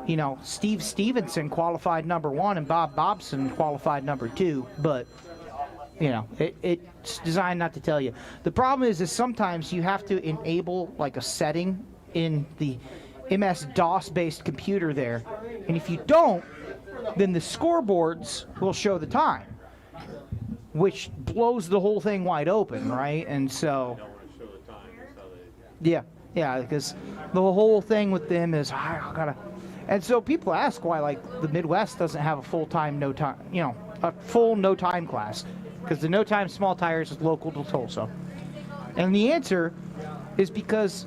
you know, Steve Stevenson qualified number 1 and Bob Bobson qualified number 2, but you know, it's designed not to tell you. The problem is sometimes you have to enable like a setting in the MS-DOS based computer there, and if you don't, then the scoreboards will show the time, which blows the whole thing wide open, right? And so yeah, because the whole thing with them is I gotta. And so people ask why, like, the Midwest doesn't have a full-time no-time, you know, a full no-time class, because the no-time small tires is local to Tulsa. And the answer is because,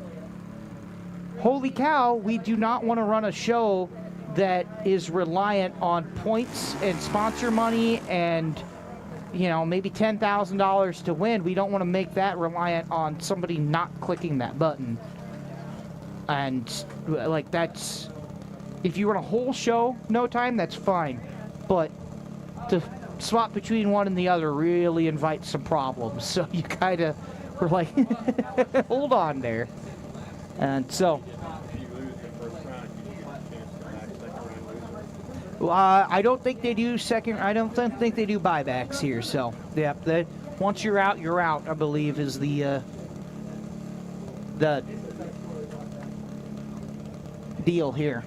holy cow, we do not want to run a show that is reliant on points and sponsor money and, you know, maybe $10,000 to win. We don't want to make that reliant on somebody not clicking that button. And, like, that's... If you run a whole show, no time, that's fine. But to swap between one and the other really invites some problems. So you kind of were like, hold on there. And so, I don't think they do I don't think they do buybacks here. So, yeah, once you're out, I believe, is the deal here.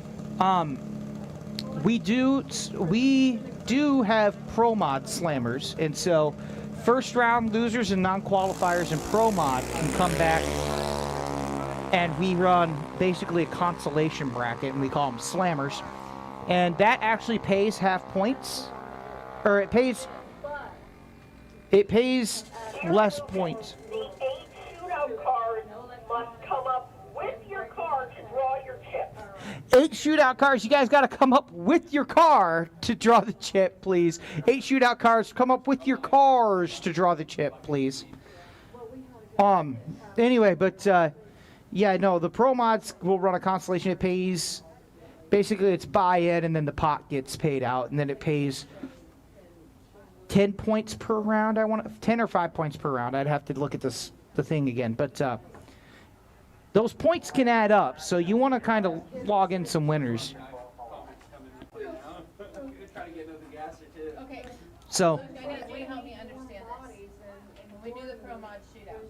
We do have Pro Mod Slammers, and so first round losers and non-qualifiers in Pro Mod can come back, and we run basically a consolation bracket, and we call them Slammers, and that actually pays half points, or it pays less points. The 8 shootout cars must come up with your car to draw your chip. 8 shootout cars. You guys got to come up with your car to draw the chip, please. 8 shootout cars. Come up with your cars to draw the chip, please. Anyway, but yeah, no, the Pro Mods will run a constellation. It pays, basically it's buy-in and then the pot gets paid out, and then it pays 10 points per round. 10 or 5 points per round. I'd have to look at the thing again, but those points can add up, so you want to kind of log in some winners. Okay. So. Will you help me understand this? When we do the Pro Mod shootout.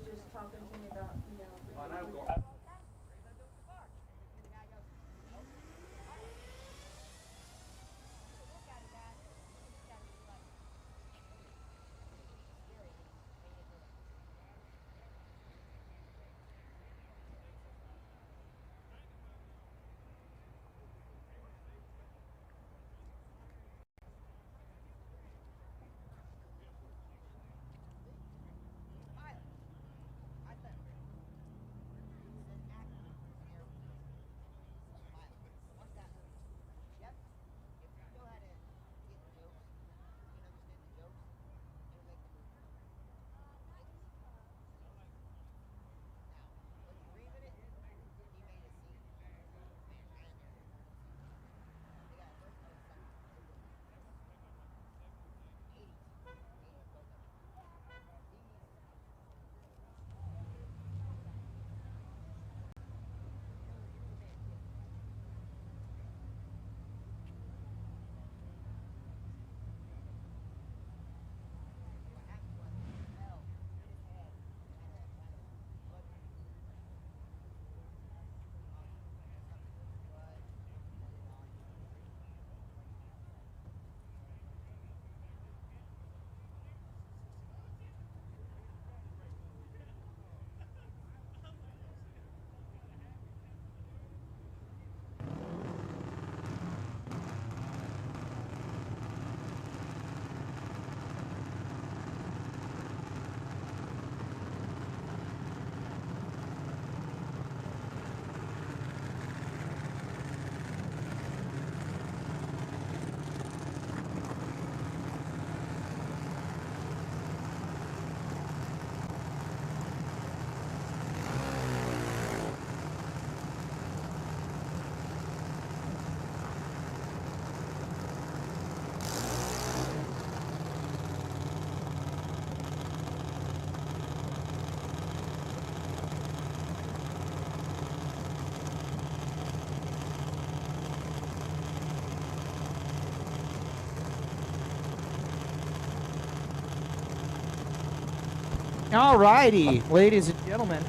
All righty, ladies and gentlemen,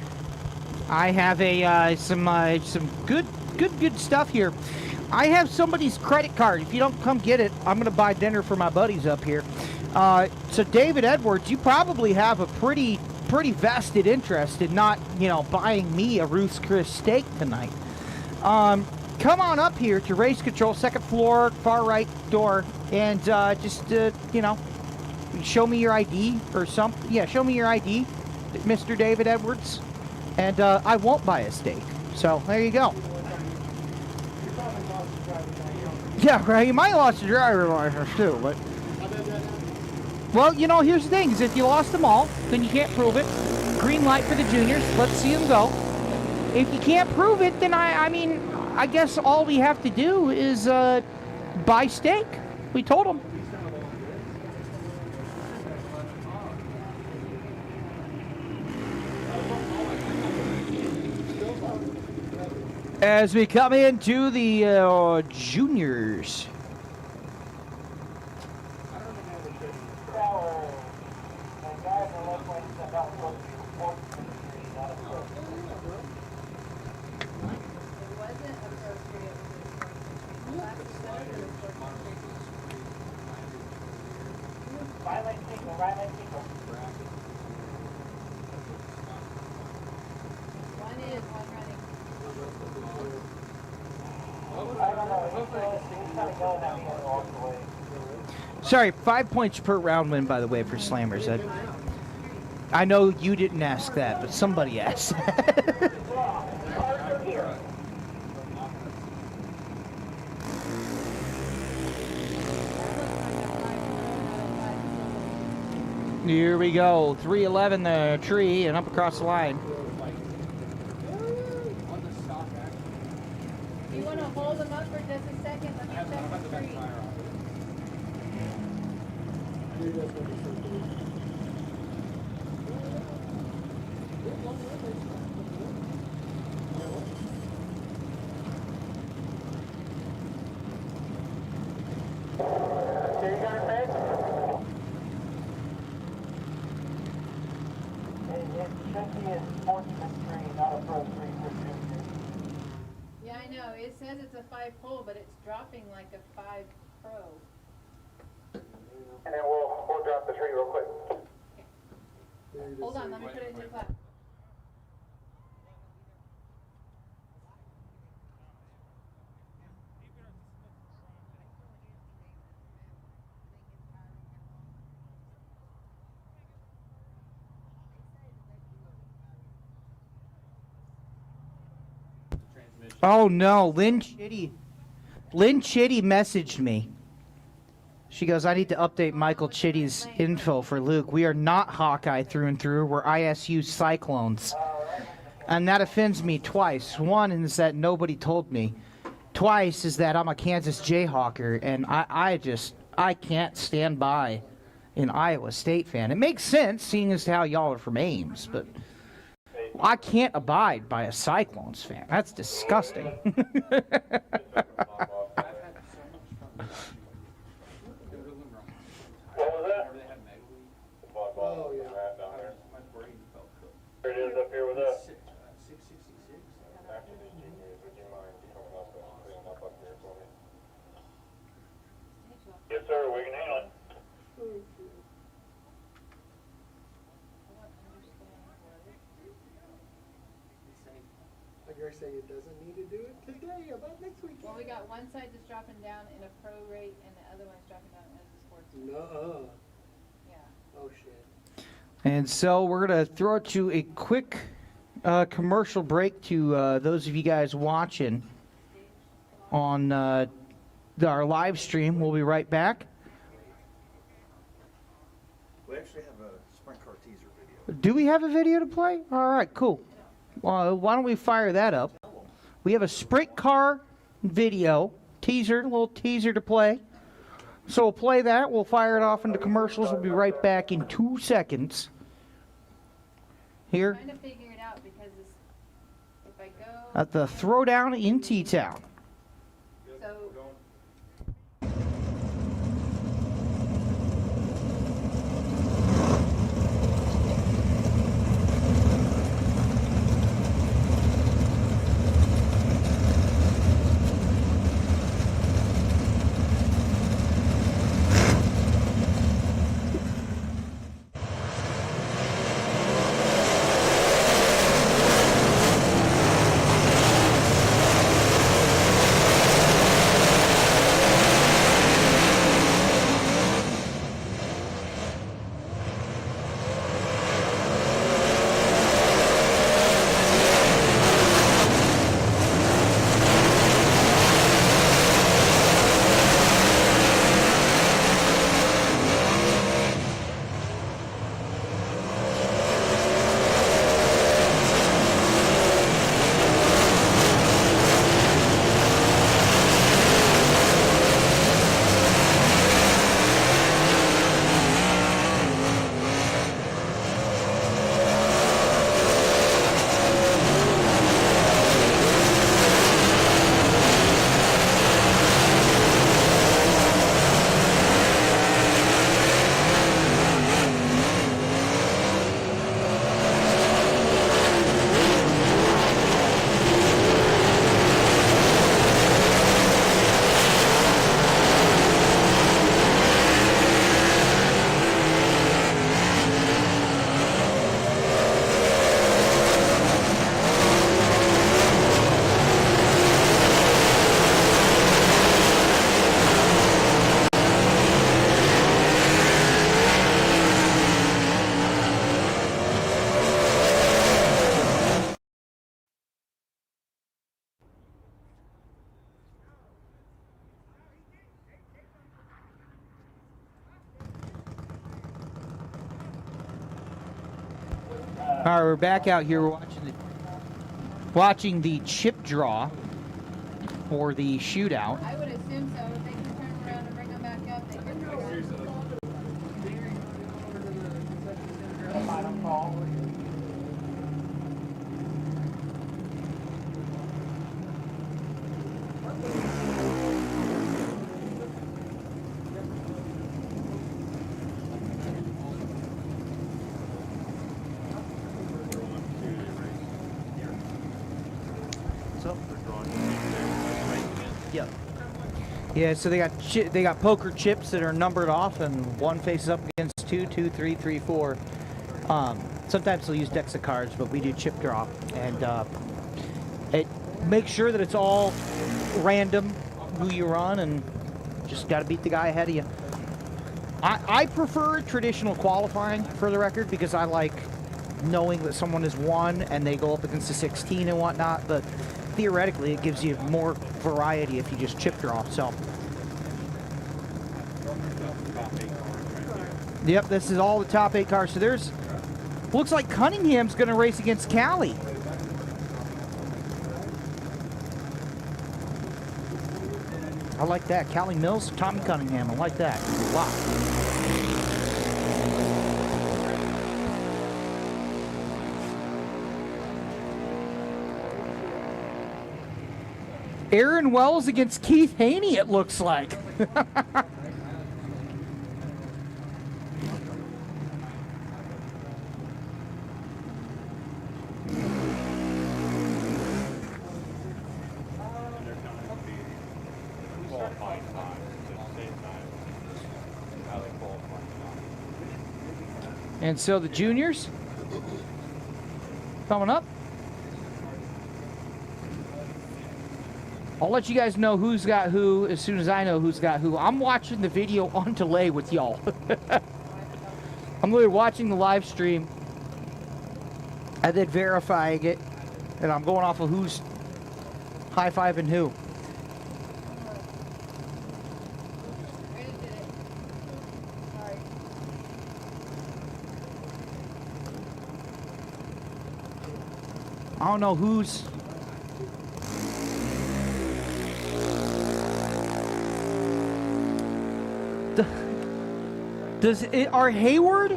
I have a some good stuff here. I have somebody's credit card. If you don't come get it, I'm gonna buy dinner for my buddies up here. So David Edwards, you probably have a pretty vested interest in not, buying me a Ruth's Chris steak tonight. Come on up here to Race Control, second floor, far right door, and just show me your ID or something. Yeah, show me your ID, Mr. David Edwards, and I won't buy a steak. So there you go. Yeah, right. You might have lost your driver's license too, but. Well, here's the thing: is if you lost them all, then you can't prove it. Green light for the juniors. Let's see them go. If you can't prove it, then I guess all we have to do is buy steak. We told them. As we come into the juniors. Sorry, 5 points per round win, by the way, for Slammers. I know you didn't ask that, but somebody asked. Here we go, 311 the tree and up across the line. Do you want to hold them up for just a second? Let me check the tree. Yeah, I know. It says it's a 5-pole, but it's dropping like a 5 Pro. And then we'll drop the tree real quick. Hold on, let me put it into class. Oh no, Lynn Chitty messaged me. She goes, I need to update Michael Chitty's info for Luke. We are not Hawkeye through and through. We're ISU Cyclones. And that offends me twice. One is that nobody told me. Twice is that I'm a Kansas Jayhawker, and I can't stand by an Iowa State fan. It makes sense, seeing as how y'all are from Ames, but I can't abide by a Cyclones fan. That's disgusting. Oh, yeah. There it is up here with us. 666. After these juniors, would you mind coming up and cleaning up here for me? Yes, sir, we can handle it. I dare say it doesn't need to do it today. About next week. Well, we got one side that's dropping down in a pro rate, and the other one's dropping down as a sports rate. No. Yeah. Oh shit. And so we're going to throw it to a quick commercial break to those of you guys watching on our live stream. We'll be right back. We actually have a sprint car teaser video. Do we have a video to play? All right, cool. Why don't we fire that up? We have a sprint car video teaser, a little teaser to play. So we'll play that. We'll fire it off into commercials. We'll be right back in 2 seconds. Here I'm trying to figure it out because if I go. At the Throwdown in T-Town. So. All right, we're back out here. We're watching the chip draw for the shootout. I would assume so. If they can turn around and bring them back up, they can bring them. Yep. Yeah, so they got poker chips that are numbered off, and one faces up against 2, 2, 3, 3, 4. Sometimes they'll use decks of cards, but we do chip draw, and it makes sure that it's all random who you run, and just got to beat the guy ahead of you. I prefer traditional qualifying, for the record, because I like knowing that someone has won and they go up against the 16 and whatnot, but theoretically it gives you more variety if you just chip draw. So yep, this is all the top 8 cars. So there's, looks like Cunningham's going to race against Cali. I like that. Cali Mills, Tommy Cunningham. I like that a lot. Aaron Wells against Keith Haney, it looks like. And so the juniors coming up. I'll let you guys know who's got who as soon as I know who's got who. I'm watching the video on delay with y'all. I'm literally watching the live stream and then verifying it, and I'm going off of who's high-fiving who. I don't know who's... Are Hayward?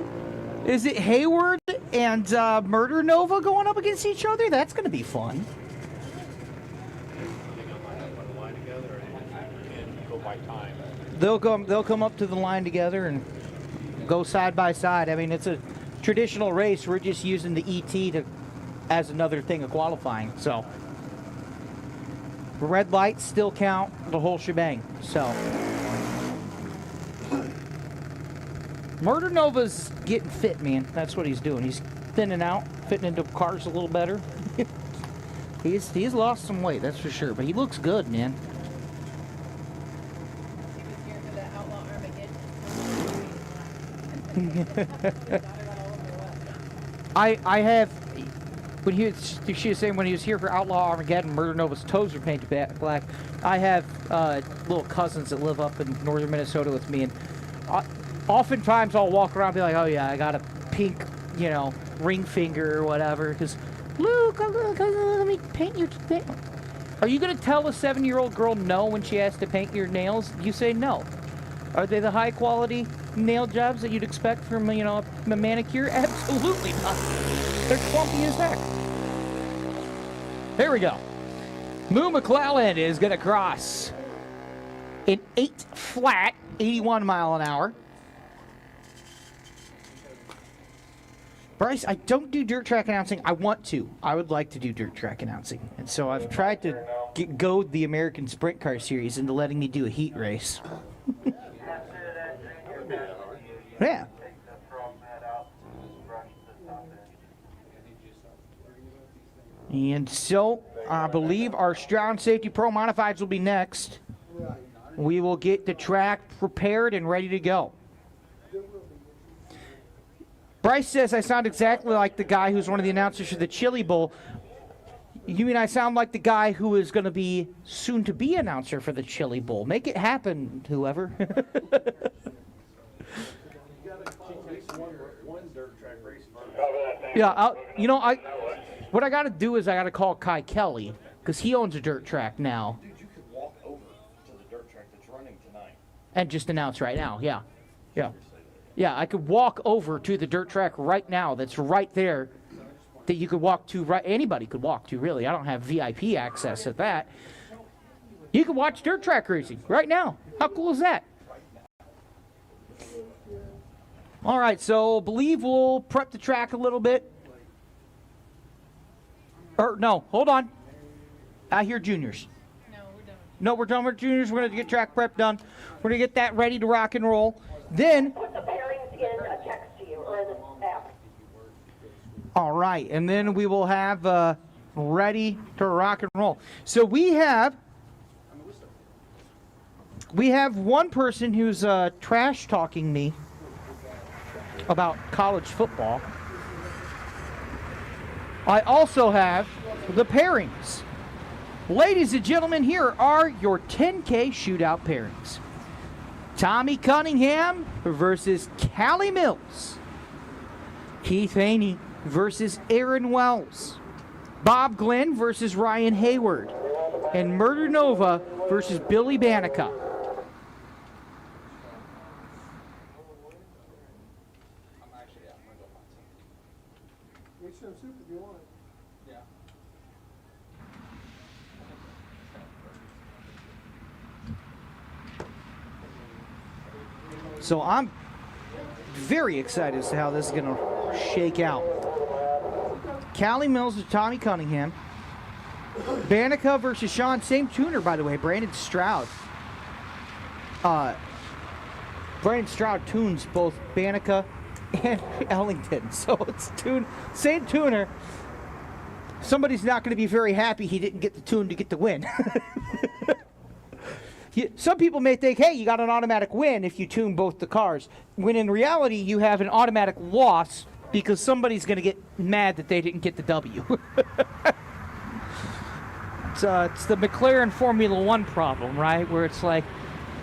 Is it Hayward and Murder Nova going up against each other? That's going to be fun. They'll come up to the line together and go side by side. I mean, it's a traditional race. We're just using the ET as another thing of qualifying. So red lights still count, the whole shebang. So Murder Nova's getting fit, man. That's what he's doing. He's thinning out, fitting into cars a little better. he's lost some weight, that's for sure. But he looks good, man. I have, when she was saying when he was here for Outlaw Armageddon, Murder Nova's toes were painted black. I have little cousins that live up in northern Minnesota with me, and oftentimes I'll walk around and be like, oh yeah, I got a pink, you know, ring finger or whatever, because Luke, let me paint your nails. Are you going to tell a 7-year-old girl no when she asks to paint your nails? You say no. Are they the high quality nail jobs that you'd expect from, you know, a manicure? Absolutely not. They're clumpy as heck. There we go. Moo McClellan is going to cross in 8 flat, 81 mile an hour. Bryce, I don't do dirt track announcing. I want to. I would like to do dirt track announcing. And so I've tried to goad the American Sprint Car Series into letting me do a heat race. Yeah. And so I believe our Stroud Safety Pro Modifieds will be next. We will get the track prepared and ready to go. Bryce says I sound exactly like the guy who's one of the announcers for the Chili Bowl. You mean I sound like the guy who is going to be soon to be announcer for the Chili Bowl? Make it happen, whoever. Yeah, what I got to do is I got to call Kai Kelly because he owns a dirt track now. Dude, you could walk over to the dirt track that's running tonight. And just announce right now, yeah. Yeah, I could walk over to the dirt track right now that's right there that you could walk to, anybody could walk to, really. I don't have VIP access at that. You can watch dirt track racing right now. How cool is that? All right, so believe we'll prep the track a little bit. No, hold on. I hear juniors. No, we're done with juniors. We're going to get track prep done. We're going to get that ready to rock and roll. Then, Put the pairings in a text to you or in the app. all right, and then we will have ready to rock and roll. So we have one person who's trash talking me about college football. I also have the pairings. Ladies and gentlemen, here are your 10K shootout pairings. Tommy Cunningham versus Callie Mills. Keith Haney versus Aaron Wells. Bob Glenn versus Ryan Hayward. And Murder Nova versus Billy Banaka. So I'm very excited as to how this is going to shake out. Callie Mills versus Tommy Cunningham. Banaka versus Sean. Same tuner, by the way, Brandon Stroud. Brandon Stroud tunes both Banaka and Ellington. So it's same tuner. Somebody's not going to be very happy he didn't get the tune to get the win. Some people may think, hey, you got an automatic win if you tune both the cars. When in reality, you have an automatic loss because somebody's going to get mad that they didn't get the W. It's the McLaren Formula One problem, right? Where it's like,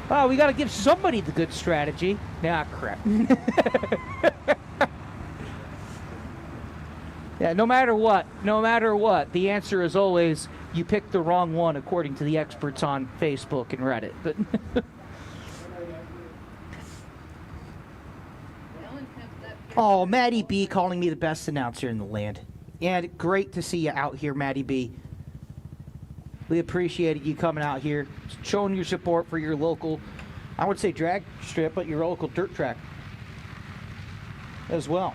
oh, we got to give somebody the good strategy. Nah, crap. Yeah, no matter what, the answer is always you picked the wrong one according to the experts on Facebook and Reddit. But oh, Maddie B calling me the best announcer in the land. And great to see you out here, Maddie B. We appreciated you coming out here, showing your support for your local, I would say drag strip, but your local dirt track as well.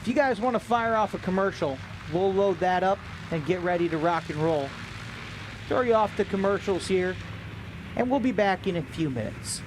If you guys want to fire off a commercial, we'll load that up and get ready to rock and roll. Throw you off the commercials here, and we'll be back in a few minutes.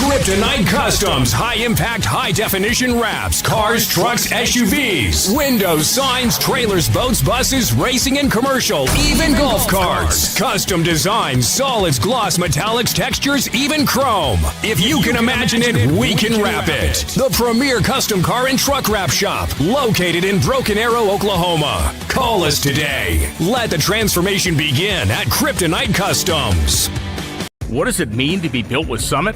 Kryptonite Customs, high-impact, high-definition wraps, cars, trucks, SUVs, windows, signs, trailers, boats, buses, racing and commercial, even golf carts. Custom designs, solids, gloss, metallics, textures, even chrome. If you can imagine it, we can wrap it. The premier custom car and truck wrap shop, located in Broken Arrow, Oklahoma. Call us today. Let the transformation begin at Kryptonite Customs. What does it mean to be built with Summit?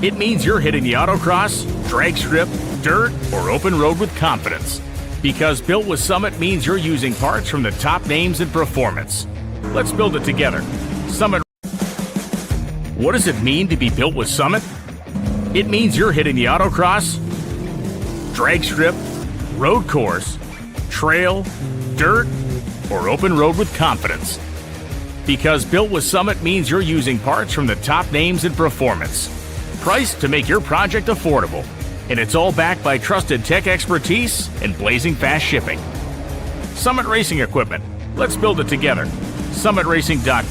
It means you're hitting the autocross, drag strip, dirt, or open road with confidence. Because built with Summit means you're using parts from the top names in performance. Let's build it together. Summit. What does it mean to be built with Summit? It means you're hitting the autocross, drag strip, road course, trail, dirt, or open road with confidence. Because built with Summit means you're using parts from the top names in performance. Priced to make your project affordable. And it's all backed by trusted tech expertise and blazing fast shipping. Summit Racing Equipment. Let's build it together. SummitRacing.com.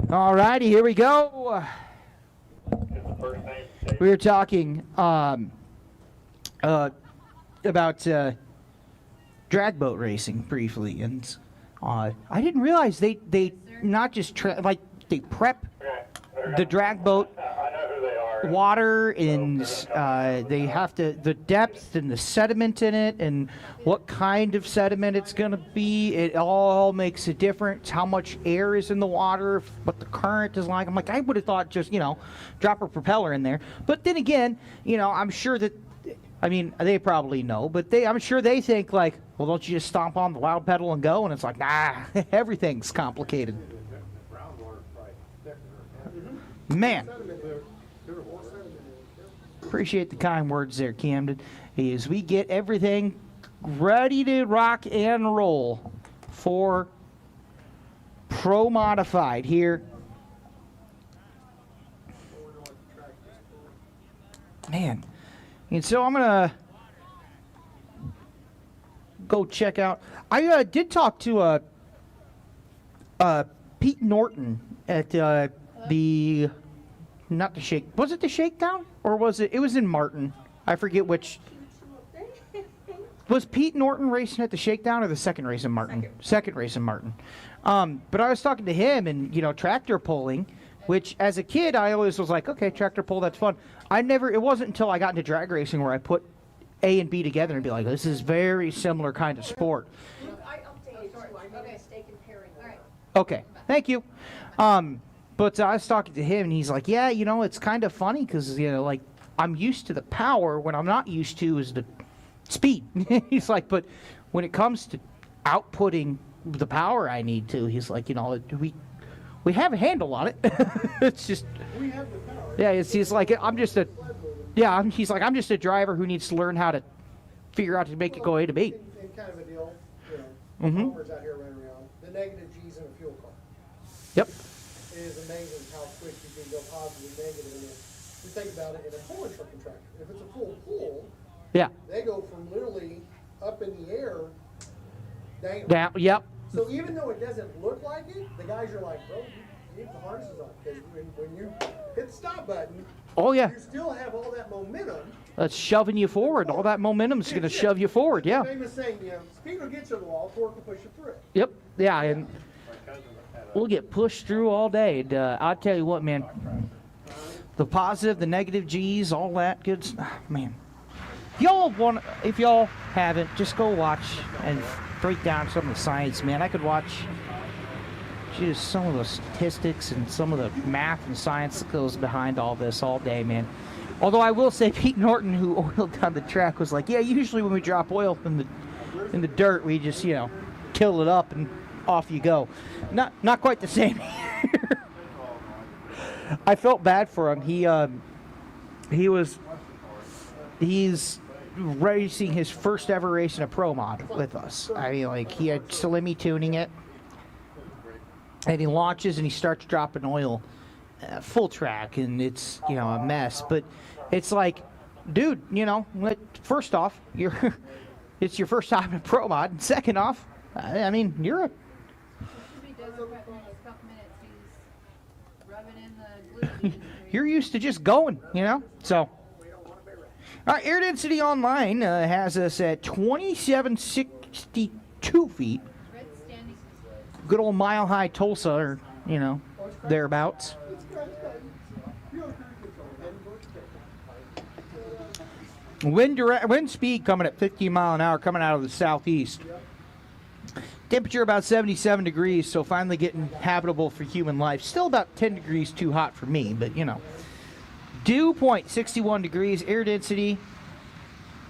All righty, here we go. We were talking about drag boat racing briefly, and I didn't realize they not just they prep the drag boat water, and they have to the depth and the sediment in it and what kind of sediment it's going to be. It all makes a difference. How much air is in the water, what the current is like. I'm like, I would have thought just drop a propeller in there, but then again, I'm sure that, I mean, they probably know, but I'm sure they think like, well, don't you just stomp on the loud pedal and go? And it's like, nah, everything's complicated. Man. Appreciate the kind words there, Camden. As we get everything ready to rock and roll for Pro Modified here. Man. And so I'm going to go check out. I did talk to Pete Norton at the, not the shake, was it the Shakedown? Or was it was in Martin. I forget which. Was Pete Norton racing at the Shakedown or the second race in Martin? Second race in Martin. But I was talking to him and, tractor pulling, which as a kid I always was like, okay, tractor pull, that's fun. It wasn't until I got into drag racing where I put A and B together and be like, this is very similar kind of sport. I updated too. I made a mistake in pairing. All right. Okay, thank you. But I was talking to him, and he's like, yeah, it's kind of funny because, like, I'm used to the power. What I'm not used to is the speed. He's like, but when it comes to outputting the power I need to, he's like, we have a handle on it. It's just, We have the power. yeah, he's like, he's like, I'm just a driver who needs to learn how to figure out to make it go A to B. And kind of a deal, Mhm. Homer's out here running around. The negative G's in a fuel car. Yep. It is amazing how quick you can go positive, negative, and you think about it in a pulling truck contractor. If it's a full pull, Yeah. they go from literally up in the air down. Down. Yep. So even though it doesn't look like it, the guys are like, bro, you keep the harnesses on. Because when you hit the stop button, Oh, yeah. you still have all that momentum. That's shoving you forward. All that momentum's going to shove you forward. Yeah. Famous saying, speed will get you to the wall, torque will push you through it. Yep. Yeah. And we'll get pushed through all day. And, I'll tell you what, man. The positive, the negative G's, all that good stuff. Man. If y'all haven't, just go watch and break down some of the science, man. I could watch just some of the statistics and some of the math and science that goes behind all this all day, man. Although I will say Pete Norton, who oiled down the track, was like, yeah, usually when we drop oil in the dirt, we just, kill it up and off you go. Not quite the same here. I felt bad for him. He's racing his first ever race in a pro mod with us. I mean, like, he had Salimi tuning it, and he launches and he starts dropping oil full track, and it's a mess. But it's like, dude, first off, it's your first time in a pro mod, and second off, I mean, you're you're used to just going, so. All right, Air Density Online has us at 2762 feet. Good old Mile High Tulsa, or, thereabouts. Wind speed coming at 15 mile an hour coming out of the southeast. Temperature about 77 degrees, so finally getting habitable for human life. Still about 10 degrees too hot for me, but Dew point 61 degrees. Air density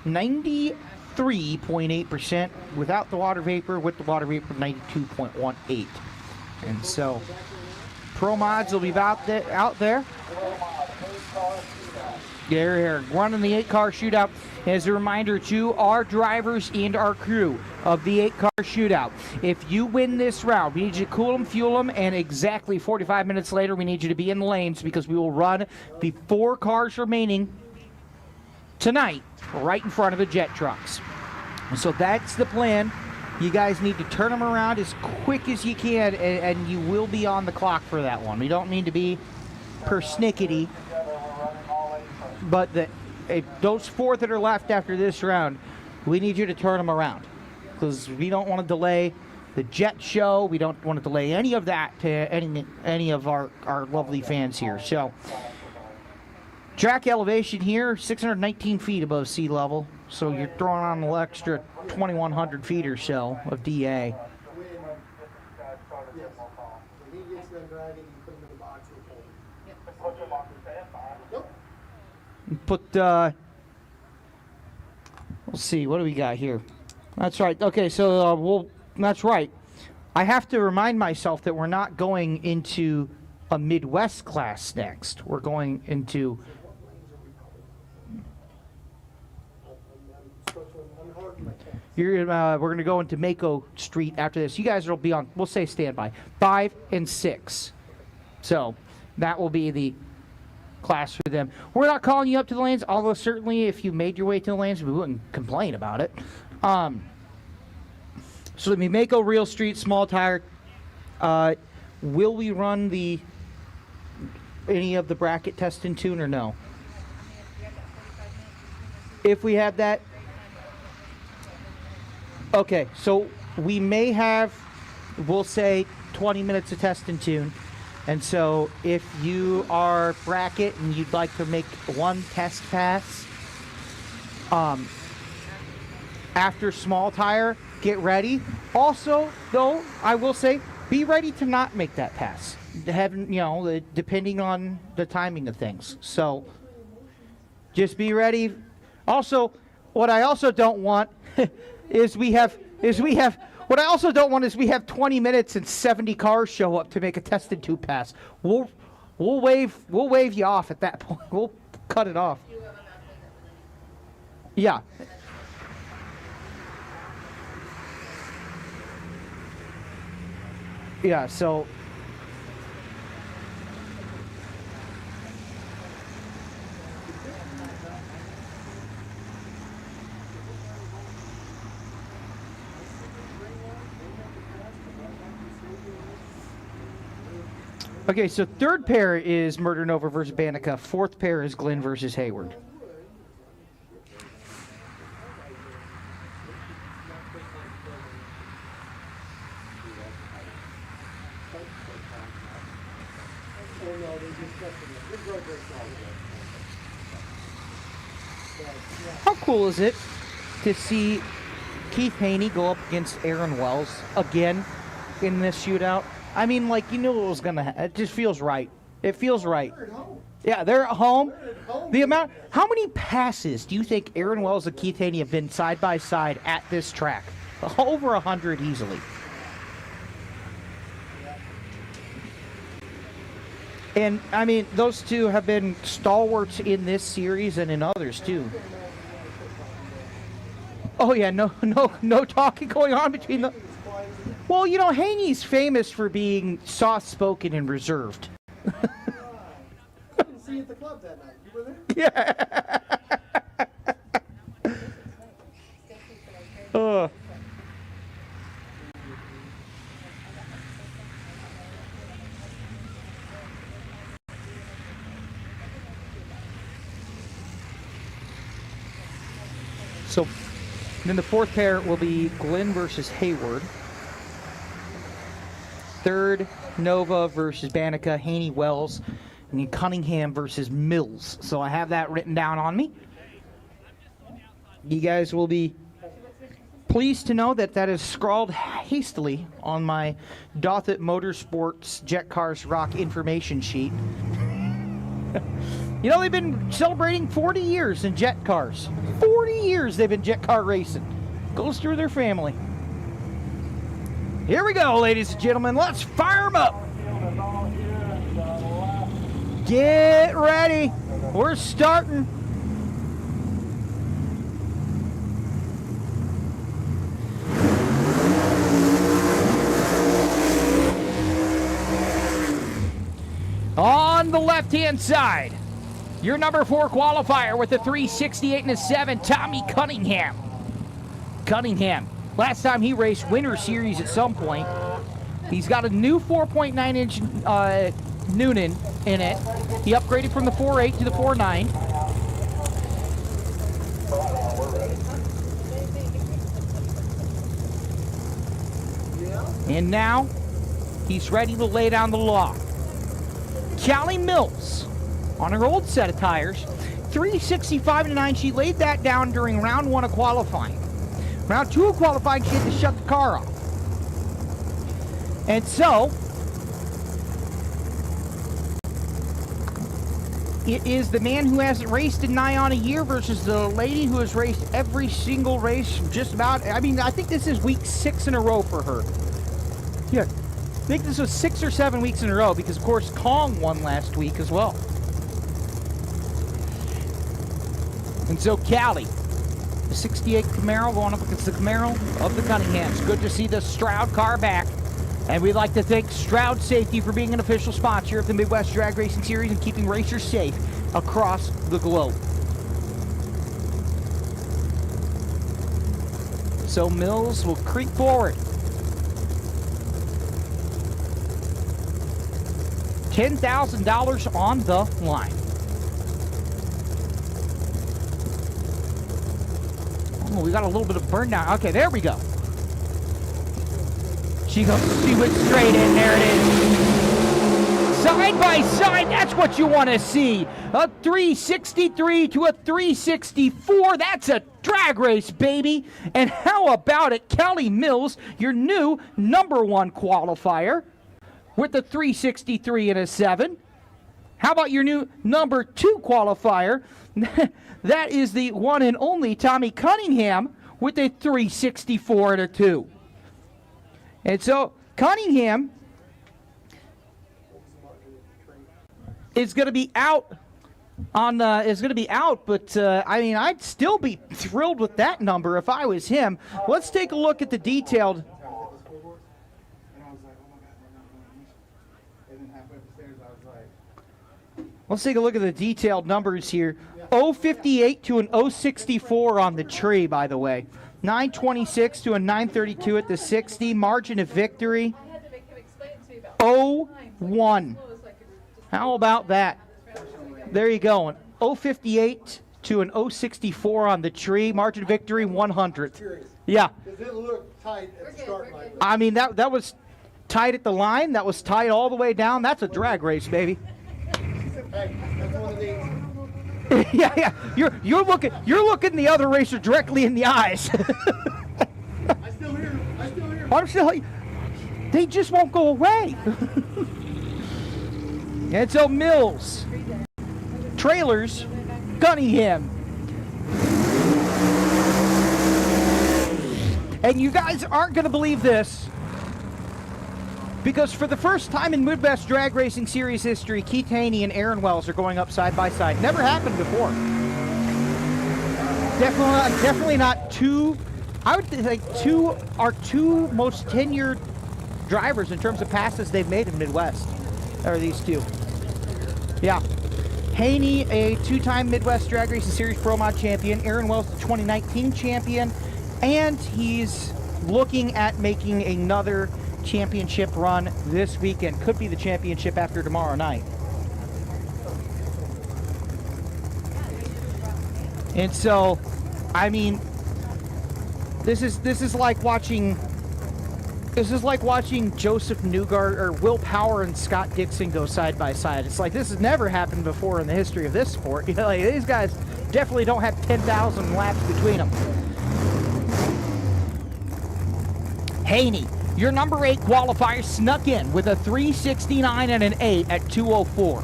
93.8%. Without the water vapor, with the water vapor 92.18. And so pro mods will be out there. They're running the 8-car shootout. As a reminder to our drivers and our crew of the 8-car shootout, if you win this round, we need you to cool them, fuel them, and exactly 45 minutes later, we need you to be in the lanes because we will run the 4 cars remaining tonight right in front of the jet trucks. And so that's the plan You guys need to turn them around as quick as you can, and you will be on the clock for that one. We don't mean to be persnickety, but those 4 that are left after this round, we need you to turn them around because we don't want to delay the jet show. We don't want to delay any of that to any of our lovely fans here. So, track elevation here, 619 feet above sea level. So you're throwing on an extra 2,100 feet or so of DA. Put, let's see, what do we got here? That's right. Okay, so that's right. I have to remind myself that we're not going into a Midwest class next. We're going into... we're going to go into Mako Street after this. You guys will be on, we'll say standby, 5 and 6. So that will be the class for them. We're not calling you up to the lanes, although certainly if you made your way to the lanes, we wouldn't complain about it. So let me Mako Real Street, small tire. Will we run any of the bracket test and tune or no? If we have that, okay, so we may have, we'll say 20 minutes of test and tune. And so if you are bracket and you'd like to make one test pass, after small tire, get ready. Also, though, I will say, be ready to not make that pass. Depending on the timing of things. So just be ready. Also, what I also don't want is we have 20 minutes and 70 cars show up to make a test and tune pass. We'll wave you off at that point. We'll cut it off. Yeah. Yeah, so okay, so third pair is Murder Nova versus Banica. Fourth pair is Glenn versus Hayward. How cool is it to see Keith Haney go up against Aaron Wells again in this shootout? I mean, like, you knew it was going to happen. It just feels right. It feels right. Yeah, they're at home. How many passes do you think Aaron Wells and Keith Haney have been side by side at this track? Over 100 easily. And, I mean, those two have been stalwarts in this series and in others, too. Oh, yeah, no talking going on between them. Well, you know, Haney's famous for being soft-spoken and reserved. I didn't see you at the club that night. You were there? Yeah. So then the fourth pair will be Glenn versus Hayward. Third, Nova versus Banaka, Haney Wells, and then Cunningham versus Mills. So I have that written down on me. You guys will be pleased to know that that is scrawled hastily on my Dothat Motorsports Jet Cars Rock information sheet. You know, they've been celebrating 40 years in jet cars. 40 years they've been jet car racing. Goes through their family. Here we go, ladies and gentlemen. Let's fire them up. Get ready. We're starting. On the left-hand side, your number 4 qualifier with a 368 and a 7, Tommy Cunningham. Cunningham Last time he raced Winter Series at some point. He's got a new 4.9-inch Noonan in it. He upgraded from the 4.8 to the 4.9. And now he's ready to lay down the law. Callie Mills on her old set of tires, 365-9. She laid that down during round 1 of qualifying. Round 2 of qualifying, she had to shut the car off. And so, it is the man who hasn't raced in nigh on a year versus the lady who has raced every single race just about. I mean, I think this is week 6 in a row for her. Yeah, I think this was 6 or 7 weeks in a row because, of course, Kong won last week as well. And so, Cali, the 68 Camaro going up against the Camaro of the Cunninghams. Good to see the Stroud car back. And we'd like to thank Stroud Safety for being an official sponsor of the Midwest Drag Racing Series and keeping racers safe across the globe. So Mills will creep forward. $10,000 on the line. Oh, we got a little bit of burn down. Okay, there we go. She went straight in. There it is. Side by side, that's what you want to see. A 363 to a 364. That's a drag race, baby. And how about it, Callie Mills, your new #1 qualifier with the 363 and a 7. How about your new #2 qualifier? That is the one and only Tommy Cunningham with a 364 and a 2. And so Cunningham is going to be out on but I mean, I'd still be thrilled with that number if I was him. Let's take a look at the detailed. Let's take a look at the detailed numbers here. 058 to an 064 on the tree, by the way. 926 to a 932 at the 60. Margin of victory, 0-1. How about that? There you go. 058 to an 064 on the tree. Margin of victory, 100. Yeah. Does it look tight at the start line? I mean, that was tight at the line. That was tight all the way down. That's a drag race, baby. Hey, that's one of these. Yeah. You're looking the other racer directly in the eyes. I still hear him. They just won't go away. And so Mills, trailers, Cunningham. And you guys aren't going to believe this, because for the first time in Midwest Drag Racing Series history, Keith Haney and Aaron Wells are going up side by side. Never happened before. Definitely not two. I would think two most tenured drivers in terms of passes they've made in Midwest. Are these two? Yeah. Haney, a 2-time Midwest Drag Racing Series Pro Mod champion. Aaron Wells, the 2019 champion. And he's looking at making another championship run this weekend. Could be the championship after tomorrow night. And so, I mean, this is like watching Joseph Newgard or Will Power and Scott Dixon go side by side. It's like this has never happened before in the history of this sport. You know, like, these guys definitely don't have 10,000 laps between them. Haney, your number 8 qualifier, snuck in with a 369 and an 8 at 204.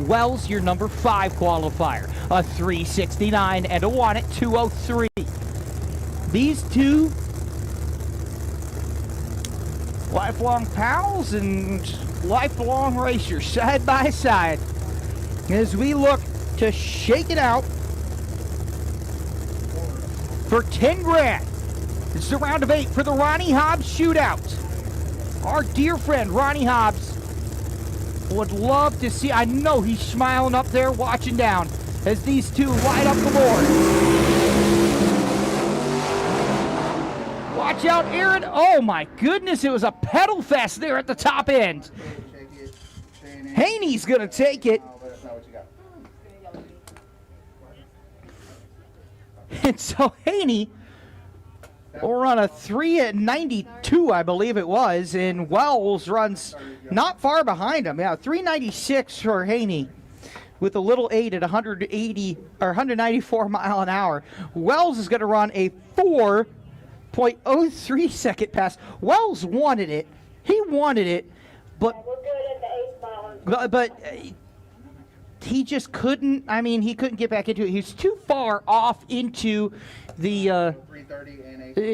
Wells, your number 5 qualifier, a 369 and a 1 at 203. These two lifelong pals and lifelong racers side by side as we look to shake it out for 10 grand. It's the round of 8 for the Ronnie Hobbs Shootout. Our dear friend Ronnie Hobbs would love to see, I know he's smiling up there watching down as these two light up the board. Watch out, Aaron. Oh, my goodness. It was a pedal fest there at the top end. Haney's going to take it. And so Haney will run a 3 at 92, I believe it was, and Wells runs not far behind him. Yeah, 396 for Haney with a little 8 at 180 or 194 mile an hour. Wells is going to run a 4.03 second pass. Wells wanted it. He wanted it, but he just couldn't. I mean, he couldn't get back into it. He's too far off into the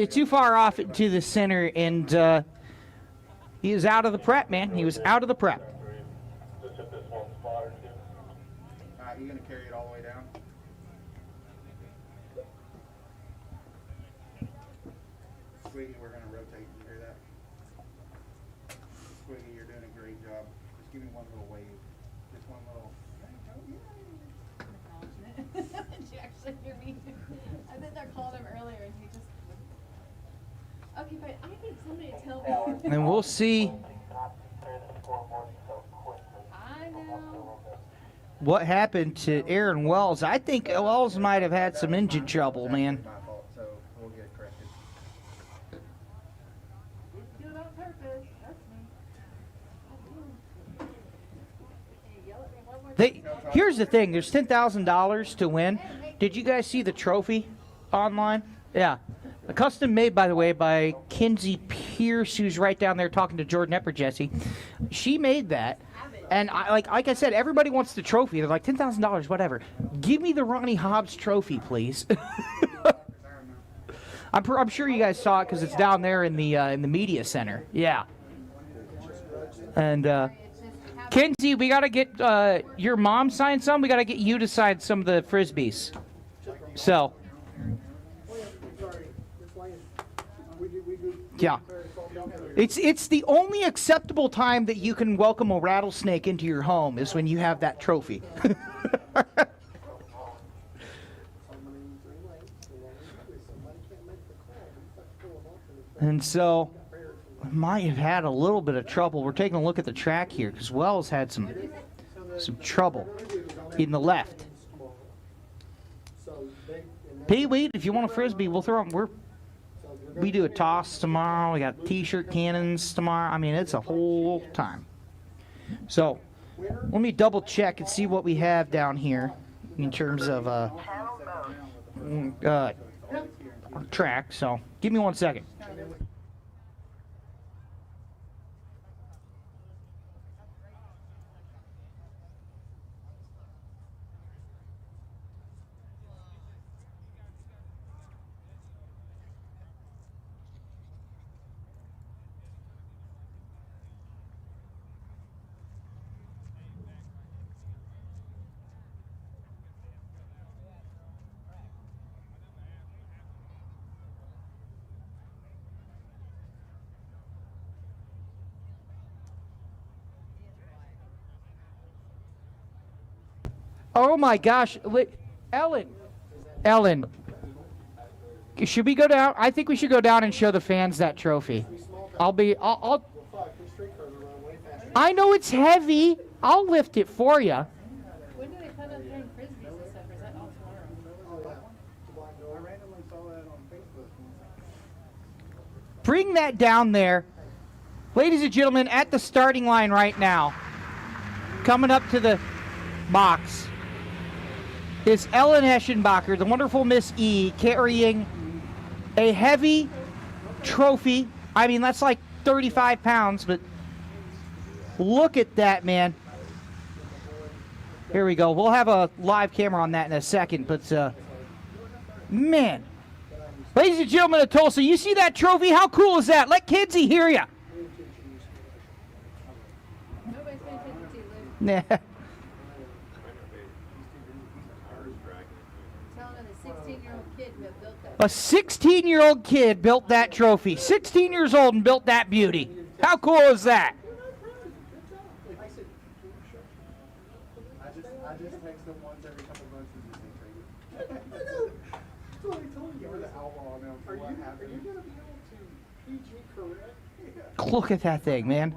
too far off into the center, and he was out of the prep, man. He was out of the prep. You gonna carry it all the way down? Squiggy, we're gonna rotate. You hear that? Squiggy, you're doing a great job. Just give me one little wave. Just one little. Did you actually hear me? I think I called him earlier and he just. Okay, but I need somebody to tell me. And we'll see I know. what happened to Aaron Wells. I think Wells might have had some engine trouble, man. My fault, so we'll get it corrected. Do it on purpose. That's me. Hey, yell at me one more time. Here's the thing. There's $10,000 to win. Did you guys see the trophy online? Yeah. A custom made, by the way, by Kinsey Pierce, who's right down there talking to Jordan Epperjesse. She made that. And like I said, everybody wants the trophy. They're like, $10,000, whatever. Give me the Ronnie Hobbs trophy, please. I'm sure you guys saw it because it's down there in the media center. Yeah. And Kinsey, we got to get your mom signed some. We got to get you to sign some of the Frisbees. So. Yeah. It's the only acceptable time that you can welcome a rattlesnake into your home is when you have that trophy. And so might have had a little bit of trouble. We're taking a look at the track here because Wells had some trouble in the left. Hey, wait, if you want a Frisbee, we'll throw them. We do a toss tomorrow. We got T-shirt cannons tomorrow. I mean, it's a whole time. So let me double check and see what we have down here in terms of track. So give me 1 second. Oh my gosh, Ellen, should we go down? I think we should go down and show the fans that trophy. I'll I know it's heavy. I'll lift it for you. When do they plan on throwing Frisbees and stuff? Or is that all tomorrow? I randomly saw that on Facebook. Bring that down there. Ladies and gentlemen, at the starting line right now, coming up to the box, is Ellen Eschenbacher, the wonderful Miss E, carrying a heavy trophy. I mean, that's like 35 pounds, but look at that, man. Here we go. We'll have a live camera on that in a second, but, man. Ladies and gentlemen of Tulsa, you see that trophy? How cool is that? Let Kinsey hear ya. Nobody's paying attention to you, Luke. Nah. A 16-year-old kid built that trophy. 16 years old and built that beauty. How cool is that? I just text them once every couple months and just say trade it. I know. That's what I told you. You're the outlaw now. Are you going to be able to Look at that thing, man.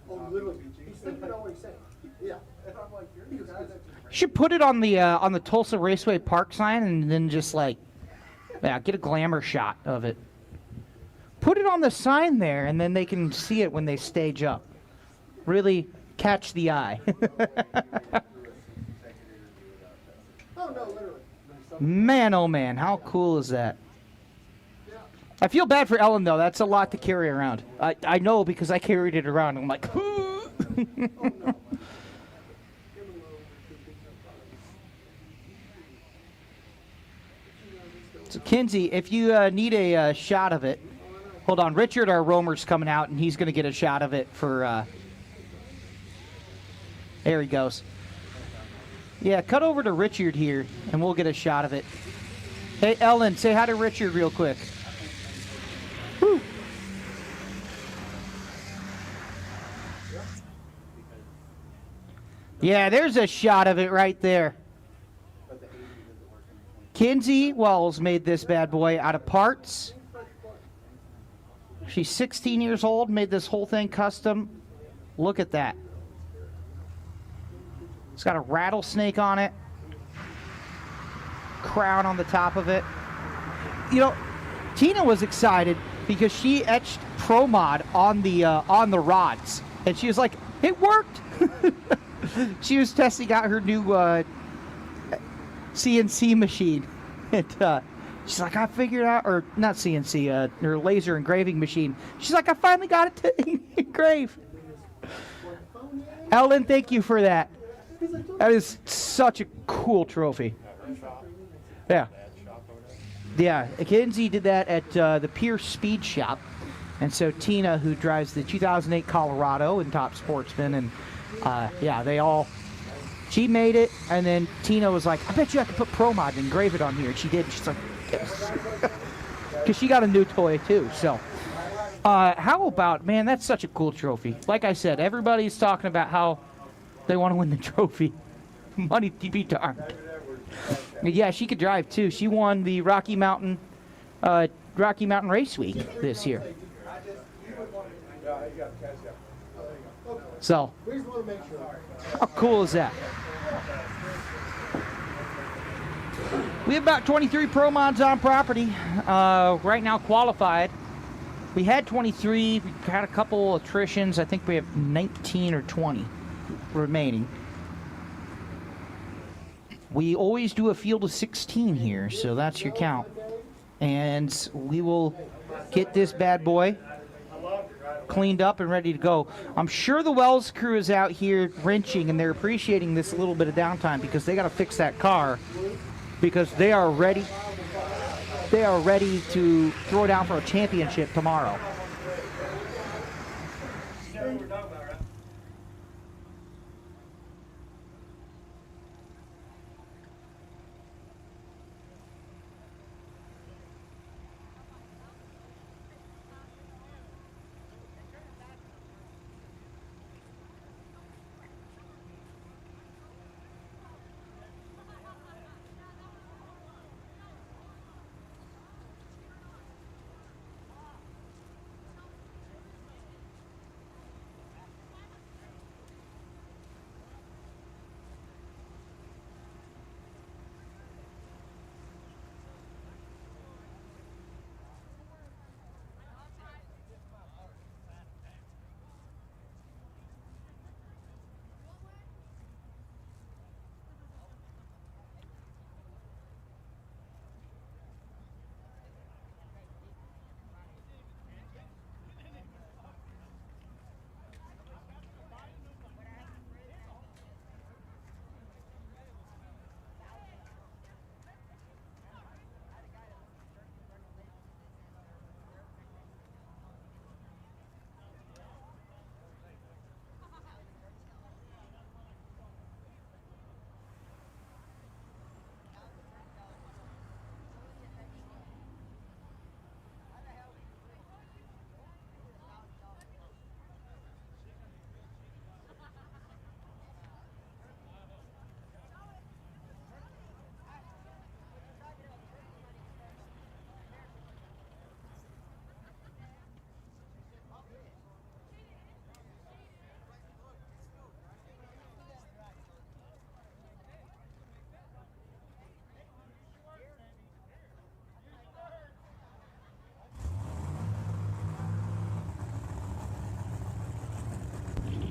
Oh, literally. He's thinking all he's saying. Yeah. And I'm like, you're the guy that Should put it on the Tulsa Raceway Park sign and then just like, yeah, get a glamour shot of it. Put it on the sign there, and then they can see it when they stage up. Really catch the eye. Oh, no, literally. Man, oh man, how cool is that? I feel bad for Ellen, though. That's a lot to carry around. I know because I carried it around. I'm like, So, Kinsey, if you need a shot of it, hold on. Richard, our roamer's coming out, and he's going to get a shot of it for... there he goes. Yeah, cut over to Richard here, and we'll get a shot of it. Hey, Ellen, say hi to Richard real quick. Woo. Yeah, there's a shot of it right there. Kinsey Wells made this bad boy out of parts. She's 16 years old, made this whole thing custom. Look at that. It's got a rattlesnake on it. Crown on the top of it. You know, Tina was excited because she etched Pro Mod on the rods. And she was like, it worked! She was testing out her new CNC machine. And she's like, I figured out, or not CNC, her laser engraving machine. She's like, I finally got it to engrave. Ellen, thank you for that. That is such a cool trophy. Yeah. Yeah, Kinsey did that at the Pierce Speed Shop. And so Tina, who drives the 2008 Colorado and Top Sportsman, and yeah, they all... She made it, and then Tina was like, I bet you I could put Pro Mod and engrave it on here. And she did, and she's like, yes. Because she got a new toy, too. So, how about, man, that's such a cool trophy. Like I said, everybody's talking about how they want to win the trophy. Money to be darned. Yeah, she could drive, too. She won the Rocky Mountain Race Week this year. So, how cool is that? We have about 23 Pro Mods on property. Right now qualified. We had 23. We had a couple attritions. I think we have 19 or 20 remaining. We always do a field of 16 here, so that's your count. And we will get this bad boy cleaned up and ready to go. I'm sure the Wells crew is out here wrenching, and they're appreciating this little bit of downtime because they got to fix that car because they are ready. They are ready to throw down for a championship tomorrow.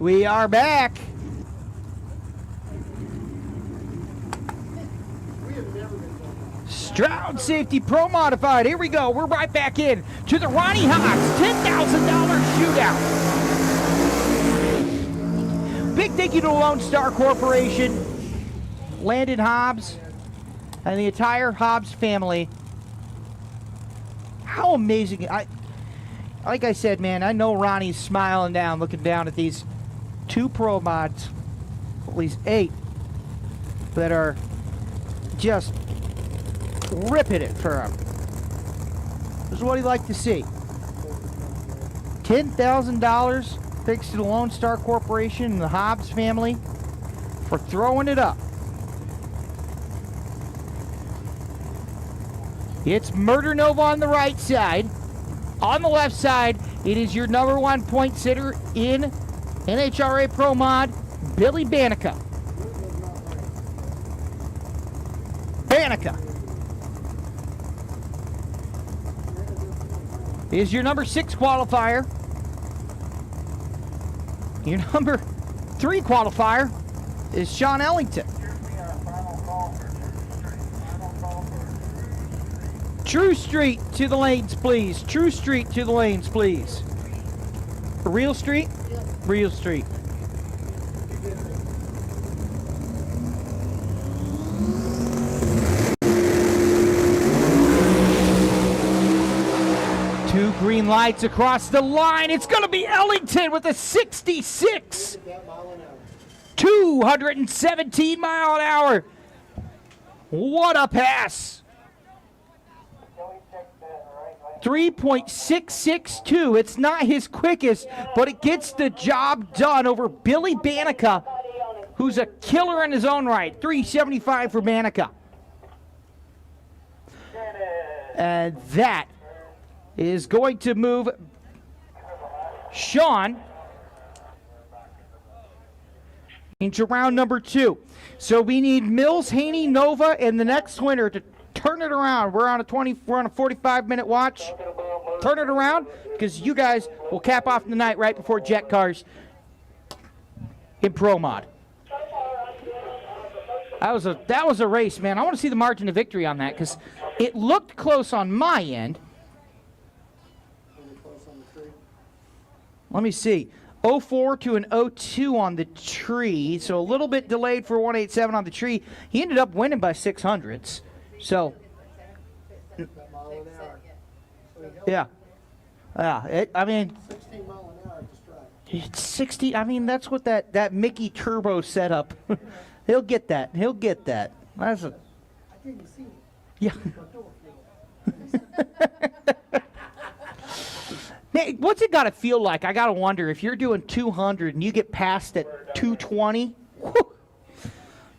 We are back. Stroud Safety Pro Modified. Here we go. We're right back in to the Ronnie Hawks $10,000 shootout. Big thank you to Lone Star Corporation, Landon Hobbs, and the entire Hobbs family. How amazing. Like I said, man, I know Ronnie's smiling down, looking down at these 2 pro mods, at least 8, that are just ripping it for him. This is what he'd like to see. $10,000 thanks to the Lone Star Corporation and the Hobbs family for throwing it up. It's Murder Nova on the right side. On the left side, it is your number 1 point sitter in NHRA Pro Mod, Billy Banaka. Banaka is your number 6 qualifier. Your number 3 qualifier is Sean Ellington. True Street to the lanes, please. True Street to the lanes, please. Real Street? Real Street. Two green lights across the line. It's going to be Ellington with a 66. 217 mile an hour. What a pass. 3.662. It's not his quickest, but it gets the job done over Billy Banaka, who's a killer in his own right. 375 for Banaka. And that is going to move Sean into round number 2. So we need Mills, Haney, Nova, and the next winner to turn it around. We're on a 45-minute watch. Turn it around, because you guys will cap off the night right before Jet Cars in Pro Mod. That was a race, man. I want to see the margin of victory on that, because it looked close on my end. Let me see. 04 to an 02 on the tree, so a little bit delayed for 187 on the tree. He ended up winning by 600ths. So, yeah. I mean, 16 mile an hour at the strike. It's 60. I mean, that's what that Mickey Turbo setup. He'll get that. He'll get that. That's a. I didn't see it. Yeah. Man, what's it got to feel like? I got to wonder if you're doing 200 and you get past at 220. Whew,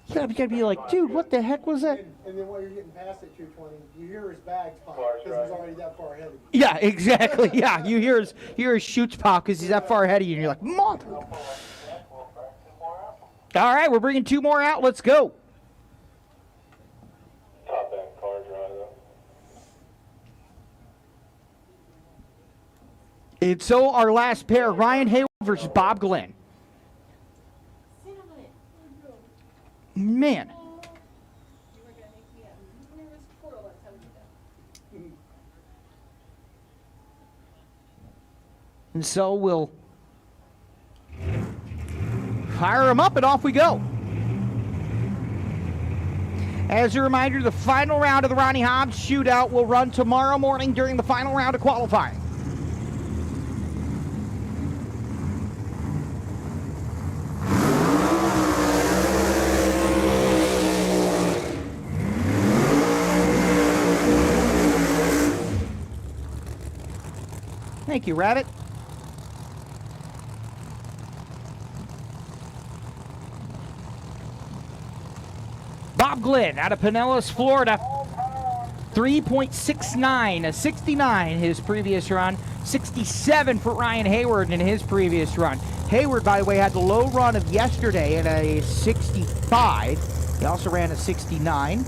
you gotta be like, dude, what the heck was that? And then while you're getting past at 220, you hear his bags pop because he's already that far ahead of you. Yeah, exactly. Yeah, you hear his shoots pop because he's that far ahead of you, and you're like, mother. All right, we're bringing 2 more out. Let's go. Top end car drive though. And so our last pair, Ryan Hayward versus Bob Glenn. Man. And so we'll fire them up and off we go. As a reminder, the final round of the Ronnie Hobbs shootout will run tomorrow morning during the final round of qualifying. Thank you, Rabbit. Bob Glenn out of Pinellas, Florida. 3.69, a 69 his previous run. 67 for Ryan Hayward in his previous run. Hayward, by the way, had the low run of yesterday at a 65. He also ran a 69.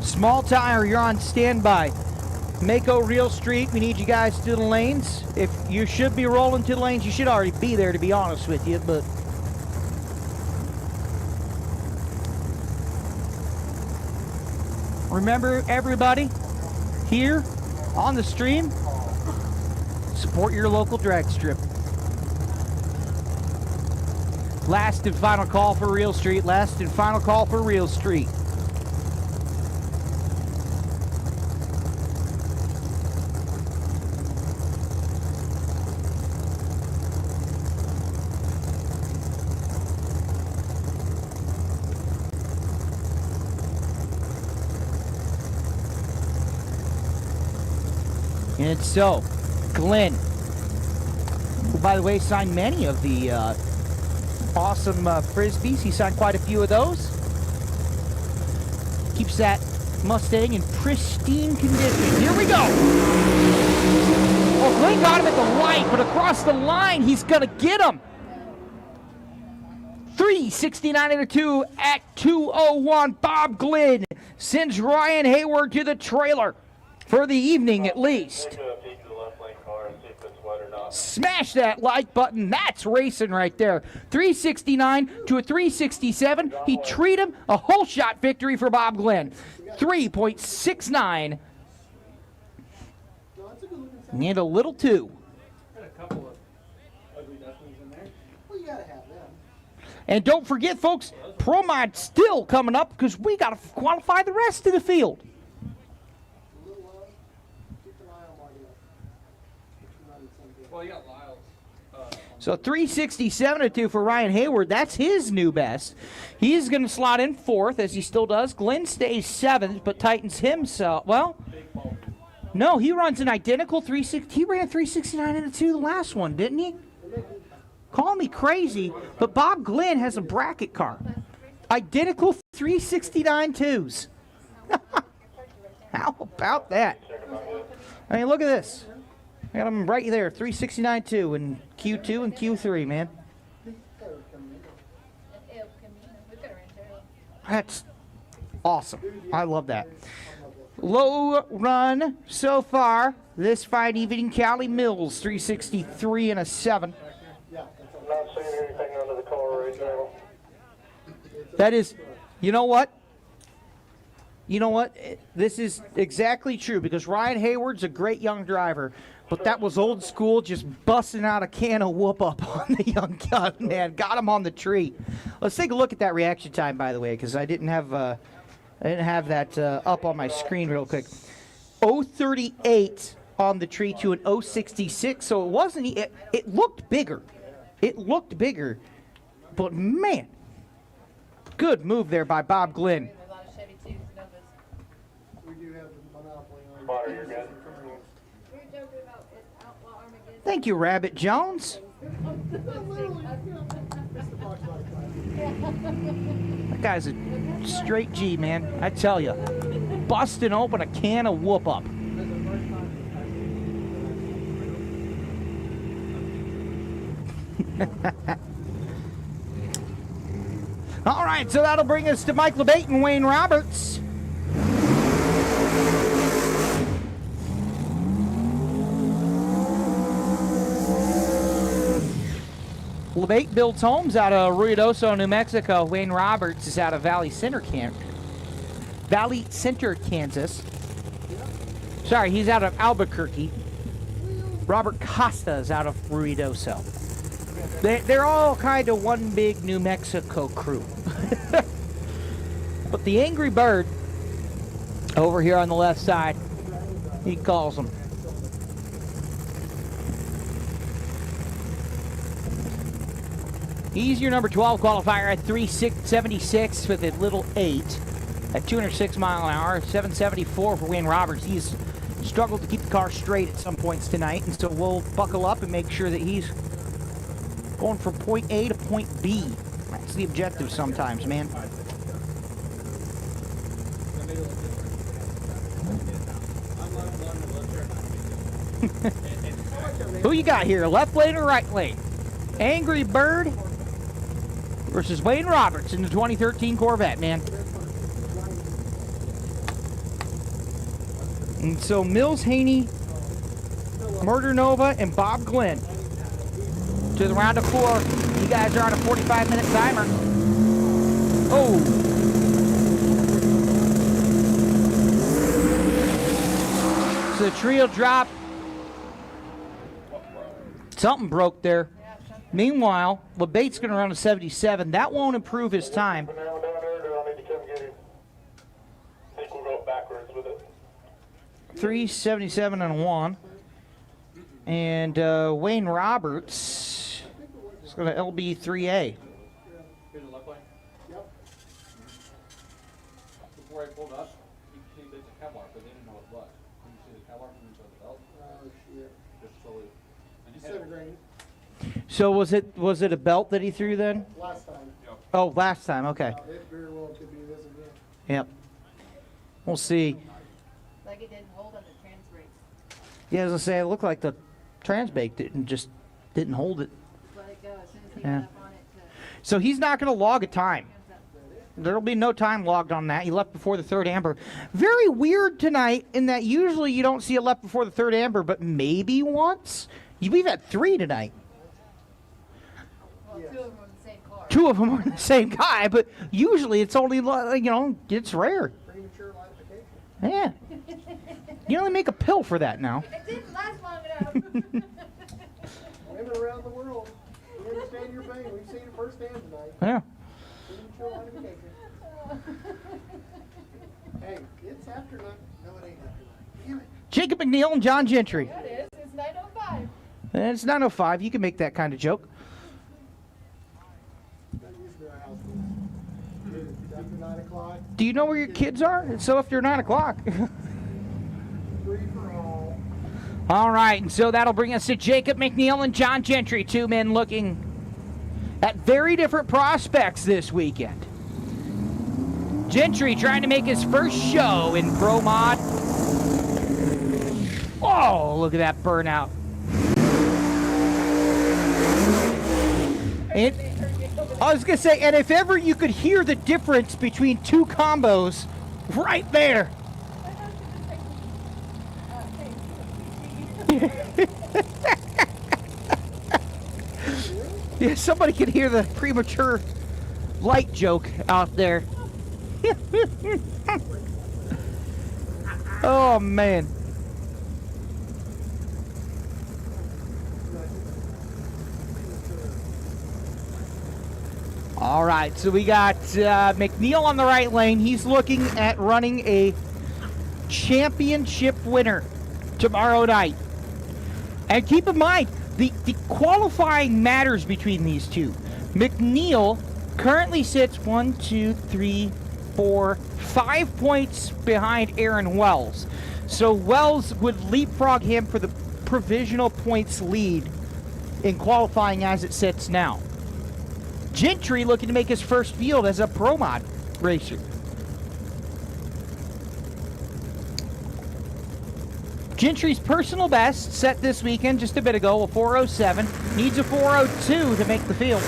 Small tire, you're on standby. Mako Real Street, we need you guys to the lanes. If you should be rolling to the lanes, you should already be there, to be honest with you, but remember, everybody, here on the stream, support your local drag strip. Last and final call for Real Street. Last and final call for Real Street. And so, Glenn, who, by the way, signed many of the awesome Frisbees. He signed quite a few of those. Keeps that Mustang in pristine condition. Here we go. Oh, Glenn got him at the light, but across the line, he's going to get him. 369 and a 2 at 2:01. Bob Glenn sends Ryan Hayward to the trailer. For the evening, at least. Smash that like button. That's racing right there. 369 to a 367. He treated him a whole shot victory for Bob Glenn. 3.69. And a little two. And don't forget, folks, Pro Mod still coming up because we got to qualify the rest of the field. So 367-2 for Ryan Hayward. That's his new best. He's going to slot in fourth, as he still does. Glenn stays seventh, but tightens himself. Well, no, he runs an identical 360. He ran 369-2 the last one, didn't he? Call me crazy, but Bob Glenn has a bracket car. Identical 369-2s. How about that? I mean, look at this. I got them right there, 369-2 in Q2 and Q3, man. That's awesome. I love that. Low run so far this fine evening. Cali Mills, 363 and a 7. Not seeing anything under the car right now. That is, you know what? You know what? This is exactly true because Ryan Hayward's a great young driver. But that was old school, just busting out a can of whoop up on the young gun, man. Got him on the tree. Let's take a look at that reaction time, by the way, because I didn't have that up on my screen real quick. 038 on the tree to an 066, so it wasn't. It looked bigger. It looked bigger, but man, good move there by Bob Glenn. We do have the monopoly on. Thank you, Rabbit Jones. That guy's a straight G, man. I tell you. Busting open a can of whoop up. All right, so that'll bring us to Mike LeBate and Wayne Roberts. LeBate builds homes out of Ruidoso, New Mexico. Wayne Roberts is out of Valley Center, Kansas. Sorry, he's out of Albuquerque. Robert Costa is out of Ruidoso. They're all kind of one big New Mexico crew. But the Angry Bird over here on the left side, he calls them. He's your number 12 qualifier at 376 with a little 8 at 206 mile an hour, 774 for Wayne Roberts. He's struggled to keep the car straight at some points tonight, and so we'll buckle up and make sure that he's going from point A to point B. That's the objective sometimes, man. Who you got here, left lane or right lane? Angry Bird versus Wayne Roberts in the 2013 Corvette, man. And so Mills, Haney, Murder Nova, and Bob Glenn to the round of 4. You guys are on a 45-minute timer. Oh. So the trio drop. Something broke there. Meanwhile, LeBate's going to run a 77. That won't improve his time. Down there, do I need to come get him? I think we'll go backwards with it. 377 and 1. And Wayne Roberts is going to LB 3A. Here's the left lane? Yep. Before I pulled up, you can see there's a Kevlar, but they didn't know what it was. Can you see the Kevlar from inside the belt? Oh, shit. Just slowly. And you said it green. So was it a belt that he threw then? Last time. Yep. Oh, last time. Okay. It very well could be this again. Yep. We'll see. Like it didn't hold on the trans brakes. Yeah, as I say, it looked like the trans brake didn't hold it. Let it go as soon as he Yeah. got up on it. So he's not going to log a time. There'll be no time logged on that. He left before the third amber. Very weird tonight in that usually you don't see a left before the third amber, but maybe once. We've had 3 tonight. Well, 2 of them were in the same car. 2 of them are the same guy, but usually it's only, it's rare. Premature lightification. Yeah. You only make a pill for that now. It didn't last long enough. Women around the world, we understand your pain. We've seen it firsthand tonight. Yeah. Premature lightification. Hey, it's after 9. No, it ain't after 9. Damn it. Jacob McNeel and John Gentry. Yeah, it is. It's 9:05. And it's 9:05. You can make that kind of joke. Not used to our house. It's after 9 o'clock. Do you know where your kids are? So if you're 9 o'clock. 3 for all. All right, and so that'll bring us to Jacob McNeel and John Gentry, 2 men looking at very different prospects this weekend. Gentry trying to make his first show in Pro Mod. Oh, look at that burnout. And I was going to say, and if ever you could hear the difference between 2 combos, right there. Yeah, somebody could hear the premature light joke out there. Oh, man. All right, so we got McNeel on the right lane. He's looking at running a championship winner tomorrow night. And keep in mind, the qualifying matters between these two. McNeel currently sits 5 points behind Aaron Wells. So Wells would leapfrog him for the provisional points lead in qualifying as it sits now. Gentry looking to make his first field as a Pro Mod racer. Gentry's personal best set this weekend just a bit ago, a 407. Needs a 402 to make the field.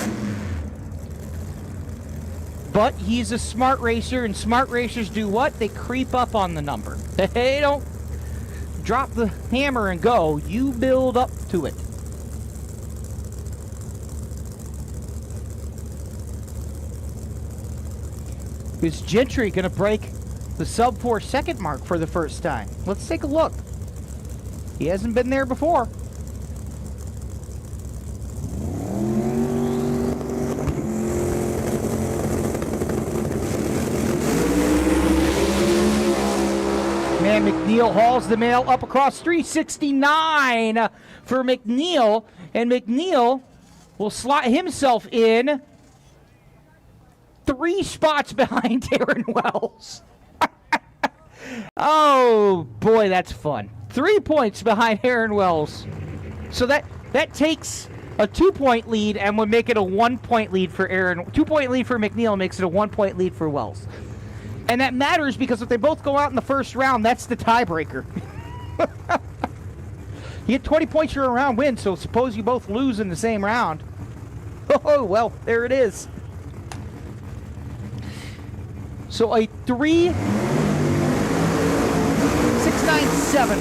But he's a smart racer, and smart racers do what? They creep up on the number. They don't drop the hammer and go. You build up to it. Is Gentry going to break the sub 4 second mark for the first time? Let's take a look. He hasn't been there before. Man, McNeel hauls the mail up across 369 for McNeel, and McNeel will slot himself in 3 spots behind Aaron Wells. Oh, boy, that's fun. 3 points behind Aaron Wells. So that takes a 2-point lead and would make it a 1-point lead for Aaron. 2-point lead for McNeel makes it a 1-point lead for Wells. And that matters because if they both go out in the first round, that's the tiebreaker. You get 20 points for a round win, so suppose you both lose in the same round. Oh, well, there it is. So a 3 697.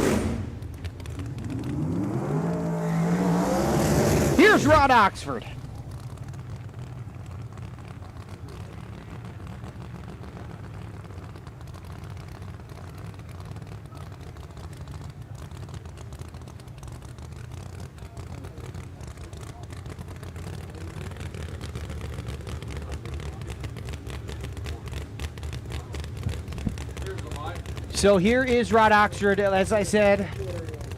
Here's Rod Oxford. So here is Rod Oxford. As I said,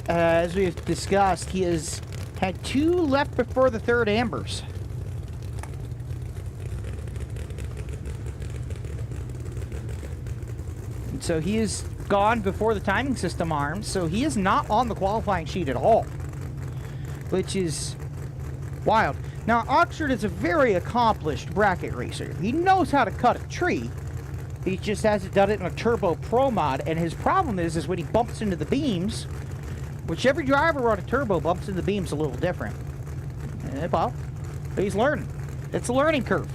as we've discussed, he has had 2 left before the 3rd ambers. And so he is gone before the timing system arms, so he is not on the qualifying sheet at all, which is wild. Now, Oxford is a very accomplished bracket racer. He knows how to cut a tree. He just hasn't done it in a Turbo Pro mod, and his problem is when he bumps into the beams, which every driver on a Turbo bumps into the beams a little different. Well, he's learning. It's a learning curve.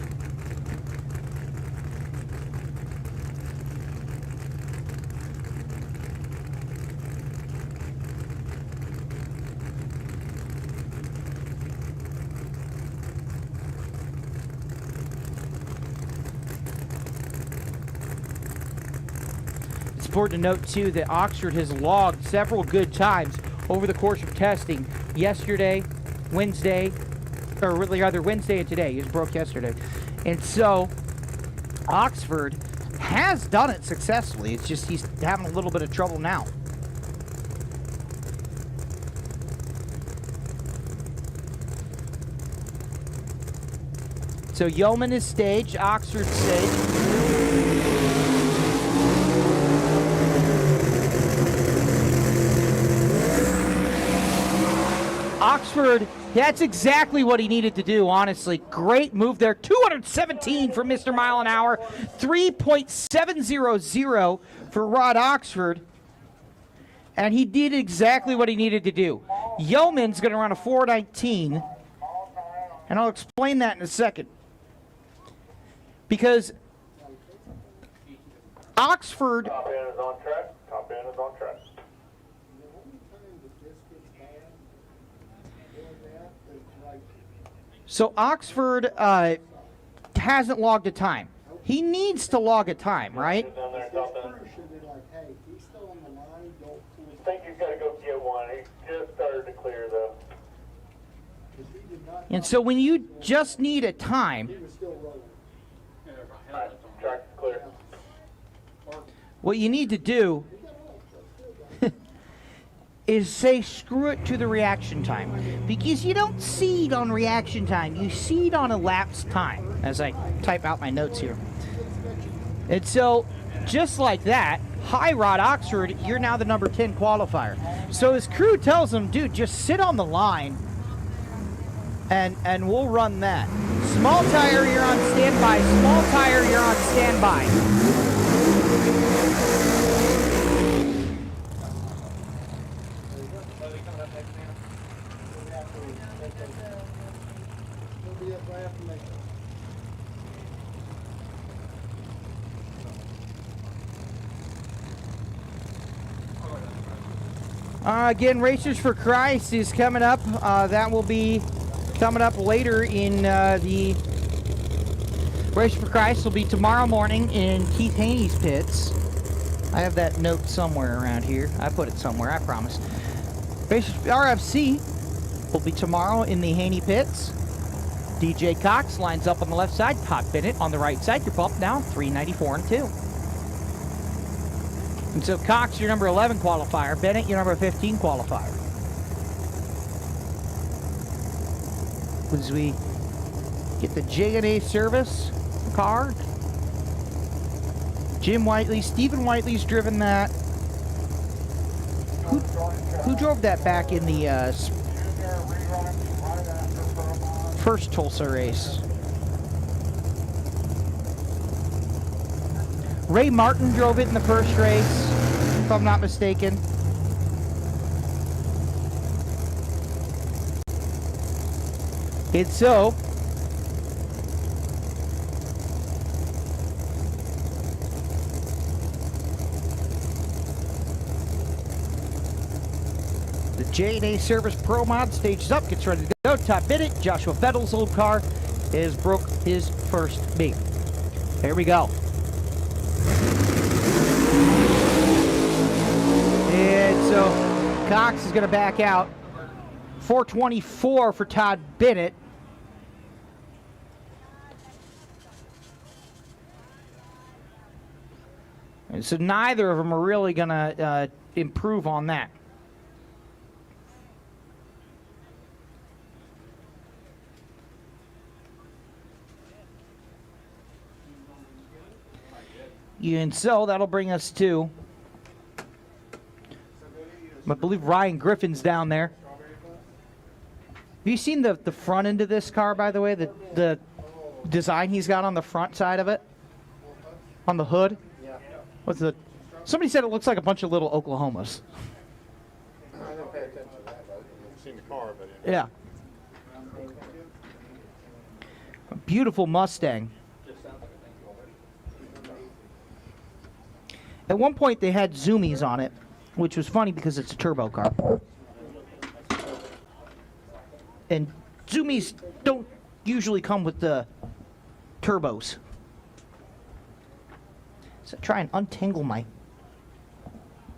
Important to note, too, that Oxford has logged several good times over the course of testing yesterday, Wednesday, or really rather Wednesday and today. He was broke yesterday. And so Oxford has done it successfully. It's just he's having a little bit of trouble now. So Yeoman is staged, Oxford staged. Oxford, that's exactly what he needed to do, honestly. Great move there. 217 for Mr. Mile an Hour. 3.700 for Rod Oxford. And he did exactly what he needed to do. Yeoman's going to run a 419. And I'll explain that in a second. Because Oxford... Top end is on track. Top end is on track. So Oxford hasn't logged a time. He needs to log a time, right? Down there, top end. I think he's got to go get one. He just started to clear, though. And so when you just need a time, Alright, track's clear. what you need to do is say screw it to the reaction time. Because you don't seed on reaction time, you seed on elapsed time, as I type out my notes here. And so, just like that, hi Rod Oxford, you're now the number 10 qualifier. So his crew tells him, dude, just sit on the line and we'll run that. Small tire, you're on standby. Small tire, you're on standby. Again, Racers for Christ is coming up. That will be coming up later in the Racers for Christ will be tomorrow morning in Keith Haney's pits. I have that note somewhere around here. I put it somewhere, I promise. Racers RFC will be tomorrow in the Haney pits. DJ Cox lines up on the left side. Todd Bennett on the right side. Your bump now 394 and 2. And so Cox, your number 11 qualifier. Bennett, your number 15 qualifier. As we get the JNA Service Car. Jim Whiteley, Stephen Whiteley's driven that. Who drove that back in the first Tulsa race? Ray Martin drove it in the first race, if I'm not mistaken. And so, JNA Service Pro Mod stages up, gets ready to go. Todd Bennett, Joshua Vettel's old car, is broke his first beat. Here we go. And so Cox is going to back out. 424 for Todd Bennett. And so neither of them are really going to improve on that. And so that'll bring us to, I believe Ryan Griffin's down there. Have you seen the front end of this car, by the way? The design he's got on the front side of it? On the hood? Yeah. What's the? Somebody said it looks like a bunch of little Oklahomas. I didn't pay attention to that, but I've seen the car, but Yeah. A beautiful Mustang. At one point they had zoomies on it, which was funny because it's a turbo car. And zoomies don't usually come with the turbos. So try and untangle my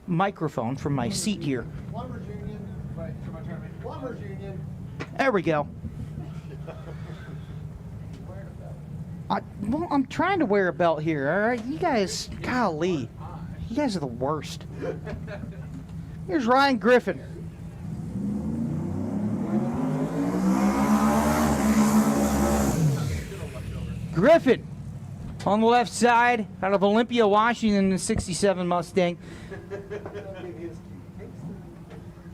microphone from my seat here. Plumbers Union. Wait, my turn. Plumbers Union. There we go. Well, I'm trying to wear a belt here, all right? You guys, golly. You guys are the worst. Here's Ryan Griffin. Griffin on the left side out of Olympia, Washington, the 67 Mustang.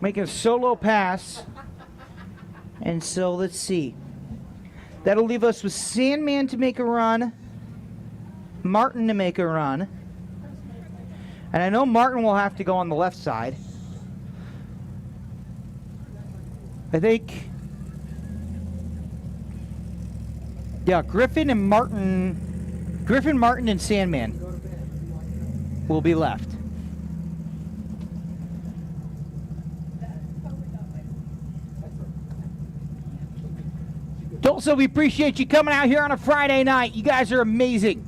Making a solo pass. And so let's see. That'll leave us with Sandman to make a run, Martin to make a run. And I know Martin will have to go on the left side. I think, yeah, Griffin, Martin, and Sandman will be left. Tulsa, we appreciate you coming out here on a Friday night. You guys are amazing.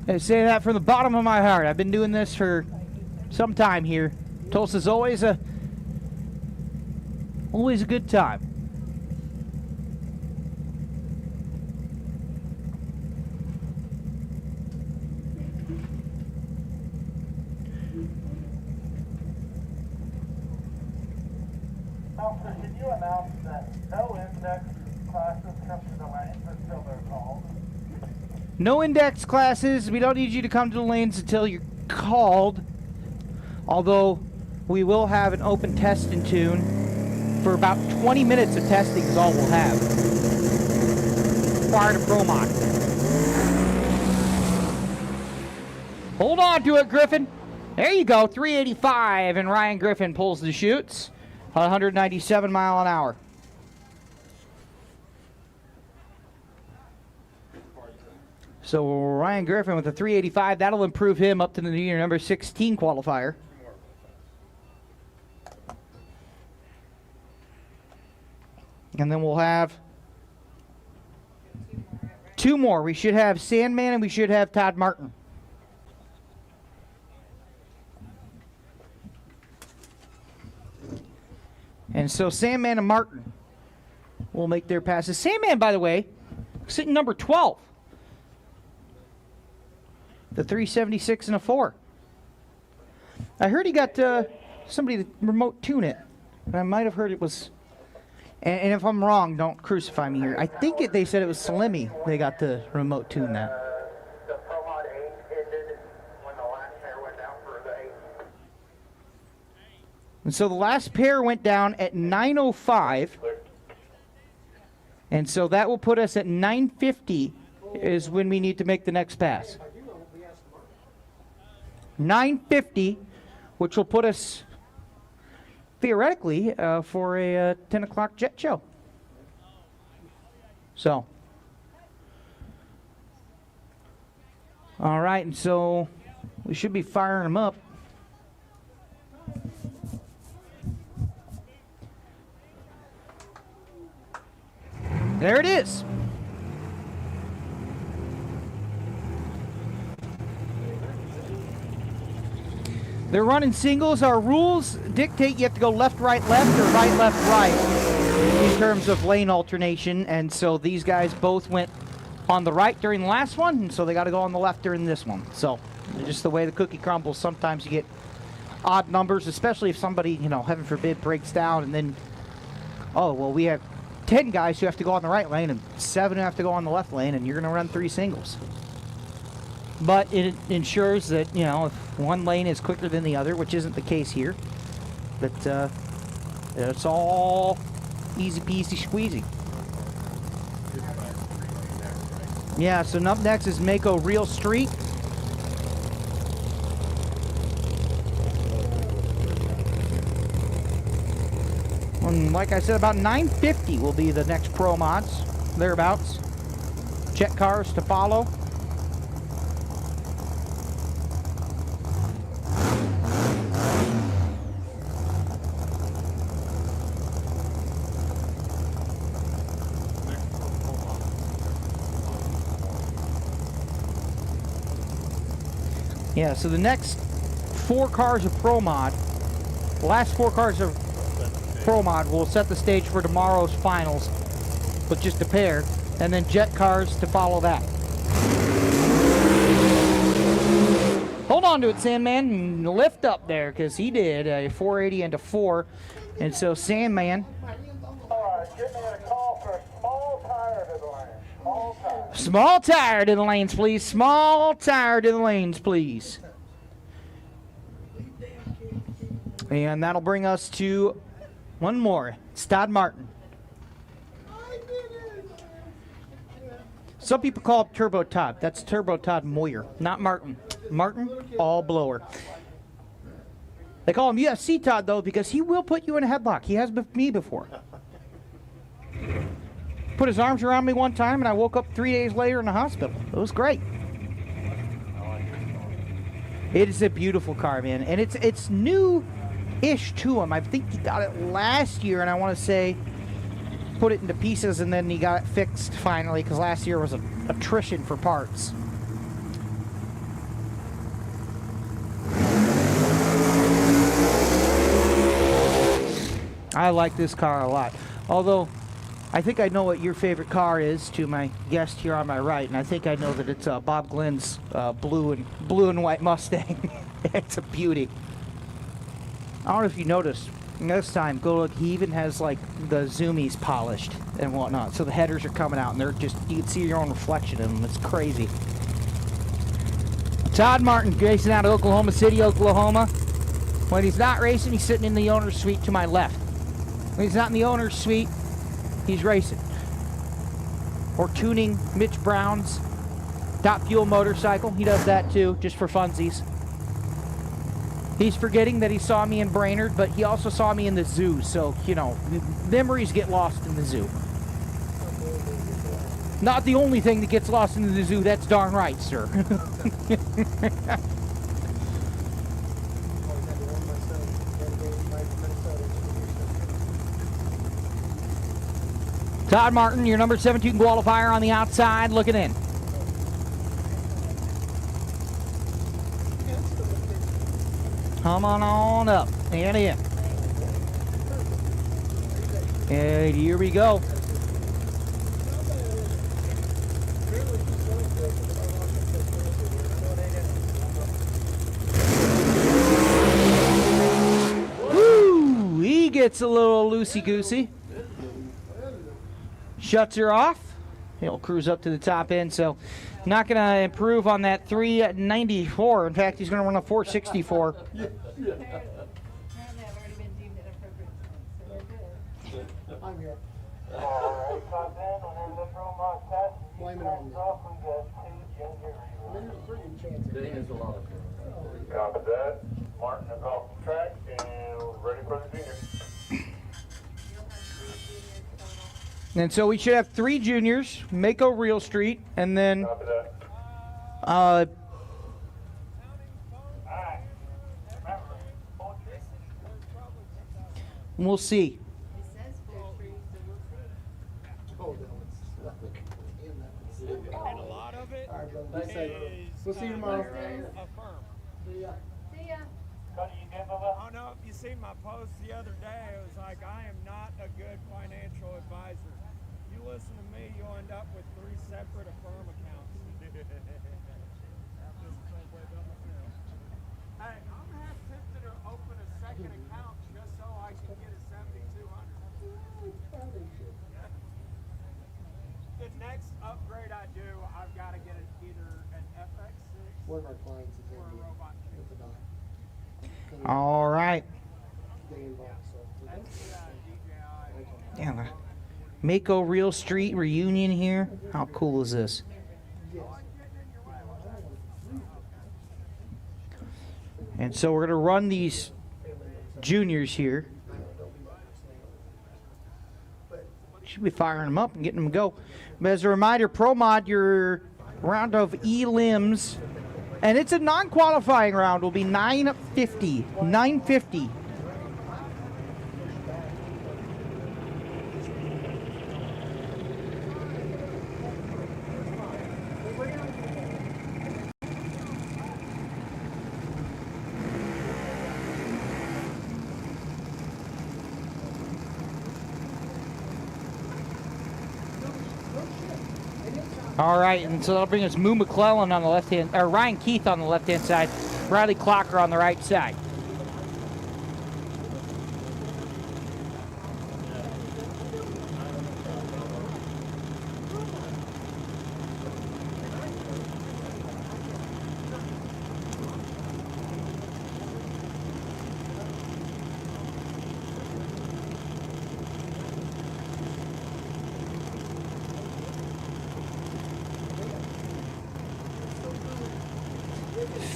I say that from the bottom of my heart. I've been doing this for some time here. Tulsa's always a good time. Tulsa, can you announce that no index classes come to the lanes until they're called? No index classes. We don't need you to come to the lanes until you're called. Although we will have an open test and tune for about 20 minutes of testing is all we'll have prior to Pro Mod. Hold on to it, Griffin. There you go, 385, and Ryan Griffin pulls the chutes, 197 mile an hour. So Ryan Griffin with a 385, that'll improve him up to the year number 16 qualifier. And then we'll have two more. We should have Sandman and we should have Todd Martin. And so Sandman and Martin will make their passes. Sandman, by the way, sitting number 12. The 376 and a 4. I heard he got somebody to remote tune it. And I might have heard it was... And if I'm wrong, don't crucify me here. I think they said it was Salemi they got to remote tune that. The Pro Mod 8 ended when the last pair went down for the 8. And so the last pair went down at 9:05. And so that will put us at 9:50 is when we need to make the next pass. 9:50, which will put us theoretically for a 10 o'clock jet show. So, all right, and so We should be firing them up. There it is. They're running singles. Our rules dictate you have to go left, right, left, or right, left, right in terms of lane alternation. And so these guys both went on the right during the last one, and so they got to go on the left during this one. So just the way the cookie crumbles, sometimes you get odd numbers, especially if somebody, you know, heaven forbid, breaks down and then, oh, well, we have 10 guys who have to go on the right lane and 7 who have to go on the left lane, and you're going to run 3 singles. But it ensures that, you know, if one lane is quicker than the other, which isn't the case here, that it's all easy peasy squeezy. Yeah, so up next is Mako Real Street. And like I said, about 9:50 will be the next Pro Mods, thereabouts. Jet cars to follow. Yeah, so the next 4 cars of Pro Mod, the last 4 cars of Pro Mod will set the stage for tomorrow's finals with just a pair, and then jet cars to follow that. Hold on to it, Sandman, and lift up there, because he did a 480 into 4, and so Sandman. Give me a call for a small tire to the lane. Small tire. Small tire to the lanes, please. Small tire to the lanes, please. And that'll bring us to one more. It's Todd Martin. Some people call him Turbo Todd. That's Turbo Todd Moyer, not Martin. Martin, all blower. They call him UFC Todd, though, because he will put you in a headlock. He has with me before. Put his arms around me one time, and I woke up 3 days later in the hospital. It was great. It is a beautiful car, man, and it's new-ish to him. I think he got it last year, and I want to say put it into pieces, and then he got it fixed finally, because last year was an attrition for parts. I like this car a lot, although I think I know what your favorite car is, to my guest here on my right, and I think I know that it's Bob Glenn's blue and white Mustang. It's a beauty. I don't know if you noticed. Next time, go look. He even has like the zoomies polished and whatnot, so the headers are coming out, and they're just—you can see your own reflection in them. It's crazy. Todd Martin racing out of Oklahoma City, Oklahoma. When he's not racing, he's sitting in the owner's suite to my left. When he's not in the owner's suite, he's racing. Or tuning Mitch Brown's Top Fuel motorcycle. He does that too, just for funsies. He's forgetting that he saw me in Brainerd, but he also saw me in the zoo. So, you know, memories get lost in the zoo. Not the only thing that gets lost in the zoo, that's darn right, sir. Todd Martin, your number 17 qualifier on the outside, looking in. Come on up and in. And here we go. Woo! He gets a little loosey-goosey. Shuts her off. He'll cruise up to the top end, so not going to improve on that 394. In fact, he's going to run a 464. Copy that. Martin is off the track and ready for the junior. And so we should have 3 juniors, Mako Real Street, and then We'll see. And a lot of it we'll see you tomorrow. See ya. See ya. I don't know if you see my post the other day. It was like, I am not a good financial advisor. You listen to me, you'll end up with 3 separate Affirm accounts. Hey, I'm half tempted to open a second account just so I can get a 7,200. The next upgrade I do, I've got to get either an FX6 One of our clients is or a robot. All right. Damn. Mako Real Street reunion here. How cool is this? And so we're going to run these juniors here. Should be firing them up and getting them to go. But as a reminder, Pro Mod, your round of E-limbs, and it's a non-qualifying round, will be 950. 950. All right, and so that'll bring us Moo McClellan on the left hand, or Ryan Keith on the left hand side, Riley Clocker on the right side.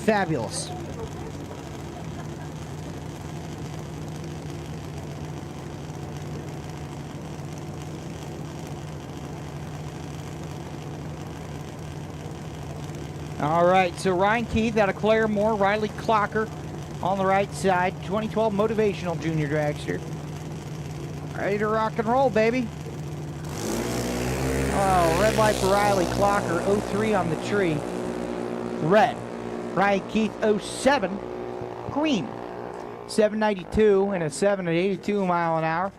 Fabulous. All right, so Ryan Keith out of Claremore, Riley Clocker on the right side, 2012 Motivational Junior Dragster. Ready to rock and roll, baby. Oh, red light for Riley Clocker, 03 on the tree. Red. Ryan Keith, 07, green. 792 and a 7 at 82 mile an hour.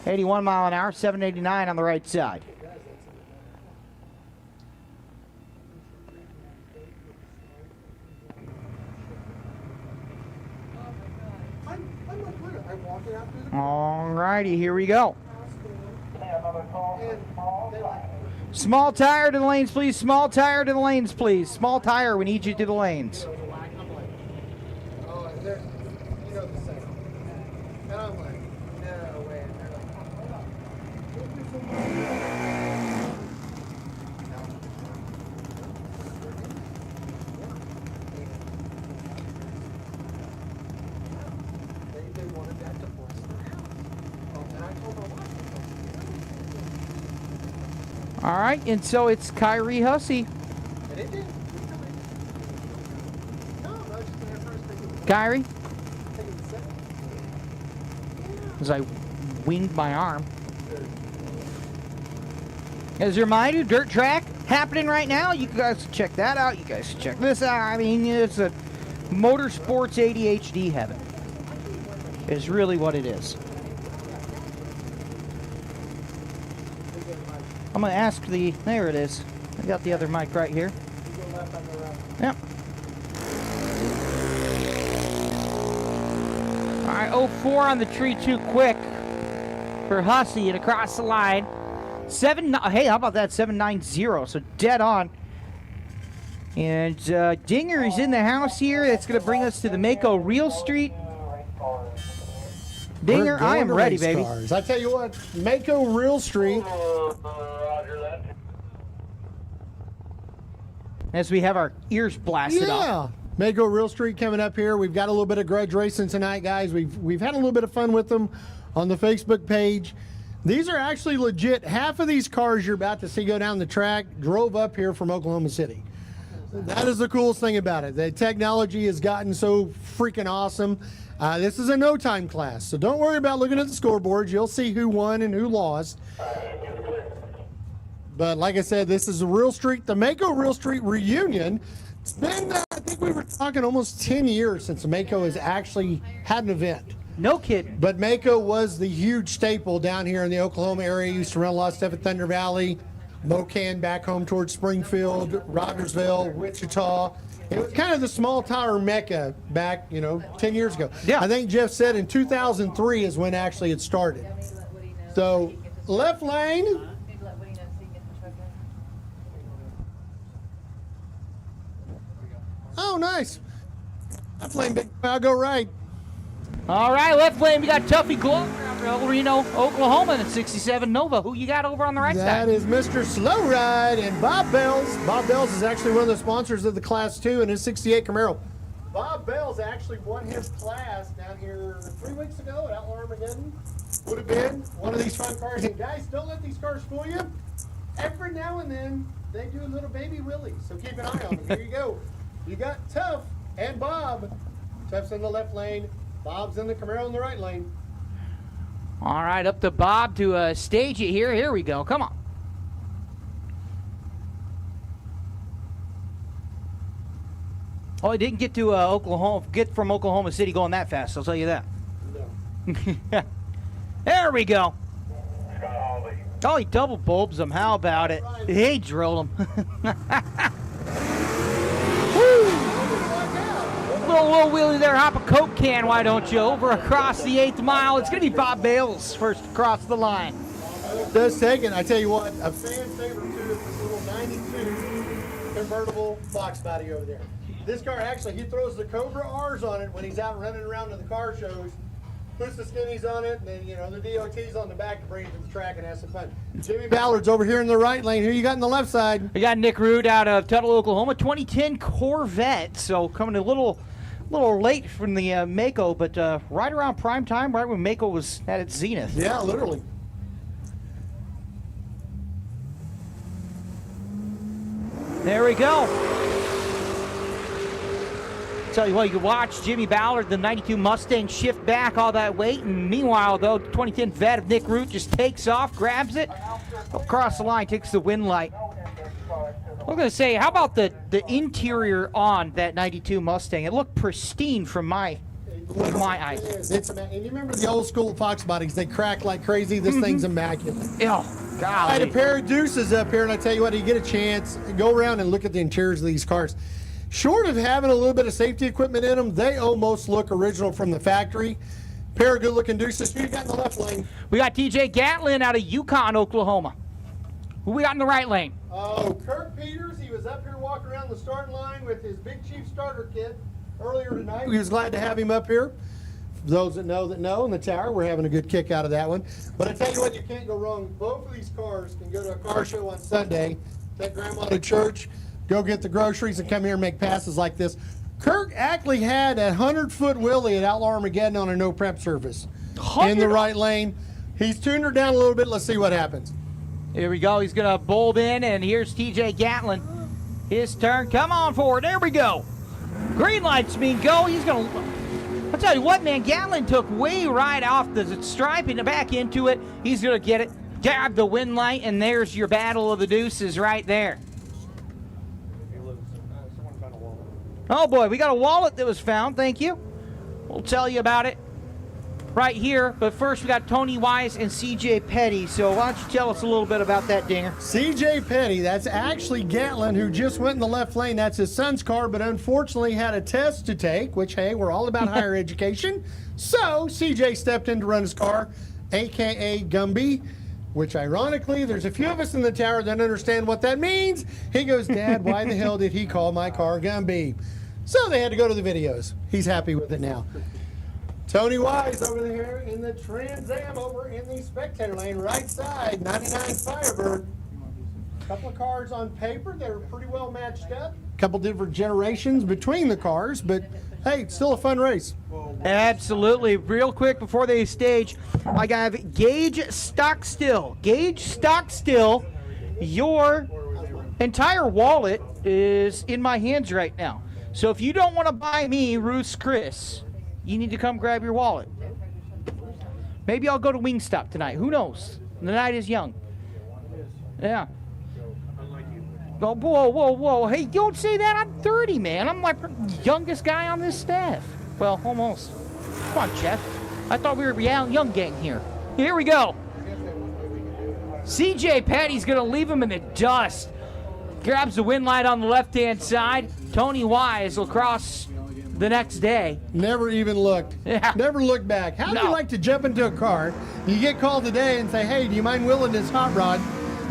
81 mile an hour, 789 on the right side. All righty, here we go. Small tire to the lanes, please. Small tire to the lanes, please. Small tire, we need you to the lanes. All right, and so it's Kyrie Hussey. Kyrie? As I winged my arm. As a reminder, dirt track happening right now. You guys check that out. You guys check this out. I mean, it's a motorsports ADHD heaven. Is really what it is. I'm going to ask the, there it is. I got the other mic right here. Yep. All right, 04 on the tree, too quick for Hussey and across the line. Hey, how about that? 790, so dead on. And Dinger is in the house here. That's going to bring us to the Mako Real Street. Dinger, I am ready, baby. Cars. I tell you what, Mako Real Street. As we have our ears blasted up. Yeah, Mako Real Street coming up here. We've got a little bit of grudge racing tonight, guys. We've had a little bit of fun with them on the Facebook page. These are actually legit. Half of these cars you're about to see go down the track drove up here from Oklahoma City. That is the coolest thing about it. The technology has gotten so freaking awesome. This is a no time class, so don't worry about looking at the scoreboards. You'll see who won and who lost. But like I said, this is a Real Street, the Mako Real Street reunion. It's been, I think we were talking almost 10 years since Mako has actually had an event. No kidding. But Mako was the huge staple down here in the Oklahoma area. Used to run a lot of stuff at Thunder Valley, Mocan back home towards Springfield, Rogersville, Wichita. It was kind of the small tower mecca back, 10 years ago. Yeah. I think Jeff said in 2003 is when actually it started. So left lane. Oh, nice. Left lane, big. I'll go right. All right, left lane, we got Tuffy Glover out of Reno, Oklahoma, and 67 Nova. Who you got over on the right That side? is Mr. Slow Ride and Bob Bells. Bob Bells is actually one of the sponsors of the Class 2 and his 68 Camaro. Bob Bells actually won his class down here 3 weeks ago at Outlaw Armageddon. Would have been one of these fun cars. And guys, don't let these cars fool you. Every now and then, they do a little baby wheelie, so keep an eye on them. Here you go. You got Tuff and Bob. Tuff's in the left lane. Bob's in the Camaro in the right lane. All right, up to Bob to stage it here. Here we go. Come on. Oh, he didn't get to Oklahoma. Get from Oklahoma City going that fast. I'll tell you that. No. There we go. Oh, he double bulbs him. How about it? He drilled him. Little wheelie there, hop a Coke can, why don't you? Over across the 8th mile. It's going to be Bob Bales first across the line. Does take it. I tell you what, a fan favorite too is this little 92 convertible box body over there. This car actually, he throws the Cobra R's on it when he's out running around to the car shows. Puts the skinnies on it, and then, the DOT's on the back to bring it to the track and have some fun. Jimmy Ballard's over here in the right lane. Who you got in the left side? We got Nick Root out of Tuttle, Oklahoma, 2010 Corvette. So coming a little late from the Mako, but right around prime time, right when Mako was at its zenith. Yeah, literally. There we go. Tell you what, you can watch Jimmy Ballard, the 92 Mustang, shift back all that weight, and meanwhile, though, 2010 vet of Nick Root just takes off, grabs it, across the line, takes the win light. I'm going to say, how about the interior on that 92 Mustang? It looked pristine from my eyes. And you remember the old school Fox bodies? They crack like crazy. This thing's immaculate. Oh, golly. I had a pair of Deuces up here, and I tell you what, you get a chance, go around and look at the interiors of these cars. Short of having a little bit of safety equipment in them, they almost look original from the factory. Pair of good-looking Deuces. Who you got in the left lane? We got TJ Gatlin out of Yukon, Oklahoma. Who we got in the right lane? Oh, Kirk Peters. He was up here walking around the starting line with his Big Chief starter kit earlier tonight. We was glad to have him up here. For those that know in the tower, we're having a good kick out of that one. But I tell you what, you can't go wrong. Both of these cars can go to a car show on Sunday, take grandma to church, go get the groceries, and come here and make passes like this. Kirk actually had a 100-foot wheelie at Outlaw Armageddon on a no prep surface in the right lane. He's tuned her down a little bit. Let's see what happens. Here we go. He's going to bulb in, and here's TJ Gatlin. His turn. Come on forward. There we go. Green lights mean go. He's going to... I'll tell you what, man. Gatlin took way right off the stripe and back into it. He's going to get it. Grab the win light, and there's your battle of the deuces right there. Oh, boy. We got a wallet that was found. Thank you. We'll tell you about it right here, but first we got Tony Wise and CJ Petty. So why don't you tell us a little bit about that, Dinger? CJ Petty, that's actually Gatlin, who just went in the left lane. That's his son's car, but unfortunately had a test to take, which, hey, we're all about higher education. So CJ stepped in to run his car, a.k.a. Gumby, which ironically, there's a few of us in the tower that understand what that means. He goes, Dad, why the hell did he call my car Gumby? So they had to go to the videos. He's happy with it now. Tony Wise over there in the Trans Am over in the spectator lane, right side, 99 Firebird. A couple of cars on paper that are pretty well matched up. A couple different generations between the cars, but hey, it's still a fun race. Absolutely. Real quick before they stage, I got Gage Stockstill. Gage Stockstill, your entire wallet is in my hands right now. So if you don't want to buy me Ruth's Chris, you need to come grab your wallet. Maybe I'll go to Wingstop tonight. Who knows? The night is young. Yeah. Oh, whoa. Hey, don't say that. I'm 30, man. I'm like the youngest guy on this staff. Well, almost. Come on, Jeff. I thought we were a young gang here. Here we go. CJ Petty's going to leave him in the dust. Grabs the wind light on the left-hand side. Tony Wise will cross the next day. Never even looked. Yeah. Never looked back. How do you No. like to jump into a car, you get called today and say, hey, do you mind wheeling this hot rod?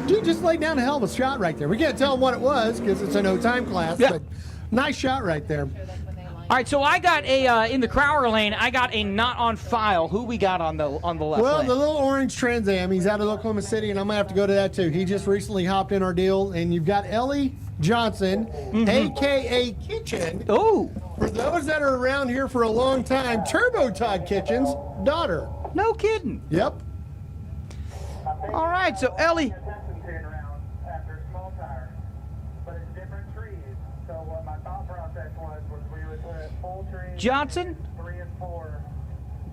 Dude, just laid down a hell of a shot right there. We can't tell him what it was because it's a no-time class, Yeah. but nice shot right there. All right, so I got a in the Crowder lane. I got a not on file. Who we got on the left Well, lane? the little orange Trans Am, he's out of Oklahoma City, and I'm going to have to go to that too. He just recently hopped in our deal, and you've got Ellie Johnson, a.k.a. Kitchen. Oh, For those that are around here for a long time, Turbo Todd Kitchen's daughter. no kidding. Yep. All right, so Ellie. Attention pin round after a small tire, but it's different trees. So what my thought process was we would put full tree, Johnson? 3 and 4,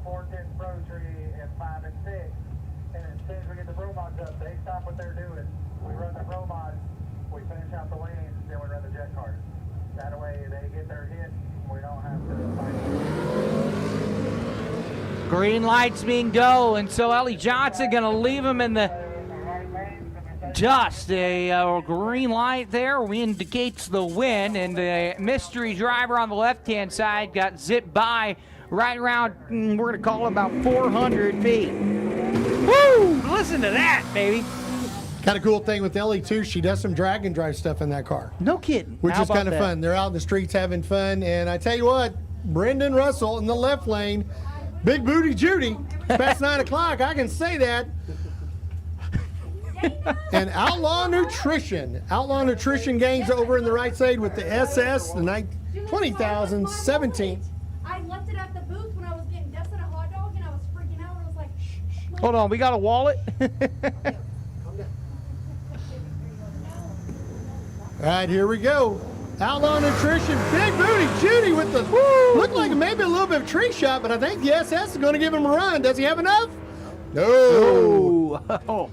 4/10 pro tree, and 5 and 6. And as soon as we get the pro mods up, they stop what they're doing. We run the pro mods, we finish out the lanes, then we run the jet cars. That way they get their hit, we don't have to fight. Green lights being go, and so Ellie Johnson gonna leave him in the dust. A green light there indicates the win, and the mystery driver on the left-hand side got zipped by right around, we're gonna call it about 400 feet. Woo! Listen to that, baby. Kind of cool thing with Ellie too, she does some drag and drive stuff in that car, No kidding. which How is about kind of that? fun. They're out in the streets having fun, and I tell you what, Brendan Russell in the left lane, Big Booty Judy, past 9 o'clock, I can say that. And Outlaw Nutrition gangs over in the right side with the SS, the 2017. I left it at the booth when I was getting dust at a hot dog, and I was freaking out. I was like, shh. Hold on, we got a wallet. All right, here we go. Outlaw Nutrition, Big Booty Judy with the, looked like maybe a little bit of tree shot, but I think the SS is going to give him a run. Does he have enough? No. Oh.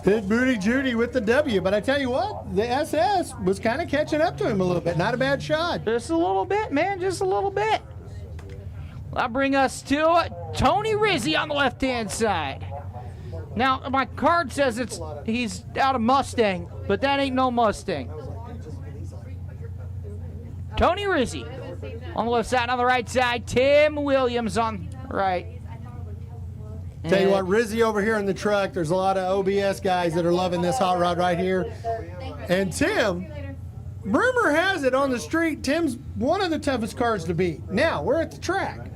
Big Booty Judy with the W, but I tell you what, the SS was kind of catching up to him a little bit. Not a bad shot. Just a little bit, man, just a little bit. That'll bring us to Tony Rizzi on the left-hand side. Now, my card says he's out of Mustang, but that ain't no Mustang. Tony Rizzi on the left side. On the right side, Tim Williams on the right. Tell you what, Rizzy over here in the truck, there's a lot of OBS guys that are loving this hot rod right here. And Tim, rumor has it on the street, Tim's one of the toughest cars to beat. Now, we're at the track.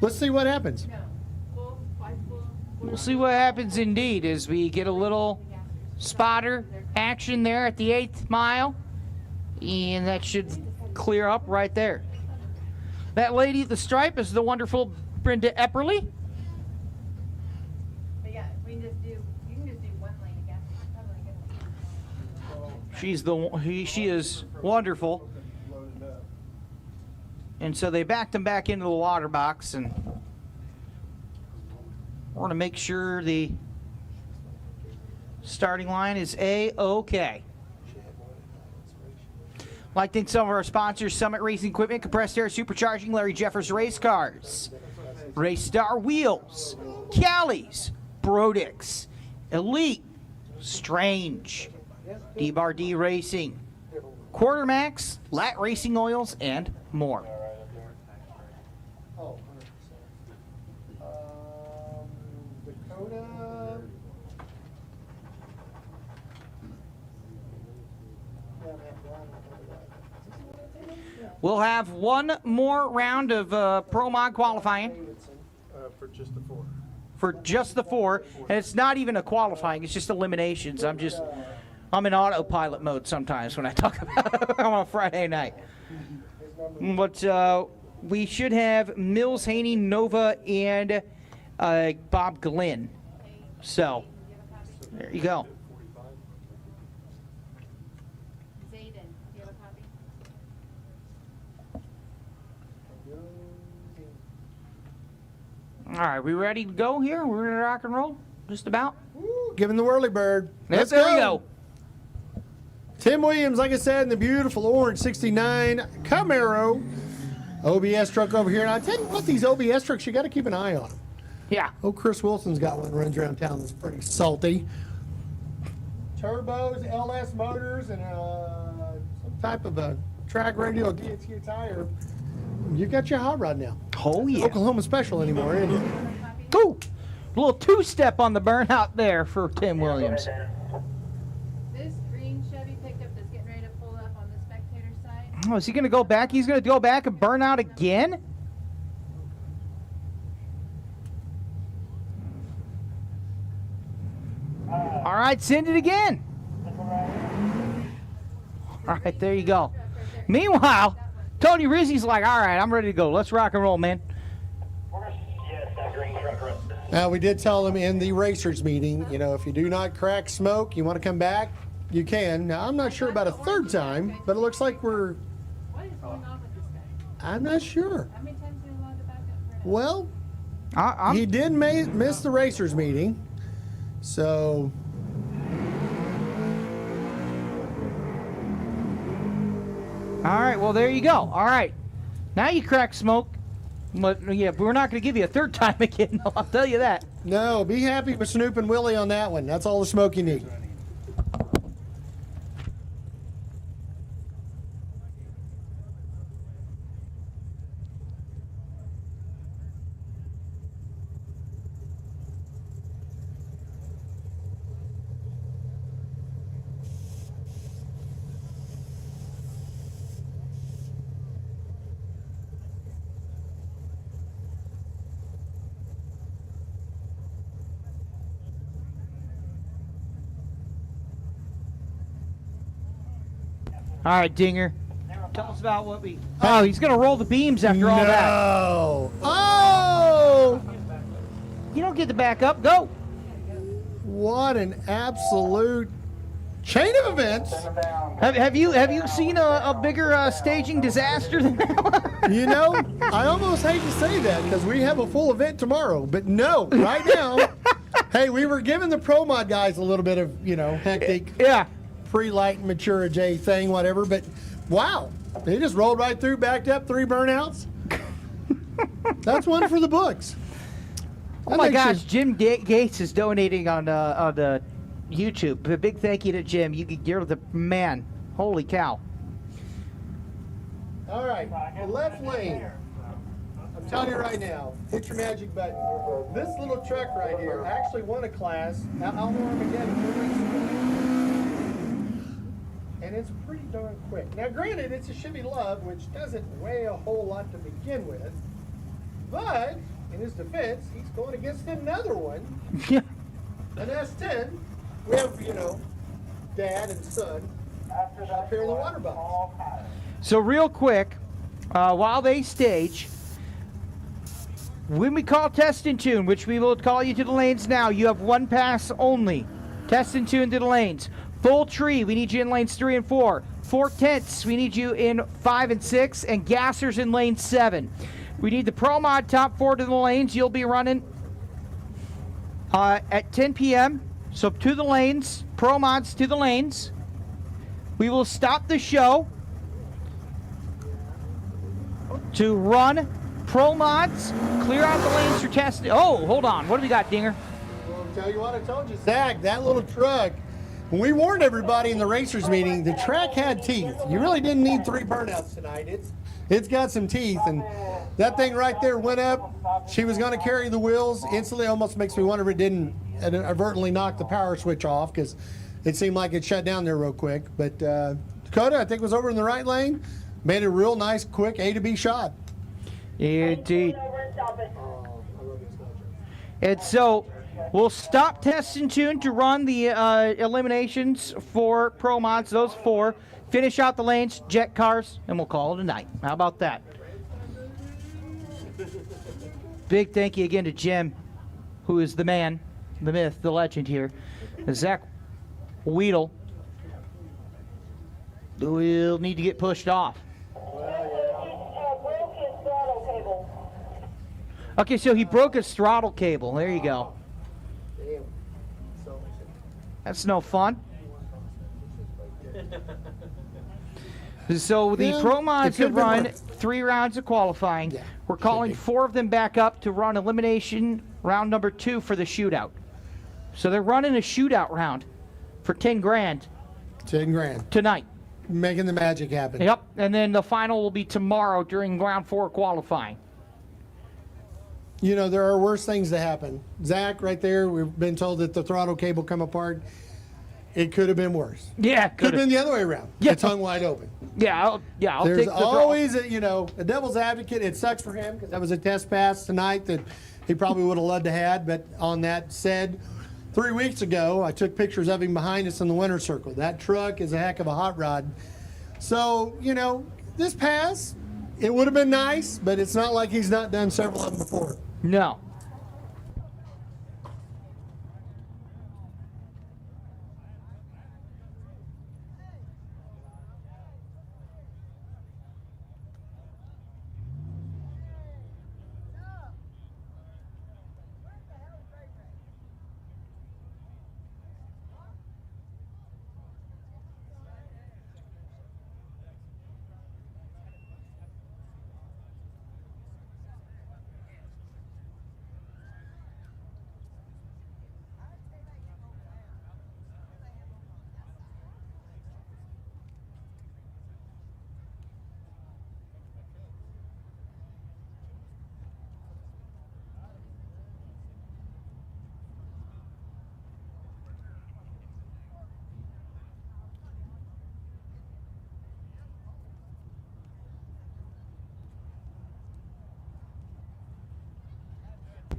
Let's see what happens. We'll see what happens indeed as we get a little spotter action there at the 8th mile. And that should clear up right there. That lady at the stripe is the wonderful Brenda Eperly. But yeah, we can just do, you can just do one lane again. She is wonderful. And so they backed him back into the water box, and we're going to make sure the starting line is A-OK. I'd like to thank some of our sponsors: Summit Racing Equipment, Compressed Air Supercharging, Larry Jeffers Race Cars, Race Star Wheels, Cali's, Brodix, Elite, Strange, D-Bar-D Racing, Quartermax, Lat Racing Oils, and more. We'll have one more round of Pro Mod qualifying. For just the 4. For just the 4, and it's not even a qualifying, it's just eliminations. I'm in autopilot mode sometimes when I talk about on a Friday night. But we should have Mills, Haney, Nova, and Bob Glenn. So, there you go. Zayden, do you have a copy? All right, we ready to go here? We're ready to rock and roll? Just about? Give him the whirly bird. Let's there we go. Tim Williams, like I said, in the beautiful orange 69 Camaro. OBS truck over here. And I tell you what, these OBS trucks, you got to keep an eye on them. Yeah. Oh, Chris Wilson's got one runs around town that's pretty salty. Turbos, LS motors, and some type of a track radio DHT tire. You got your hot rod now. Oh, yeah. Oklahoma special anymore, isn't it? Ooh, a little two-step on the burnout there for Tim Williams. This green Chevy pickup that's getting ready to pull up on the spectator side. Oh, is he going to go back? He's going to go back and burn out again? All right, send it again. All right, there you go. Meanwhile, Tony Rizzi's like, all right, I'm ready to go. Let's rock and roll, man. Now, we did tell them in the racers meeting, you know, if you do not crack smoke, you want to come back, you can. Now, I'm not sure about a third time, but it looks like we're... What is going on with this guy? I'm not sure. How many times are you allowed to back up for Well, he did miss the racers meeting, so... All right, well, there you go. All right. Now you crack smoke. But, yeah, we're not going to give you a third time again, I'll tell you that. No, be happy with Snoop and Willie on that one. That's all the smoke you need. All right, Dinger. Tell us about what we... Oh, he's going to roll the beams after all that. No. Oh! You don't get to back up. Go. What an absolute chain of events. Have you seen a bigger staging disaster than that one? You know, I almost hate to say that because we have a full event tomorrow. But no, right now, hey, we were giving the Pro Mod guys a little bit of, you know, hectic. Yeah. Pre-light and mature J thing, whatever. But wow, they just rolled right through, backed up, 3 burnouts. That's one for the books. Oh my gosh, Jim Gates is donating on the YouTube. A big thank you to Jim. You're the man. Holy cow. All right, the left lane. I'm telling you right now, hit your magic button. This little truck right here actually won a class. I'll warm again. And it's pretty darn quick. Now, granted, it's a Chevy Love, which doesn't weigh a whole lot to begin with. But, in his defense, he's going against another one. Yeah. An S10. We have, you know, dad and son up here in the water box. So real quick, while they stage, when we call test and tune, which we will call you to the lanes now, you have one pass only. Test and tune to the lanes. Full tree, we need you in lanes 3 and 4. 4 tenths, we need you in 5 and 6. And gassers in lane 7. We need the Pro Mod top 4 to the lanes. You'll be running at 10 p.m. So to the lanes, Pro Mods to the lanes. We will stop the show to run Pro Mods, clear out the lanes for testing. Oh, hold on. What do we got, Dinger? Well, I'll tell you what I told you. Zach, that little truck, when we warned everybody in the racers meeting, the track had teeth. You really didn't need 3 burnouts tonight. It's got some teeth, and that thing right there went up. She was going to carry the wheels. Instantly almost makes me wonder if it didn't inadvertently knock the power switch off because it seemed like it shut down there real quick. But Dakota, I think, was over in the right lane. Made a real nice, quick A to B shot. Indeed. And so we'll stop test and tune to run the eliminations for Pro Mods, those 4. Finish out the lanes, jet cars, and we'll call it a night. How about that? Big thank you again to Jim, who is the man, the myth, the legend here. Zach Weedle will need to get pushed off. Okay, so he broke his throttle cable. There you go. Damn. So That's no fun. So the Yeah, Pro it Mods could've have been run worse. 3 rounds of qualifying. Yeah, We're should calling be. 4 of them back up to run elimination round number 2 for the shootout. So they're running a shootout round for 10 grand 10 grand. tonight. Making the magic happen. Yep, and then the final will be tomorrow during round 4 qualifying. You know, there are worse things to happen. Zach, right there, we've been told that the throttle cable come apart. It could have been worse. Yeah, Could have been the other way around. Yeah. It's hung wide open. Yeah, I'll There's take the always, a devil's advocate. It sucks for him because that was a test pass tonight that he probably would have loved to had. But on that said, 3 weeks ago, I took pictures of him behind us in the winner's circle. That truck is a heck of a hot rod. So, this pass, it would have been nice, but it's not like he's not done several of them before. No.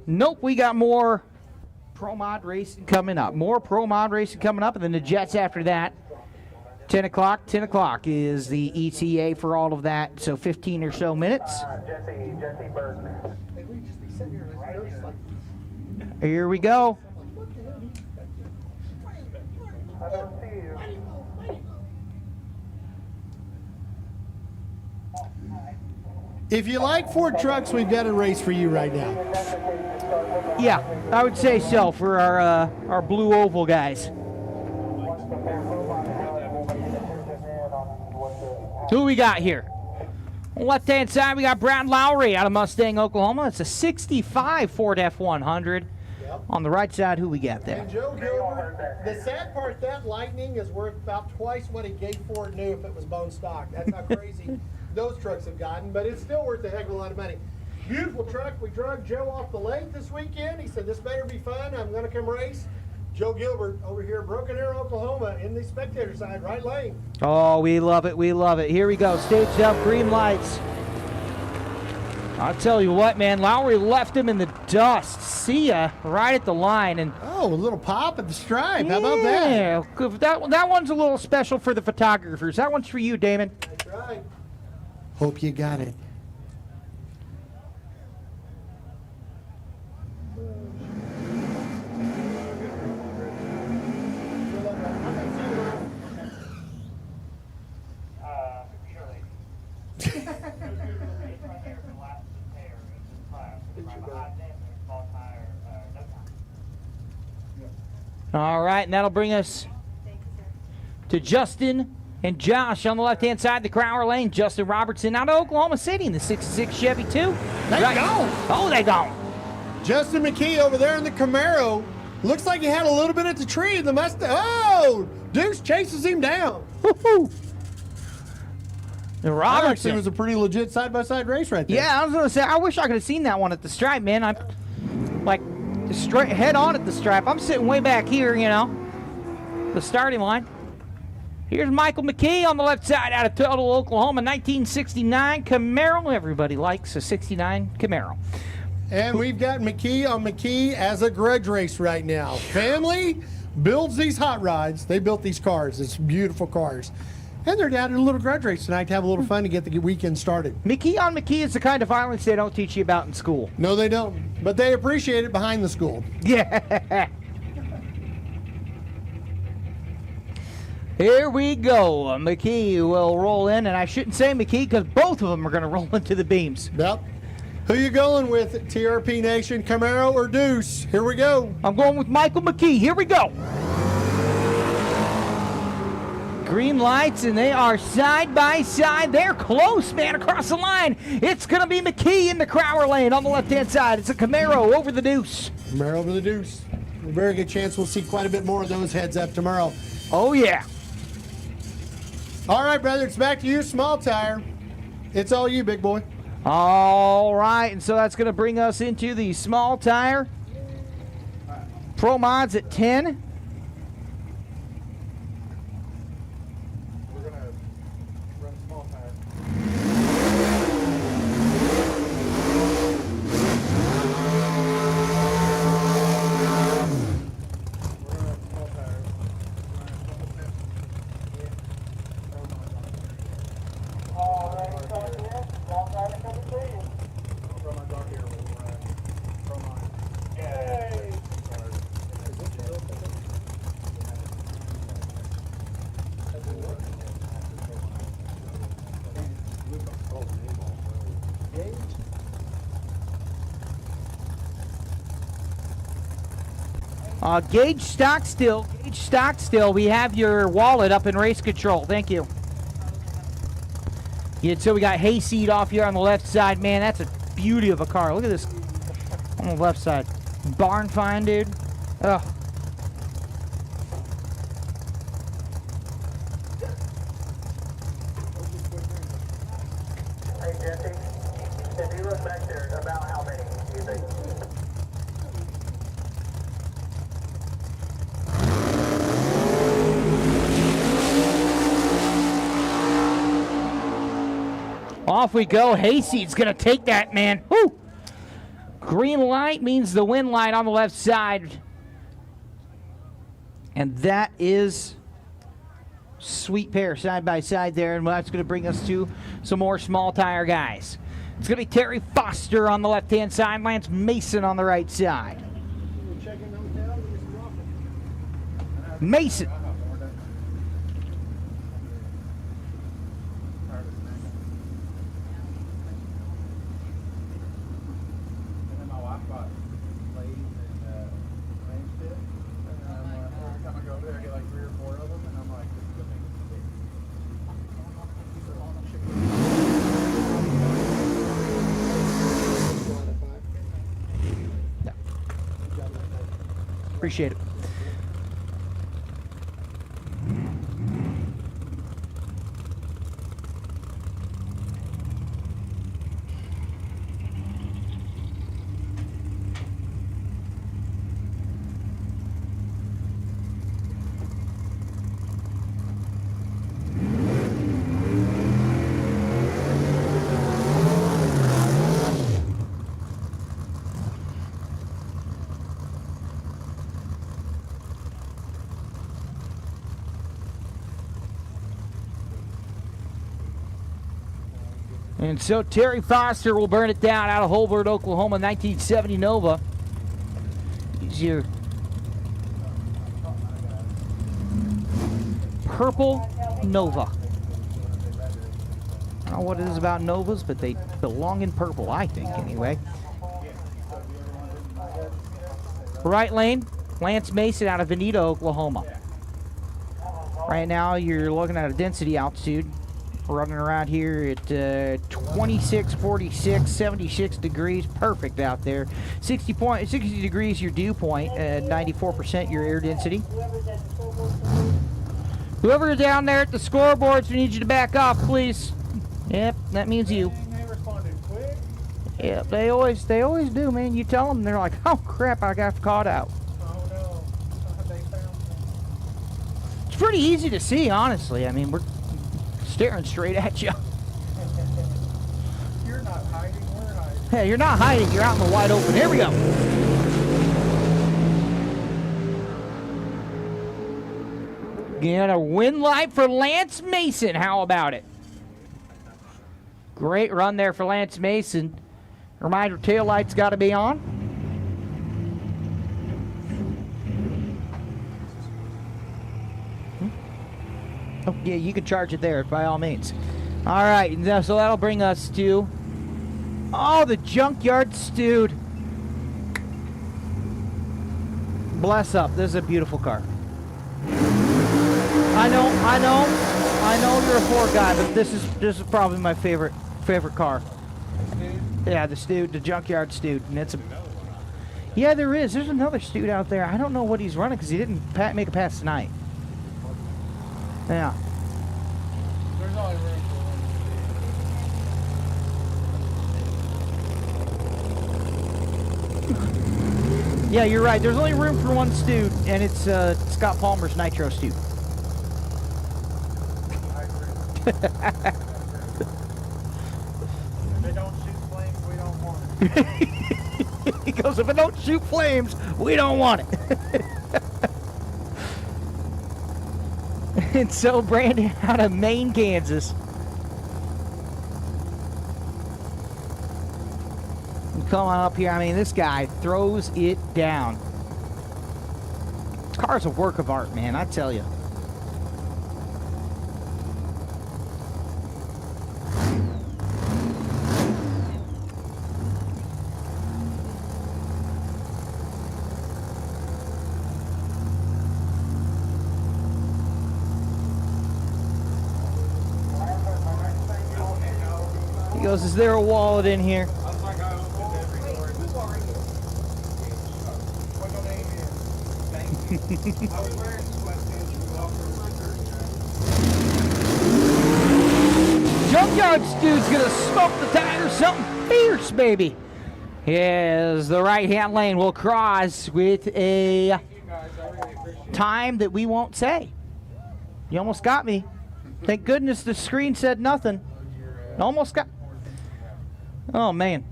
Nope, we got more Pro Mod racing coming up. More Pro Mod racing coming up, and then the Jets after that. 10 o'clock. 10 o'clock is the ETA for all of that, so 15 or so minutes. Jesse Burton. Here we go. I don't see you. If you like Ford trucks, we've got a race for you right now. Yeah, I would say so for our blue oval guys. Who we got here? On the left-hand side, we got Brad Lowry out of Mustang, Oklahoma. It's a 65 Ford F100. On the right side, who we got there? And Joe Gilbert, the sad part, that Lightning is worth about twice what a gate Ford knew if it was bone stock. That's how crazy those trucks have gotten, but it's still worth a heck of a lot of money. Beautiful truck. We drug Joe off the lake this weekend. He said, this better be fun. I'm going to come race. Joe Gilbert over here, Broken Arrow, Oklahoma, in the spectator side, right lane. Oh, we love it. We love it. Here we go. Staged up, green lights. I'll tell you what, man. Lowry left him in the dust. See ya right at the line. And oh, a little pop at the stripe. How about that? Yeah, that one's a little special for the photographers. That one's for you, Damon. That's right. Hope you got it. All right, and that'll bring us to Justin and Josh on the left-hand side of the Crowder lane. Justin Robertson out of Oklahoma City in the 66 Chevy 2. They gone. Oh, they gone. Justin McKee over there in the Camaro. Looks like he had a little bit at the tree. The Mustang. Oh, Deuce chases him down. Woo-hoo. The That Robertson actually was a pretty legit side-by-side race right there. Yeah, I was going to say, I wish I could have seen that one at the stripe, man. I'm like straight head on at the stripe. I'm sitting way back here, the starting line. Here's Michael McKee on the left side out of Total, Oklahoma, 1969 Camaro. Everybody likes a 69 Camaro. And we've got McKee on McKee as a grudge race right now. Family builds these hot rods. They built these cars. It's beautiful cars. And they're down in a little grudge race tonight to have a little fun to get the weekend started. McKee on McKee is the kind of violence they don't teach you about in school. No, they don't. But they appreciate it behind the school. Yeah. Here we go. McKee will roll in, and I shouldn't say McKee because both of them are going to roll into the beams. Yep. Who you going with, TRP Nation, Camaro or Deuce? Here we go. I'm going with Michael McKee. Here we go. Green lights, and they are side by side. They're close, man, across the line. It's going to be McKee in the Crowler lane on the left-hand side. It's a Camaro over the Deuce. Camaro over the Deuce. A very good chance we'll see quite a bit more of those heads up tomorrow. Oh, yeah. All right, brother, it's back to you, small tire. It's all you, big boy. All right, and so that's going to bring us into the small tire. Pro Mods at 10. We're going to run small tire. Gauge stock still. Gauge stock still. We have your wallet up in race control. Thank you. Yeah, so we got Hayseed off here on the left side. Man, that's a beauty of a car. Look at this on the left side. Barn find, dude. Ugh. Hey, Jesse, if you look back there, about how many do you think? Off we go. Hayseed's going to take that, man. Woo! Green light means the win light on the left side. And that is sweet pair side by side there. And that's going to bring us to some more small tire guys. It's going to be Terry Foster on the left-hand side. Lance Mason on the right side. Mason. Appreciate it. And so Terry Foster will burn it down out of Holbert, Oklahoma, 1970 Nova. He's your purple Nova. I don't know what it is about Novas, but they belong in purple, I think, anyway. Right lane, Lance Mason out of Veneta, Oklahoma. Right now, you're looking at a density altitude. We're running around here at 26, 46, 76 degrees. Perfect out there. 60 degrees your dew point, 94% your air density. Whoever's down there at the scoreboards, we need you to back off, please. Yep, that means you. They responded quick. Yep, they always do, man. You tell them, they're like, oh crap, I got caught out. Oh no, they found me. It's pretty easy to see, honestly. I mean, we're staring straight at you. You're not hiding, we're hiding. Hey, you're not hiding, you're out in the wide open. Here we go. Get a win light for Lance Mason. How about it? Great run there for Lance Mason. Reminder, tail light's got to be on. Oh, yeah, you can charge it there by all means. All right, so that'll bring us to Oh, the junkyard stewed. Bless up. This is a beautiful car. I know you're a Ford guy, but this is probably my favorite car. Yeah, the junkyard stewed, and it's a. Yeah, there is. There's another stewed out there. I don't know what he's running because he didn't make a pass tonight. Yeah. There's only room for one. Yeah, you're right. There's only room for one stewed, and it's Scott Palmer's Nitro stewed. I agree. If they don't shoot flames, we don't want it. He goes, if it don't shoot flames, we don't want it. And so Brandon out of Maine, Kansas. Come on up here. I mean, this guy throws it down. This car's a work of art, man, I tell you. He goes, is there a wallet in here? Junkyard Dude's gonna smoke the tire, something fierce, baby. Yes, the right-hand lane will cross with a time that we won't say. You almost got me. Thank goodness the screen said nothing. Almost got. Oh, man.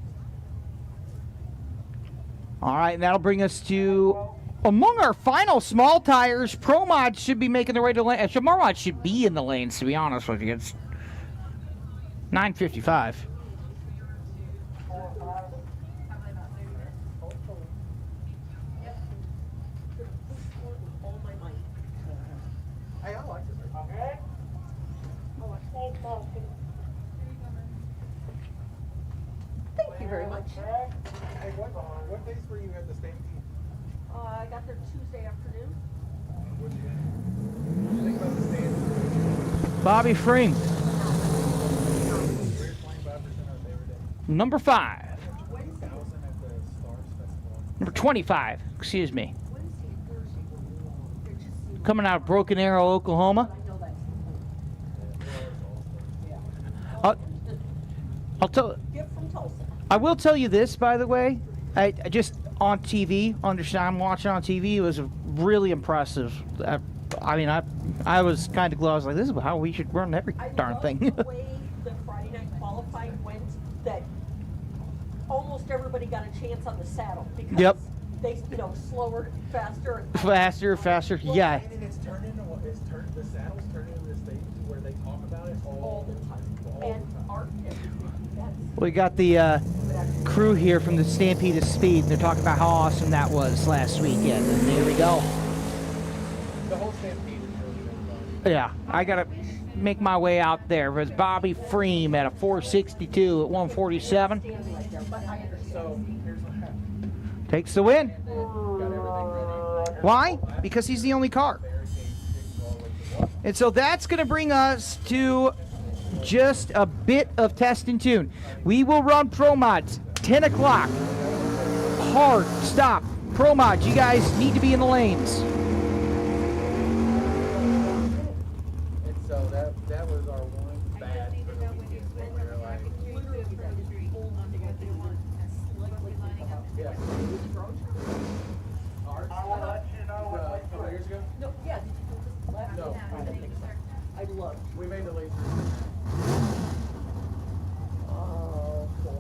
All right, and that'll bring us to among our final small tires. Pro Mods should be making their way to the lane. Actually, Pro Mods should be in the lanes, to be honest with you. It's 9:55. Hey, I like this. Okay? Thank you very much. Hey, what days were you at the Stampede? I got there Tuesday afternoon. What do you think about the Stampede? Bobby Freem, We're 25% our favorite day. number 5. 20,000 at the Stars Festival. Number 25, excuse me. Coming out of Broken Arrow, Oklahoma. I'll tell. Gift from Tulsa. I will tell you this, by the way. I just on TV, understand. I'm watching on TV. It was really impressive. I mean, I was kind of glad. I was like, this is how we should run every darn thing. The way the Friday night qualifying went, that almost everybody got a chance on the saddle because Yep. they, slower, faster. Faster. Yeah. And it's turned into what? The saddles turned into this thing where they talk about it All the time. And art and everything. We got the crew here from the Stampede of Speed, and they're talking about how awesome that was last weekend. And there we go. The whole Stampede is really good fun. Yeah, I gotta make my way out there. It was Bobby Freem at a 462 at 147. So here's what happened. Takes the win. Got everything ready. Why? Because he's the only car. And so that's going to bring us to just a bit of test and tune. We will run Pro Mods 10 o'clock. Hard stop. Pro Mods, you guys need to be in the lanes. And so that was our one bad for the weekend. We were like, yeah. Ours? I will let you know when A couple years ago? No, yeah, did you do this last No, year? I don't think so. I love. We made the late. Oh boy.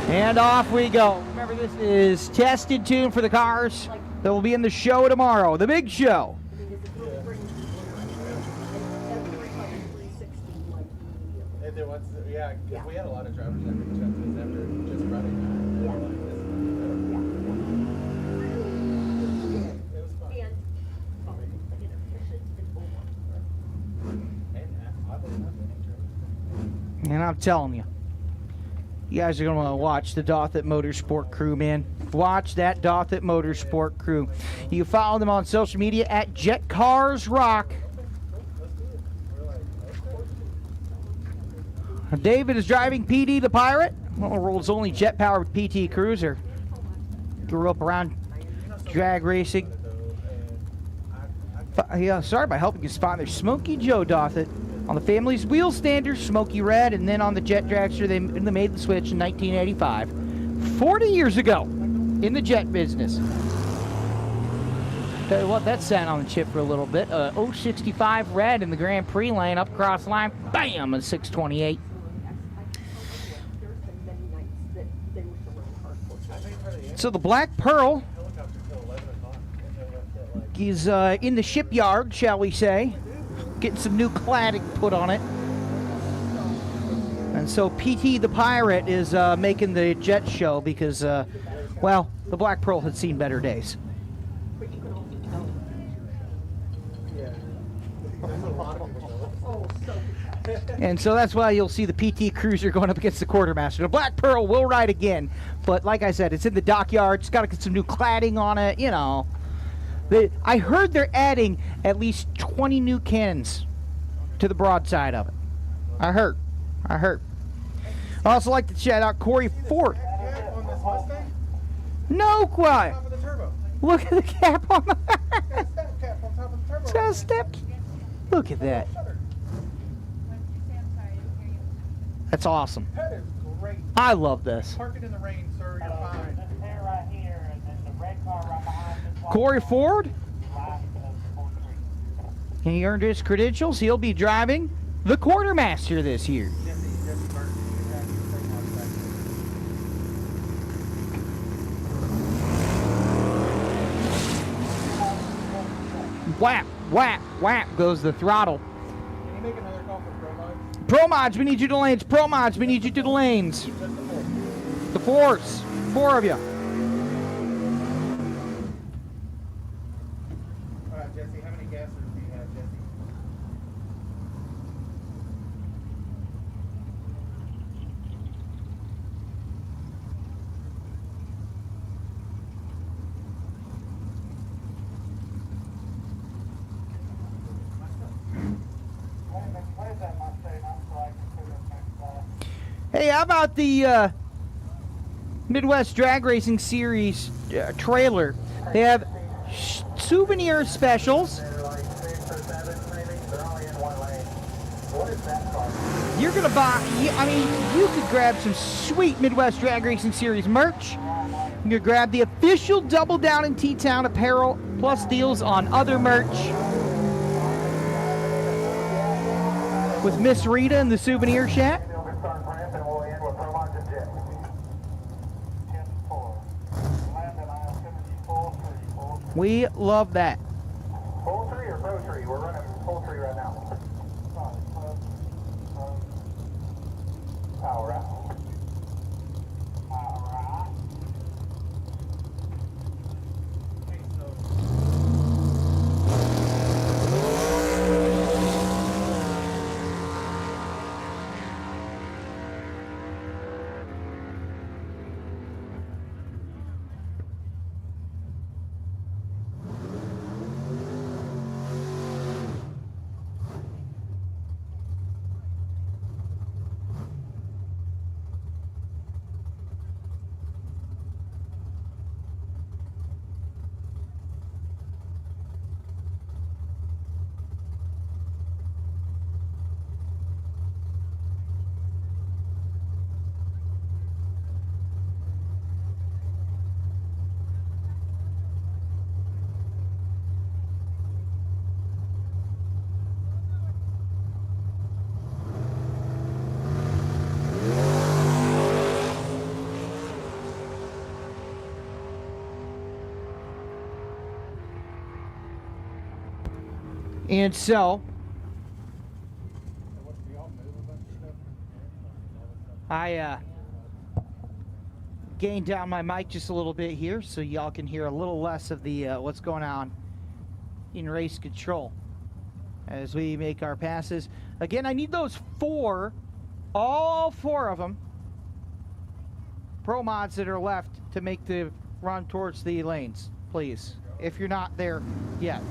And off we go. Remember, this is test and tune for the cars. that will be in the show tomorrow, the big show. If there was, yeah, because we had a lot of drivers that reached out to us after just running that. They were like, this is incredible. It was fun. And I believe that's winning. And I'm telling you, you guys are going to watch the Dothat Motorsport crew, man. Watch that Dothat Motorsport crew. You can follow them on social media at Jet Cars Rock. David is driving PD the Pirate, the world's only jet-powered PT cruiser. Grew up around drag racing. Started by helping his father, Smokey Joe Dothat, on the family's wheel stander, Smoky Red, and then on the jet dragster. They made the switch in 1985, 40 years ago, in the jet business. Tell you what, that sat on the chip for a little bit. 065 Red in the Grand Prix lane, up across the line, bam, a 628. So the Black Pearl is in the shipyard, shall we say, getting some new cladding put on it. And so PT the Pirate is making the jet show because, well, the Black Pearl had seen better days. And so that's why you'll see the PT Cruiser going up against the Quartermaster. The Black Pearl will ride again, but like I said, it's in the dockyard. It's got to get some new cladding on it, you know. I heard they're adding at least 20 new cannons to the broadside of it. I heard. I also like to shout out Corey Ford. On this Mustang? No, quiet. Top of the turbo. Look at the cap on the Step cap on top of the turbo. It's got a step. Look at that. That's awesome. That is great. I love this. Park it in the rain, sir. You're fine. This is here right here, and then the red car right behind this one. Corey Ford, Last of the 4-3. he earned his credentials. He'll be driving the Quartermaster this year. Whap, whap, whap goes the throttle. Can you make another call for Pro Mods? Pro Mods, we need you to lanes. Pro Mods, we need you to the lanes. Just the four. The fours. 4 of you. All right, Jesse, how many gassers do you have, Jesse? Where's that Mustang? I'm so I can put it next class. Hey, how about the Midwest Drag Racing Series trailer? They have souvenir specials. They're like 6 or 7 maybe. They're only in one lane. What is that car? You're gonna buy, I mean, you could grab some sweet Midwest Drag Racing Series merch. You could grab the official Double Down in T-Town apparel, plus deals on other merch. With Miss Rita in the souvenir shack. We'll start ramp and we'll end with Pro Mods and Jet. 10-4. Landon, aisle 74, 3. We love that. Full 3 or Pro 3? We're running full 3 right now. Power out. All right. Okay, so And so I gained down my mic just a little bit here so y'all can hear a little less of the what's going on in race control as we make our passes. Again, I need those all four of them, pro mods that are left to make the run towards the lanes, please, if you're not there yet.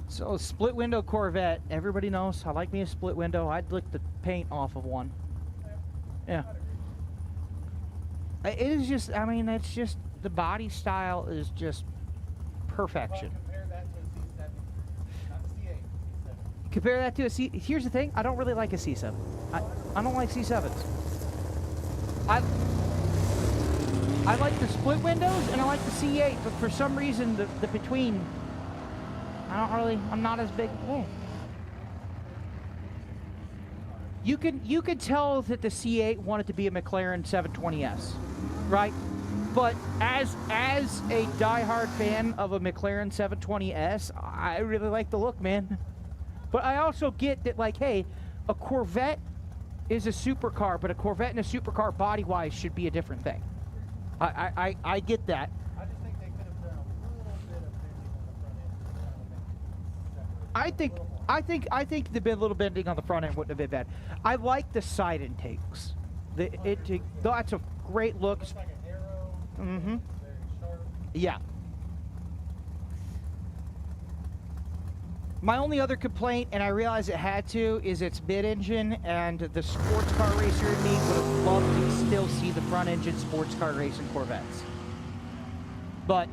So, split window Corvette. Everybody knows I like me a split window. I'd lick the paint off of one. Yeah. It is just, I mean, it's just, the body style is just perfection. Compare that to a C. Here's the thing, I don't really like a C7. I don't like C7s. I like the split windows and I like the C8, but for some reason the between, I'm not as big. Oh. You could tell that the C8 wanted to be a McLaren 720S, right? But as a diehard fan of a McLaren 720S, I really like the look, man. But I also get that, like, hey, a Corvette is a supercar, but a Corvette and a supercar body-wise should be a different thing. I get that. I just think they could have done a little bit of bending on the front end. I think the little bending on the front end wouldn't have been bad. I like the side intakes. That's a great look. It's like an arrow. Mm-hmm. Very sharp. Yeah. My only other complaint, and I realize it had to, is its mid-engine, and the sports car racer in me would have loved to still see the front engine sports car racing Corvettes. But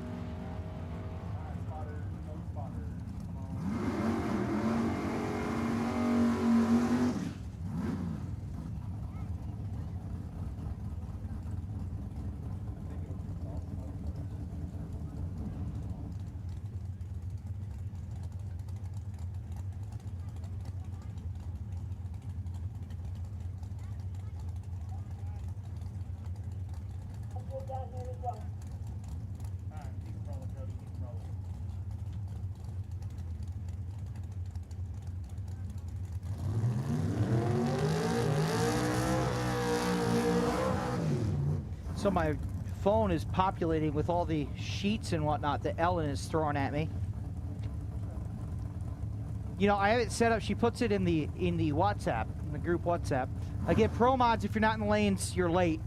so my phone is populating with all the sheets and whatnot that Ellen is throwing at me. You know, I have it set up. She puts it in the WhatsApp, in the group WhatsApp. Again, pro mods, if you're not in the lanes, you're late.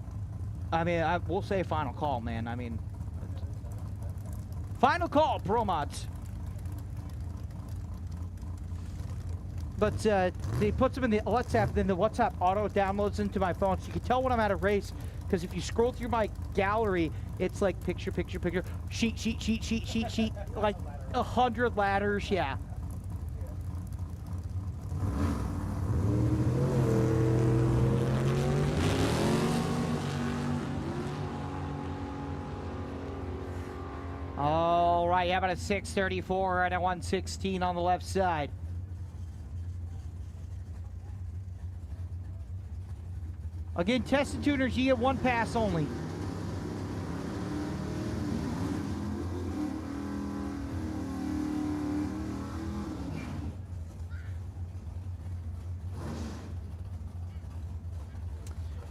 I mean, we'll say final call, man. I mean, final call, pro mods. But they puts them in the WhatsApp, then the WhatsApp auto downloads into my phone, so you can tell when I'm at a race. Because if you scroll through my gallery, it's like picture, picture, picture, sheet, like 100 ladders, yeah. All right, how about a 634 and a 116 on the left side? Again, test and tuners, you get one pass only.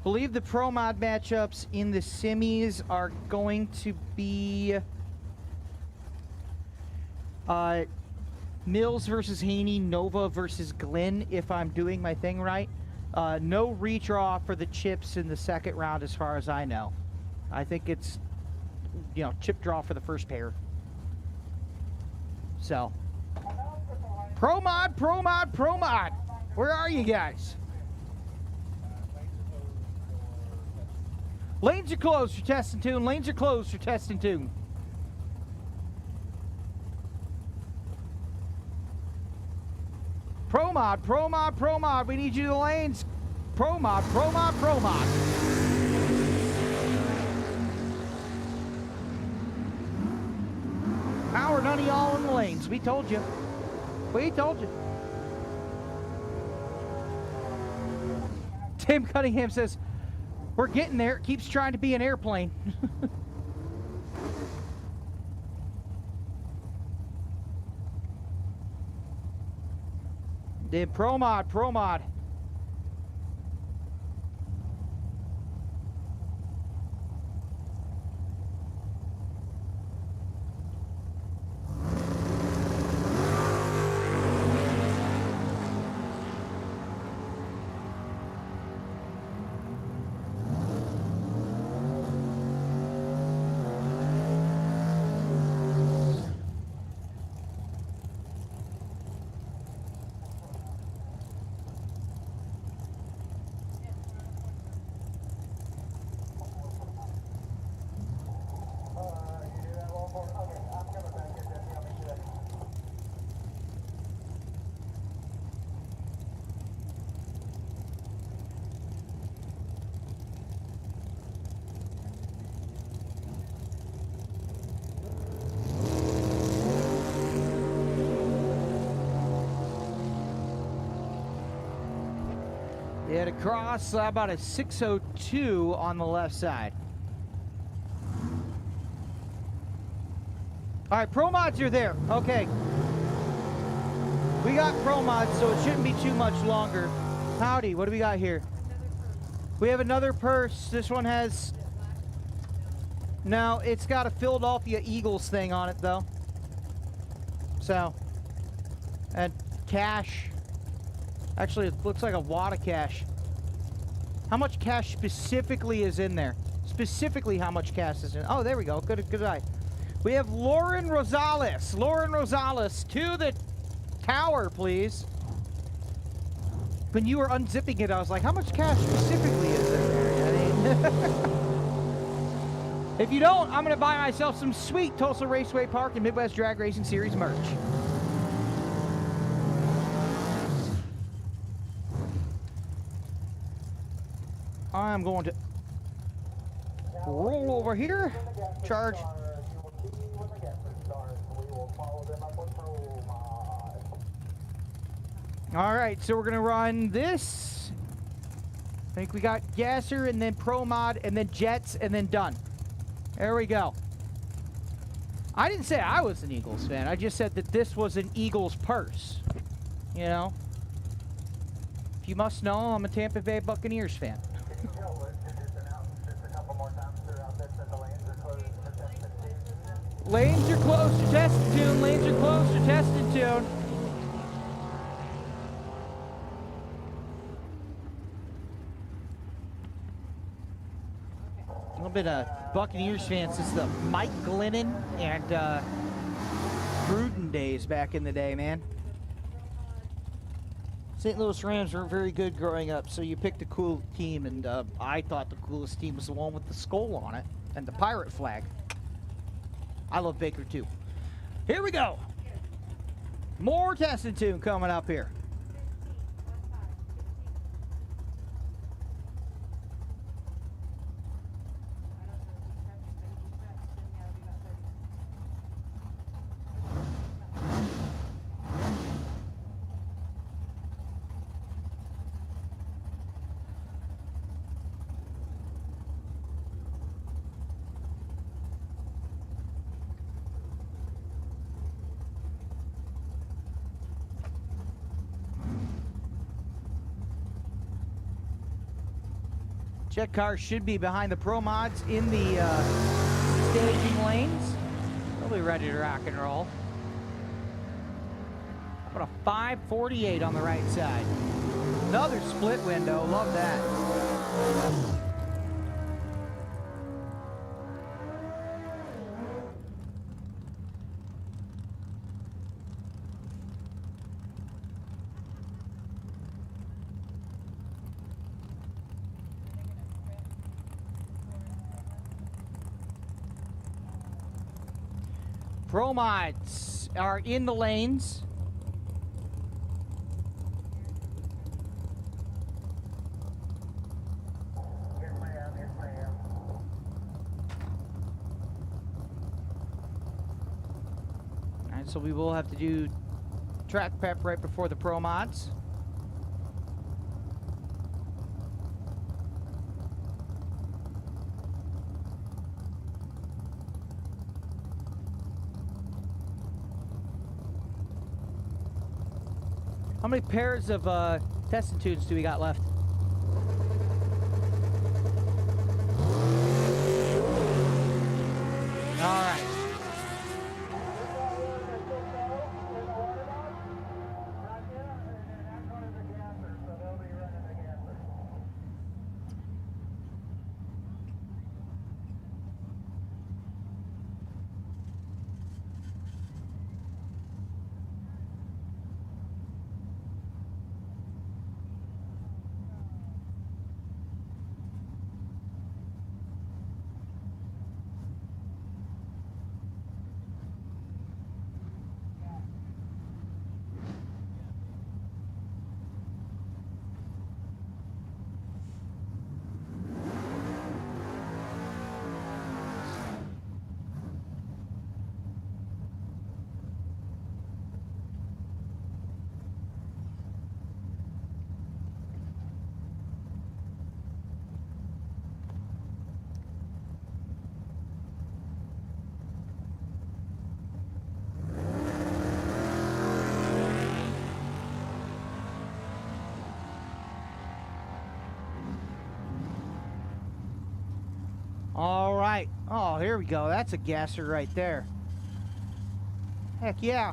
Believe the pro mod matchups in the semis are going to be Mills versus Haney, Nova versus Glenn, if I'm doing my thing right. No redraw for the chips in the second round as far as I know. I think it's, you know, chip draw for the first pair. So, pro mod. Where are you guys? Lanes are closed for test and tune. Lanes are closed for test and tune. Pro mod, pro mod, pro mod. We need you in the lanes. Pro mod, pro mod, pro mod. Power, none of y'all in the lanes. We told you. We told you. Tim Cunningham says, we're getting there. It keeps trying to be an airplane. Then pro mod, pro mod. You had to cross about a 602 on the left side. All right, pro mods are there. Okay. We got pro mods, so it shouldn't be too much longer. Howdy, what do we got here? We have another purse. This one has... No, it's got a Philadelphia Eagles thing on it, though. So. And cash. Actually, it looks like a wad of cash. How much cash specifically is in there? Specifically, how much cash is in? Oh, there we go. Good eye. We have Lauren Rosales. Lauren Rosales to the tower, please. When you were unzipping it, I was like, how much cash specifically is in there? I mean, if you don't, I'm going to buy myself some sweet Tulsa Raceway Park and Midwest Drag Racing Series merch. I'm going to roll over here, charge. All right, so we're gonna run this. I think we got Gasser and then Pro Mod and then Jets and then done. There we go. I didn't say I was an Eagles fan. I just said that this was an Eagles purse. You know? If you must know, I'm a Tampa Bay Buccaneers fan. Lanes are closed to test and tune. Lanes are closed to test and tune. A little bit of Buccaneers fans. This is the Mike Glennon and Gruden days back in the day, man. St. Louis Rams were very good growing up, so you picked a cool team, and I thought the coolest team was the one with the skull on it and the pirate flag. I love Baker too. Here we go. More test and tune coming up here. Jet cars should be behind the pro mods in the staging lanes. They'll be ready to rock and roll. How about a 548 on the right side? Another split window. Love that. Pro mods are in the lanes. And so we will have to do track prep right before the pro mods. How many pairs of testing tunes do we got left? All right. All right. Oh, here we go. That's a gasser right there. Heck yeah.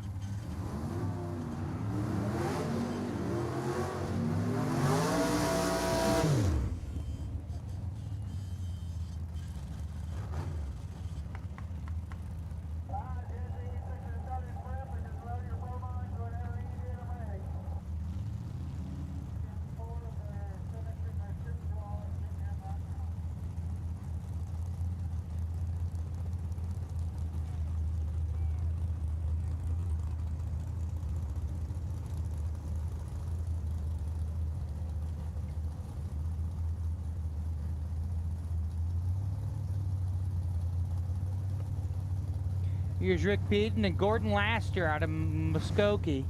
Here's Rick Peden and Gordon Laster out of Muskogee.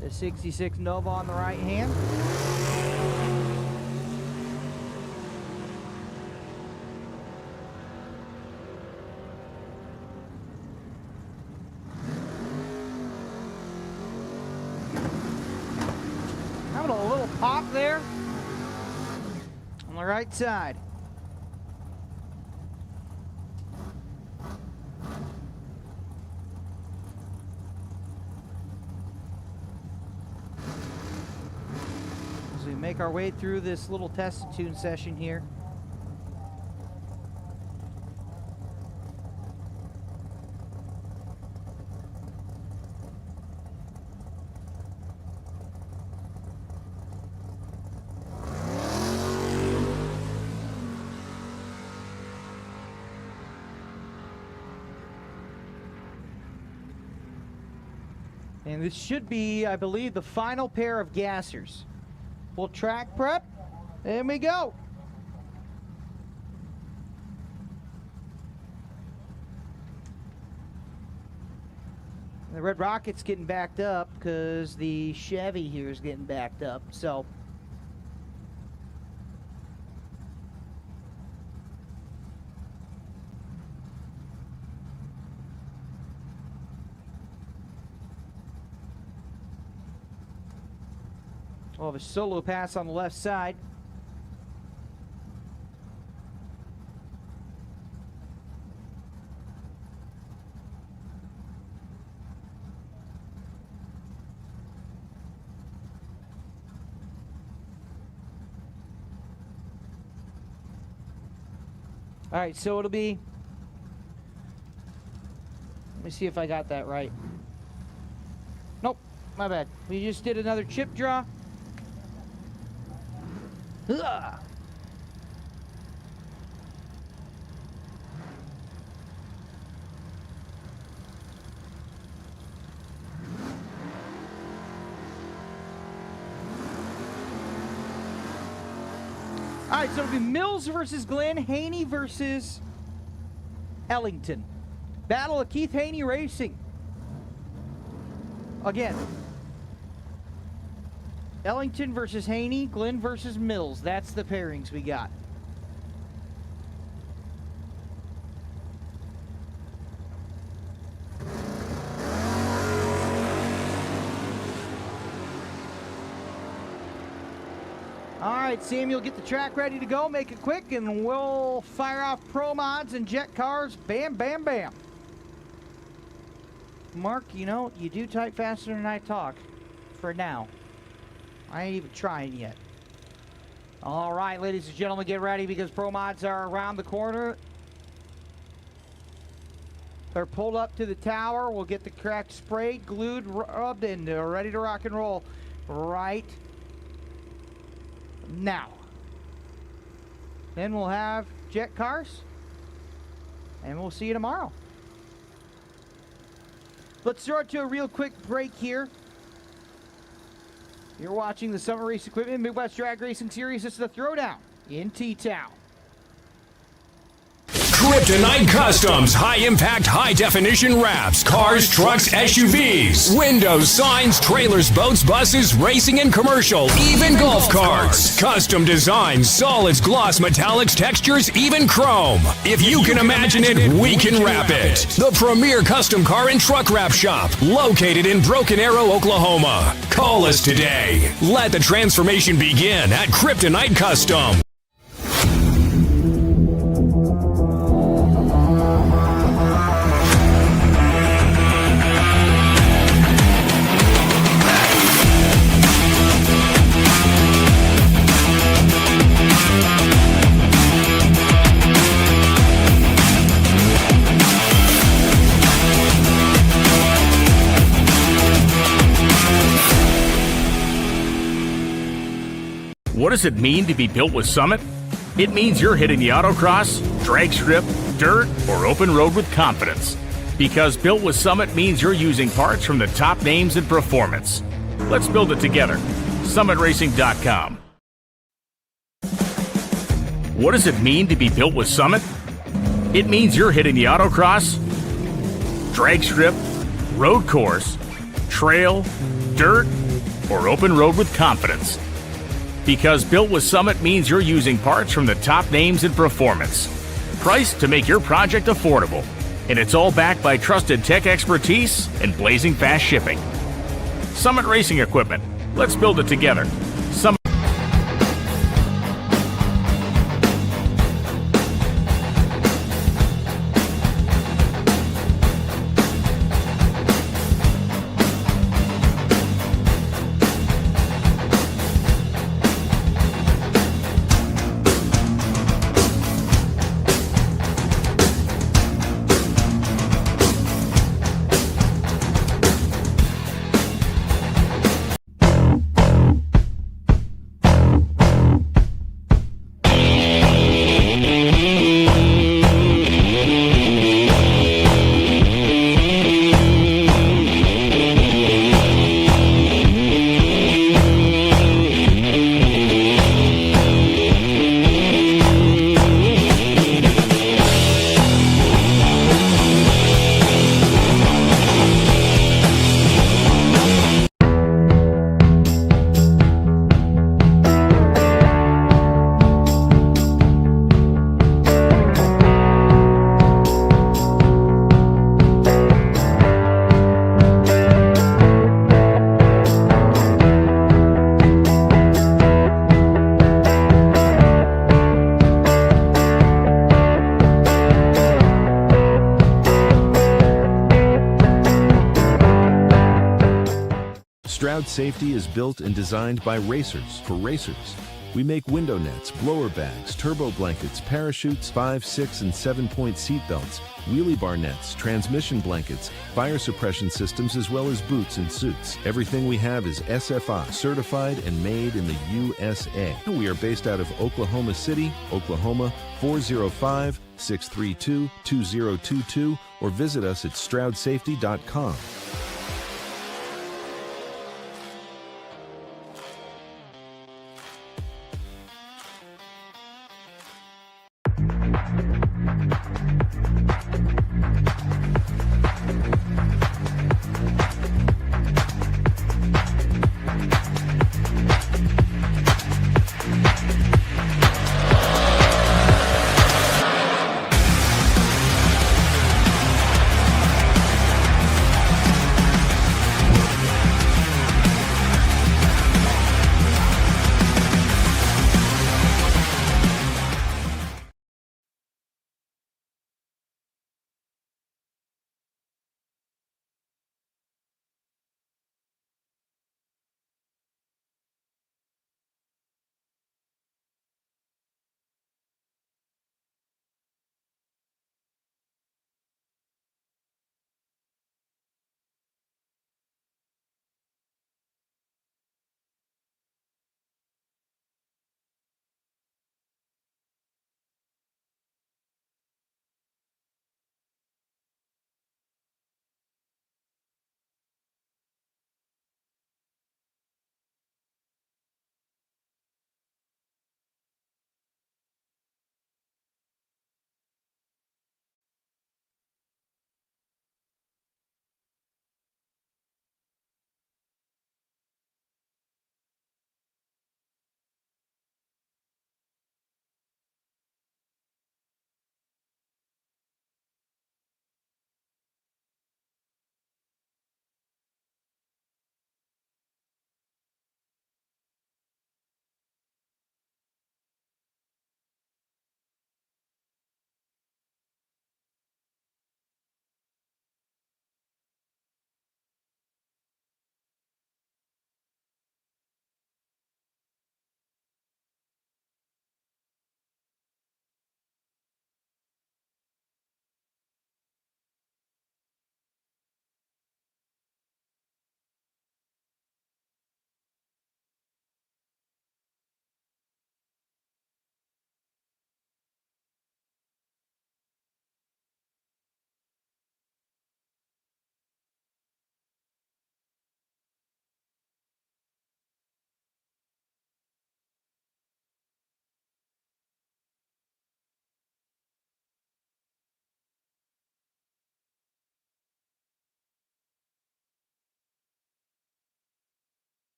The 66 Nova on the right hand. Having a little pop there on the right side. Make our way through this little test and tune session here. And this should be, I believe, the final pair of gassers. Full track prep, and we go. The Red Rocket's getting backed up because the Chevy here is getting backed up, so. We'll have a solo pass on the left side. All right, so it'll be, let me see if I got that right. Nope, my bad. We just did another chip draw. Ugh. All right, so it'll be Mills versus Glenn, Haney versus Ellington. Battle of Keith Haney Racing. again, Ellington versus Haney, Glenn versus Mills. That's the pairings we got. All right, Samuel, get the track ready to go. Make it quick, and we'll fire off pro mods and jet cars. Bam, bam, bam. Mark, you know, you do type faster than I talk. For now. I ain't even trying yet. All right, ladies and gentlemen, get ready because pro mods are around the corner. They're pulled up to the tower. We'll get the crack sprayed, glued, rubbed, and they're ready to rock and roll right now. Then we'll have jet cars, and we'll see you tomorrow. Let's throw it to a real quick break here. You're watching the Summer Race Equipment Midwest Drag Racing Series. This is the Throwdown in T-Town. Kryptonite Customs, high-impact, high-definition wraps, cars, trucks, SUVs, windows, signs, trailers, boats, buses, racing and commercial, even golf carts. Custom designs, solids, gloss, metallics, textures, even chrome. If you can imagine it, we can wrap it. The premier custom car and truck wrap shop, located in Broken Arrow, Oklahoma. Call us today. Let the transformation begin at Kryptonite Custom. What does it mean to be built with Summit? It means you're hitting the autocross, drag strip, dirt, or open road with confidence. Because built with Summit means you're using parts from the top names in performance. Let's build it together. SummitRacing.com. What does it mean to be built with Summit? It means you're hitting the autocross, drag strip, road course, trail, dirt, or open road with confidence. Because built with Summit means you're using parts from the top names in performance. Priced to make your project affordable. And it's all backed by trusted tech expertise and blazing fast shipping. Summit Racing Equipment. Let's build it together. Summit. Shroud Safety is built and designed by racers for racers. We make window nets, blower bags, turbo blankets, parachutes, 5, 6, and 7-point seat belts, wheelie bar nets, transmission blankets, fire suppression systems, as well as boots and suits. Everything we have is SFI, certified and made in the USA. We are based out of Oklahoma City, Oklahoma, 405-632-2022, or visit us at StroudSafety.com.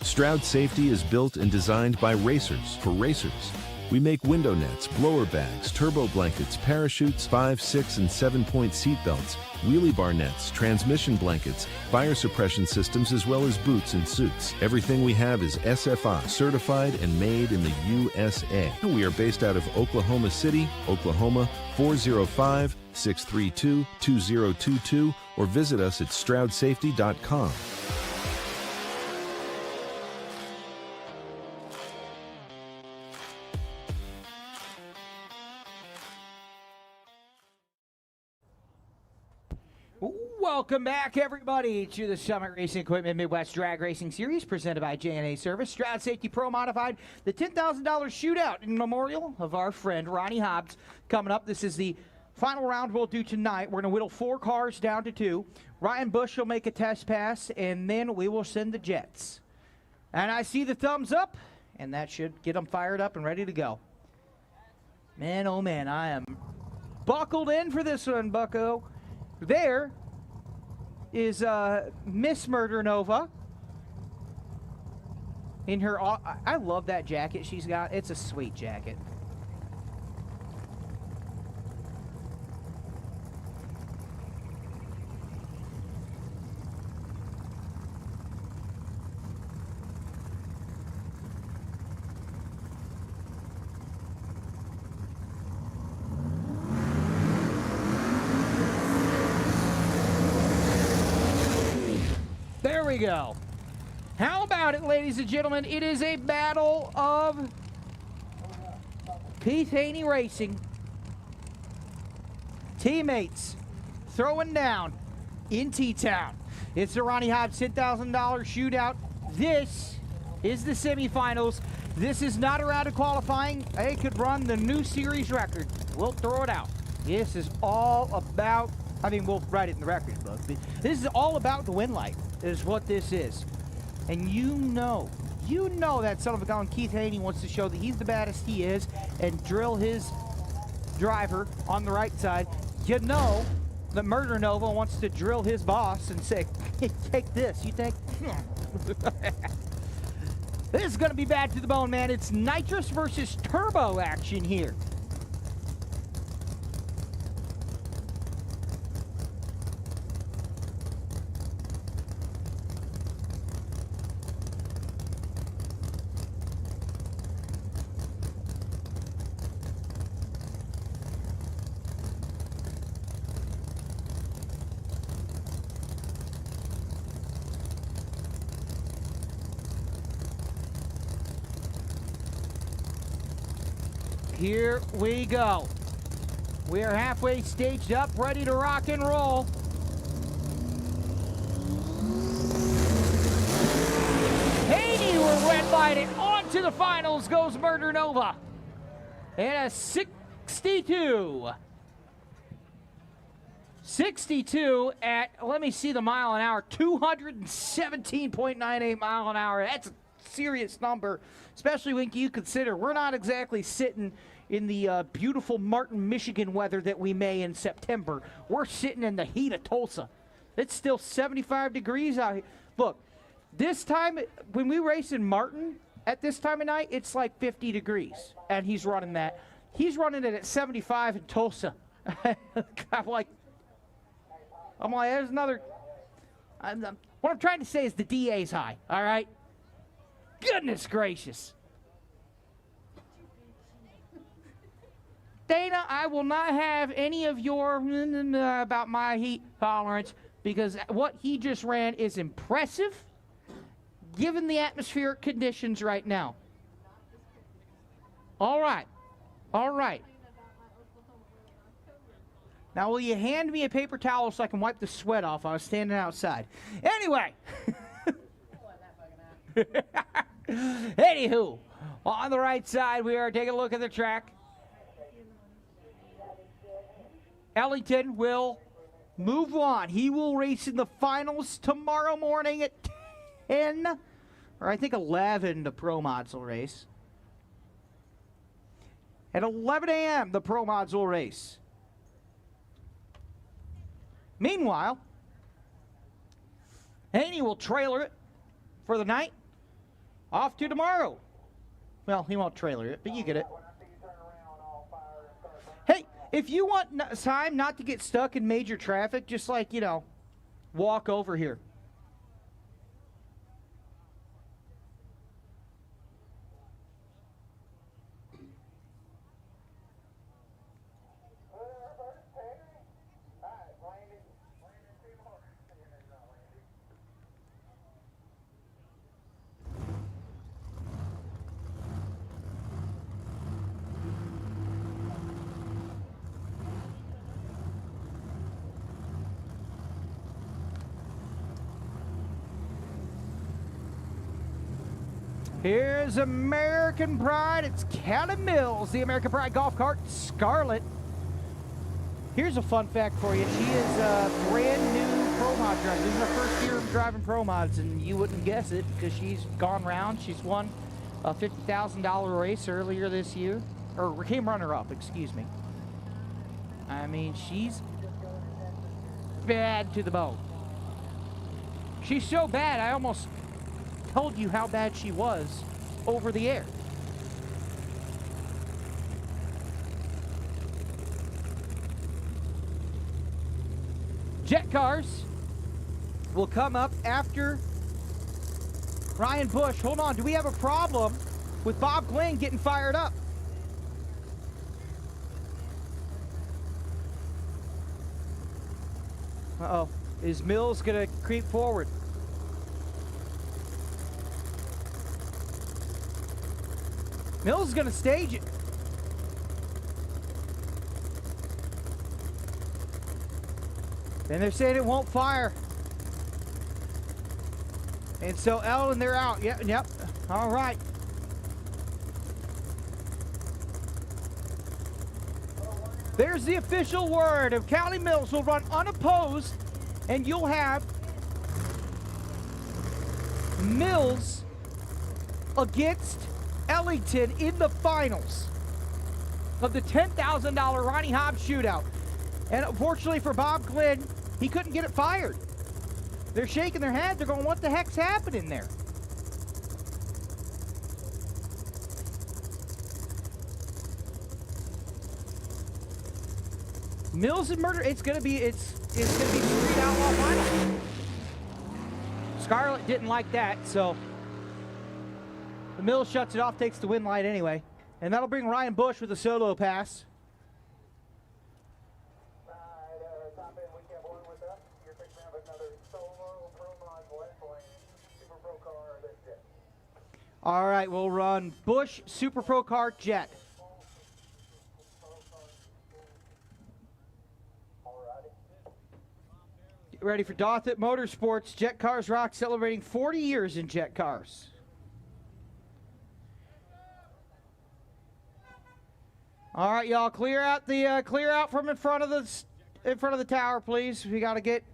Stroud Safety is built and designed by racers for racers. We make window nets, blower bags, turbo blankets, parachutes, 5, 6, and 7-point seat belts, wheelie bar nets, transmission blankets, fire suppression systems, as well as boots and suits. Everything we have is SFI certified and made in the USA. We are based out of Oklahoma City, Oklahoma, 405-632-2022, or visit us at StroudSafety.com. Welcome back, everybody, to the Summit Racing Equipment Midwest Drag Racing Series presented by JNA Service. Stroud Safety Pro Modified, the $10,000 shootout in memorial of our friend Ronnie Hobbs coming up. This is the final round we'll do tonight. We're going to whittle 4 cars down to 2. Ryan Bush will make a test pass, and then we will send the Jets. And I see the thumbs up, and that should get them fired up and ready to go. Man, oh man, I am buckled in for this one, bucko. There is Miss Murder Nova in her. I love that jacket she's got. It's a sweet jacket. There we go. How about it, ladies and gentlemen? It is a battle of Keith Haney Racing. Teammates throwing down in T-Town. It's the Ronnie Hobbs $10,000 shootout. This is the semifinals. This is not a round of qualifying. They could run the new series record. We'll throw it out. This is all about, I mean, we'll write it in the records book. This is all about the win light, is what this is. And you know that son of a gun Keith Haney wants to show that he's the baddest he is and drill his driver on the right side. You know that Murder Nova wants to drill his boss and say, hey, take this, you think? This is going to be bad to the bone, man. It's nitrous versus turbo action here. Here we go. We are halfway staged up, ready to rock and roll. Haney will red light it. On to the finals goes Murder Nova. And a 62. 62 at, let me see the mile an hour, 217.98 mile an hour. That's a serious number, especially when you consider we're not exactly sitting in the beautiful Martin, Michigan weather that we may in September. We're sitting in the heat of Tulsa. It's still 75 degrees out here. Look, this time, when we race in Martin, at this time of night, it's like 50 degrees, and he's running that. He's running it at 75 in Tulsa. I'm like, there's another. What I'm trying to say is the DA's high, all right? Goodness gracious. Dana, I will not have any of your about my heat tolerance, because what he just ran is impressive given the atmospheric conditions right now. All right. All right. Now, will you hand me a paper towel so I can wipe the sweat off? I was standing outside. Anyway. Anywho, on the right side, we are taking a look at the track. Ellington will move on. He will race in the finals tomorrow morning at 10, or I think 11, the Pro Mods will race. At 11 a.m., the Pro Mods will race. Meanwhile, Haney will trailer it for the night. Off to tomorrow. Well, he won't trailer it, but you get it. Hey, if you want time not to get stuck in major traffic, just like, you know, walk over here. Here's American Pride. It's Cali Mills, the American Pride golf cart, Scarlet. Here's a fun fact for you. She is a brand new pro mod driver. This is her first year of driving pro mods, and you wouldn't guess it because she's gone round. She's won a $50,000 race earlier this year, or came runner-up, excuse me. I mean, she's bad to the bone. She's so bad, I almost told you how bad she was over the air. Jet cars will come up after Ryan Bush. Hold on, do we have a problem with Bob Glenn getting fired up? Uh-oh, is Mills gonna creep forward? Mills is going to stage it. And they're saying it won't fire. And so Ellen, they're out. Yep. All right. There's the official word of Cali Mills will run unopposed, and you'll have Mills against Ellington in the finals of the $10,000 Ronnie Hobbs shootout. And unfortunately for Bob Glenn, he couldn't get it fired. They're shaking their head. They're going, what the heck's happening there? Mills and Murder, it's gonna be Street Outlaw final. Scarlett didn't like that, so the Mills shuts it off, takes the win light anyway. And that'll bring Ryan Bush with a solo pass. All right, we'll run Bush Super Pro Car Jet. Get ready for Dothit Motorsports. Jet Cars Rock celebrating 40 years in jet cars. All right, y'all, clear out from in front of the tower, please. We got to get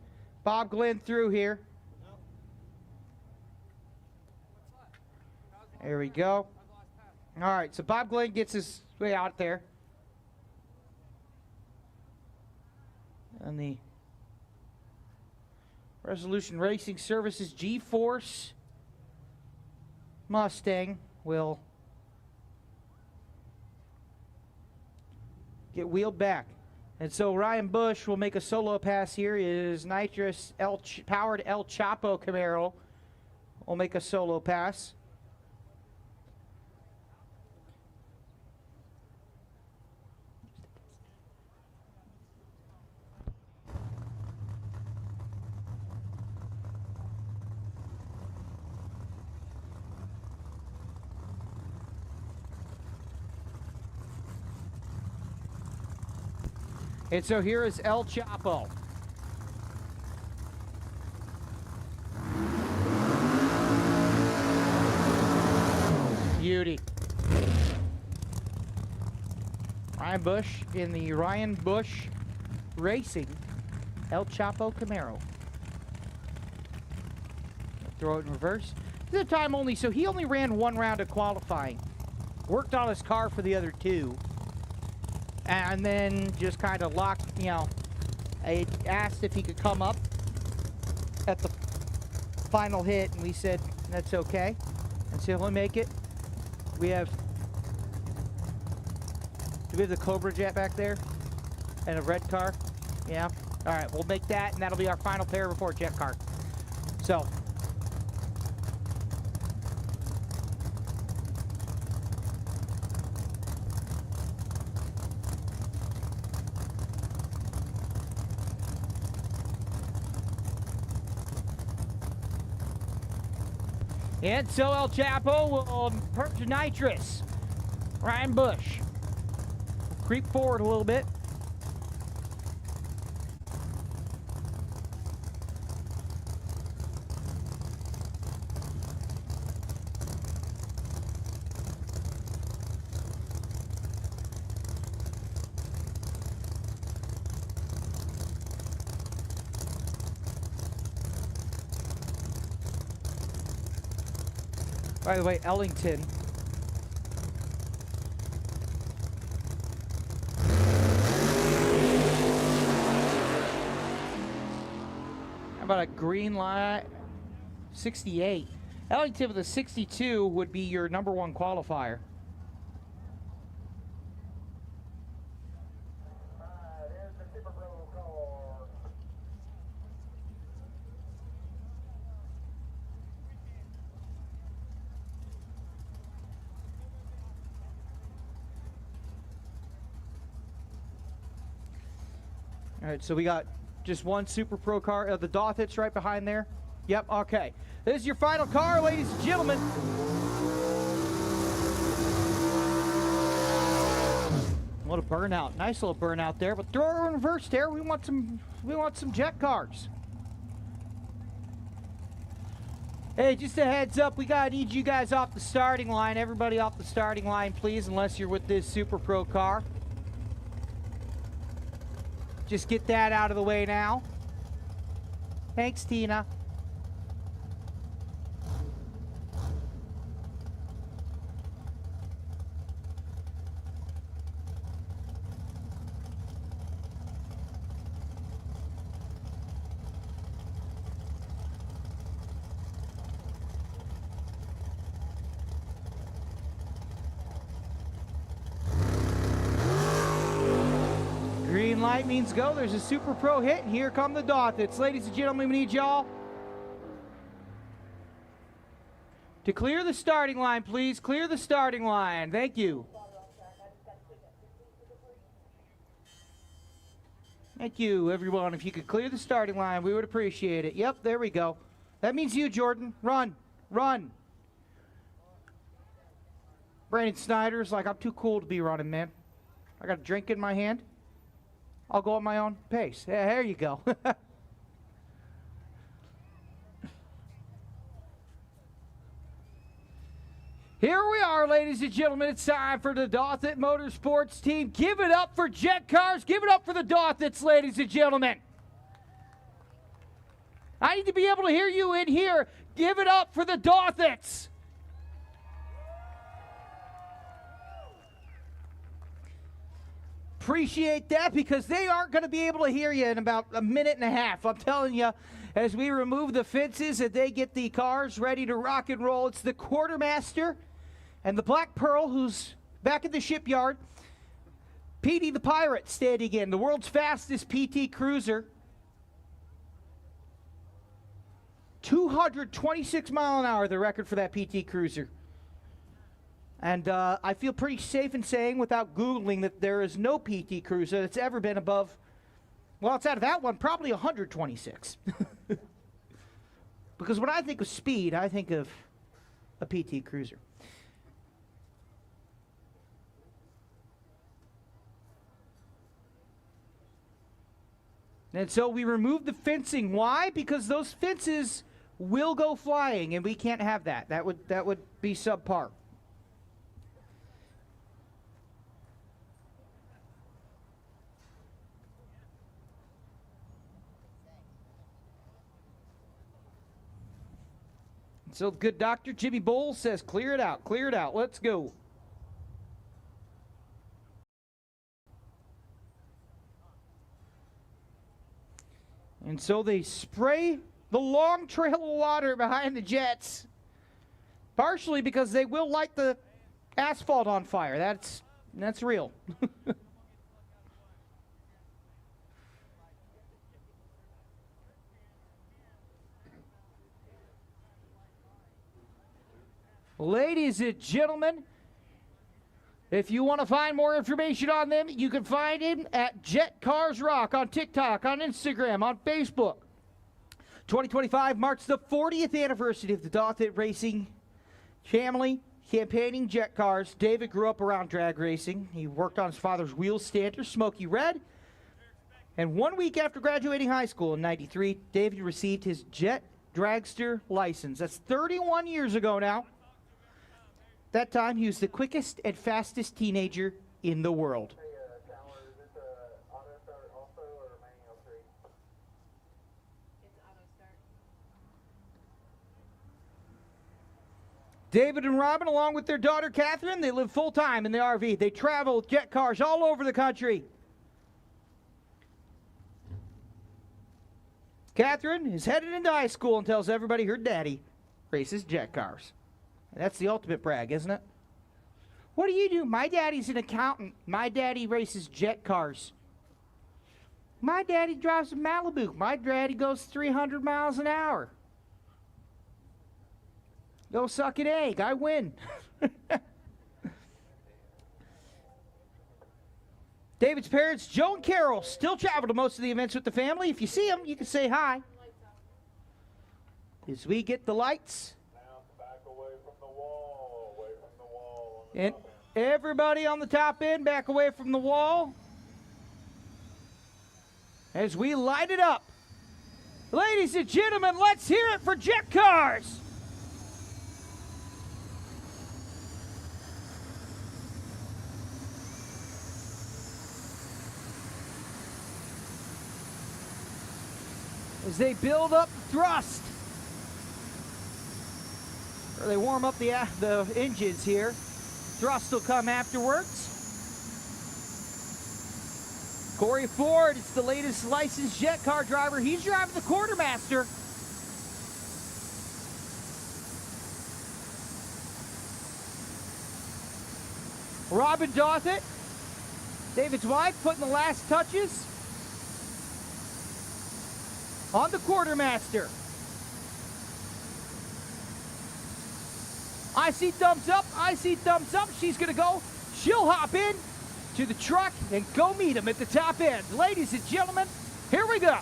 Bob Glenn through here. There we go. All right, so Bob Glenn gets his way out there. And the Resolution Racing Services G-Force Mustang will get wheeled back. And so Ryan Bush will make a solo pass here. His nitrous powered El Chapo Camaro will make a solo pass. And so here is El Chapo. Beauty. Ryan Bush in the Ryan Bush Racing El Chapo Camaro. Throw it in reverse. This is a time only, so he only ran one round of qualifying. Worked on his car for the other two. And then just kind of locked, you know, I asked if he could come up at the final hit, and we said, that's okay. Let's see if we'll make it. We have... Do we have the Cobra Jet back there? And a red car? Yeah. All right, we'll make that, and that'll be our final pair before jet car. So... And so El Chapo will purge nitrous. Ryan Bush. Creep forward a little bit. By the way, Ellington. How about a green light? 68. Ellington with a 62 would be your #1 qualifier. All right, so we got just one Super Pro car. The Dothit's right behind there. Yep, okay. This is your final car, ladies and gentlemen. What a burnout. Nice little burnout there, but throw her in reverse there. We want some jet cars. Hey, just a heads up, we gotta need you guys off the starting line. Everybody off the starting line, please, unless you're with this Super Pro car. Just get that out of the way now. Thanks, Tina. Green light means go. There's a Super Pro hit, and here come the Dothits. Ladies and gentlemen, we need y'all to clear the starting line, please. Clear the starting line. Thank you. Thank you, everyone. If you could clear the starting line, we would appreciate it. Yep, there we go. That means you, Jordan. Run. Run. Brandon Snyder's like, I'm too cool to be running, man. I got a drink in my hand. I'll go at my own pace. Yeah, there you go. Here we are, ladies and gentlemen. It's time for the Dothit Motorsports team. Give it up for Jet Cars. Give it up for the Dothits, ladies and gentlemen. I need to be able to hear you in here. Give it up for the Dothits. Appreciate that, because they aren't going to be able to hear you in about a minute and a half. I'm telling you, as we remove the fences and they get the cars ready to rock and roll, it's the Quartermaster and the Black Pearl, who's back at the shipyard. PT the Pirate standing in, the world's fastest PT cruiser. 226 mile an hour, the record for that PT cruiser. And I feel pretty safe in saying, without Googling, that there is no PT cruiser that's ever been above, well, it's out of that one, probably 126. Because when I think of speed, I think of a PT cruiser. And so we removed the fencing. Why? Because those fences will go flying, and we can't have that. That would be subpar. So good Dr. Jimmy Bowles says, clear it out, let's go. And so they spray the long trail of water behind the jets. Partially because they will light the asphalt on fire. That's real. Ladies and gentlemen, if you want to find more information on them, you can find him at Jet Cars Rock on TikTok, on Instagram, on Facebook. 2025 marks the 40th anniversary of the Dothan Racing family campaigning jet cars. David grew up around drag racing. He worked on his father's wheel stander, Smoky Red. And 1 week after graduating high school in '93, David received his jet dragster license. That's 31 years ago now. That time, he was the quickest and fastest teenager in the world. Hey, Tyler, is this auto start also or manual 3? It's auto start. David and Robin, along with their daughter Catherine, they live full-time in the RV. They travel with jet cars all over the country. Catherine is headed into high school and tells everybody her daddy races jet cars. That's the ultimate brag, isn't it? What do you do? My daddy's an accountant. My daddy races jet cars. My daddy drives a Malibu. My daddy goes 300 miles an hour. Go suck an egg. I win. David's parents, Joe and Carol, still travel to most of the events with the family. If you see them, you can say hi. As we get the lights. And everybody on the top end, back away from the wall. As we light it up. Ladies and gentlemen, let's hear it for jet cars. As they build up thrust. Or they warm up the engines here. Thrust will come afterwards. Corey Ford is the latest licensed jet car driver. He's driving the Quartermaster. Robin Dothett, David's wife, putting the last touches on the Quartermaster. I see thumbs up. I see thumbs up. She's going to go. She'll hop in to the truck and go meet him at the top end. Ladies and gentlemen, here we go.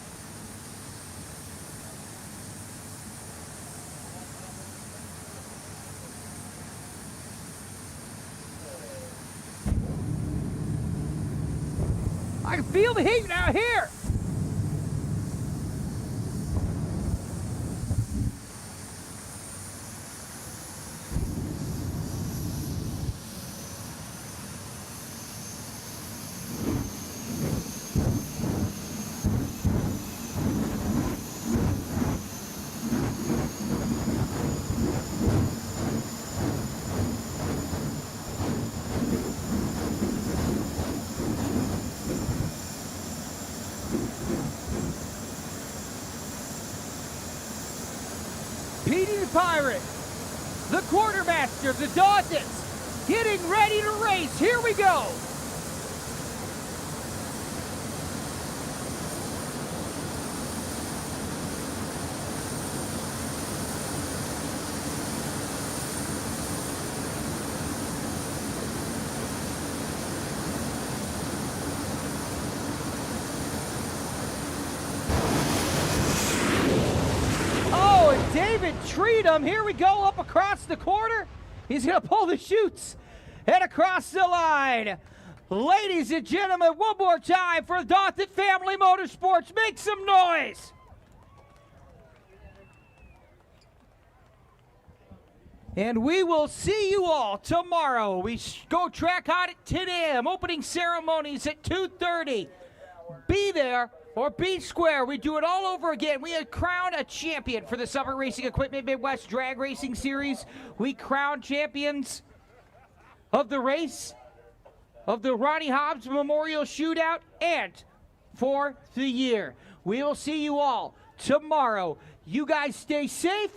I can feel the heat out here. Pirate, the Quartermaster, the Dothans, getting ready to race. Here we go. David treat him. Here we go, up across the corner. He's going to pull the chutes and across the line. Ladies and gentlemen, one more time for Dothan Family Motorsports. Make some noise. And we will see you all tomorrow. We go track hot at 10 a.m. Opening ceremonies at 2:30. Be there. Or be square. We do it all over again. We had crowned a champion for the Summer Racing Equipment Midwest Drag Racing Series. We crowned champions of the race, of the Ronnie Hobbs Memorial Shootout, and for the year. We will see you all tomorrow. You guys stay safe,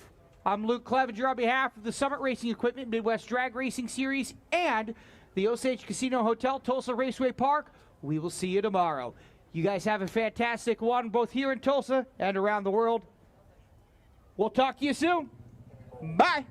I'm Luke Clevenger on behalf of the Summit Racing Equipment Midwest Drag Racing Series and the Osage Casino Hotel, Tulsa Raceway Park. We will see you tomorrow. You guys have a fantastic one, both here in Tulsa and around the world. We'll talk to you soon. Bye.